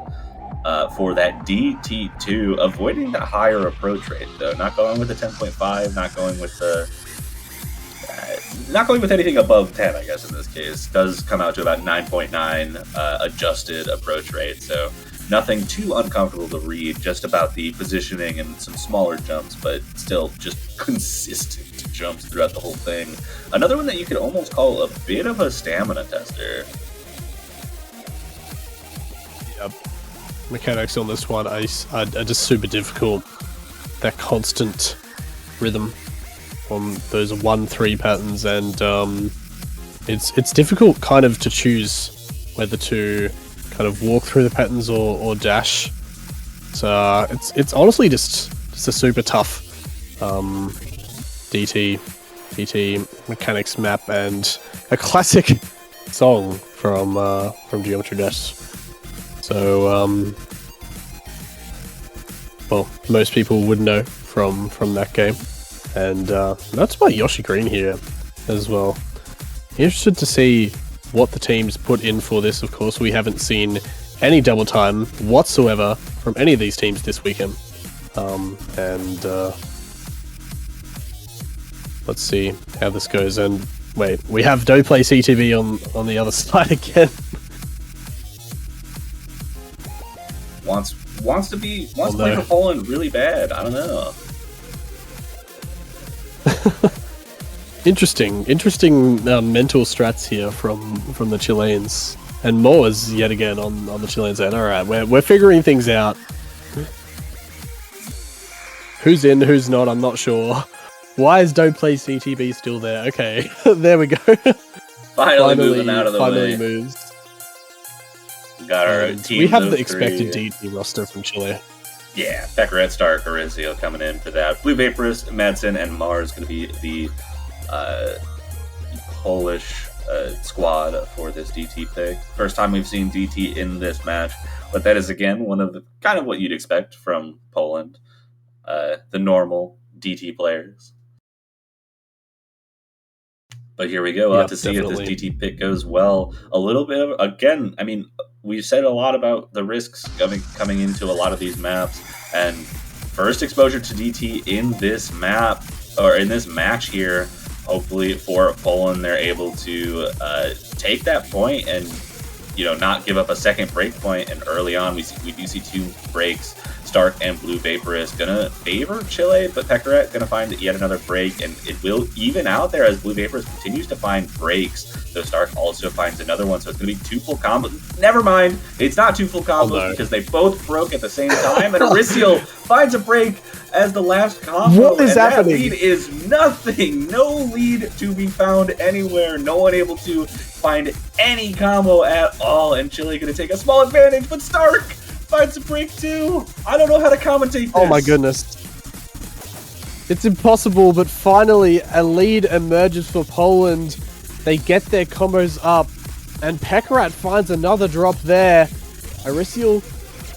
Speaker 11: for that DT2, avoiding the higher approach rate though. Not going with the 10.5, not going with the not going with anything above 10, I guess in this case. Does come out to about 9.9 adjusted approach rate, so nothing too uncomfortable to read, just about the positioning and some smaller jumps, but still just consistent jumps throughout the whole thing. Another one that you could almost call a bit of a stamina tester.
Speaker 9: Yep. Mechanics on this one are just super difficult. That constant rhythm from those 1-3 patterns, and it's difficult kind of to choose whether to kind of walk through the patterns or dash. So it's honestly just a super tough DT mechanics map, and a classic song from Geometry Dash. So well, most people would know from that game, and that's by Yoshi Green here as well. Interested to see what the teams put in for this. Of course, we haven't seen any double time whatsoever from any of these teams this weekend, and let's see how this goes. And wait, we have Doplay CTV on the other side again.
Speaker 11: Wants to play for Poland really bad. I don't know.
Speaker 9: Interesting mental strats here from the Chileans, and Moa's yet again on the Chilean side. All right, we're figuring things out. Who's in, who's not? I'm not sure. Why is Don't Play CTB still there? Okay, there we go.
Speaker 11: Finally moving out of the way.
Speaker 9: Moves.
Speaker 11: Got our team.
Speaker 9: We have the expected DT roster from Chile.
Speaker 11: Yeah, Pekaret, Stark, Orizio coming in for that. Blue Vaporist, Madsen, and Mars going to be the Polish squad for this DT pick. First time we've seen DT in this match, but that is again one of the kind of what you'd expect from Poland, the normal DT players. But here we go. We'll have to see if this DT pick goes well. A little bit of, again, I mean, we've said a lot about the risks coming into a lot of these maps, and first exposure to DT in this map, or in this match here, hopefully for Poland, they're able to take that point and, you know, not give up a second break point. And early on, we do see 2 breaks. Stark and Blue Vaporist gonna favor Chile, but Pekaret gonna find yet another break, and it will even out there as Blue Vaporist continues to find breaks. So Stark also finds another one, so it's gonna be 2 full combos. Never mind, it's not 2 full combos because they both broke at the same time, and Orizio finds a break as the last combo.
Speaker 9: What is happening?
Speaker 11: That lead is nothing. No lead to be found anywhere. No one able to find any combo at all, and Chile gonna take a small advantage, but Stark finds a break too. I don't know how to commentate this.
Speaker 9: Oh my goodness. It's impossible, but finally a lead emerges for Poland. They get their combos up, and Pekaret finds another drop there. Orizio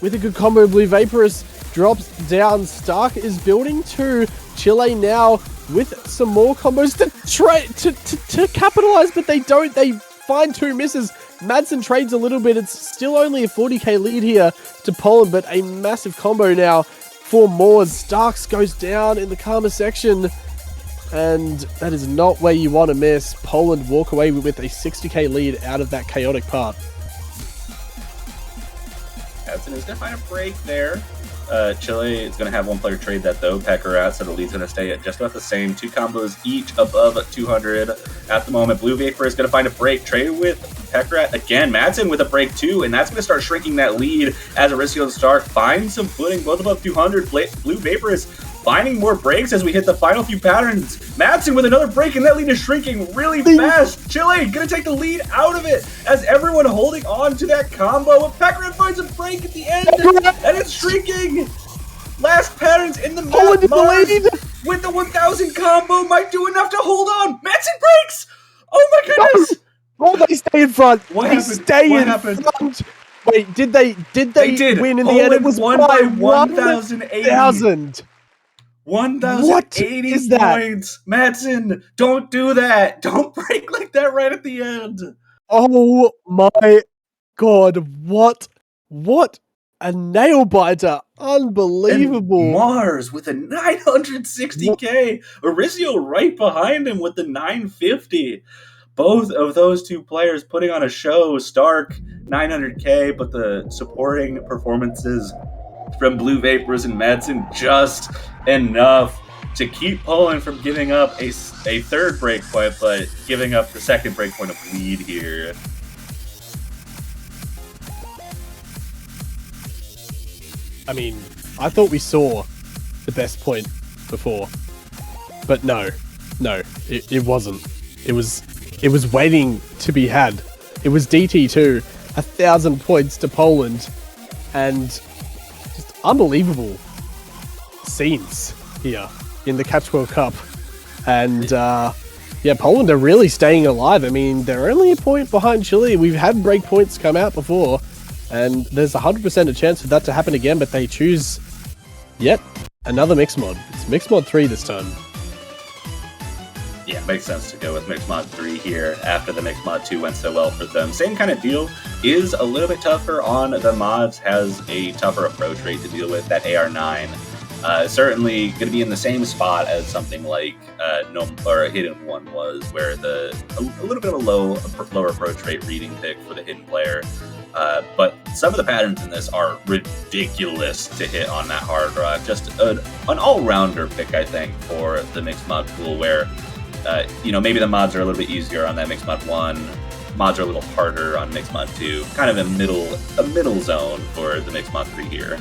Speaker 9: with a good combo. Blue Vaporist drops down. Stark is building to Chile now with some more combos to capitalize, but they don't. They find 2 misses. Madsen trades a little bit. It's still only a 40k lead here to Poland, but a massive combo now for Moors. Starks goes down in the Karma section, and that is not where you want to miss. Poland walk away with a 60k lead out of that chaotic part.
Speaker 11: Madsen is going to find a break there. Chile is going to have 1 player trade that though. Pekaret, so the lead's going to stay at just about the same. 2 combos each above 200 at the moment. Blue Vapor is going to find a break. Trade with Pekaret again. Madsen with a break too, and that's going to start shrinking that lead as Orizio and Stark find some footing, both above 200. Blue Vapor is finding more breaks as we hit the final few patterns. Madsen with another break, and that lead is shrinking really fast. Chile gonna take the lead out of it as everyone holding on to that combo. But Pekaret finds a break at the end, and it's shrinking. Last patterns in the map. Mars with the 1000 combo might do enough to hold on. Madsen breaks. Oh my goodness.
Speaker 9: Oh, they stay in front.
Speaker 11: What
Speaker 9: they
Speaker 11: happened?
Speaker 9: stay
Speaker 11: What
Speaker 9: in
Speaker 11: happened?
Speaker 9: front. Wait, did they win in the end? It was
Speaker 11: won by 1,080. 1,080 points. Madsen, don't do that. Don't break like that right at the end.
Speaker 9: Oh my god, what a nail biter. Unbelievable.
Speaker 11: And Mars with a 960k. Orizio right behind him with the 950. Both of those 2 players putting on a show. Stark, 900k, but the supporting performances from Blue Vapors and Madsen just enough to keep Poland from giving up a 3rd break point, but giving up the 2nd break point of lead here.
Speaker 9: I mean, I thought we saw the best point before, but no. it wasn't. It was waiting to be had. It was DT2, 1,000 points to Poland, and just unbelievable scenes here in the Catch World Cup. And yeah, Poland are really staying alive. I mean, they're only a point behind Chile. We've had break points come out before, and there's 100% a chance for that to happen again, but they choose yet another mix mod. It's mix mod 3 this time.
Speaker 11: Yeah, makes sense to go with Mix Mod 3 here after the Mix Mod 2 went so well for them. Same kind of deal, is a little bit tougher on the mods, has a tougher approach rate to deal with. That AR9 certainly going to be in the same spot as something like a Hidden One was, where a little bit of a lower approach rate reading pick for the Hidden player. But some of the patterns in this are ridiculous to hit on that Hard Rock. Just an all-rounder pick, I think, for the Mixed Mod pool, where maybe the mods are a little bit easier on that Mixed Mod 1. Mods are a little harder on Mixed Mod 2. Kind of a middle zone for the Mixed Mod 3 here.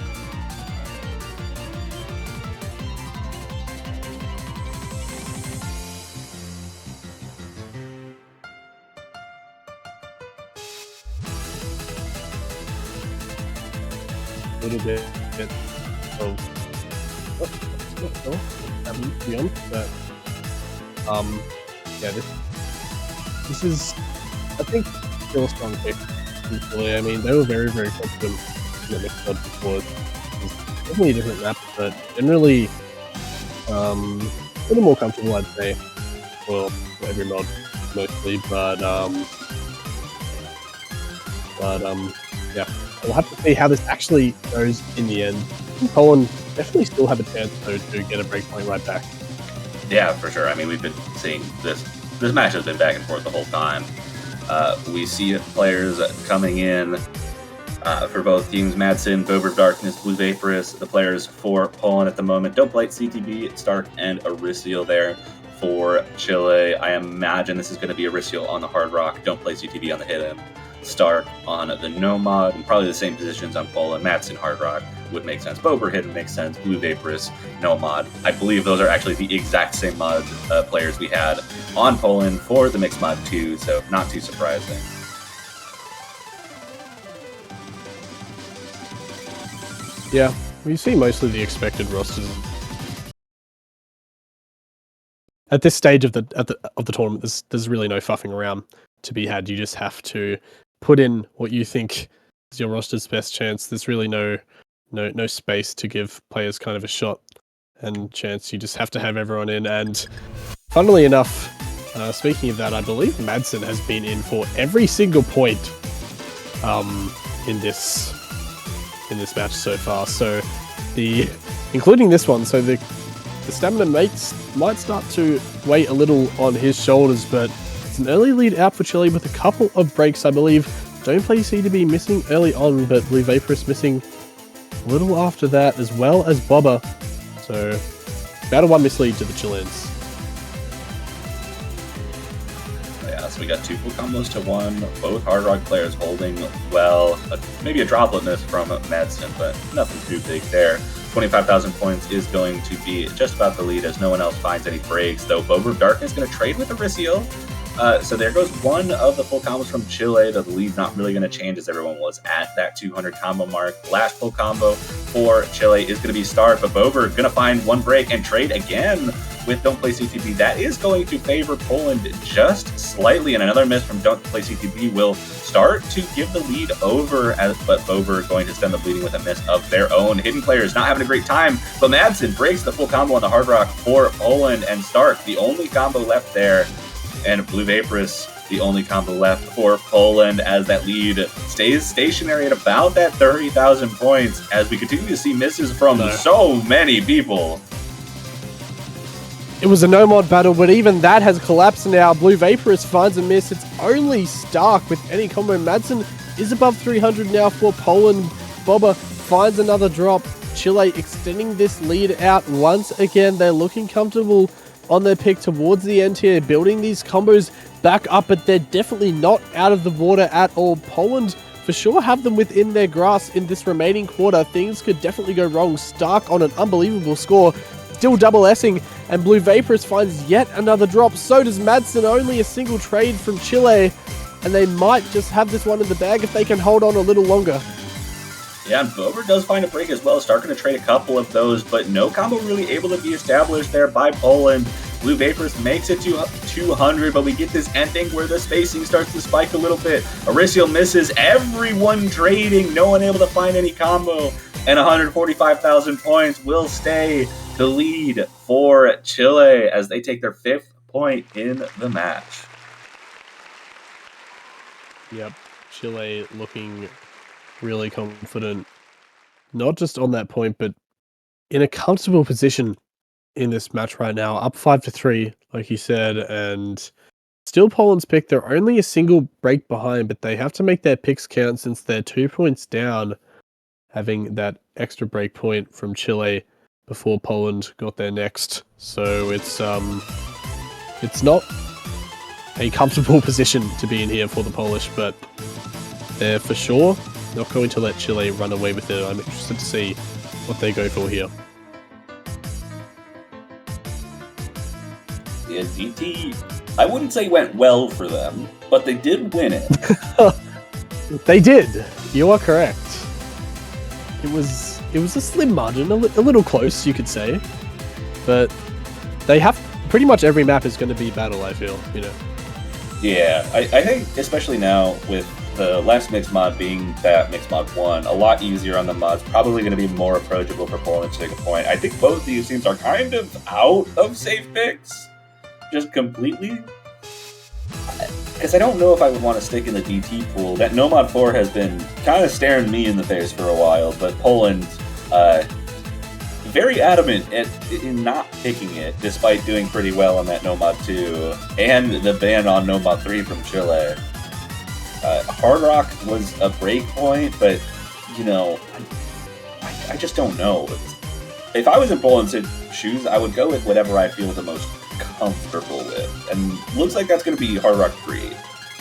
Speaker 9: A little bit of beyond, but yeah, this is, I think, still a strong pick. I mean, they were very, very confident in the mixed mod before. It's definitely a different map, but generally a little more comfortable, I'd say, for every mod mostly. But yeah, we'll have to see how this actually goes in the end. I think Poland definitely still have a chance though to get a breakpoint right back.
Speaker 11: Yeah, for sure. I mean, we've been seeing this match has been back and forth the whole time. We see players coming in for both teams. Madsen, Bober Darkness, Blue Vaporous, the players for Poland at the moment. Don't Blight, CTB, Stark, and Aricio there for Chile. I imagine this is going to be Aricio on the Hard Rock. Don't Play CTB on the Hidden. Stark on the Nomad, and probably the same positions on Poland. Madsen, Hard Rock would make sense. Bober Hidden makes sense. Blue Vaporous, Nomad. I believe those are actually the exact same mod players we had on Poland for the Mixed Mod 2, so not too surprising.
Speaker 9: Yeah, we see mostly the expected rosters. At this stage of the tournament, there's really no fuffing around to be had. You just have to put in what you think is your roster's best chance. There's really no space to give players kind of a shot and chance. You just have to have everyone in. And funnily enough, speaking of that, I believe Madsen has been in for every single point in this match so far. So including this one, so the stamina might start to weigh a little on his shoulders, but it's an early lead out for Chile with a couple of breaks, I believe. Don't Play C to be missing early on, but Blue Vaporous missing a little after that, as well as Bobber. So about a 1 mislead to the Chileans.
Speaker 11: Yeah, so we got 2 full combos to 1. Both Hard Rock players holding well. Maybe a droplet miss from Madsen, but nothing too big there. 25,000 points is going to be just about the lead as no one else finds any breaks, though Bober Darkness is going to trade with Aricio. So there goes one of the full combos from Chile. The lead not really going to change as everyone was at that 200 combo mark. Last full combo for Chile is going to be Stark, but Bober going to find one break and trade again with Don't Play CTB. That is going to favor Poland just slightly, and another miss from Don't Play CTB will start to give the lead over, but Bober going to stem the bleeding with a miss of their own. Hidden players not having a great time, but Madsen breaks the full combo on the Hard Rock for Poland, and Stark, the only combo left there, and Blue Vaporous, the only combo left for Poland, as that lead stays stationary at about that 30,000 points as we continue to see misses from so many people.
Speaker 9: It was a no-mod battle, but even that has collapsed now. Blue Vaporous finds a miss. It's only Stark with any combo. Madsen is above 300 now for Poland. Bobber finds another drop. Chile extending this lead out once again. They're looking comfortable on their pick towards the end here, building these combos back up, but they're definitely not out of the water at all. Poland for sure have them within their grasp in this remaining quarter. Things could definitely go wrong. Stark on an unbelievable score. still double S'ing, and Blue Vaporous finds yet another drop. So does Madsen, only a single trade from Chile, and they might just have this one in the bag if they can hold on a little longer.
Speaker 11: Yeah, and Bover does find a break as well. Stark going to trade a couple of those, but no combo really able to be established there by Poland. Blue Vaporous makes it to 200, but we get this ending where the spacing starts to spike a little bit. Auricio misses, everyone trading, no one able to find any combo, and 145,000 points will stay the lead for Chile as they take their 5th point in the match.
Speaker 9: Yep, Chile looking really confident, not just on that point, but in a comfortable position in this match right now, up 5-3, like you said, and still Poland's pick. They're only a single break behind, but they have to make their picks count since they're 2 points down, having that extra break point from Chile before Poland got their next. So it's not a comfortable position to be in here for the Polish, but they're for sure not going to let Chile run away with it. I'm interested to see what they go for here.
Speaker 11: Yeah, DT, I wouldn't say went well for them, but they did win it.
Speaker 9: They did. You are correct. It was a slim margin, a little close, you could say, but they have pretty much every map is going to be battle. I feel,
Speaker 11: Yeah, I think especially now with the last mixed mod being that mixed mod 1, a lot easier on the mods, probably going to be more approachable for Poland to take a point. I think both of these teams are kind of out of safe picks. Just completely, because I don't know if I would want to stick in the DT pool. That Nomad 4 has been kind of staring me in the face for a while, but Poland, very adamant in not picking it, despite doing pretty well on that Nomad 2, and the ban on Nomad 3 from Chile. Hard Rock was a break point, but, I just don't know. If I was in Poland's shoes, I would go with whatever I feel the most comfortable with, and looks like that's going to be Hard Rock 3,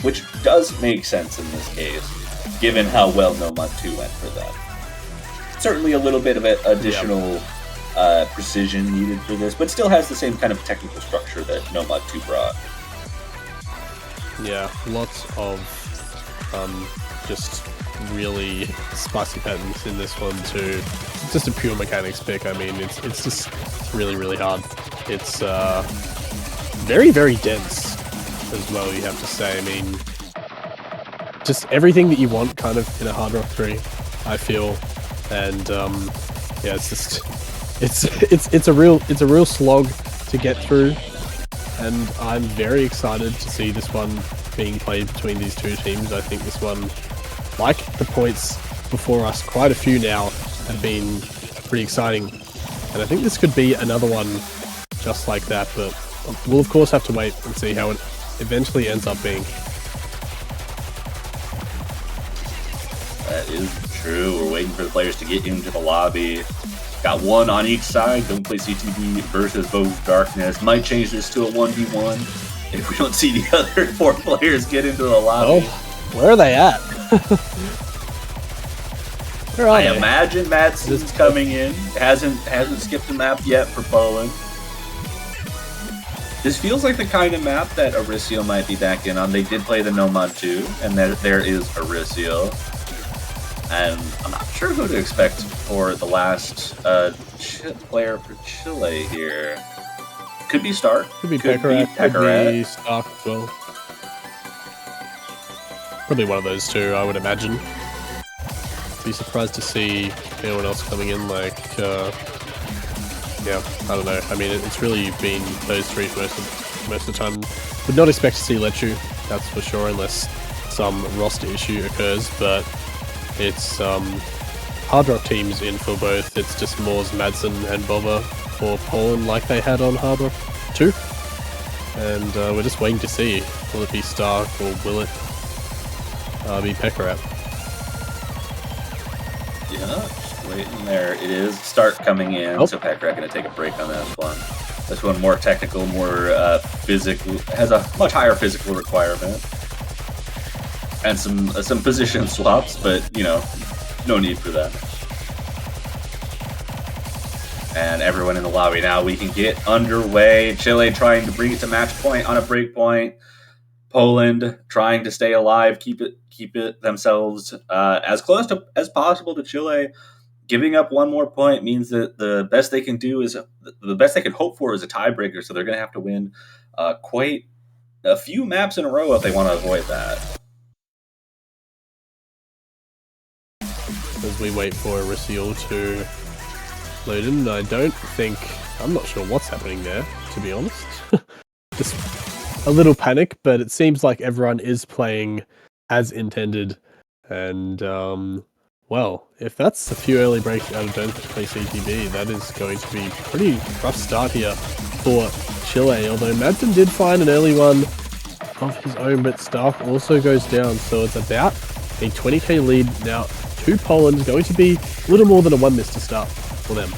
Speaker 11: which does make sense in this case, given how well Nomad 2 went for them. Certainly a little bit of additional precision needed for this, but still has the same kind of technical structure that Nomad 2 brought.
Speaker 9: Yeah, lots of just really spicy patterns in this one too. It's just a pure mechanics pick. I mean, it's just really, really hard. It's very, very dense as well, you have to say. I mean, just everything that you want kind of in a Hard Rock 3, I feel. And yeah, it's just it's a real slog to get through, and I'm very excited to see this one being played between these two teams. I think this one, like the points before us, quite a few now have been pretty exciting, and I think this could be another one just like that, but we'll of course have to wait and see how it eventually ends up being.
Speaker 11: That is true. We're waiting for the players to get into the lobby. Got one on each side. Don't play CTB versus both Darkness. Might change this to a 1v1 if we don't see the other 4 players get into the lobby.
Speaker 9: Oh, where are they at? Where are
Speaker 11: I
Speaker 9: they?
Speaker 11: imagine Madsen's coming in. Hasn't skipped the map yet for Poland. This feels like the kind of map that Auricio might be back in on. They did play the Nomad 2, and there is Auricio. And I'm not sure who to expect for the last player for Chile here. Could be Stark.
Speaker 9: Could be Pekarat. Could be Stark as well. Probably one of those two, I would imagine. Be surprised to see anyone else coming in, like, yeah, I don't know. I mean, it's really been those three most of the time. Would not expect to see Lechu, that's for sure, unless some roster issue occurs, but it's Hard Rock teams in for both. It's just Moors, Madsen, and Bova for Poland, like they had on Hard Rock 2. And we're just waiting to see, will it be Stark or will it be Pekarat?
Speaker 11: Yeah, just waiting there. It is Stark coming in, so Pekarat going to take a break on this one. This one more technical, more physical, has a much higher physical requirement. And some position swaps, but, no need for that. And everyone in the lobby now, we can get underway. Chile trying to bring it to match point on a break point. Poland trying to stay alive, keep it themselves as close to as possible to Chile. Giving up one more point means that the best they can hope for is a tiebreaker. So they're going to have to win quite a few maps in a row if they want to avoid that.
Speaker 9: As we wait for Aristiel to load in, I'm not sure what's happening there, to be honest. Just a little panic, but it seems like everyone is playing as intended. And, well, if that's a few early breaks out of don't play CTB, that is going to be a pretty rough start here for Chile. Although Madsen did find an early one of his own, but Stark also goes down. So it's about a 20k lead now to Poland. Going to be a little more than a 1 miss to start for them.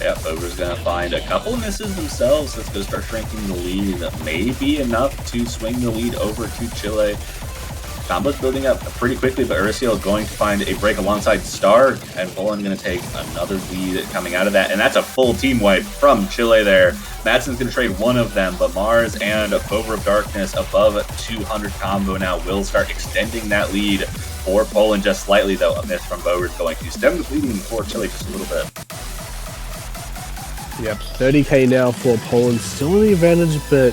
Speaker 11: Yeah, Boger's going to find a couple of misses themselves. That's going to start shrinking the lead. That may be enough to swing the lead over to Chile. Combo's building up pretty quickly, but Aristiel going to find a break alongside Stark, and Poland going to take another lead coming out of that, and that's a full team wipe from Chile there. Madsen's going to trade one of them, but Mars and Bover of Darkness above 200 combo now will start extending that lead for Poland just slightly, though. A miss from Bover is going to stem the bleeding for Chile just a little bit.
Speaker 9: Yep, 30k now for Poland, still in the advantage, but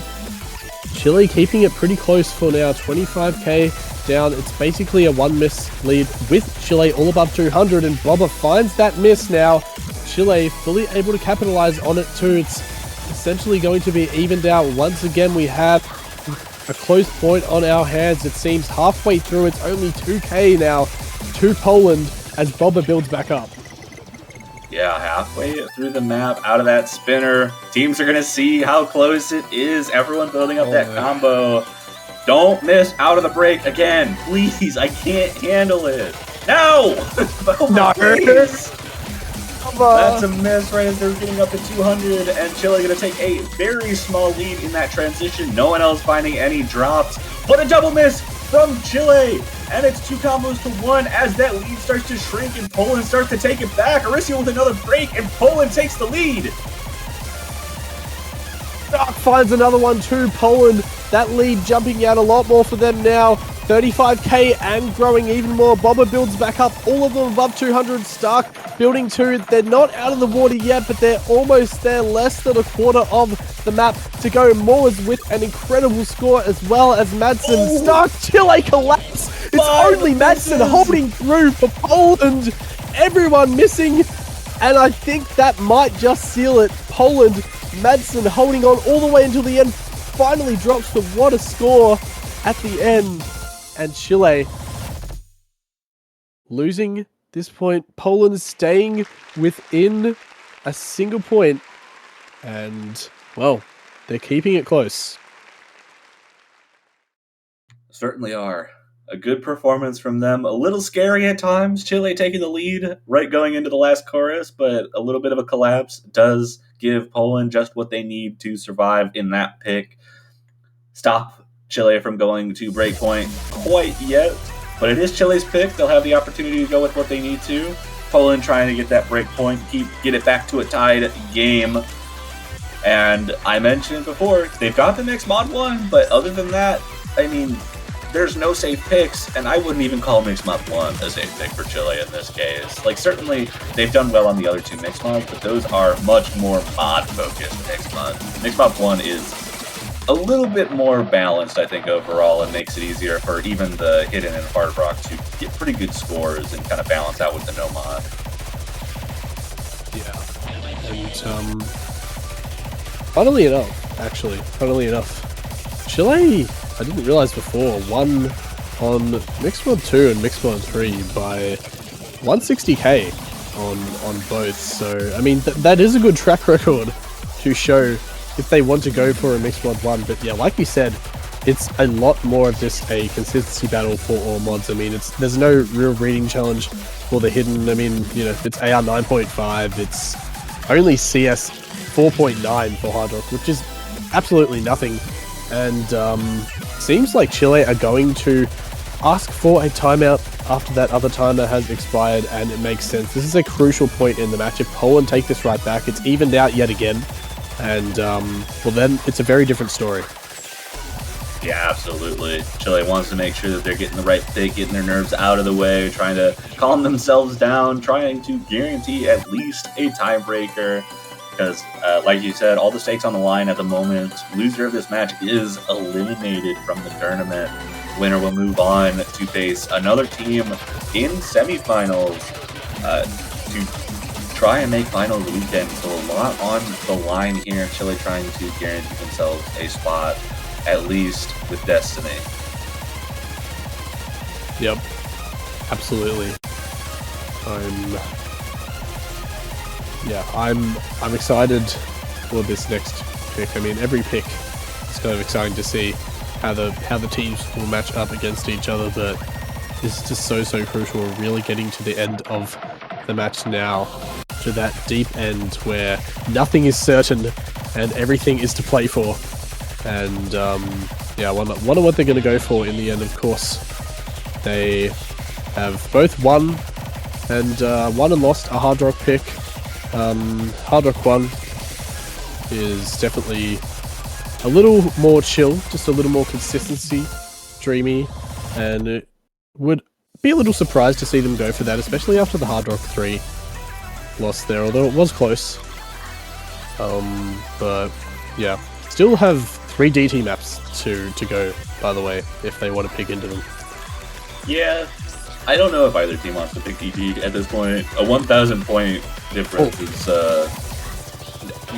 Speaker 9: Chile keeping it pretty close for now, 25k down. It's basically a 1 miss lead with Chile all above 200, and Bobber finds that miss now. Chile fully able to capitalize on it too. It's essentially going to be evened out. Once again, we have a close point on our hands. It seems halfway through, it's only 2k now to Poland as Bobber builds back up.
Speaker 11: Yeah, halfway through the map, out of that spinner. Teams are going to see how close it is. Everyone building up that combo. Don't miss out of the break again. Please, I can't handle it. No! No! Please. That's a miss right as they're getting up to 200, and Chile going to take a very small lead in that transition. No one else finding any drops. But a double miss from Chile! And it's 2 combos to 1 as that lead starts to shrink and Poland starts to take it back. Aristiel with another break, and Poland takes the lead.
Speaker 9: Stark finds another one too. Poland, that lead jumping out a lot more for them now. 35k and growing even more. Bobber builds back up, all of them above 200. Stark building 2. They're not out of the water yet, but they're almost there. Less than a quarter of the map to go. Moores with an incredible score, as well as Madsen. Stark, Chile collapse. It's only Madsen holding through for Poland. Everyone missing, and I think that might just seal it. Poland, Madsen holding on all the way until the end, finally drops the what a score at the end. And Chile losing this point. Poland staying within a single point. And, well, they're keeping it close.
Speaker 11: Certainly are. A good performance from them. A little scary at times. Chile taking the lead right going into the last chorus, but a little bit of a collapse does give Poland just what they need to survive in that pick. Stop Chile from going to breakpoint quite yet, but it is Chile's pick. They'll have the opportunity to go with what they need to. Poland trying to get that breakpoint, get it back to a tied game. And I mentioned before, they've got the Mixed Mod 1, but other than that, I mean, there's no safe picks, and I wouldn't even call Mixed Mod 1 a safe pick for Chile in this case. Like, certainly, they've done well on the other 2 Mixed Mods, but those are much more mod-focused Mixed Mods. Mixed Mod 1 is a little bit more balanced, I think, overall, and makes it easier for even the Hidden and Hard Rock to get pretty good scores and kind of balance out with the no mod.
Speaker 9: Yeah. And, funnily enough, Chile, I didn't realize before, won on Mixed Mod 2 and Mixed Mod 3 by 160k on both. So, I mean, that is a good track record to show if they want to go for a Mixed Mod 1. But yeah, like you said, it's a lot more of just a consistency battle for all mods. I mean, there's no real reading challenge for the Hidden. I mean, you know, it's AR 9.5, it's only CS 4.9 for Hard Rock, which is absolutely nothing. And seems like Chile are going to ask for a timeout after that other timer has expired, and it makes sense. This is a crucial point in the match. If Poland take this right back, it's evened out yet again, and well, then it's a very different story.
Speaker 11: Yeah, absolutely. Chile wants to make sure that they're getting the right pick, getting their nerves out of the way, trying to calm themselves down, trying to guarantee at least a tiebreaker. Because, like you said, all the stakes on the line at the moment. Loser of this match is eliminated from the tournament. Winner will move on to face another team in semifinals to try and make finals weekend. So a lot on the line here. Chile trying to guarantee themselves a spot, at least with Destiny.
Speaker 9: Yep, absolutely. I'm excited for this next pick. I mean, every pick is kind of exciting to see how the teams will match up against each other, but this is just so crucial. We're really getting to the end of the match now, to that deep end where nothing is certain and everything is to play for. And yeah, I wonder what they're going to go for in the end. Of course, they have both won and lost a Hard Rock pick. Hard Rock 1 is definitely a little more chill, just a little more consistency, dreamy, and it would be a little surprised to see them go for that, especially after the Hard Rock 3 loss there, although it was close. But yeah, still have 3 DT maps to go, by the way, if they want to pick into them.
Speaker 11: Yeah, I don't know if either team wants to pick DT at this point. A 1,000 point difference is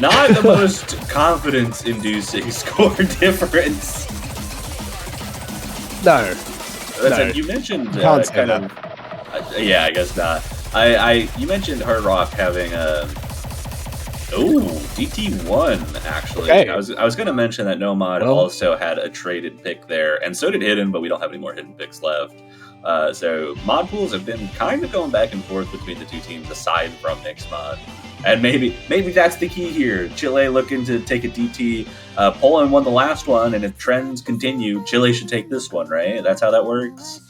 Speaker 11: not the most confidence-inducing score difference.
Speaker 9: No.
Speaker 11: You mentioned
Speaker 9: Can't say that.
Speaker 11: yeah, I guess not. You mentioned Hard Rock having a DT1 actually.
Speaker 9: Okay.
Speaker 11: I was going to mention that Nomad also had a traded pick there, and so did Hidden, but we don't have any more Hidden picks left. So mod pools have been kind of going back and forth between the two teams aside from Mixmod. And maybe that's the key here. Chile looking to take a DT. Poland won the last one, and if trends continue, Chile should take this one, right? That's how that works?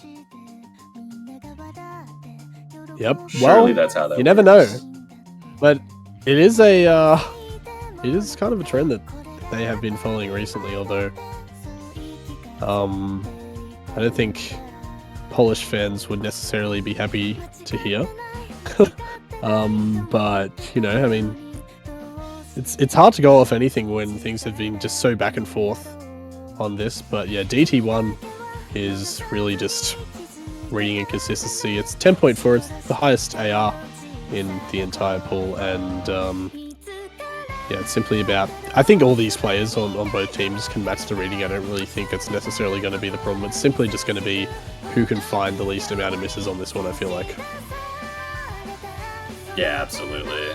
Speaker 9: Yep.
Speaker 11: Surely that's how that
Speaker 9: you never know. But it is kind of a trend that they have been following recently, although I don't think Polish fans would necessarily be happy to hear. But you know, I mean, it's hard to go off anything when things have been just so back and forth on this. But yeah, DT1 is really just reading and consistency. It's 10.4. It's the highest AR in the entire pool, and yeah, it's simply about. I think all these players on both teams can match the reading. I don't really think it's necessarily going to be the problem. It's simply just going to be who can find the least amount of misses on this one, I feel like.
Speaker 11: Yeah, absolutely.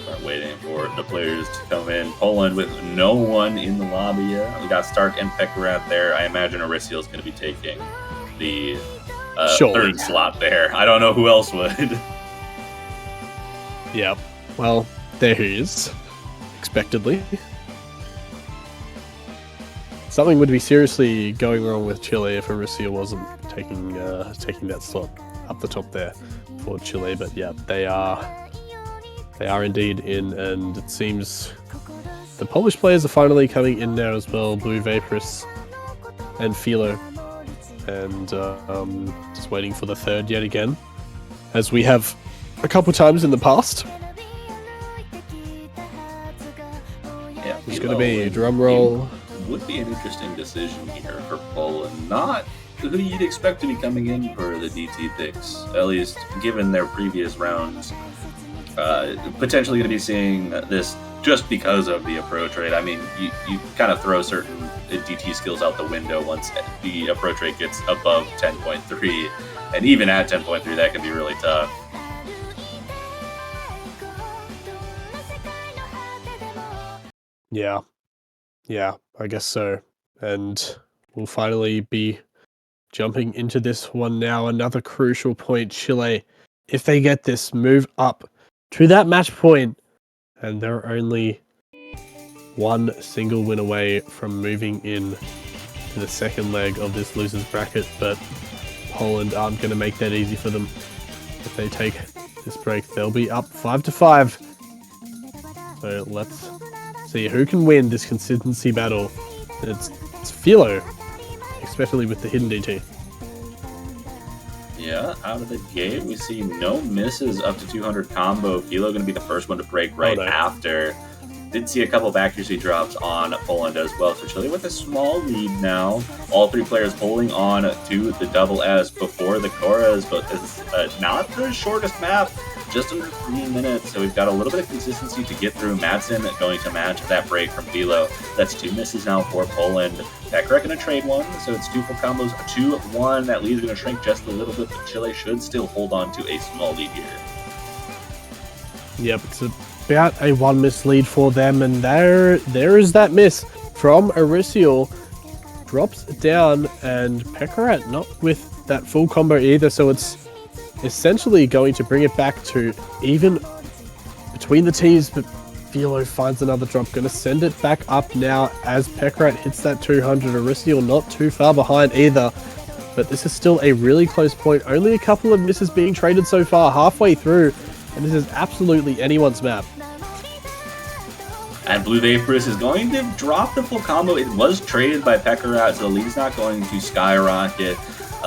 Speaker 11: Start waiting for the players to come in. Poland with no one in the lobby yet. We got Stark and Pekarat there. I imagine Arisiel is going to be taking the third slot there. I don't know who else would.
Speaker 9: Yep. Well, there he is. Expectedly. Something would be seriously going wrong with Chile if Arisiel wasn't taking that slot up the top there for Chile, but yeah, they are indeed in, and it seems the Polish players are finally coming in now as well. Blue Vaporous and Philo, and just waiting for the third yet again, as we have a couple times in the past.
Speaker 11: Yeah,
Speaker 9: it's going to be a drum roll.
Speaker 11: Would be an interesting decision here for Poland. Not who you'd expect to be coming in for the DT picks, at least given their previous rounds. Potentially going to be seeing this just because of the approach rate. I mean, you kind of throw certain DT skills out the window once the approach rate gets above 10.3, and even at 10.3, that can be really tough.
Speaker 9: Yeah, I guess so. And we'll finally be jumping into this one now. Another crucial point. Chile, if they get this, move up to that match point, and they're only one single win away from moving in to the second leg of this losers bracket. But Poland aren't going to make that easy for them. If they take this break, they'll be up 5-5. So let's see who can win this consistency battle. It's Philo, especially with the hidden DT.
Speaker 11: Yeah, out of the gate, we see no misses up to 200 combo. Philo going to be the first one to break right after. Did see a couple of accuracy drops on Poland as well. So Chile with a small lead now. All three players holding on to the double S before the Koras, but this is not the shortest map. Just under 3 minutes, so we've got a little bit of consistency to get through. Madsen going to match that break from Philo. That's 2 misses now for Poland. Pekka going to trade one, so it's 2 full combos, 2-1. That lead is going to shrink just a little bit, but Chile should still hold on to a small lead here.
Speaker 9: Yep, it's about a 1 miss lead for them, and there is that miss from Arisial. Drops down, and Pekarat not with that full combo either, so it's essentially going to bring it back to even between the teams, but Philo finds another drop. Going to send it back up now as Pekarat hits that 200. Arisial not too far behind either, but this is still a really close point. Only a couple of misses being traded so far, halfway through, and this is absolutely anyone's map.
Speaker 11: And Blue Vaporous is going to drop the full combo. It was traded by Pekarat, so the lead's not going to skyrocket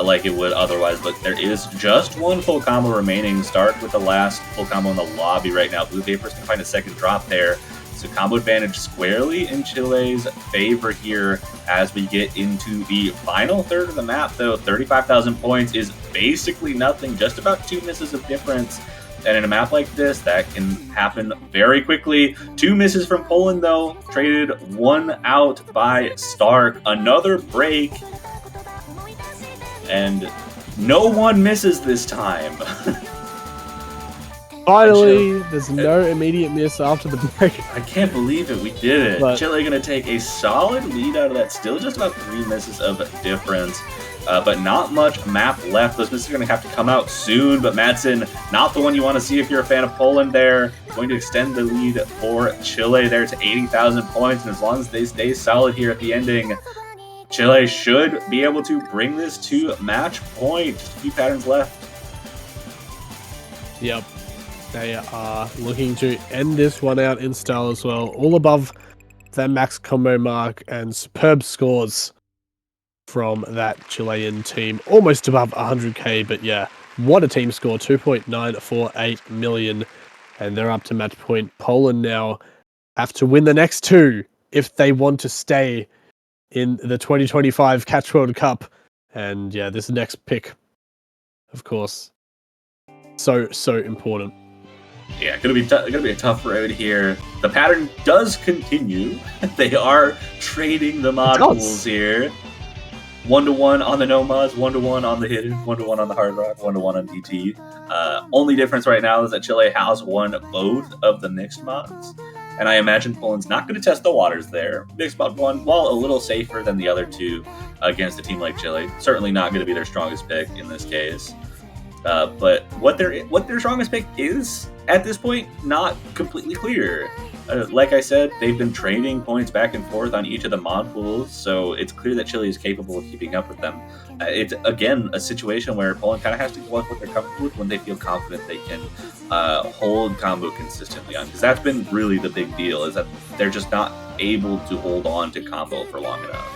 Speaker 11: like it would otherwise. But there is just 1 full combo remaining. Start with the last full combo in the lobby right now. Blue Vaporous can find a second drop there. So combo advantage squarely in Chile's favor here as we get into the final third of the map, though. 35,000 points is basically nothing, just about 2 misses of difference. And in a map like this, that can happen very quickly. 2 misses from Poland, though. Traded 1 out by Stark. Another break. And no one misses this time.
Speaker 9: Finally, there's no immediate miss after the break.
Speaker 11: I can't believe it. We did it. But Chile going to take a solid lead out of that. Still just about 3 misses of difference. But not much map left. Those misses are going to have to come out soon. But Madsen, not the one you want to see if you're a fan of Poland there. Going to extend the lead for Chile there to 80,000 points. And as long as they stay solid here at the ending, Chile should be able to bring this to match point. Just a few patterns left.
Speaker 9: Yep. They are looking to end this one out in style as well. All above that max combo mark and superb scores from that Chilean team. Almost above 100k, but yeah, what a team score. 2.948 million. And they're up to match point. Poland now have to win the next 2 if they want to stay in the 2025 Catch World Cup. And yeah, this next pick, of course, so important.
Speaker 11: Yeah, gonna be a tough road here. The pattern does continue. They are trading the mod pools here. 1-1 on the no mods, 1-1 on the hidden, 1-1 on the hard rock, 1-1 on DT. Only difference right now is that Chile has won both of the mixed mods. And I imagine Poland's not going to test the waters there. Mixed mod 1, while a little safer than the other 2 against a team like Chile, certainly not going to be their strongest pick in this case. But what their strongest pick is at this point, not completely clear. Like I said, they've been trading points back and forth on each of the mod pools, so it's clear that Chile is capable of keeping up with them. It's, again, a situation where Poland kind of has to go with what they're comfortable with when they feel confident they can hold combo consistently on. Because that's been really the big deal, is that they're just not able to hold on to combo for long enough.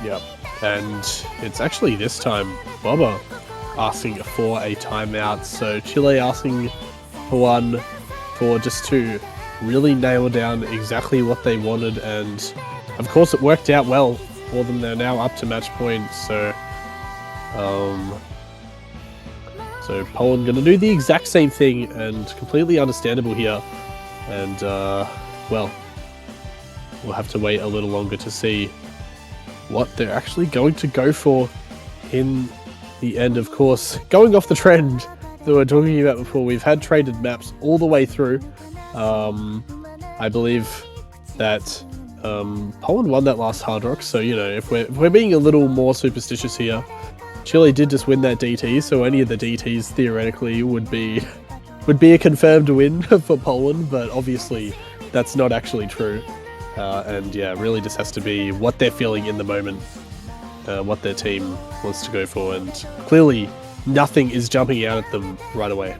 Speaker 9: Yep, and it's actually this time Boba asking for a timeout, so Chile asking for one for just to really nail down exactly what they wanted, and of course it worked out well for them. They're now up to match point, so Poland gonna do the exact same thing, and completely understandable here, and well, we'll have to wait a little longer to see what they're actually going to go for in the end. Of course, going off the trend that we were talking about before, we've had traded maps all the way through. I believe that Poland won that last Hard Rock, so you know, if we're being a little more superstitious here, Chile did just win that DT, so any of the DTs theoretically would be a confirmed win for Poland, but obviously that's not actually true. And yeah, really just has to be what they're feeling in the moment. what their team wants to go for, and clearly nothing is jumping out at them right away.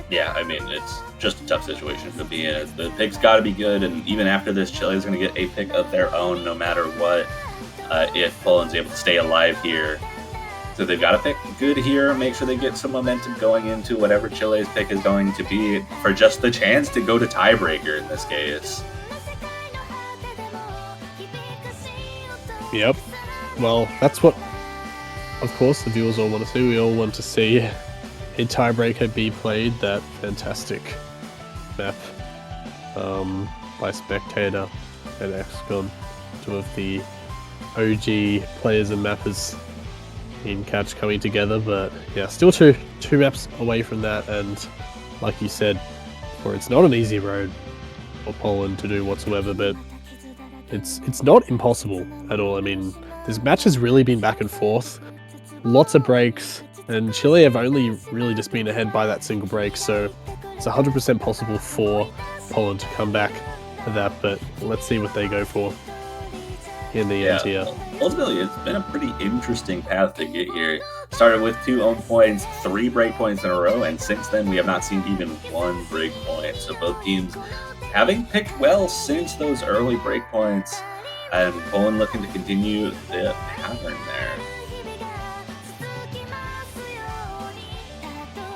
Speaker 11: Yeah, I mean, it's just a tough situation to be in. The pick's got to be good, and even after this, Chile's going to get a pick of their own no matter what, if Poland's able to stay alive here. So they've got to pick good here, make sure they get some momentum going into whatever Chile's pick is going to be for just the chance to go to tiebreaker in this case.
Speaker 9: Yep. Well, that's what, of course, the viewers all want to see. We all want to see a tiebreaker be played, that fantastic map by Spectator and XCon, two of the OG players and mappers in Catch coming together. But yeah, still two maps away from that, and like you said, for it's not an easy road for Poland to do whatsoever, but it's not impossible at all. I mean, this match has really been back and forth, lots of breaks, and Chile have only really just been ahead by that single break, so it's 100% possible for Poland to come back for that, but let's see what they go for in the end here.
Speaker 11: Ultimately, it's been a pretty interesting path to get here. Started with 2 own points, 3 break points in a row, and since then we have not seen even 1 break point. So both teams having picked well since those early break points, and Poland looking to continue the pattern there.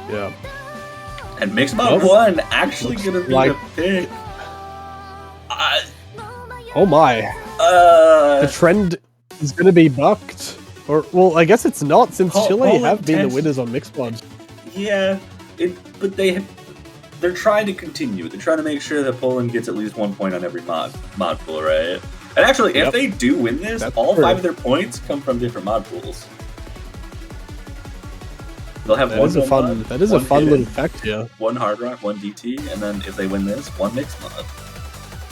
Speaker 9: Yeah.
Speaker 11: And Mixed Mod 1 actually going to be
Speaker 9: like
Speaker 11: a pick.
Speaker 9: Oh my. The trend is going to be bucked. Or, well, I guess it's not, since Chile have been the winners on Mixed Mod.
Speaker 11: Yeah, but they're trying to continue. They're trying to make sure that Poland gets at least 1 point on every mod pool, right? And actually, if they do win this, all 5 of their points come from different mod pools. They'll have one mod,
Speaker 9: that is a fun little fact here.
Speaker 11: 1 Hard Rock, 1 DT, and then if they win this, 1 Mixed Mod.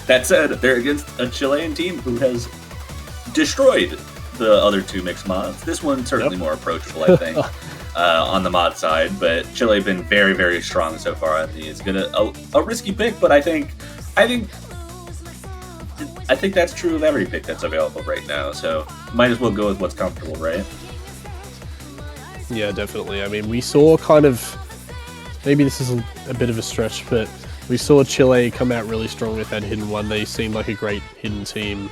Speaker 11: That said, they're against a Chilean team who has destroyed the other 2 Mixed Mods. This one's certainly more approachable, I think, on the mod side, but Chile have been very, very strong so far on these. A risky pick, but I think that's true of every pick that's available right now, so might as well go with what's comfortable, right?
Speaker 9: Yeah, definitely. I mean, we saw kind of, maybe this is a bit of a stretch, but we saw Chile come out really strong with that hidden 1. They seemed like a great hidden team,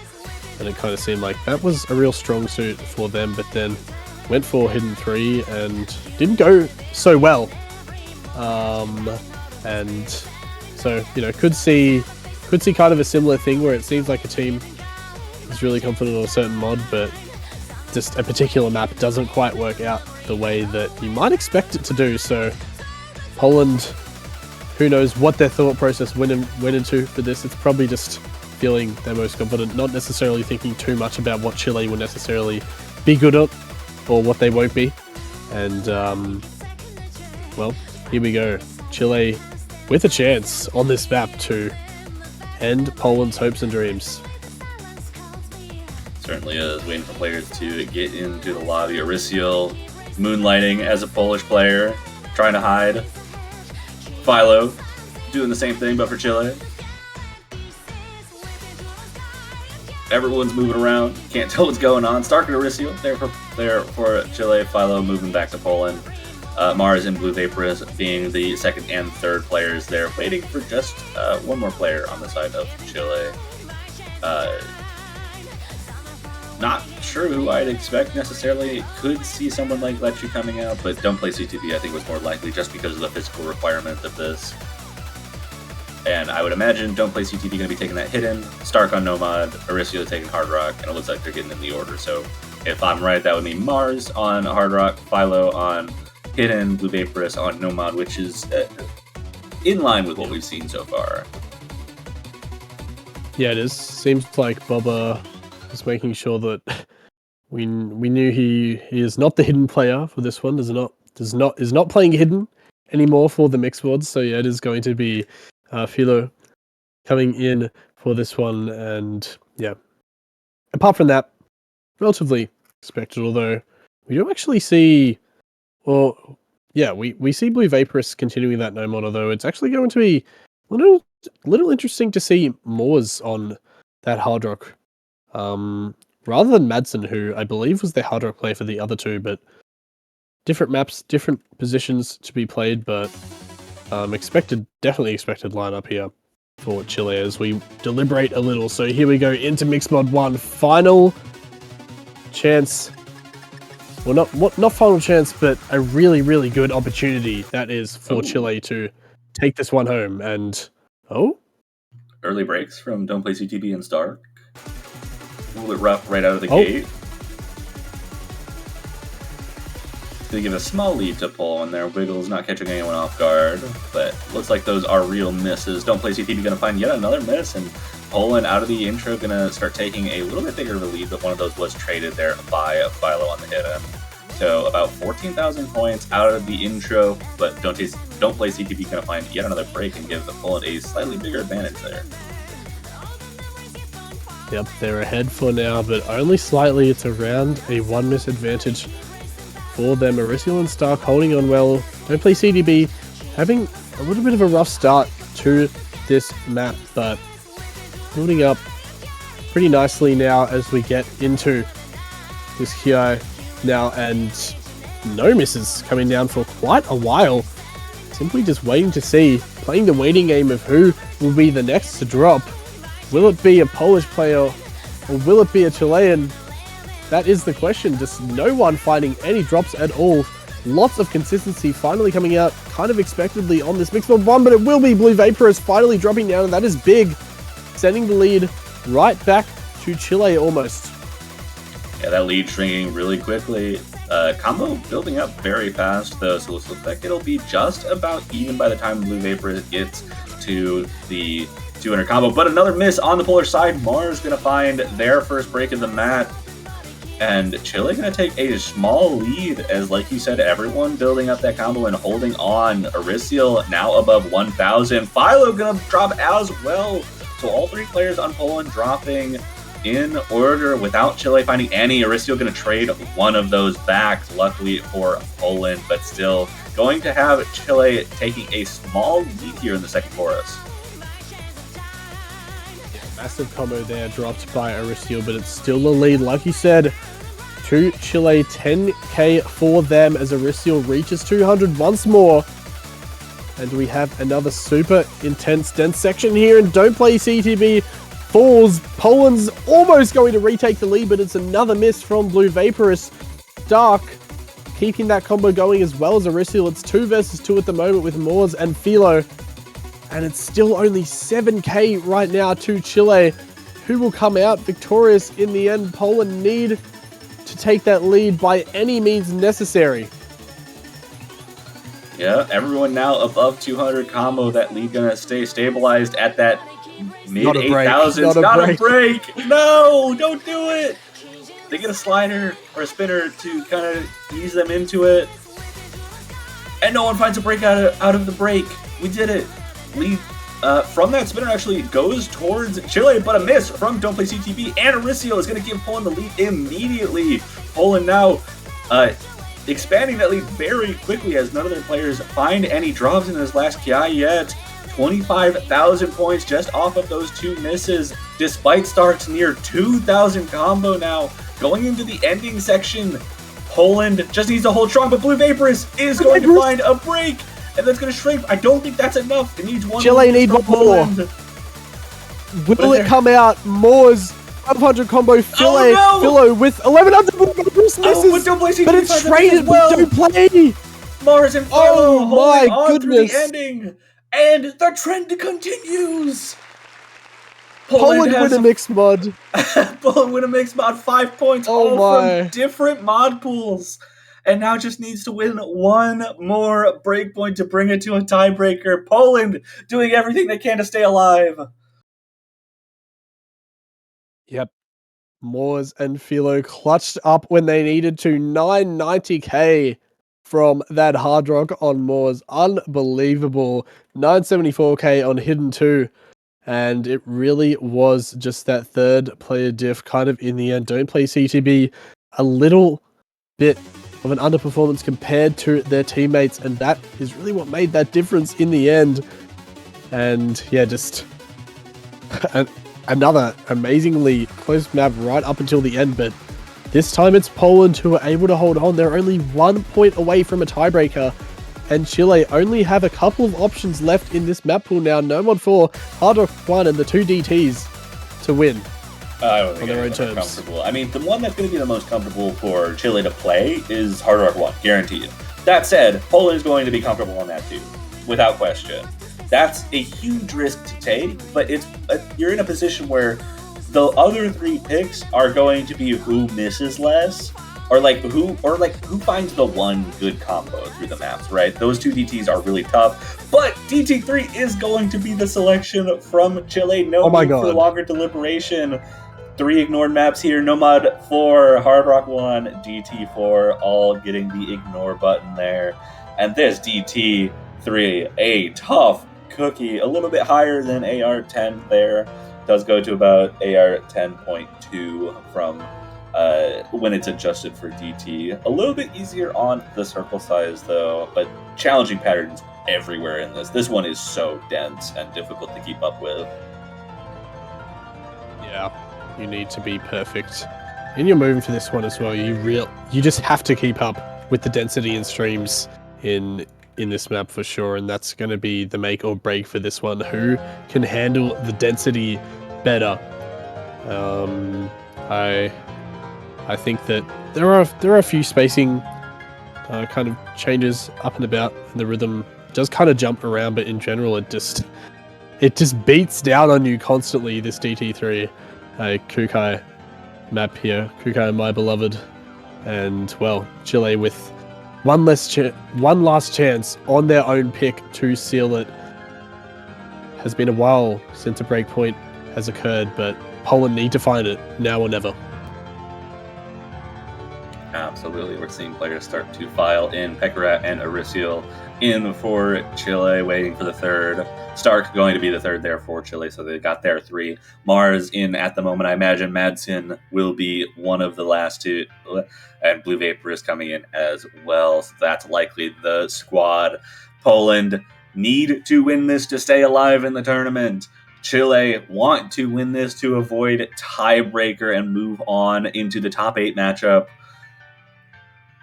Speaker 9: and it kind of seemed like that was a real strong suit for them, but then went for hidden 3 and didn't go so well. And so, you know, could see kind of a similar thing where it seems like a team is really confident on a certain mod, but just a particular map doesn't quite work out the way that you might expect it to do. So Poland, who knows what their thought process went into for this. It's probably just feeling their most confident, not necessarily thinking too much about what Chile will necessarily be good at or what they won't be. And well, here we go. Chile with a chance on this map to end Poland's hopes and dreams.
Speaker 11: Certainly is. Waiting for players to get into the lobby. Aricio moonlighting as a Polish player, trying to hide. Philo doing the same thing, but for Chile. Everyone's moving around. Can't tell what's going on. Stark and Aricio there for Chile. Philo moving back to Poland. Mars and Blue Vaporous being the 2nd and 3rd players there, waiting for just 1 more player on the side of Chile. Not sure who I'd expect necessarily. Could see someone like Lechi coming out, but Don't Play CTB I think was more likely just because of the physical requirement of this. And I would imagine Don't Play CTB going to be taking that hidden, Stark on Nomad, Aricio taking Hard Rock, and it looks like they're getting in the order. So if I'm right, that would mean Mars on Hard Rock, Philo on hidden, Blue Vaporous on Nomad, which is in line with what we've seen so far.
Speaker 9: Yeah, it is. Seems like Bubba is making sure that we knew he is not the hidden player for this one. Is not playing hidden anymore for the mixed mods. So yeah, it is going to be Philo coming in for this one, and yeah. Apart from that, relatively expected. Although we do actually see, well, yeah, we see Blue Vaporous continuing that no mod. Although it's actually going to be a little interesting to see Moors on that Hard Rock. rather than Madsen, who I believe was their hard rock player for the other two, but different maps, different positions to be played, but definitely expected lineup here for Chile as we deliberate a little. So here we go into Mixed Mod 1, final chance. Well, not final chance, but a really, really good opportunity that is for Chile to take this one home. And
Speaker 11: early breaks from Don't Play CTB and Stark. A little bit rough right out of the gate. They give a small lead to Poland there. Wiggles not catching anyone off guard, but looks like those are real misses. Don't Play CTB going to find yet another miss, and Poland out of the intro going to start taking a little bit bigger of a lead, but one of those was traded there by Philo on the hit end. So about 14,000 points out of the intro, but Don't Play CTB going to find yet another break and give Poland a slightly bigger advantage there.
Speaker 9: Yep, they're ahead for now, but only slightly. It's around a 1 miss advantage for them. Arisial and Stark holding on well. Don't Play CDB having a little bit of a rough start to this map, but building up pretty nicely now as we get into this here now, and no misses coming down for quite a while. Simply just waiting to see, playing the waiting game of who will be the next to drop. Will it be a Polish player or will it be a Chilean? That is the question. Just no one finding any drops at all. Lots of consistency finally coming out kind of expectedly on this Mixed Mod 1, but it will be Blue Vaporous finally dropping down, and that is big. Sending the lead right back to Chile almost.
Speaker 11: Yeah, that lead shrinking really quickly. Combo building up very fast though, so it looks like it'll be just about even by the time Blue Vaporous gets to the 200 combo. But another miss on the Polish side. Mars going to find their first break of the mat. And Chile going to take a small lead as, like you said, everyone building up that combo and holding on. Arisial now above 1,000. Philo going to drop as well. So all three players on Poland dropping in order without Chile finding any. Arisial going to trade one of those back, luckily for Poland, but still going to have Chile taking a small lead here in the second chorus.
Speaker 9: Massive combo there dropped by Aristio, but it's still a lead, like you said, to Chile. 10k for them as Aristio reaches 200 once more. And we have another super intense dense section here, and Don't Play CTB falls. Poland's almost going to retake the lead, but it's another miss from Blue Vaporous. Dark keeping that combo going as well as Aristio. It's 2 versus 2 at the moment with Moors and Philo. And it's still only 7k right now to Chile, who will come out victorious in the end. Poland need to take that lead by any means necessary.
Speaker 11: Yeah, everyone now above 200 combo. That lead gonna stay stabilized at that mid 8,000s. Not a break. No, don't do it. They get a slider or a spinner to kind of ease them into it. And no one finds a break out of the break. We did it. Lead from that spinner actually goes towards Chile, but a miss from Don't Play CTB, and Arisial is going to give Poland the lead immediately. Poland now expanding that lead very quickly as none of their players find any drops in this last Ki yet. 25,000 points just off of those 2 misses, despite Stark's near 2,000 combo now. Going into the ending section, Poland just needs to hold strong, but Blue Vaporous is going to find a break. And that's going to shrink. I don't think that's enough. It needs one.
Speaker 9: Chile need one more. Will it come out? Moore's 500 combo. Philo with 1,100 misses. But it's traded with Don't Play.
Speaker 11: Mars and Philo
Speaker 9: oh my goodness.
Speaker 11: Through the ending. And the trend continues.
Speaker 9: Poland win a Mixed Mod.
Speaker 11: Poland win a Mixed Mod. 5 points all from different mod pools. And now just needs to win one more breakpoint to bring it to a tiebreaker. Poland doing everything they can to stay alive.
Speaker 9: Yep. Moors and Philo clutched up when they needed to. 990k from that hard rock on Moors. Unbelievable. 974k on Hidden 2. And it really was just that third player diff kind of in the end. Don't Play CTB a little bit of an underperformance compared to their teammates, and that is really what made that difference in the end. And yeah, just another amazingly close map right up until the end, but this time it's Poland who are able to hold on. They're only 1 point away from a tiebreaker, and Chile only have a couple of options left in this map pool now. No mod 4, Hard Rock 1, and the 2 DTs to win.
Speaker 11: I don't think
Speaker 9: on their own
Speaker 11: anyone's
Speaker 9: terms.
Speaker 11: comfortable. I mean, the one that's going to be the most comfortable for Chile to play is Hard Rock 1, guaranteed. That said, Poland is going to be comfortable on that too, without question. That's a huge risk to take, but you're in a position where the other 3 picks are going to be who misses less, or who finds the one good combo through the maps, right? Those 2 DTs are really tough, but DT3 is going to be the selection from Chile. No need for longer deliberation. 3 ignored maps here. Nomad 4, Hard Rock 1, DT4, all getting the ignore button there. And this DT3, a tough cookie, a little bit higher than AR10 there. Does go to about AR 10.2 from when it's adjusted for DT. A little bit easier on the circle size though, but challenging patterns everywhere in this. This one is so dense and difficult to keep up with.
Speaker 9: Yeah, you need to be perfect. And you're moving for this one as well. You just have to keep up with the density and streams in this map for sure, and that's going to be the make or break for this one. Who can handle the density better? I think that there are a few spacing kind of changes up and about, and the rhythm does kind of jump around, but in general it just beats down on you constantly. This DT3 Kukai map here, Kukai my beloved, and well, Chile with one last chance on their own pick to seal it. Has been a while since a breakpoint has occurred, but Poland need to find it now or never.
Speaker 11: Absolutely, we're seeing players start to file in. Pekarat and Arisiel in for Chile, waiting for the third. Stark going to be the third there for Chile, so they got their 3. Mars in at the moment. I imagine Madsen will be one of the last 2, and Blue Vapor is coming in as well, so that's likely the squad. Poland need to win this to stay alive in the tournament. Chile want to win this to avoid tiebreaker and move on into the top 8 matchup.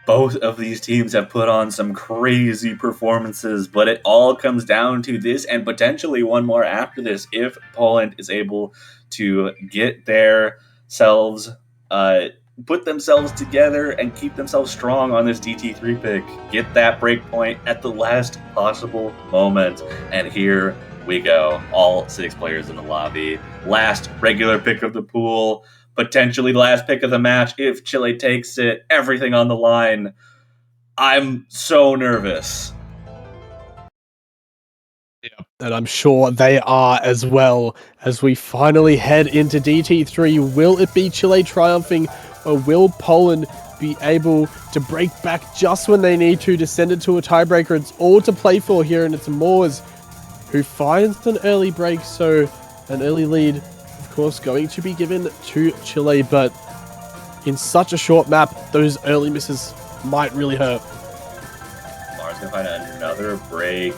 Speaker 11: Both of these teams have put on some crazy performances, but it all comes down to this and potentially one more after this if Poland is able to get themselves, put themselves together and keep themselves strong on this DT3 pick. Get that break point at the last possible moment. And here we go. All 6 players in the lobby. Last regular pick of the pool. Potentially the last pick of the match if Chile takes it. Everything on the line. I'm so nervous.
Speaker 9: Yeah, and I'm sure they are as well as we finally head into DT3. Will it be Chile triumphing, or will Poland be able to break back just when they need to send it to a tiebreaker? It's all to play for here, and it's Moors who finds an early break, so an early lead, of course, going to be given to Chile, but in such a short map, those early misses might really hurt.
Speaker 11: Mars gonna find another break.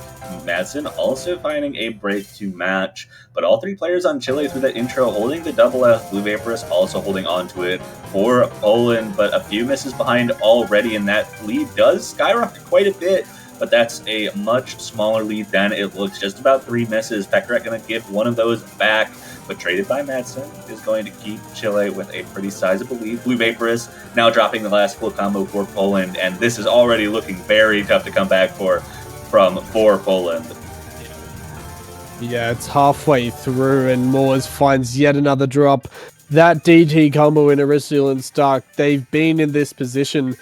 Speaker 11: Madsen also finding a break to match, but all 3 players on Chile through that intro holding the double F. Blue Vaporous also holding on to it for Poland, but a few misses behind already, and that lead does skyrocket quite a bit. But that's a much smaller lead than it looks. Just about 3 misses. Pekarat going to give one of those back, but traded by Madsen is going to keep Chile with a pretty sizable lead. Blue Vaporous now dropping the last full combo for Poland, and this is already looking very tough to come back for Poland.
Speaker 9: Yeah, it's halfway through, and Moors finds yet another drop. That DT combo in Arisiel and Stark, they've been in this positions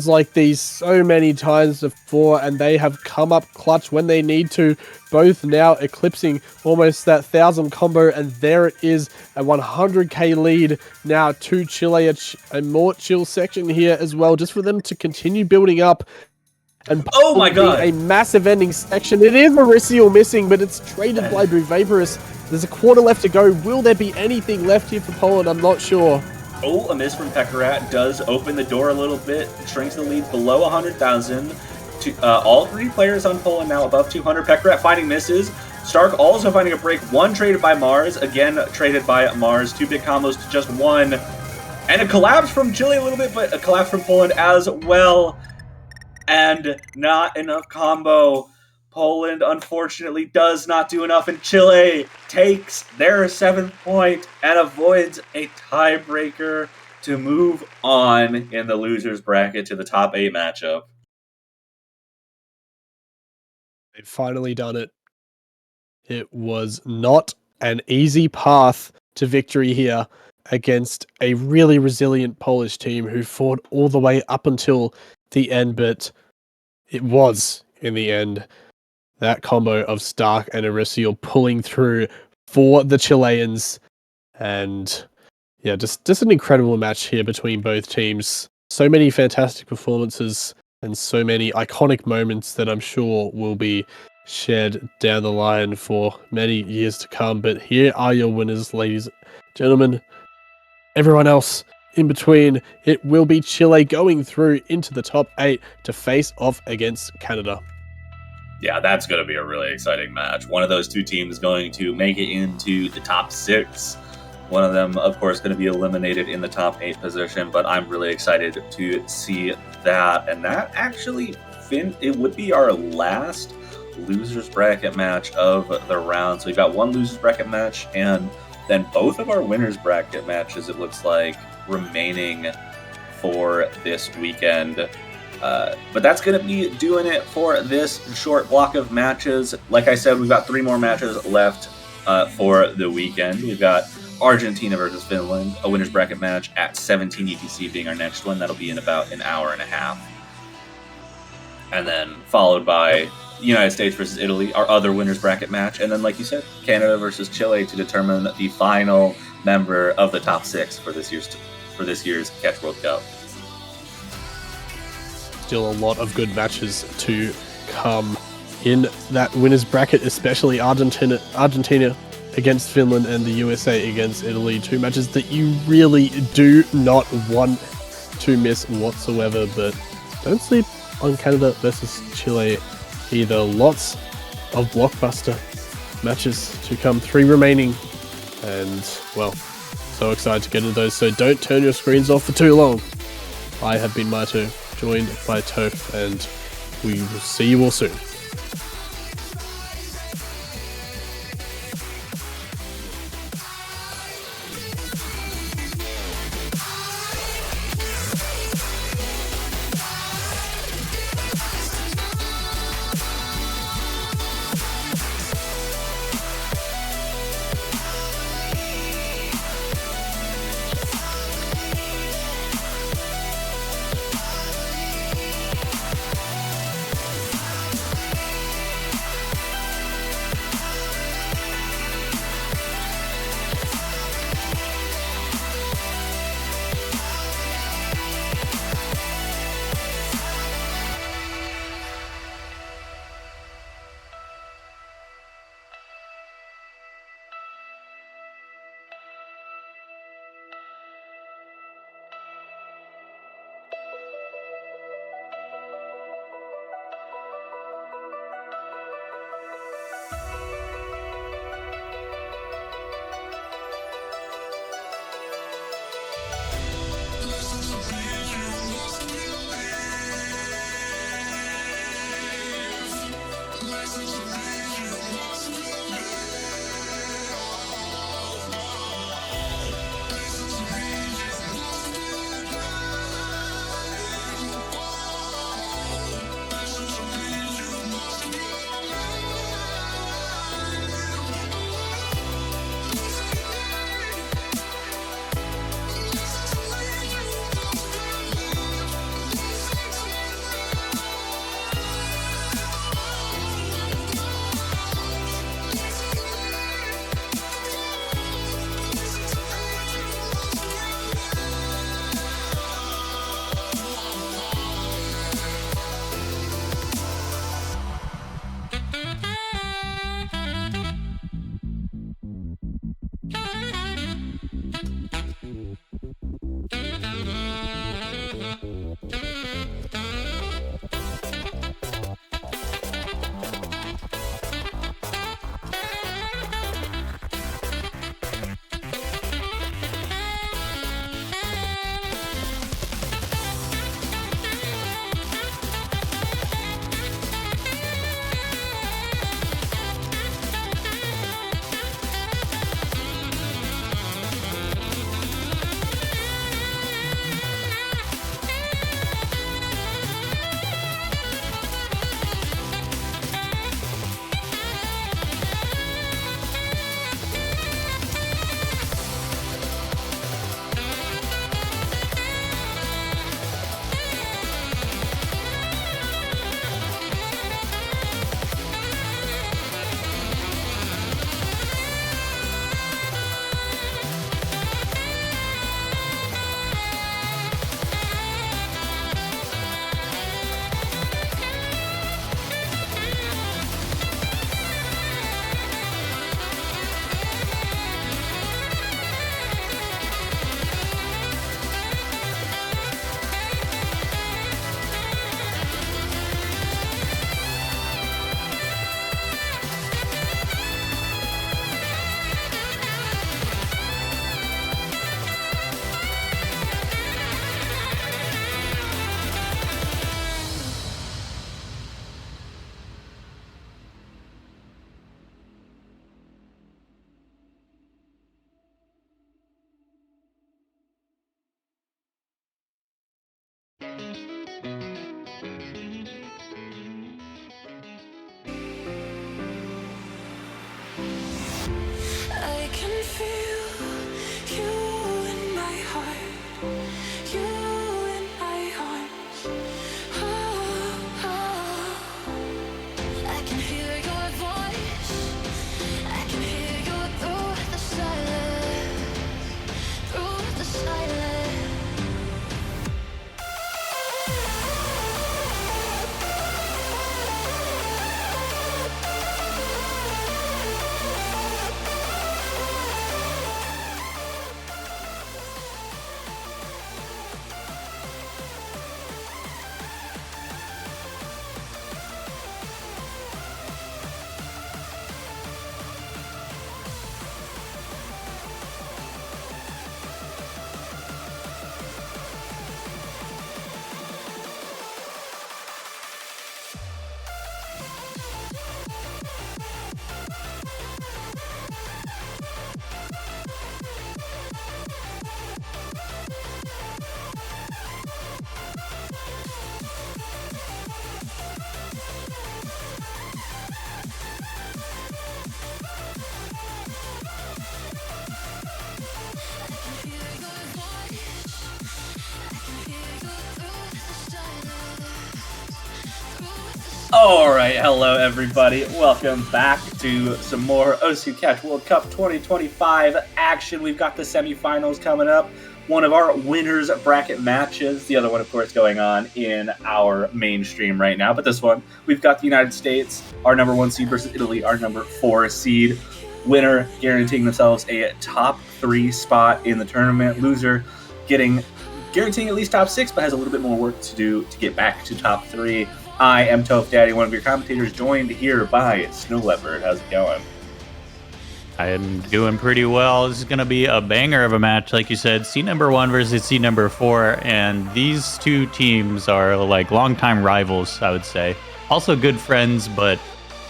Speaker 9: like these so many times before, and they have come up clutch when they need to, both now eclipsing almost that 1,000 combo, and there it is, a 100k lead now to Chile, a more chill section here as well, just for them to continue building up. And
Speaker 11: oh my god,
Speaker 9: a massive ending section. It is Arisiel missing, but it's traded by Blue Vaporous. There's a quarter left to go. Will there be anything left here for Poland? I'm not sure.
Speaker 11: Oh, a miss from Pekarat does open the door a little bit, shrinks the lead below 100,000. All 3 players on Poland now above 200. Pekarat finding misses. Stark also finding a break. One traded by Mars, again traded by Mars. 2 big combos to just one. And a collapse from Chile a little bit, but a collapse from Poland as well. And not enough combo. Poland, unfortunately, does not do enough, and Chile takes their 7th point and avoids a tiebreaker to move on in the losers bracket to the top 8 matchup.
Speaker 9: They've finally done it. It was not an easy path to victory here against a really resilient Polish team who fought all the way up until the end, but it was, in the end, that combo of Stark and Aristiel pulling through for the Chileans. And yeah, just an incredible match here between both teams. So many fantastic performances and so many iconic moments that I'm sure will be shared down the line for many years to come. But here are your winners, ladies and gentlemen. Everyone else in between, it will be Chile going through into the top 8 to face off against Canada.
Speaker 11: Yeah, that's going to be a really exciting match. One of those two teams going to make it into the top 6. One of them, of course, going to be eliminated in the top 8 position, but I'm really excited to see that. And that actually, it would be our last losers bracket match of the round. So we've got one losers bracket match, and then both of our winners bracket matches, it looks like, remaining for this weekend. But that's going to be doing it for this short block of matches. Like I said, we've got 3 more matches left for the weekend. We've got Argentina versus Finland, a winners bracket match at 17 UTC being our next one. That'll be in about an hour and a half. And then followed by United States versus Italy, our other winners bracket match. And then, like you said, Canada versus Chile to determine the final member of the top 6 for this year's Catch World Cup.
Speaker 9: Still a lot of good matches to come in that winners bracket, especially Argentina against Finland and the USA against Italy. 2 matches that you really do not want to miss whatsoever, but don't sleep on Canada versus Chile either. Lots of blockbuster matches to come, 3 remaining, and well, so excited to get into those, so don't turn your screens off for too long. I have been Maito, joined by Toph, and we will see you all soon.
Speaker 11: Alright, hello everybody. Welcome back to some more OSU Catch World Cup 2025 action. We've got the semifinals coming up. One of our winners bracket matches. The other one, of course, going on in our mainstream right now. But this one, we've got the United States, our number 1 seed versus Italy, our number 4 seed. Winner guaranteeing themselves a top 3 spot in the tournament. Loser guaranteeing at least top 6, but has a little bit more work to do to get back to top 3. I am Toph Daddy, one of your commentators, joined here by Snow Leopard. How's it going?
Speaker 2: I am doing pretty well. This is going to be a banger of a match, like you said. Seed number 1 versus seed number 4, and these two teams are like longtime rivals, I would say. Also good friends, but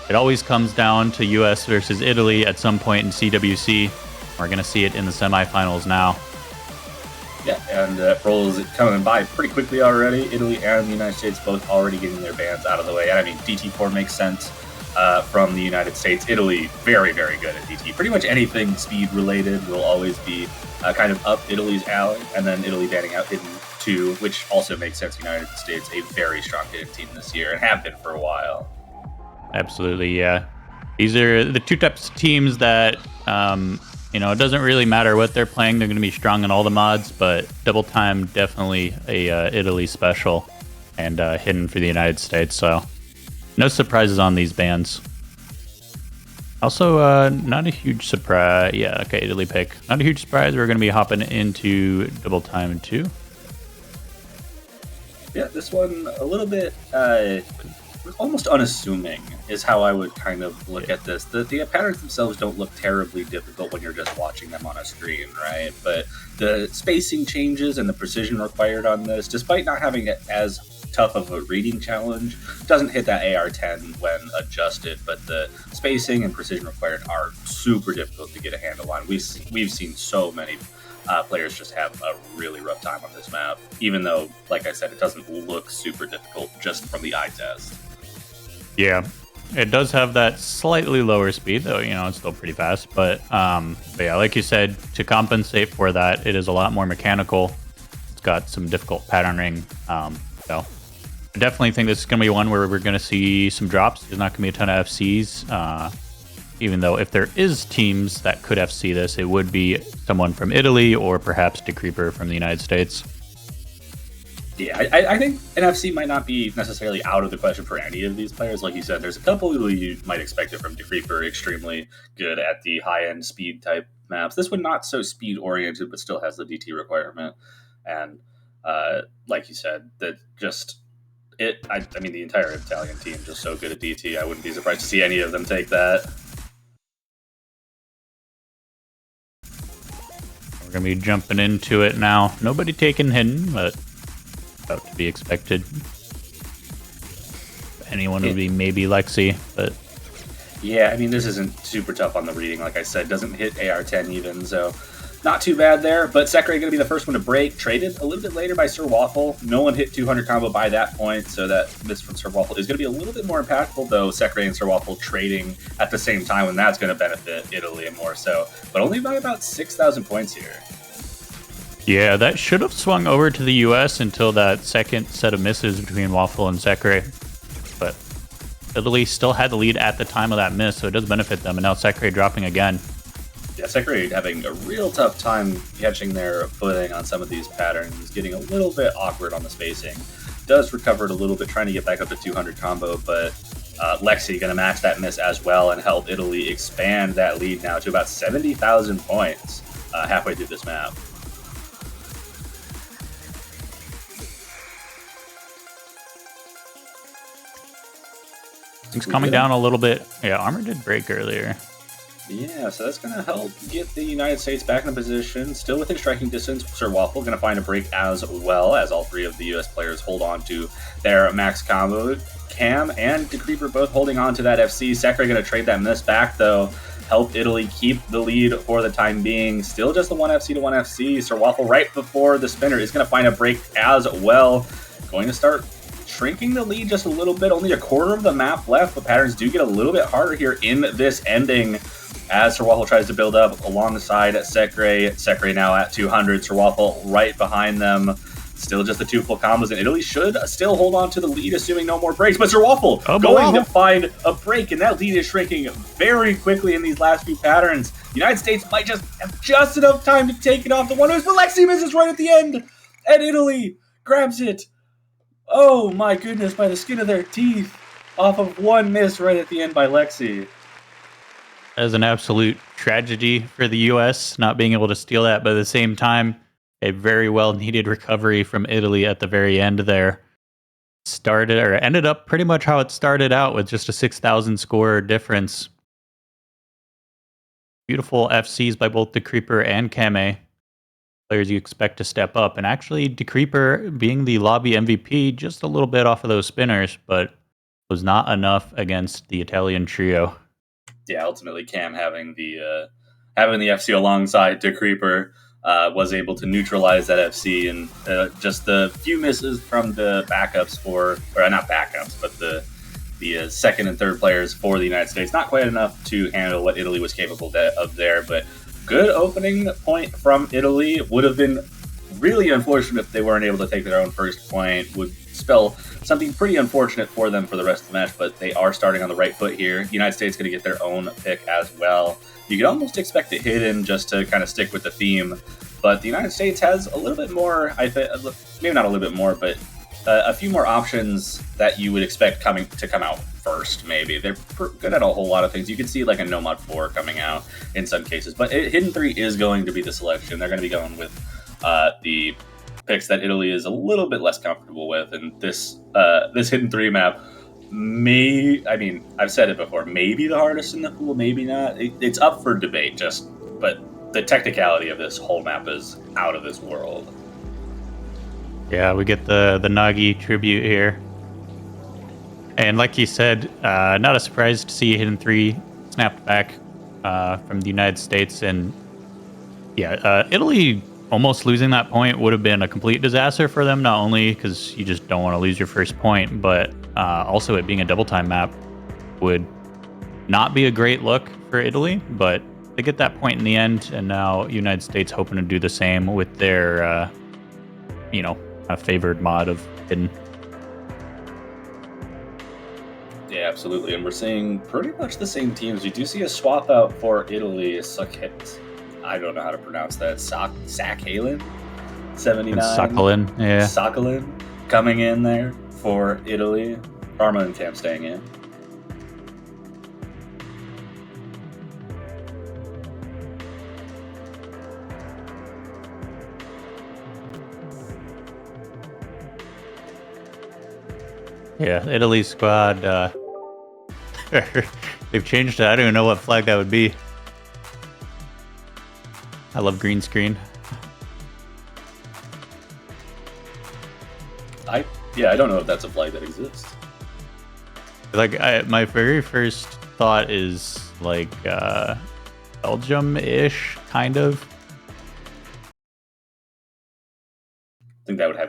Speaker 2: it always comes down to US versus Italy at some point in CWC. We're going to see it in the semifinals now.
Speaker 11: Yeah, and rolls coming by pretty quickly already. Italy and the United States both already getting their bans out of the way. And I mean, DT4 makes sense from the United States. Italy, very, very good at DT. Pretty much anything speed related will always be kind of up Italy's alley. And then Italy banning out Hidden 2, which also makes sense. United States, a very strong Hidden team this year and have been for a while.
Speaker 2: Absolutely, yeah. These are the two types of teams that... it doesn't really matter what they're playing. They're going to be strong in all the mods, but Double Time definitely a Italy special and hidden for the United States. So no surprises on these bans. Also, not a huge surprise. Yeah, okay, Italy pick. Not a huge surprise. We're going to be hopping into Double Time 2.
Speaker 11: Yeah, this one a little bit almost unassuming is how I would kind of look at this. The patterns themselves don't look terribly difficult when you're just watching them on a screen, right? But the spacing changes and the precision required on this, despite not having it as tough of a reading challenge, doesn't hit that AR10 when adjusted, but the spacing and precision required are super difficult to get a handle on. We've seen so many players just have a really rough time on this map, even though, like I said, it doesn't look super difficult just from the eye test.
Speaker 2: Yeah, it does have that slightly lower speed, though, it's still pretty fast. But yeah, like you said, to compensate for that, it is a lot more mechanical. It's got some difficult patterning. So I definitely think this is going to be one where we're going to see some drops. There's not going to be a ton of FCs. Even though if there is teams that could FC this, it would be someone from Italy or perhaps Decreeper from the United States.
Speaker 11: Yeah, I think an FC might not be necessarily out of the question for any of these players. Like you said, there's a couple who you might expect it from Decreeper, extremely good at the high-end speed type maps. This one not so speed-oriented, but still has the DT requirement. And like you said, that just... I mean, the entire Italian team just so good at DT, I wouldn't be surprised to see any of them take that.
Speaker 2: We're going to be jumping into it now. Nobody taking Hidden, but about to be expected. Anyone would be maybe Lexi, but...
Speaker 11: Yeah, I mean, this isn't super tough on the reading, like I said. Doesn't hit AR10 even, so not too bad there, but Sekre going to be the first one to break. Traded a little bit later by Sir Waffle. No one hit 200 combo by that point, so that miss from Sir Waffle is going to be a little bit more impactful, though Sekre and Sir Waffle trading at the same time, and that's going to benefit Italy more so, but only by about 6,000 points here.
Speaker 2: Yeah, that should have swung over to the US until that second set of misses between Waffle and Sekre. But Italy still had the lead at the time of that miss, so it does benefit them, and now Sekre dropping again.
Speaker 11: Yeah, Sekre having a real tough time catching their footing on some of these patterns, getting a little bit awkward on the spacing. Does recover it a little bit, trying to get back up to 200 combo, but Lexi going to match that miss as well and help Italy expand that lead now to about 70,000 points halfway through this map.
Speaker 2: Things coming down a little bit. Yeah, armor did break earlier.
Speaker 11: Yeah, so that's going to help get the United States back in a position. Still within striking distance, Sir Waffle going to find a break as well, as all three of the US players hold on to their max combo. Cam and Decreeper both holding on to that FC. Sekre going to trade that miss back, though. Help Italy keep the lead for the time being. Still just the 1FC to 1FC. Sir Waffle right before the spinner is going to find a break as well. Going to start shrinking the lead just a little bit. Only a quarter of the map left, but patterns do get a little bit harder here in this ending as Sir Waffle tries to build up alongside Sekre. Sekre now at 200. Sir Waffle right behind them. Still just the two full combos, and Italy should still hold on to the lead, assuming no more breaks. But Sir Waffle going to find a break, and that lead is shrinking very quickly in these last few patterns. The United States might just have just enough time to take it off the one-nose, but Lexi misses right at the end, and Italy grabs it. Oh my goodness, by the skin of their teeth, off of one miss right at the end by Lexi.
Speaker 2: As an absolute tragedy for the US not being able to steal that, but at the same time, a very well needed recovery from Italy at the very end there. Ended up pretty much how it started out, with just a 6,000 score difference. Beautiful FCs by both Decreeper and Kame. Players you expect to step up, and actually Decreeper being the lobby MVP just a little bit off of those spinners, but was not enough against the Italian trio.
Speaker 11: Yeah, ultimately Cam having the FC alongside Decreeper was able to neutralize that FC, and just the few misses from the backups or not backups, but the second and third players for the United States, not quite enough to handle what Italy was capable of there, but good opening point from Italy. Would have been really unfortunate if they weren't able to take their own first point. Would spell something pretty unfortunate for them for the rest of the match, but they are starting on the right foot here. The United States going to get their own pick as well. You could almost expect it hidden just to kind of stick with the theme, but the United States has a little bit more, maybe not a little bit more, but a few more options that you would expect come out first, maybe. They're good at a whole lot of things. You could see like a Nomad 4 coming out in some cases, but Hidden 3 is going to be the selection. They're going to be going with the picks that Italy is a little bit less comfortable with, and this Hidden 3 map I've said it before, maybe the hardest in the pool, maybe not. It's up for debate, but the technicality of this whole map is out of this world.
Speaker 2: Yeah, we get the Nagi tribute here. And like you said, not a surprise to see Hidden 3 snapped back from the United States. And yeah, Italy almost losing that point would have been a complete disaster for them, not only because you just don't want to lose your first point, but also it being a double time map would not be a great look for Italy. But they get that point in the end, and now United States hoping to do the same with their, a favored mod of Hidden.
Speaker 11: Yeah, absolutely. And we're seeing pretty much the same teams. You do see a swap out for Italy. I don't know how to pronounce that. Sakhalin? 79?
Speaker 2: Sakhalin, yeah.
Speaker 11: Sakhalin coming in there for Italy. Arma and Cam staying in.
Speaker 2: Yeah, Italy's squad, they've changed it. I don't even know what flag that would be. I love green screen.
Speaker 11: I don't know if that's a flag that exists.
Speaker 2: Like, my very first thought is like Belgium-ish, kind of.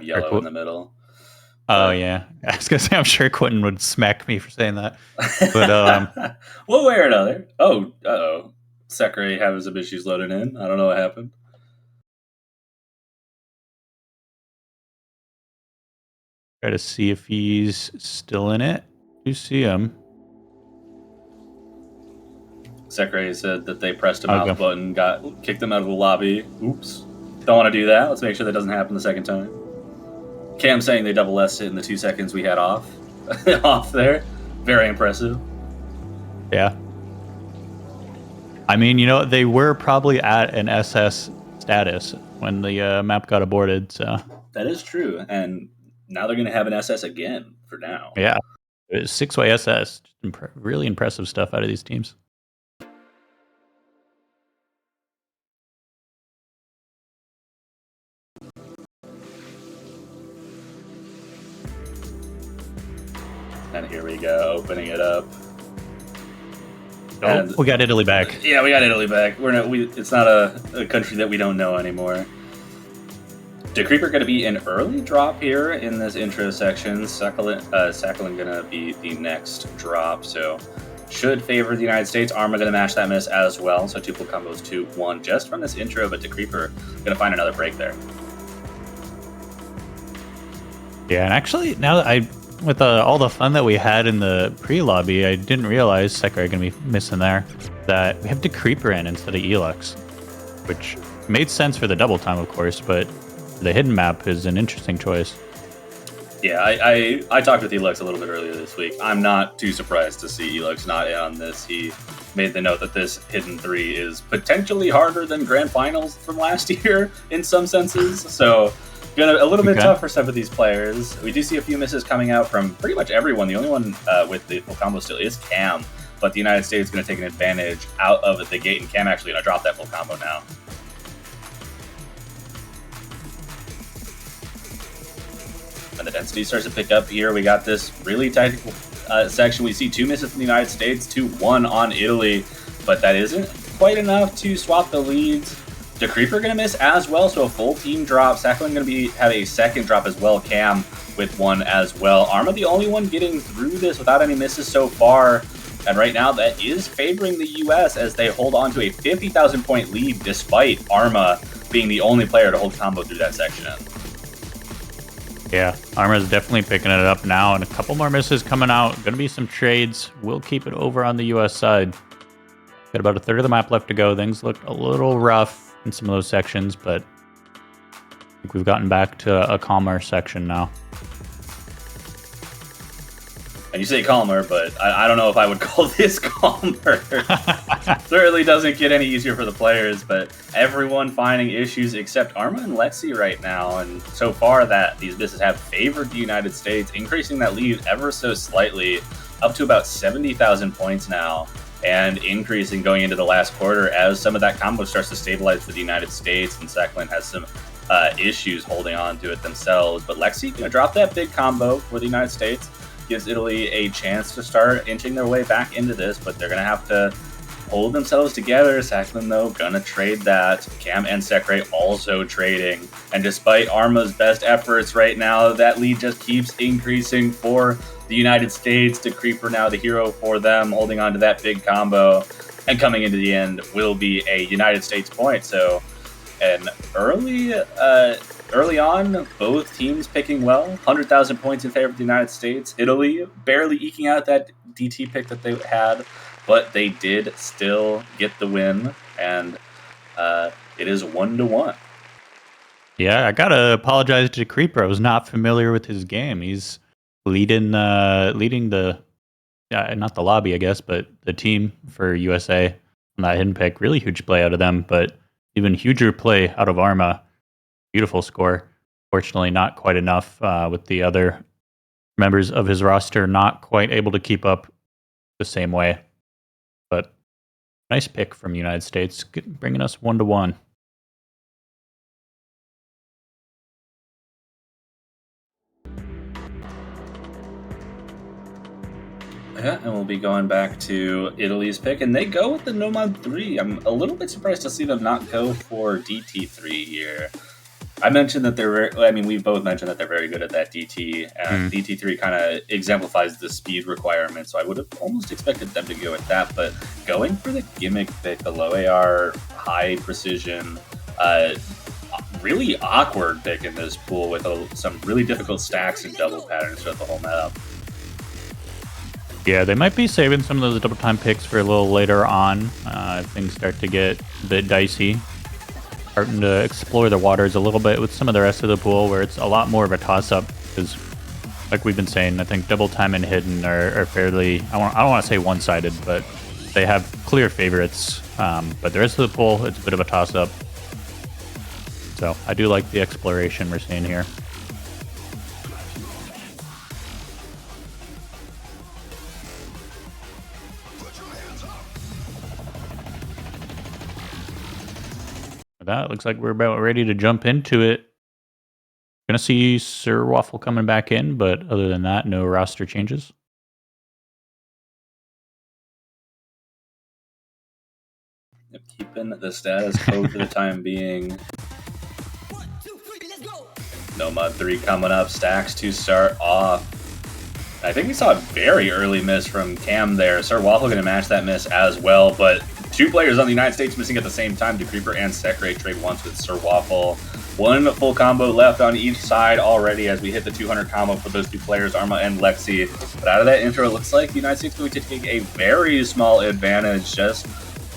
Speaker 11: yellow in the middle.
Speaker 2: Oh yeah, I was gonna say I'm sure Quentin would smack me for saying that, but
Speaker 11: one way or another. Oh, Sakurai having some issues loading in. I don't know what happened.
Speaker 2: try to see if he's still in it. You see him?
Speaker 11: Sakurai said that they pressed a
Speaker 2: Okay.
Speaker 11: mouse button, kicked them out of the lobby. Oops. Don't want to do that. Let's make sure that doesn't happen the second time. Cam saying they double S it in the 2 seconds we had off there. Very impressive.
Speaker 2: Yeah. I mean, they were probably at an SS status when the map got aborted, so.
Speaker 11: That is true, and now they're going to have an SS again for now.
Speaker 2: Yeah. It was 6-way SS. Really impressive stuff out of these teams.
Speaker 11: And here we go, opening it up.
Speaker 2: Oh, we got Italy back.
Speaker 11: Yeah, we got Italy back. It's not a country that we don't know anymore. Decreeper going to be an early drop here in this intro section. Sakhalin going to be the next drop, so should favor the United States. Arma going to match that miss as well, so 2 full combos 2-1 just from this intro, but Decreeper going to find another break there.
Speaker 2: Yeah, and actually, now that with all the fun that we had in the pre-lobby, I didn't realize Sakurai going to be missing there, that we have Decreeper in instead of Elux, which made sense for the double time, of course, but the hidden map is an interesting choice.
Speaker 11: Yeah, I talked with Elux a little bit earlier this week. I'm not too surprised to see Elux not in on this. He made the note that this hidden 3 is potentially harder than Grand Finals from last year in some senses, so a little bit tough for some of these players. We do see a few misses coming out from pretty much everyone. The only one with the full combo still is Cam, but the United States is going to take an advantage out of the gate, and Cam actually going to drop that full combo now. And the density starts to pick up here. We got this really tactical section. We see 2 misses from the United States, 2-1 on Italy, but that isn't quite enough to swap the leads. Decreeper going to miss as well, so a full team drop. Sakhalin going to have a second drop as well. Cam with 1 as well. Arma the only one getting through this without any misses so far. And right now that is favoring the US as they hold on to a 50,000 point lead despite Arma being the only player to hold combo through that section.
Speaker 2: Yeah, Arma's definitely picking it up now, and a couple more misses coming out. Going to be some trades. We'll keep it over on the US side. Got about a third of the map left to go. Things look a little rough in some of those sections, but I think we've gotten back to a calmer section now.
Speaker 11: And you say calmer, but I don't know if I would call this calmer. Certainly doesn't get any easier for the players, but everyone finding issues except Arma and Lexi right now. And so far that these misses have favored the United States, increasing that lead ever so slightly up to about 70,000 points now, and increasing going into the last quarter as some of that combo starts to stabilize for the United States, and Sakhalin has some issues holding on to it themselves. But Lexi going to drop that big combo for the United States, gives Italy a chance to start inching their way back into this, but they're going to have to hold themselves together. Sakhalin, though, going to trade that. Cam and Sakurai also trading. And despite Arma's best efforts right now, that lead just keeps increasing for the United States. Decreeper now the hero for them, holding on to that big combo. And coming into the end will be a United States point. So an early on, both teams picking well. 100,000 points in favor of the United States. Italy barely eking out that DT pick that they had, but they did still get the win, and it is 1-1.
Speaker 2: Yeah, I gotta apologize to Creeper. I was not familiar with his game. He's leading the not the lobby, I guess, but the team for USA on that hidden pick. Really huge play out of them, but even huger play out of Arma. Beautiful score. Fortunately, not quite enough with the other members of his roster not quite able to keep up the same way. But nice pick from the United States, bringing us 1-1.
Speaker 11: Yeah, and we'll be going back to Italy's pick, and they go with the Nomad 3. I'm a little bit surprised to see them not go for DT3 here. I mentioned that I mean, we've both mentioned that they're very good at that DT, and DT3 kind of exemplifies the speed requirement, so I would have almost expected them to go with that, but going for the gimmick pick, the low AR, high precision, really awkward pick in this pool with some really difficult stacks and double patterns throughout the whole map.
Speaker 2: Yeah, they might be saving some of those double time picks for a little later on. If things start to get a bit dicey. Starting to explore the waters a little bit with some of the rest of the pool where it's a lot more of a toss-up because, like we've been saying, I think double time and hidden are fairly, I don't want to say one-sided, but they have clear favorites. But the rest of the pool, it's a bit of a toss-up. So I do like the exploration we're seeing here. That looks like we're about ready to jump into it. Gonna see Sir Waffle coming back in, but other than that, no roster changes.
Speaker 11: Keeping the status quo for the time being. Nomad 3 coming up, stacks to start off. I think we saw a very early miss from Cam there. Sir Waffle going to match that miss as well, but two players on the United States missing at the same time. Decreeper and Sekre trade once with Sir Waffle. One full combo left on each side already as we hit the 200 combo for those two players, Arma and Lexi. But out of that intro, it looks like the United States is going to take a very small advantage just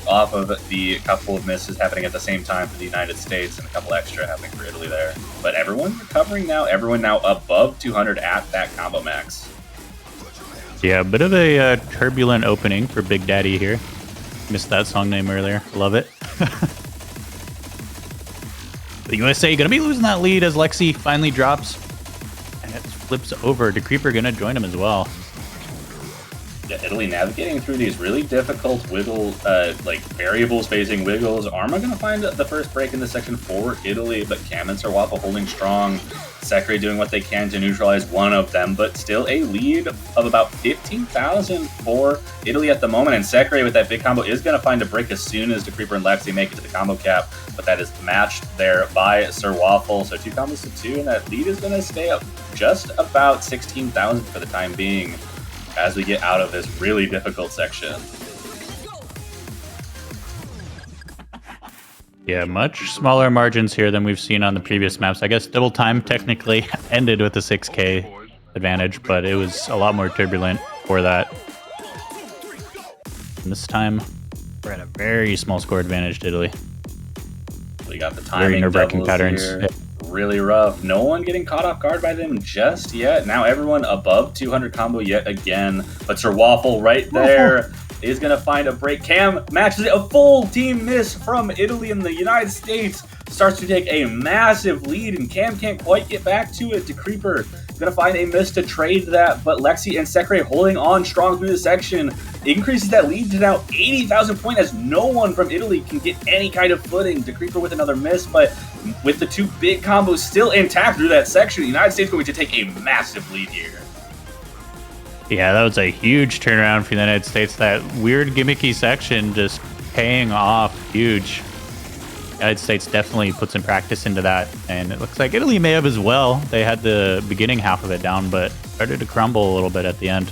Speaker 11: off of the couple of misses happening at the same time for the United States and a couple extra happening for Italy there. But everyone recovering now, everyone now above 200 at that combo max.
Speaker 2: Yeah, a bit of a turbulent opening for Big Daddy here. Missed that song name earlier. Love it. The USA going to be losing that lead as Lexi finally drops. And it flips over. Decreeper going to join him as well.
Speaker 11: Yeah, Italy navigating through these really difficult wiggle, like variable spacing wiggles. Arma going to find the first break in the section for Italy, but Cam and Sir Waffle holding strong. Sekre doing what they can to neutralize one of them, but still a lead of about 15,000 for Italy at the moment. And Sekre with that big combo is going to find a break as soon as Decreeper and Lexi make it to the combo cap, but that is matched there by Sir Waffle. So 2 combos to 2, and that lead is going to stay up just about 16,000 for the time being as we get out of this really difficult section.
Speaker 2: Yeah, much smaller margins here than we've seen on the previous maps. I guess double time technically ended with a 6k advantage, but it was a lot more turbulent for that. And this time, we're at a very small score advantage to Italy.
Speaker 11: We got the timing
Speaker 2: very nerve-wracking patterns.
Speaker 11: Here. Really rough. No one getting caught off guard by them just yet. Now everyone above 200 combo yet again. But Sir Waffle right there is going to find a break. Cam matches it. A full team miss from Italy, and the United States starts to take a massive lead, and Cam can't quite get back to it. Decreeper going to find a miss to trade that, but Lexi and Sekre holding on strong through the section increases that lead to now 80,000 points as no one from Italy can get any kind of footing. Decreeper with another miss, but with the 2 big combos still intact through that section, the United States going to take a massive lead here.
Speaker 2: Yeah, that was a huge turnaround for the United States. That weird gimmicky section just paying off huge. The United States definitely put some practice into that, and it looks like Italy may have as well. They had the beginning half of it down, but started to crumble a little bit at the end.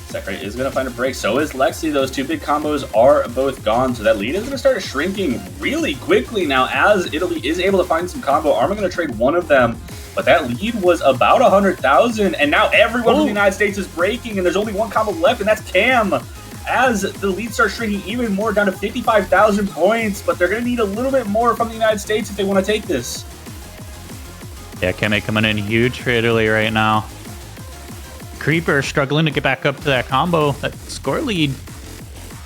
Speaker 11: Sekre is going to find a break. So is Lexi. Those 2 big combos are both gone. So that lead is going to start shrinking really quickly now as Italy is able to find some combo. Arma going to trade one of them. But that lead was about 100,000. And now everyone from the United States is breaking. And there's only 1 combo left. And that's Cam. As the lead starts shrinking even more down to 55,000 points. But they're going to need a little bit more from the United States if they want to take this.
Speaker 2: Yeah, Kame coming in huge for Italy right now. Creeper struggling to get back up to that combo. That score lead.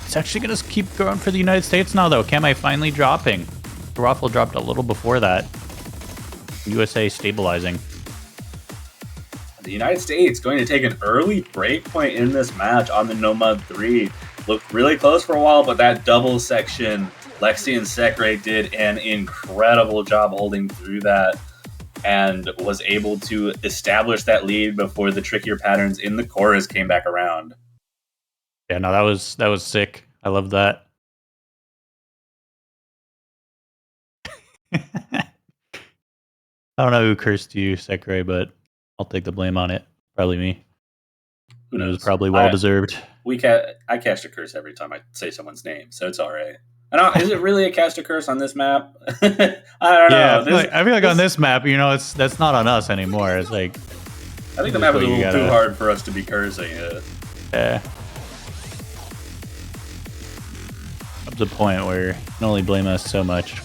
Speaker 2: It's actually going to keep going for the United States now, though. Kame finally dropping. Waffle dropped a little before that. USA stabilizing.
Speaker 11: The United States going to take an early break point in this match on the Nomad 3. Looked really close for a while, but that double section, Lexi and Sekre did an incredible job holding through that, and was able to establish that lead before the trickier patterns in the chorus came back around.
Speaker 2: Yeah, no, that was sick. I love that. I don't know who cursed you, Sekre, but I'll take the blame on it. Probably me.
Speaker 11: Who
Speaker 2: It was
Speaker 11: knows?
Speaker 2: probably well deserved.
Speaker 11: I cast a curse every time I say someone's name, so it's all right. Is it really a cast a curse on this map? I don't
Speaker 2: Yeah,
Speaker 11: know.
Speaker 2: I feel like on this map, that's not on us anymore. It's like
Speaker 11: I think the map is a little too hard for us to be cursing it.
Speaker 2: Yeah. Comes a point where you can only blame us so much.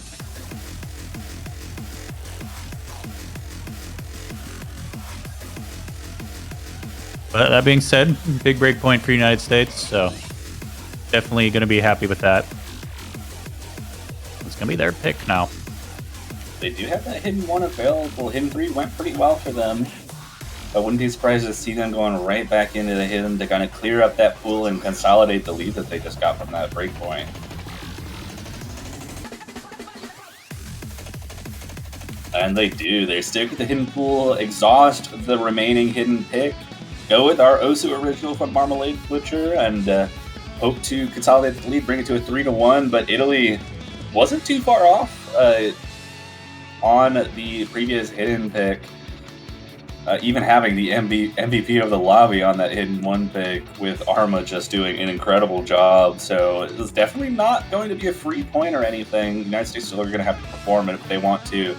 Speaker 2: But that being said, big break point for United States, so definitely going to be happy with that. It's going to be their pick now.
Speaker 11: They do have that hidden 1 available. Hidden 3 went pretty well for them. I wouldn't be surprised to see them going right back into the hidden to kind of clear up that pool and consolidate the lead that they just got from that break point. And they do. They stick with the hidden pool, exhaust the remaining hidden pick, go with our Osu original from Marmalade Butcher, and hope to consolidate the lead, bring it to a 3-1. But Italy wasn't too far off on the previous hidden pick. Even having the MVP of the lobby on that hidden 1 pick, with Arma just doing an incredible job. So it was definitely not going to be a free point or anything. The United States still are going to have to perform if they want to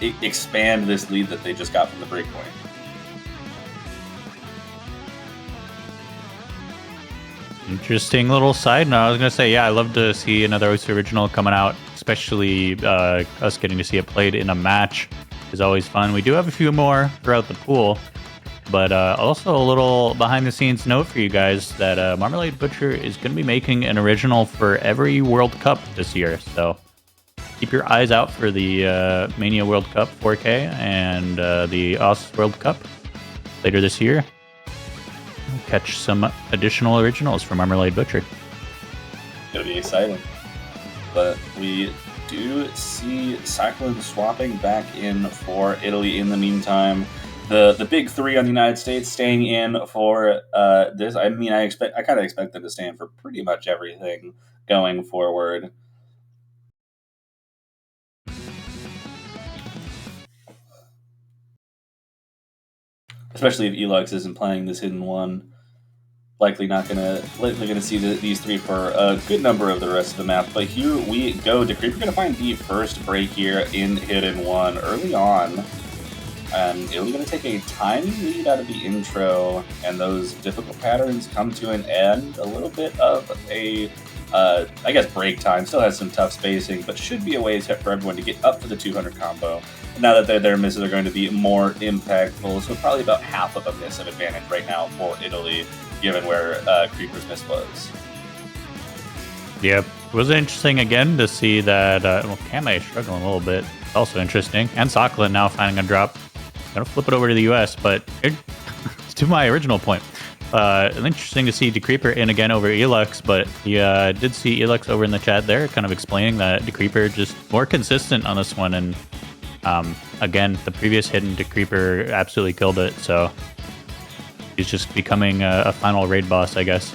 Speaker 11: expand this lead that they just got from the break point.
Speaker 2: Interesting little side note. I was going to say, yeah, I love to see another Osu original coming out, especially us getting to see it played in a match is always fun. We do have a few more throughout the pool, but also a little behind-the-scenes note for you guys that Marmalade Butcher is going to be making an original for every World Cup this year, so keep your eyes out for the Mania World Cup 4K and the Auss World Cup later this year. We'll catch some additional originals from Marmalade Butcher.
Speaker 11: It'll be exciting. But we do see Cyclone swapping back in for Italy in the meantime. The big 3 on the United States staying in for this. I mean, I kind of expect them to stand for pretty much everything going forward. Especially if Elux isn't playing this hidden 1. Likely gonna see these 3 for a good number of the rest of the map. But here we go. Decreeper gonna find the first break here in hidden 1 early on. And Italy gonna take a tiny lead out of the intro, and those difficult patterns come to an end. A little bit of a I guess break time. Still has some tough spacing, but should be a way for everyone to get up for the 200 combo. Now that their misses are going to be more impactful, so probably about half of a miss of advantage right now for Italy, given where Creeper's miss was.
Speaker 2: Yep. It was interesting again to see that, Kame struggling a little bit. Also interesting. And Sokolin now finding a drop. Gonna flip it over to the US, but to my original point. Interesting to see Decreeper in again over Elux, but you did see Elux over in the chat there kind of explaining that Decreeper just more consistent on this one, and again, the previous hidden Decreeper absolutely killed it, so he's just becoming a final raid boss, I guess.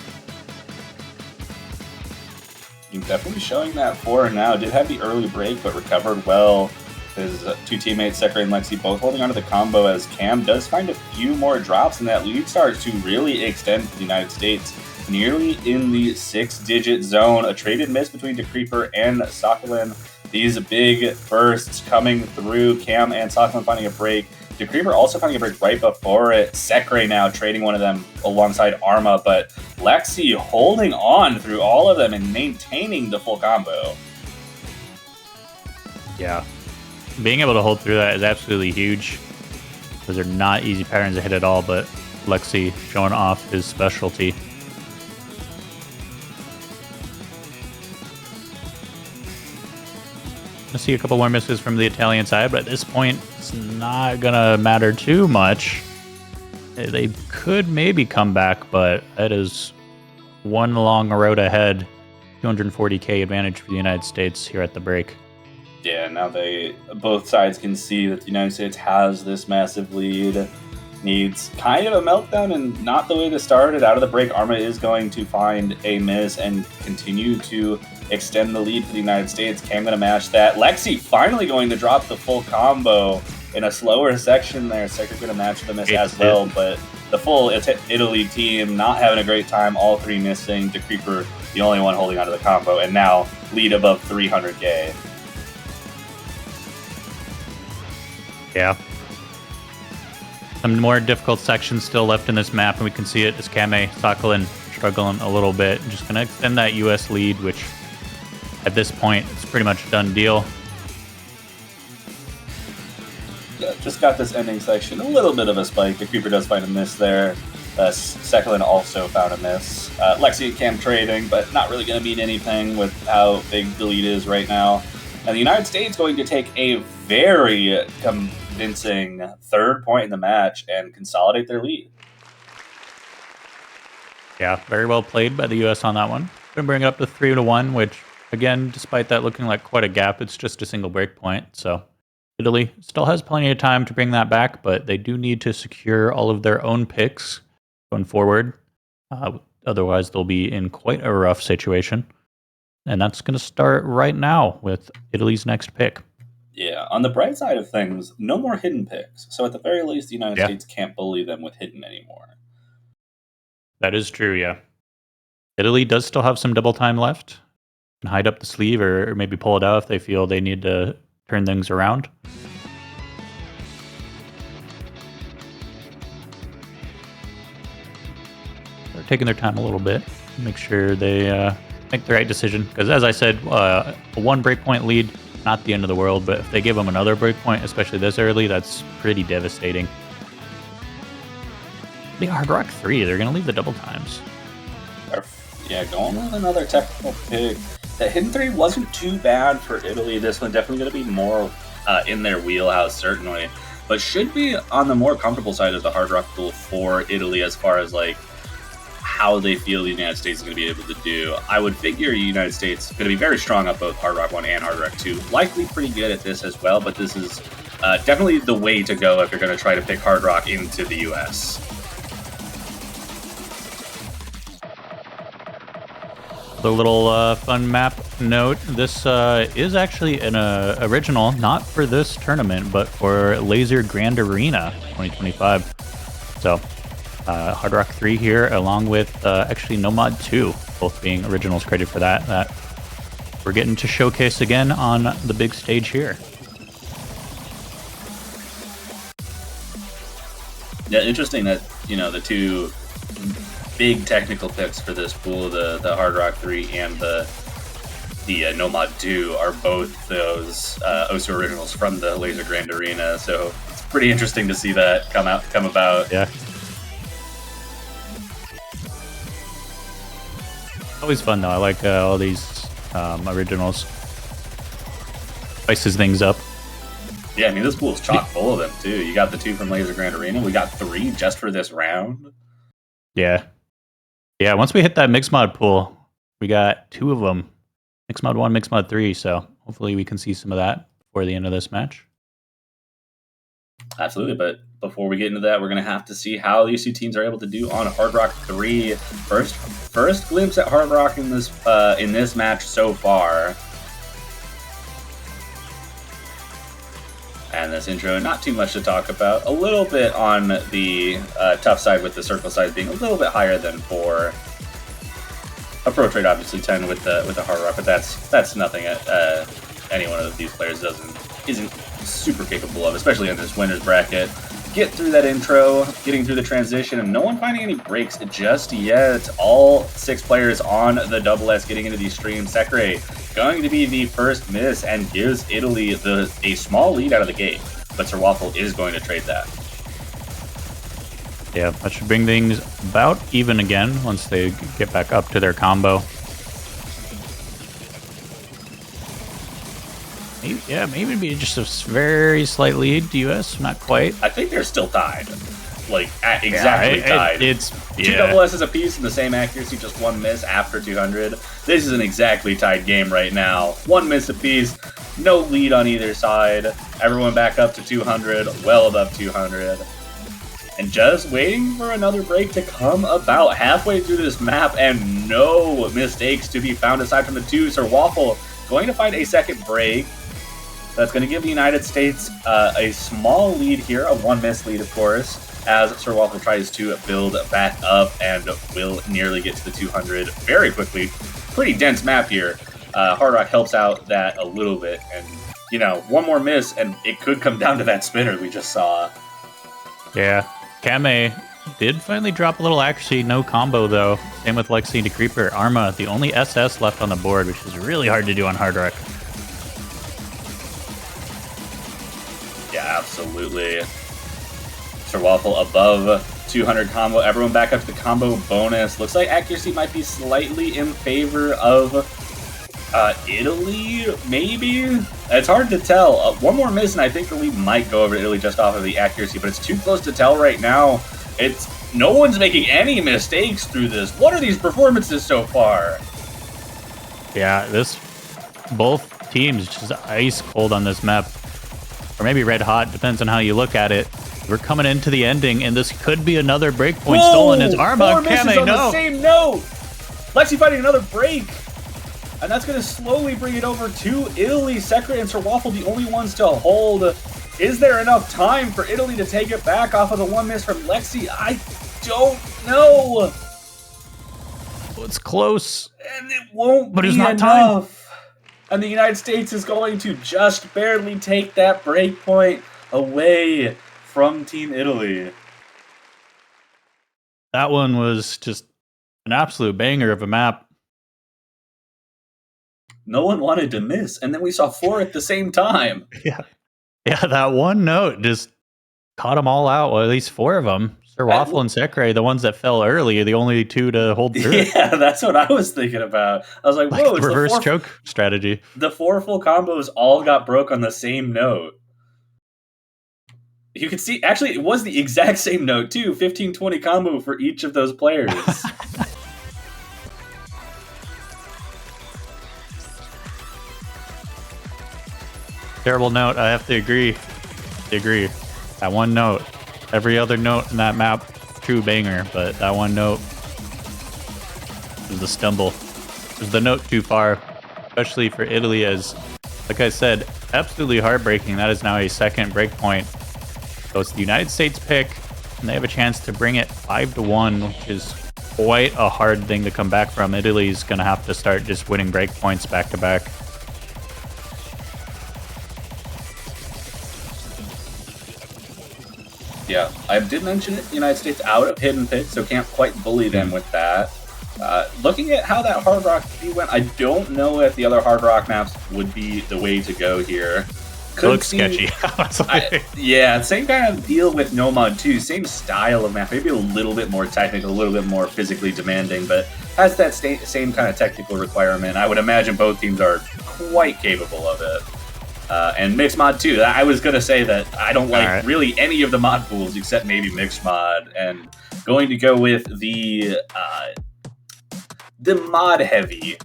Speaker 11: He's definitely showing that for now. Did have the early break, but recovered well. His 2 teammates, Sekre and Lexi, both holding onto the combo as Cam does find a few more drops, and that lead starts to really extend to the United States. Nearly in the 6-digit zone. A traded miss between Decreeper and Sokolin. These big bursts coming through. Cam and Sokolin finding a break. Decreeper also finding a break right before it. Sekre now trading one of them alongside Arma, but Lexi holding on through all of them and maintaining the full combo.
Speaker 2: Yeah. Being able to hold through that is absolutely huge. Those are not easy patterns to hit at all, but Lexi showing off his specialty. I see a couple more misses from the Italian side, but at this point, it's not gonna matter too much. They could maybe come back, but that is one long road ahead. 240k advantage for the United States here at the break.
Speaker 11: Yeah, now both sides can see that the United States has this massive lead. Needs kind of a meltdown and not the way to start it. Out of the break, Arma is going to find a miss and continue to extend the lead for the United States. Cam going to match that. Lexi finally going to drop the full combo in a slower section there. Second going to match the miss as well, but the full Italy team not having a great time. All three missing. De Creeper, the only one holding onto the combo, and now lead above 300k.
Speaker 2: Yeah. Some more difficult sections still left in this map, and we can see it as Kame Sakhalin struggling a little bit. Just going to extend that US lead, which at this point, it's pretty much a done deal.
Speaker 11: Yeah, just got this ending section. A little bit of a spike. The Creeper does find a miss there. Sakhalin also found a miss. Lexi and Cam trading, but not really going to mean anything with how big the lead is right now. And the United States going to take a very convincing third point in the match and consolidate their lead.
Speaker 2: Yeah, very well played by the US on that one. Going to bring it up to 3-1, which, again, despite that looking like quite a gap, it's just a single break point. So Italy still has plenty of time to bring that back, but they do need to secure all of their own picks going forward. Otherwise, they'll be in quite a rough situation. And that's going to start right now with Italy's next pick.
Speaker 11: Yeah, on the bright side of things, no more hidden picks. So at the very least, the United States can't bully them with hidden anymore.
Speaker 2: That is true, yeah. Italy does still have some double time left. Can hide up the sleeve or maybe pull it out if they feel they need to turn things around. They're taking their time a little bit. Make sure they make the right decision. Because as I said, a one breakpoint lead, not the end of the world, but if they give them another breakpoint, especially this early, that's pretty devastating. The Hard Rock 3, they're going to leave the double times.
Speaker 11: Yeah, going with another technical pick. The hidden 3 wasn't too bad for Italy. This one definitely going to be more in their wheelhouse, certainly. But should be on the more comfortable side of the Hard Rock pool for Italy as far as, like, how they feel the United States is going to be able to do. I would figure the United States is going to be very strong up both Hard Rock 1 and Hard Rock 2. Likely pretty good at this as well, but this is definitely the way to go if you're going to try to pick Hard Rock into the US.
Speaker 2: A little fun map note. This is actually an original, not for this tournament, but for Laser Grand Arena 2025. So, Hard Rock 3 here, along with actually Nomad 2, both being originals credit for that we're getting to showcase again on the big stage here.
Speaker 11: Yeah, interesting that, the two big technical picks for this pool, the Hard Rock 3 and the Nomad 2, are both those OSU originals from the Laser Grand Arena. So it's pretty interesting to see that come about.
Speaker 2: Yeah. Always fun though. I like all these originals. Spices things up.
Speaker 11: Yeah, I mean, this pool is chock full of them too. You got the 2 from Laser Grand Arena. We got 3 just for this round.
Speaker 2: Yeah. Yeah, once we hit that Mixed Mod pool, we got 2 of them. Mixed Mod 1, Mixed Mod 3, so hopefully we can see some of that before the end of this match.
Speaker 11: Absolutely, but before we get into that, we're going to have to see how these two teams are able to do on Hard Rock 3. First glimpse at Hard Rock in this match so far. And this intro, not too much to talk about. A little bit on the tough side, with the circle side being a little bit higher than for a Pro Trade, obviously 10 with the Hard Rock, but that's nothing any one of these players isn't super capable of, especially in this winner's bracket. Get through that intro, getting through the transition, and no one finding any breaks just yet. All 6 players on the double S getting into these streams. Sekre going to be the first miss and gives Italy a small lead out of the gate, but Sir Waffle is going to trade that.
Speaker 2: Yeah, that should bring things about even again once they get back up to their combo. Maybe be just a very slight lead to US, not quite.
Speaker 11: I think they're still tied. Like, exactly tied.
Speaker 2: It's
Speaker 11: 2 double S's apiece and the same accuracy, just 1 miss after 200. This is an exactly tied game right now. 1 miss apiece, no lead on either side. Everyone back up to 200, well above 200. and just waiting for another break to come about halfway through this map, and no mistakes to be found aside from the two. Sir Waffle going to find a second break. That's going to give the United States a small lead here, a 1 miss lead, of course, as Sir Waffle tries to build back up and will nearly get to the 200 very quickly. Pretty dense map here. Hard Rock helps out that a little bit, and, you know, one more miss, and it could come down to that spinner we just saw.
Speaker 2: Yeah. Kame did finally drop a little accuracy, no combo though. Same with Lexi to Creeper. Arma, the only SS left on the board, which is really hard to do on Hard Rock.
Speaker 11: Yeah, absolutely. Sir Waffle above 200 combo. Everyone back up to the combo bonus. Looks like accuracy might be slightly in favor of Italy, maybe? It's hard to tell. One more miss, and I think the lead might go over to Italy just off of the accuracy, but it's too close to tell right now. No one's making any mistakes through this. What are these performances so far?
Speaker 2: Yeah, both teams just ice cold on this map. Or maybe red hot, depends on how you look at it. We're coming into the ending, and this could be another breakpoint. Stolen is Arma.
Speaker 11: Four misses
Speaker 2: Kame,
Speaker 11: on the same note. Lexi fighting another break. And that's going to slowly bring it over to Italy. Sekre and Sir Waffle, the only ones to hold. Is there enough time for Italy to take it back off of the 1 miss from Lexi? I don't know.
Speaker 2: Well, it's close.
Speaker 11: And it won't
Speaker 2: but
Speaker 11: be
Speaker 2: it's not
Speaker 11: enough.
Speaker 2: time.
Speaker 11: And the United States is going to just barely take that break point away from Team Italy.
Speaker 2: That one was just an absolute banger of a map.
Speaker 11: No one wanted to miss, and then we saw 4 at the same time.
Speaker 2: Yeah, that one note just caught them all out. Well, at least 4 of them. Sir Waffle and Sekre, the ones that fell early, are the only 2 to hold through.
Speaker 11: Yeah, that's what I was thinking about. I was like, whoa,
Speaker 2: the reverse choke strategy.
Speaker 11: The 4 full combos all got broke on the same note. You can see, actually, it was the exact same note, too. 15-20 combo for each of those players.
Speaker 2: Terrible note. I have to agree. That one note. Every other note in that map, true banger, but that one note was the stumble. It was the note too far, especially for Italy, as, like I said, absolutely heartbreaking. That is now a second breakpoint. So it's the United States pick, and they have a chance to bring it 5-1, which is quite a hard thing to come back from. Italy's going to have to start just winning breakpoints back to back.
Speaker 11: Yeah, I did mention it. United States out of Hidden Pit, so can't quite bully them with that. Looking at how that Hard Rock went, I don't know if the other Hard Rock maps would be the way to go here.
Speaker 2: Looks sketchy.
Speaker 11: Yeah, same kind of deal with No Mod 2. Same style of map, maybe a little bit more technical, a little bit more physically demanding, but has that same kind of technical requirement. I would imagine both teams are quite capable of it. And Mixed Mod 2. I was going to say that I don't like really any of the mod pools except maybe Mixed Mod, and going to go with the mod heavy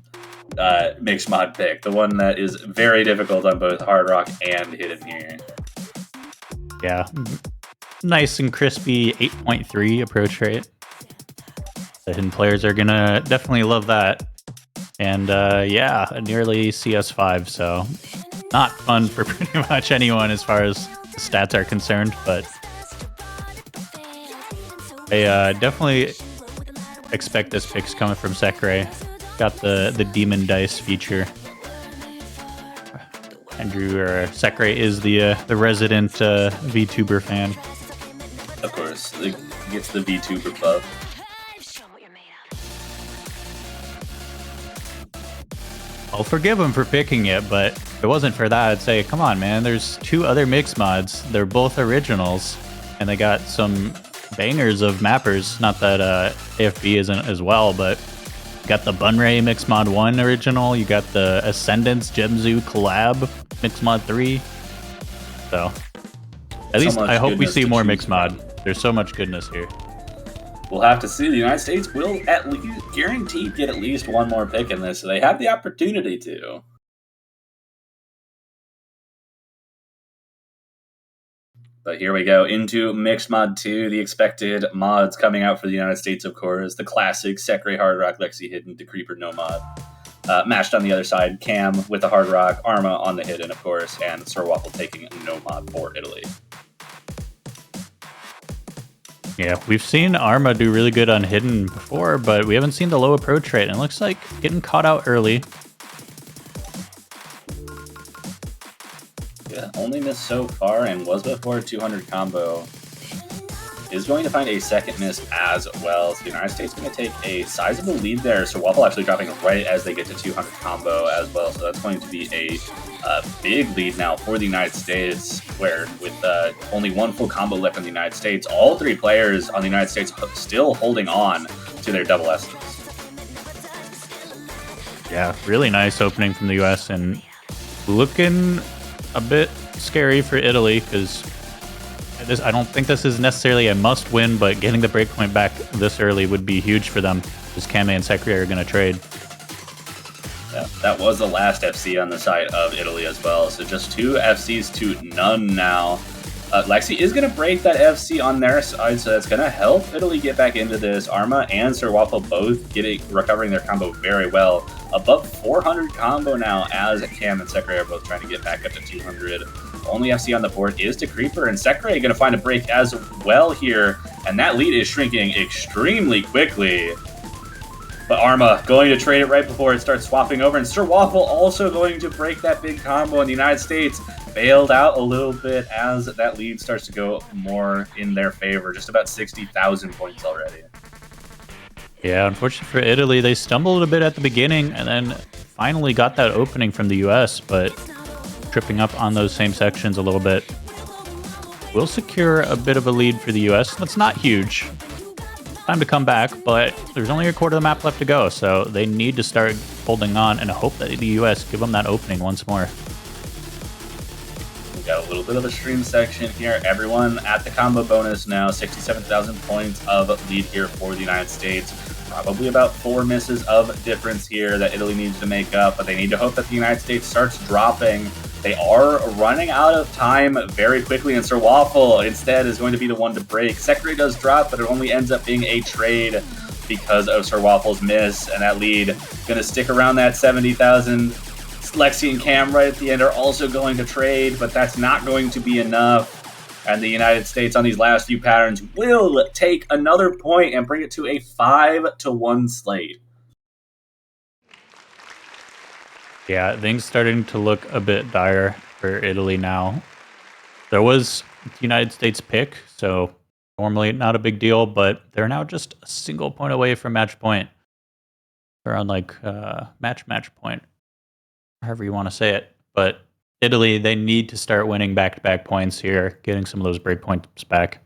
Speaker 11: Mixed Mod pick, the one that is very difficult on both Hard Rock and Hidden here.
Speaker 2: Yeah, nice and crispy 8.3 approach rate. The Hidden players are going to definitely love that. And yeah, nearly CS5, so not fun for pretty much anyone as far as the stats are concerned, but I definitely expect this pick's coming from Sekre. Got the Demon Dice feature. Sekre is the resident VTuber fan.
Speaker 11: Of course, it gets the VTuber buff.
Speaker 2: I'll forgive him for picking it, but if it wasn't for that, I'd say, come on, man, there's 2 other mix mods. They're both originals, and they got some bangers of mappers. Not that AFB isn't as well, but you got the Bunray Mix Mod 1 original, you got the Ascendance Gemzu collab Mix Mod 3. So, at least I hope we see more Mix Mod. There's so much goodness here.
Speaker 11: We'll have to see. The United States will at least guaranteed get at least one more pick in this, so they have the opportunity to. But here we go into Mixed Mod 2, the expected mods coming out for the United States, of course. The classic Sekre Hard Rock, Lexi Hidden, Decreeper no mod. Matched on the other side, Cam with the Hard Rock, Arma on the Hidden, of course, and Sir Waffle taking no mod for Italy.
Speaker 2: Yeah, we've seen Arma do really good on Hidden before, but we haven't seen the low approach rate, and it looks like getting caught out early.
Speaker 11: Yeah, only missed so far and was before a 200 combo. Is going to find a second miss as well. So the United States going to take a sizable lead there. So Waffle actually dropping right as they get to 200 combo as well. So that's going to be a big lead now for the United States, where with only one full combo left in the United States, all three players on the United States still holding on to their double S's.
Speaker 2: Yeah, really nice opening from the US and looking a bit scary for Italy because I don't think this is necessarily a must-win, but getting the breakpoint back this early would be huge for them because Kame and Sekre are going to trade.
Speaker 11: Yeah, that was the last FC on the side of Italy as well, so just 2 FCs to none now. Lexi is going to break that FC on their side, so that's going to help Italy get back into this. Arma and Sir Waffle both recovering their combo very well. Above 400 combo now as Cam and Sekre are both trying to get back up to 200. Only FC on the board is Decreeper, and Sekre going to find a break as well here, and that lead is shrinking extremely quickly. But Arma going to trade it right before it starts swapping over, and Sir Waffle also going to break that big combo, and the United States bailed out a little bit as that lead starts to go more in their favor. Just about 60,000 points already.
Speaker 2: Yeah, unfortunately for Italy, they stumbled a bit at the beginning and then finally got that opening from the US, but tripping up on those same sections a little bit will secure a bit of a lead for the US. That's not huge. Time to come back, but there's only a quarter of the map left to go, so they need to start holding on and hope that the US give them that opening once more.
Speaker 11: We got a little bit of a stream section here. Everyone at the combo bonus now, 67,000 points of lead here for the United States. Probably about 4 misses of difference here that Italy needs to make up, but they need to hope that the United States starts dropping. They are running out of time very quickly, and Sir Waffle instead is going to be the one to break. Sekre does drop, but it only ends up being a trade because of Sir Waffle's miss, and that lead going to stick around that 70,000. Lexi and Cam right at the end are also going to trade, but that's not going to be enough. And the United States on these last few patterns will take another point and bring it to a 5-1 slate.
Speaker 2: Yeah, things starting to look a bit dire for Italy now. There was the United States pick, so normally not a big deal, but they're now just a single point away from match point. They're on like match point, however you want to say it. But Italy, they need to start winning back-to-back points here, getting some of those break points back.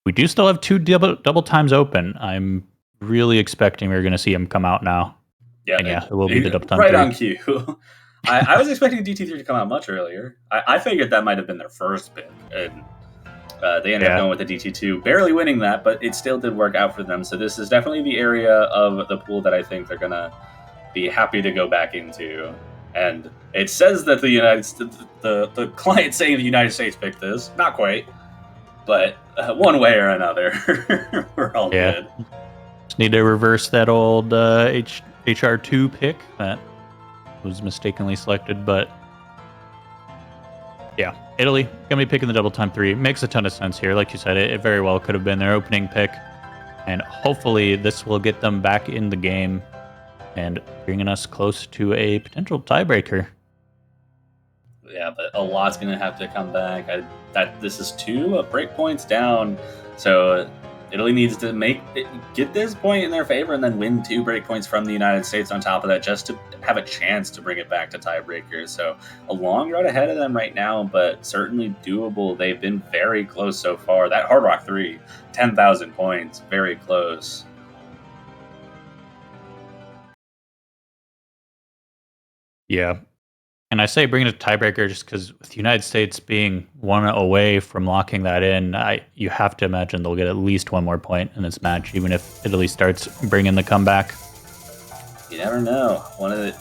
Speaker 2: We do still have 2 double times open. I'm really expecting we're going to see them come out now.
Speaker 11: Yeah,
Speaker 2: and yeah, it will be the double time
Speaker 11: right
Speaker 2: 3.
Speaker 11: on cue. I was expecting DT3 to come out much earlier. I figured that might have been their first pick, and they ended up going with the DT2, barely winning that, but it still did work out for them. So this is definitely the area of the pool that I think they're gonna be happy to go back into. And it says that the client saying the United States picked this, not quite, but one way or another, we're all good.
Speaker 2: Just need to reverse that old HR2 pick that was mistakenly selected, but yeah, Italy gonna be picking the double time 3. Makes a ton of sense here. Like you said, it very well could have been their opening pick, and hopefully this will get them back in the game and bringing us close to a potential tiebreaker.
Speaker 11: Yeah, but a lot's gonna have to come back. This is 2 break points down, so Italy needs to get this point in their favor and then win 2 break points from the United States on top of that, just to have a chance to bring it back to tiebreakers. So a long road ahead of them right now, but certainly doable. They've been very close so far. That Hard Rock 3, 10,000 points, very close.
Speaker 2: Yeah. And I say bring it to tiebreaker just because with the United States being 1 away from locking that in, you have to imagine they'll get at least 1 more point in this match, even if Italy starts bringing the comeback.
Speaker 11: You never know.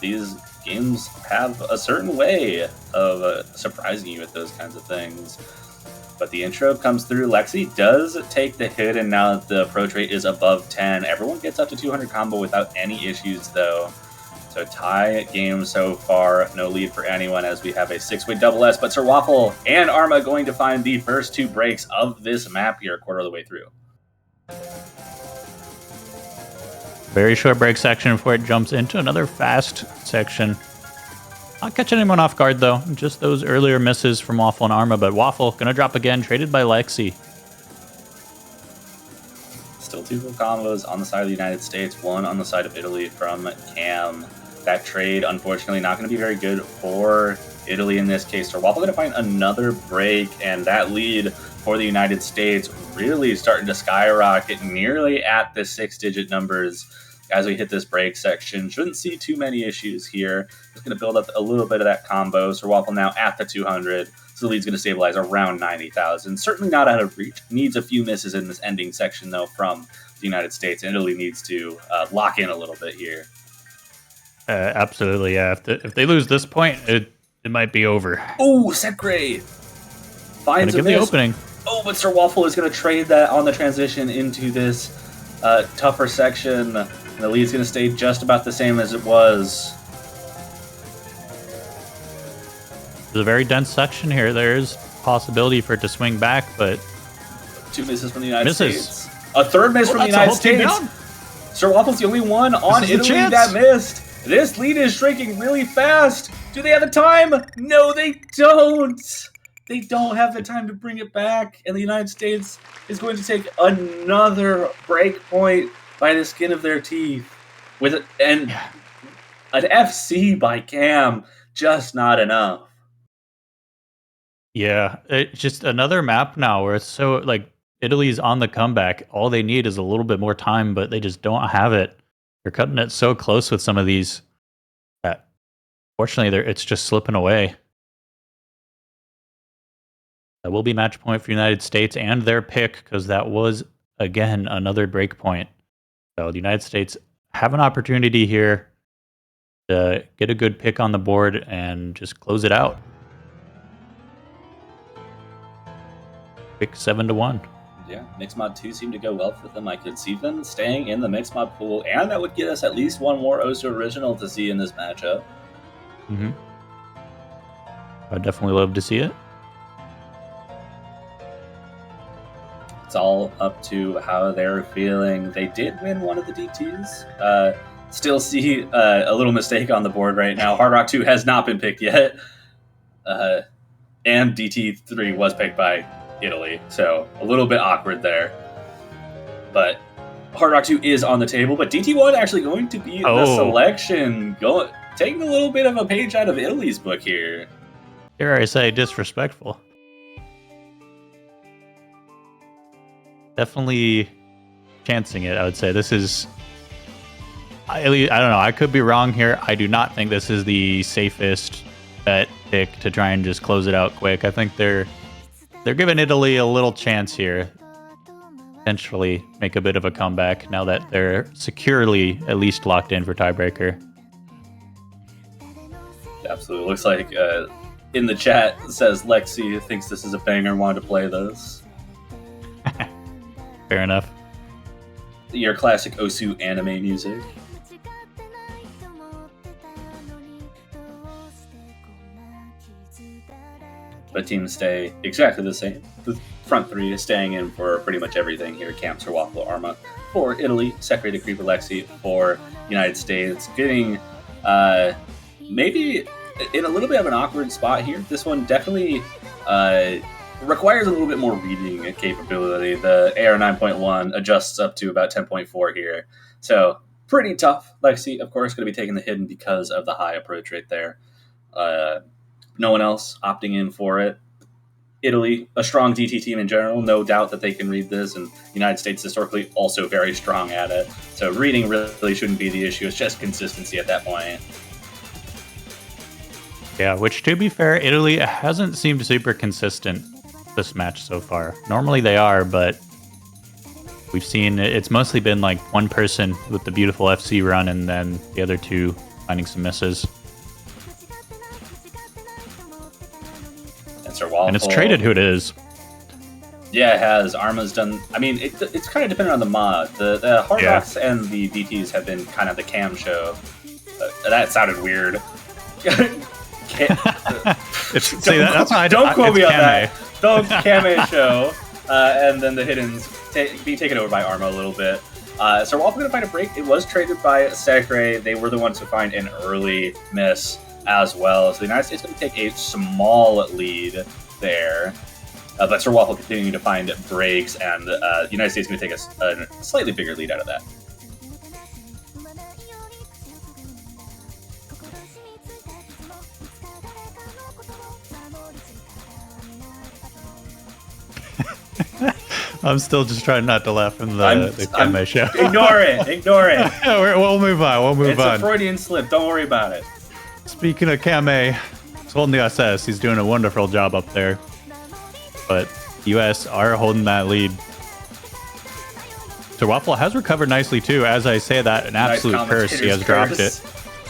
Speaker 11: These games have a certain way of surprising you with those kinds of things. But the intro comes through. Lexi does take the hit, and now the approach rate is above 10. Everyone gets up to 200 combo without any issues, though. So tie game so far. No lead for anyone as we have a 6-way double S. But Sir Waffle and Arma going to find the first 2 breaks of this map here, quarter of the way through.
Speaker 2: Very short break section before it jumps into another fast section. Not catching anyone off guard, though. Just those earlier misses from Waffle and Arma, but Waffle gonna drop again, traded by Lexi.
Speaker 11: Still 2 full combos on the side of the United States, 1 on the side of Italy from Cam. That trade, unfortunately, not going to be very good for Italy in this case. So Waffle going to find another break, and that lead for the United States really starting to skyrocket, nearly at the 6-digit numbers as we hit this break section. Shouldn't see too many issues here. Just going to build up a little bit of that combo. So Waffle now at the 200. So the lead's going to stabilize around 90,000. Certainly not out of reach. Needs a few misses in this ending section, though, from the United States. And Italy needs to lock in a little bit here.
Speaker 2: Absolutely, yeah. If they lose this point, it might be over.
Speaker 11: Oh, Sekre finds a
Speaker 2: give
Speaker 11: miss.
Speaker 2: the opening.
Speaker 11: Oh, but Sir Waffle is going to trade that on the transition into this tougher section. And the lead's going to stay just about the same as it was.
Speaker 2: There's a very dense section here. There's possibility for it to swing back, but
Speaker 11: 2 misses from the United
Speaker 2: misses.
Speaker 11: States. A third miss from the United States. Sir Waffle's the only one on Italy that missed. This lead is shrinking really fast. Do they have the time? No, they don't. They don't have the time to bring it back. And the United States is going to take another break point by the skin of their teeth. An FC by Cam, just not enough.
Speaker 2: Yeah, it's just another map now where it's so, like, Italy's on the comeback. All they need is a little bit more time, but they just don't have it. They're cutting it so close with some of these that, fortunately, it's just slipping away. That will be match point for the United States and their pick, because that was, again, another break point. So the United States have an opportunity here to get a good pick on the board and just close it out. Pick 7-1.
Speaker 11: Yeah, Mixed Mod 2 seemed to go well for them. I could see them staying in the Mixed Mod pool, and that would get us at least one more Osu original to see in this matchup.
Speaker 2: Mm-hmm. I'd definitely love to see it.
Speaker 11: It's all up to how they're feeling. They did win one of the DTs. Still see a little mistake on the board right now. Hard Rock 2 has not been picked yet. And DT3 was picked by Italy, so a little bit awkward there. But Hard Rock 2 is on the table, but DT1 actually going to be the selection, taking a little bit of a page out of Italy's book here.
Speaker 2: Dare I say disrespectful. Definitely chancing it, I would say. This is... I don't know, I could be wrong here. I do not think this is the safest bet pick to try and just close it out quick. I think they're giving Italy a little chance here. Potentially make a bit of a comeback now that they're securely at least locked in for tiebreaker.
Speaker 11: Absolutely. Looks like in the chat says Lexi thinks this is a banger, wanted to play this.
Speaker 2: Fair enough.
Speaker 11: Your classic Osu anime music. But teams stay exactly the same. The front three is staying in for pretty much everything here. Cam, Sir Waffle, Arma for Italy, Sekre, Creeper, Lexi for United States. Getting maybe in a little bit of an awkward spot here. This one definitely requires a little bit more reading capability. The AR 9.1 adjusts up to about 10.4 here. So pretty tough. Lexi, of course, going to be taking the hidden because of the high approach rate there. No one else opting in for it. Italy, a strong DT team in general, no doubt that they can read this, and the United States historically also very strong at it. So reading really shouldn't be the issue. It's just consistency at that point.
Speaker 2: Yeah, which, to be fair, Italy hasn't seemed super consistent this match so far. Normally they are, but we've seen it's mostly been like one person with the beautiful FC run and then the other two finding some misses.
Speaker 11: And Sir Waffle,
Speaker 2: and it's traded who it is.
Speaker 11: Yeah, it has. Arma's done. I mean, it's kind of dependent on the mod. The Hard Rocks and the DTs have been kind of the cam show. That sounded weird.
Speaker 2: That's why
Speaker 11: don't quote me on that. The Kame show, and then the Hiddens be taken over by Arma a little bit. So we're also going to find a break. It was traded by Sekre. They were the ones to find an early miss as well. So the United States is going to take a small lead there. But Sir Waffle continuing to find breaks, and the United States is going to take a slightly bigger lead out of that.
Speaker 2: I'm still just trying not to laugh in the Kame show.
Speaker 11: Ignore it.
Speaker 2: We'll move on.
Speaker 11: It's a Freudian slip. Don't worry about it.
Speaker 2: Speaking of Kame, he's holding the SS. He's doing a wonderful job up there. But US are holding that lead. So Waffle has recovered nicely too. As I say that, an absolute curse. He has dropped it.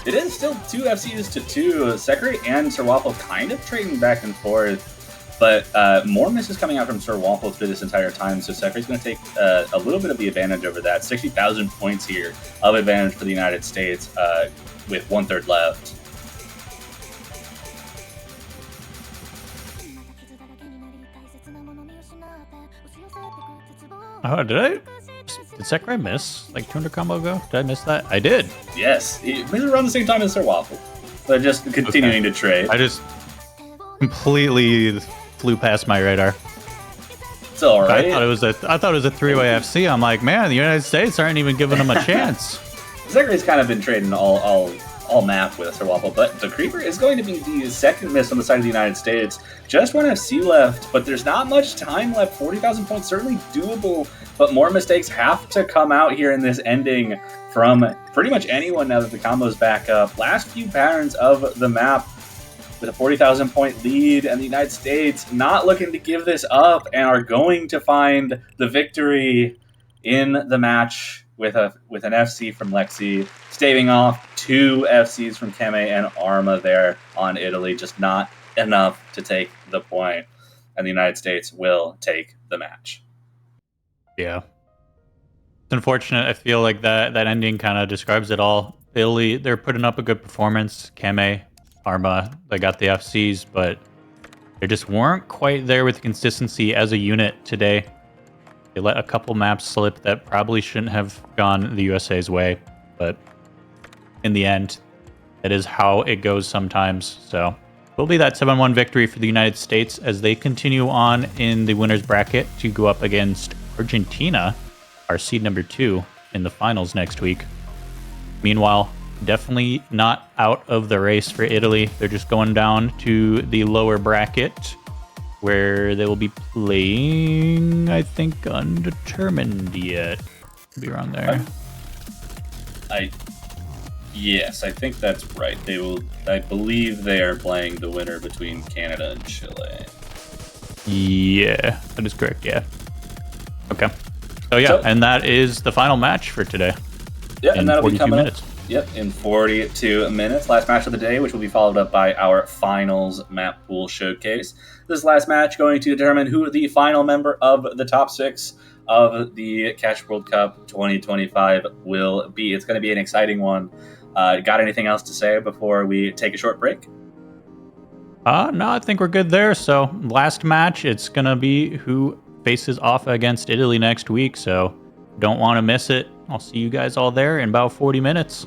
Speaker 11: It is still 2 FCs to 2. Sekre and Sir Waffle kind of trading back and forth. But more misses coming out from Sir Waffle through this entire time, so Sekre's going to take a little bit of the advantage over that. 60,000 points here of advantage for the United States with 1/3 left.
Speaker 2: Oh, did Sekre miss like 200 combo ago? Did I miss that? I did.
Speaker 11: Yes, he was around the same time as Sir Waffle. But just continuing to trade.
Speaker 2: I just completely flew past my radar.
Speaker 11: It's all right.
Speaker 2: I thought it was a 3-way FC. I'm like, man, the United States aren't even giving them a chance.
Speaker 11: Sekre's kind of been trading all map with Sir Waffle, but the Creeper is going to be the second miss on the side of the United States. Just 1 FC left, but there's not much time left. 40,000 points, certainly doable, but more mistakes have to come out here in this ending from pretty much anyone now that the combo's back up. Last few patterns of the map with a 40,000 point lead, and the United States not looking to give this up and are going to find the victory in the match with an FC from Lexi, staving off 2 FCs from Kame and Arma there on Italy, just not enough to take the point, and the United States will take the match.
Speaker 2: Yeah. It's unfortunate. I feel like that ending kind of describes it all. Italy, they're putting up a good performance. Kame, Arma, they got the FCs, but they just weren't quite there with consistency as a unit today. They let a couple maps slip that probably shouldn't have gone the USA's way, but in the end, that is how it goes sometimes. So will be that 7-1 victory for the United States as they continue on in the winner's bracket to go up against Argentina, our seed number 2, in the finals next week. Meanwhile, definitely not out of the race for Italy. They're just going down to the lower bracket where they will be playing, I think, undetermined yet. Be around there.
Speaker 11: Yes, I think that's right. I believe they are playing the winner between Canada and Chile.
Speaker 2: Yeah, that is correct, yeah. Okay. So and that is the final match for today.
Speaker 11: Yeah, and that'll be coming
Speaker 2: minutes.
Speaker 11: Up. Yep, in 42 minutes. Last match of the day, which will be followed up by our finals map pool showcase. This last match going to determine who the final member of the top 6 of the Catch World Cup 2025 will be. It's going to be an exciting one. Got anything else to say before we take a short break?
Speaker 2: No, I think we're good there. So last match, it's going to be who faces off against Italy next week. So don't want to miss it. I'll see you guys all there in about 40 minutes.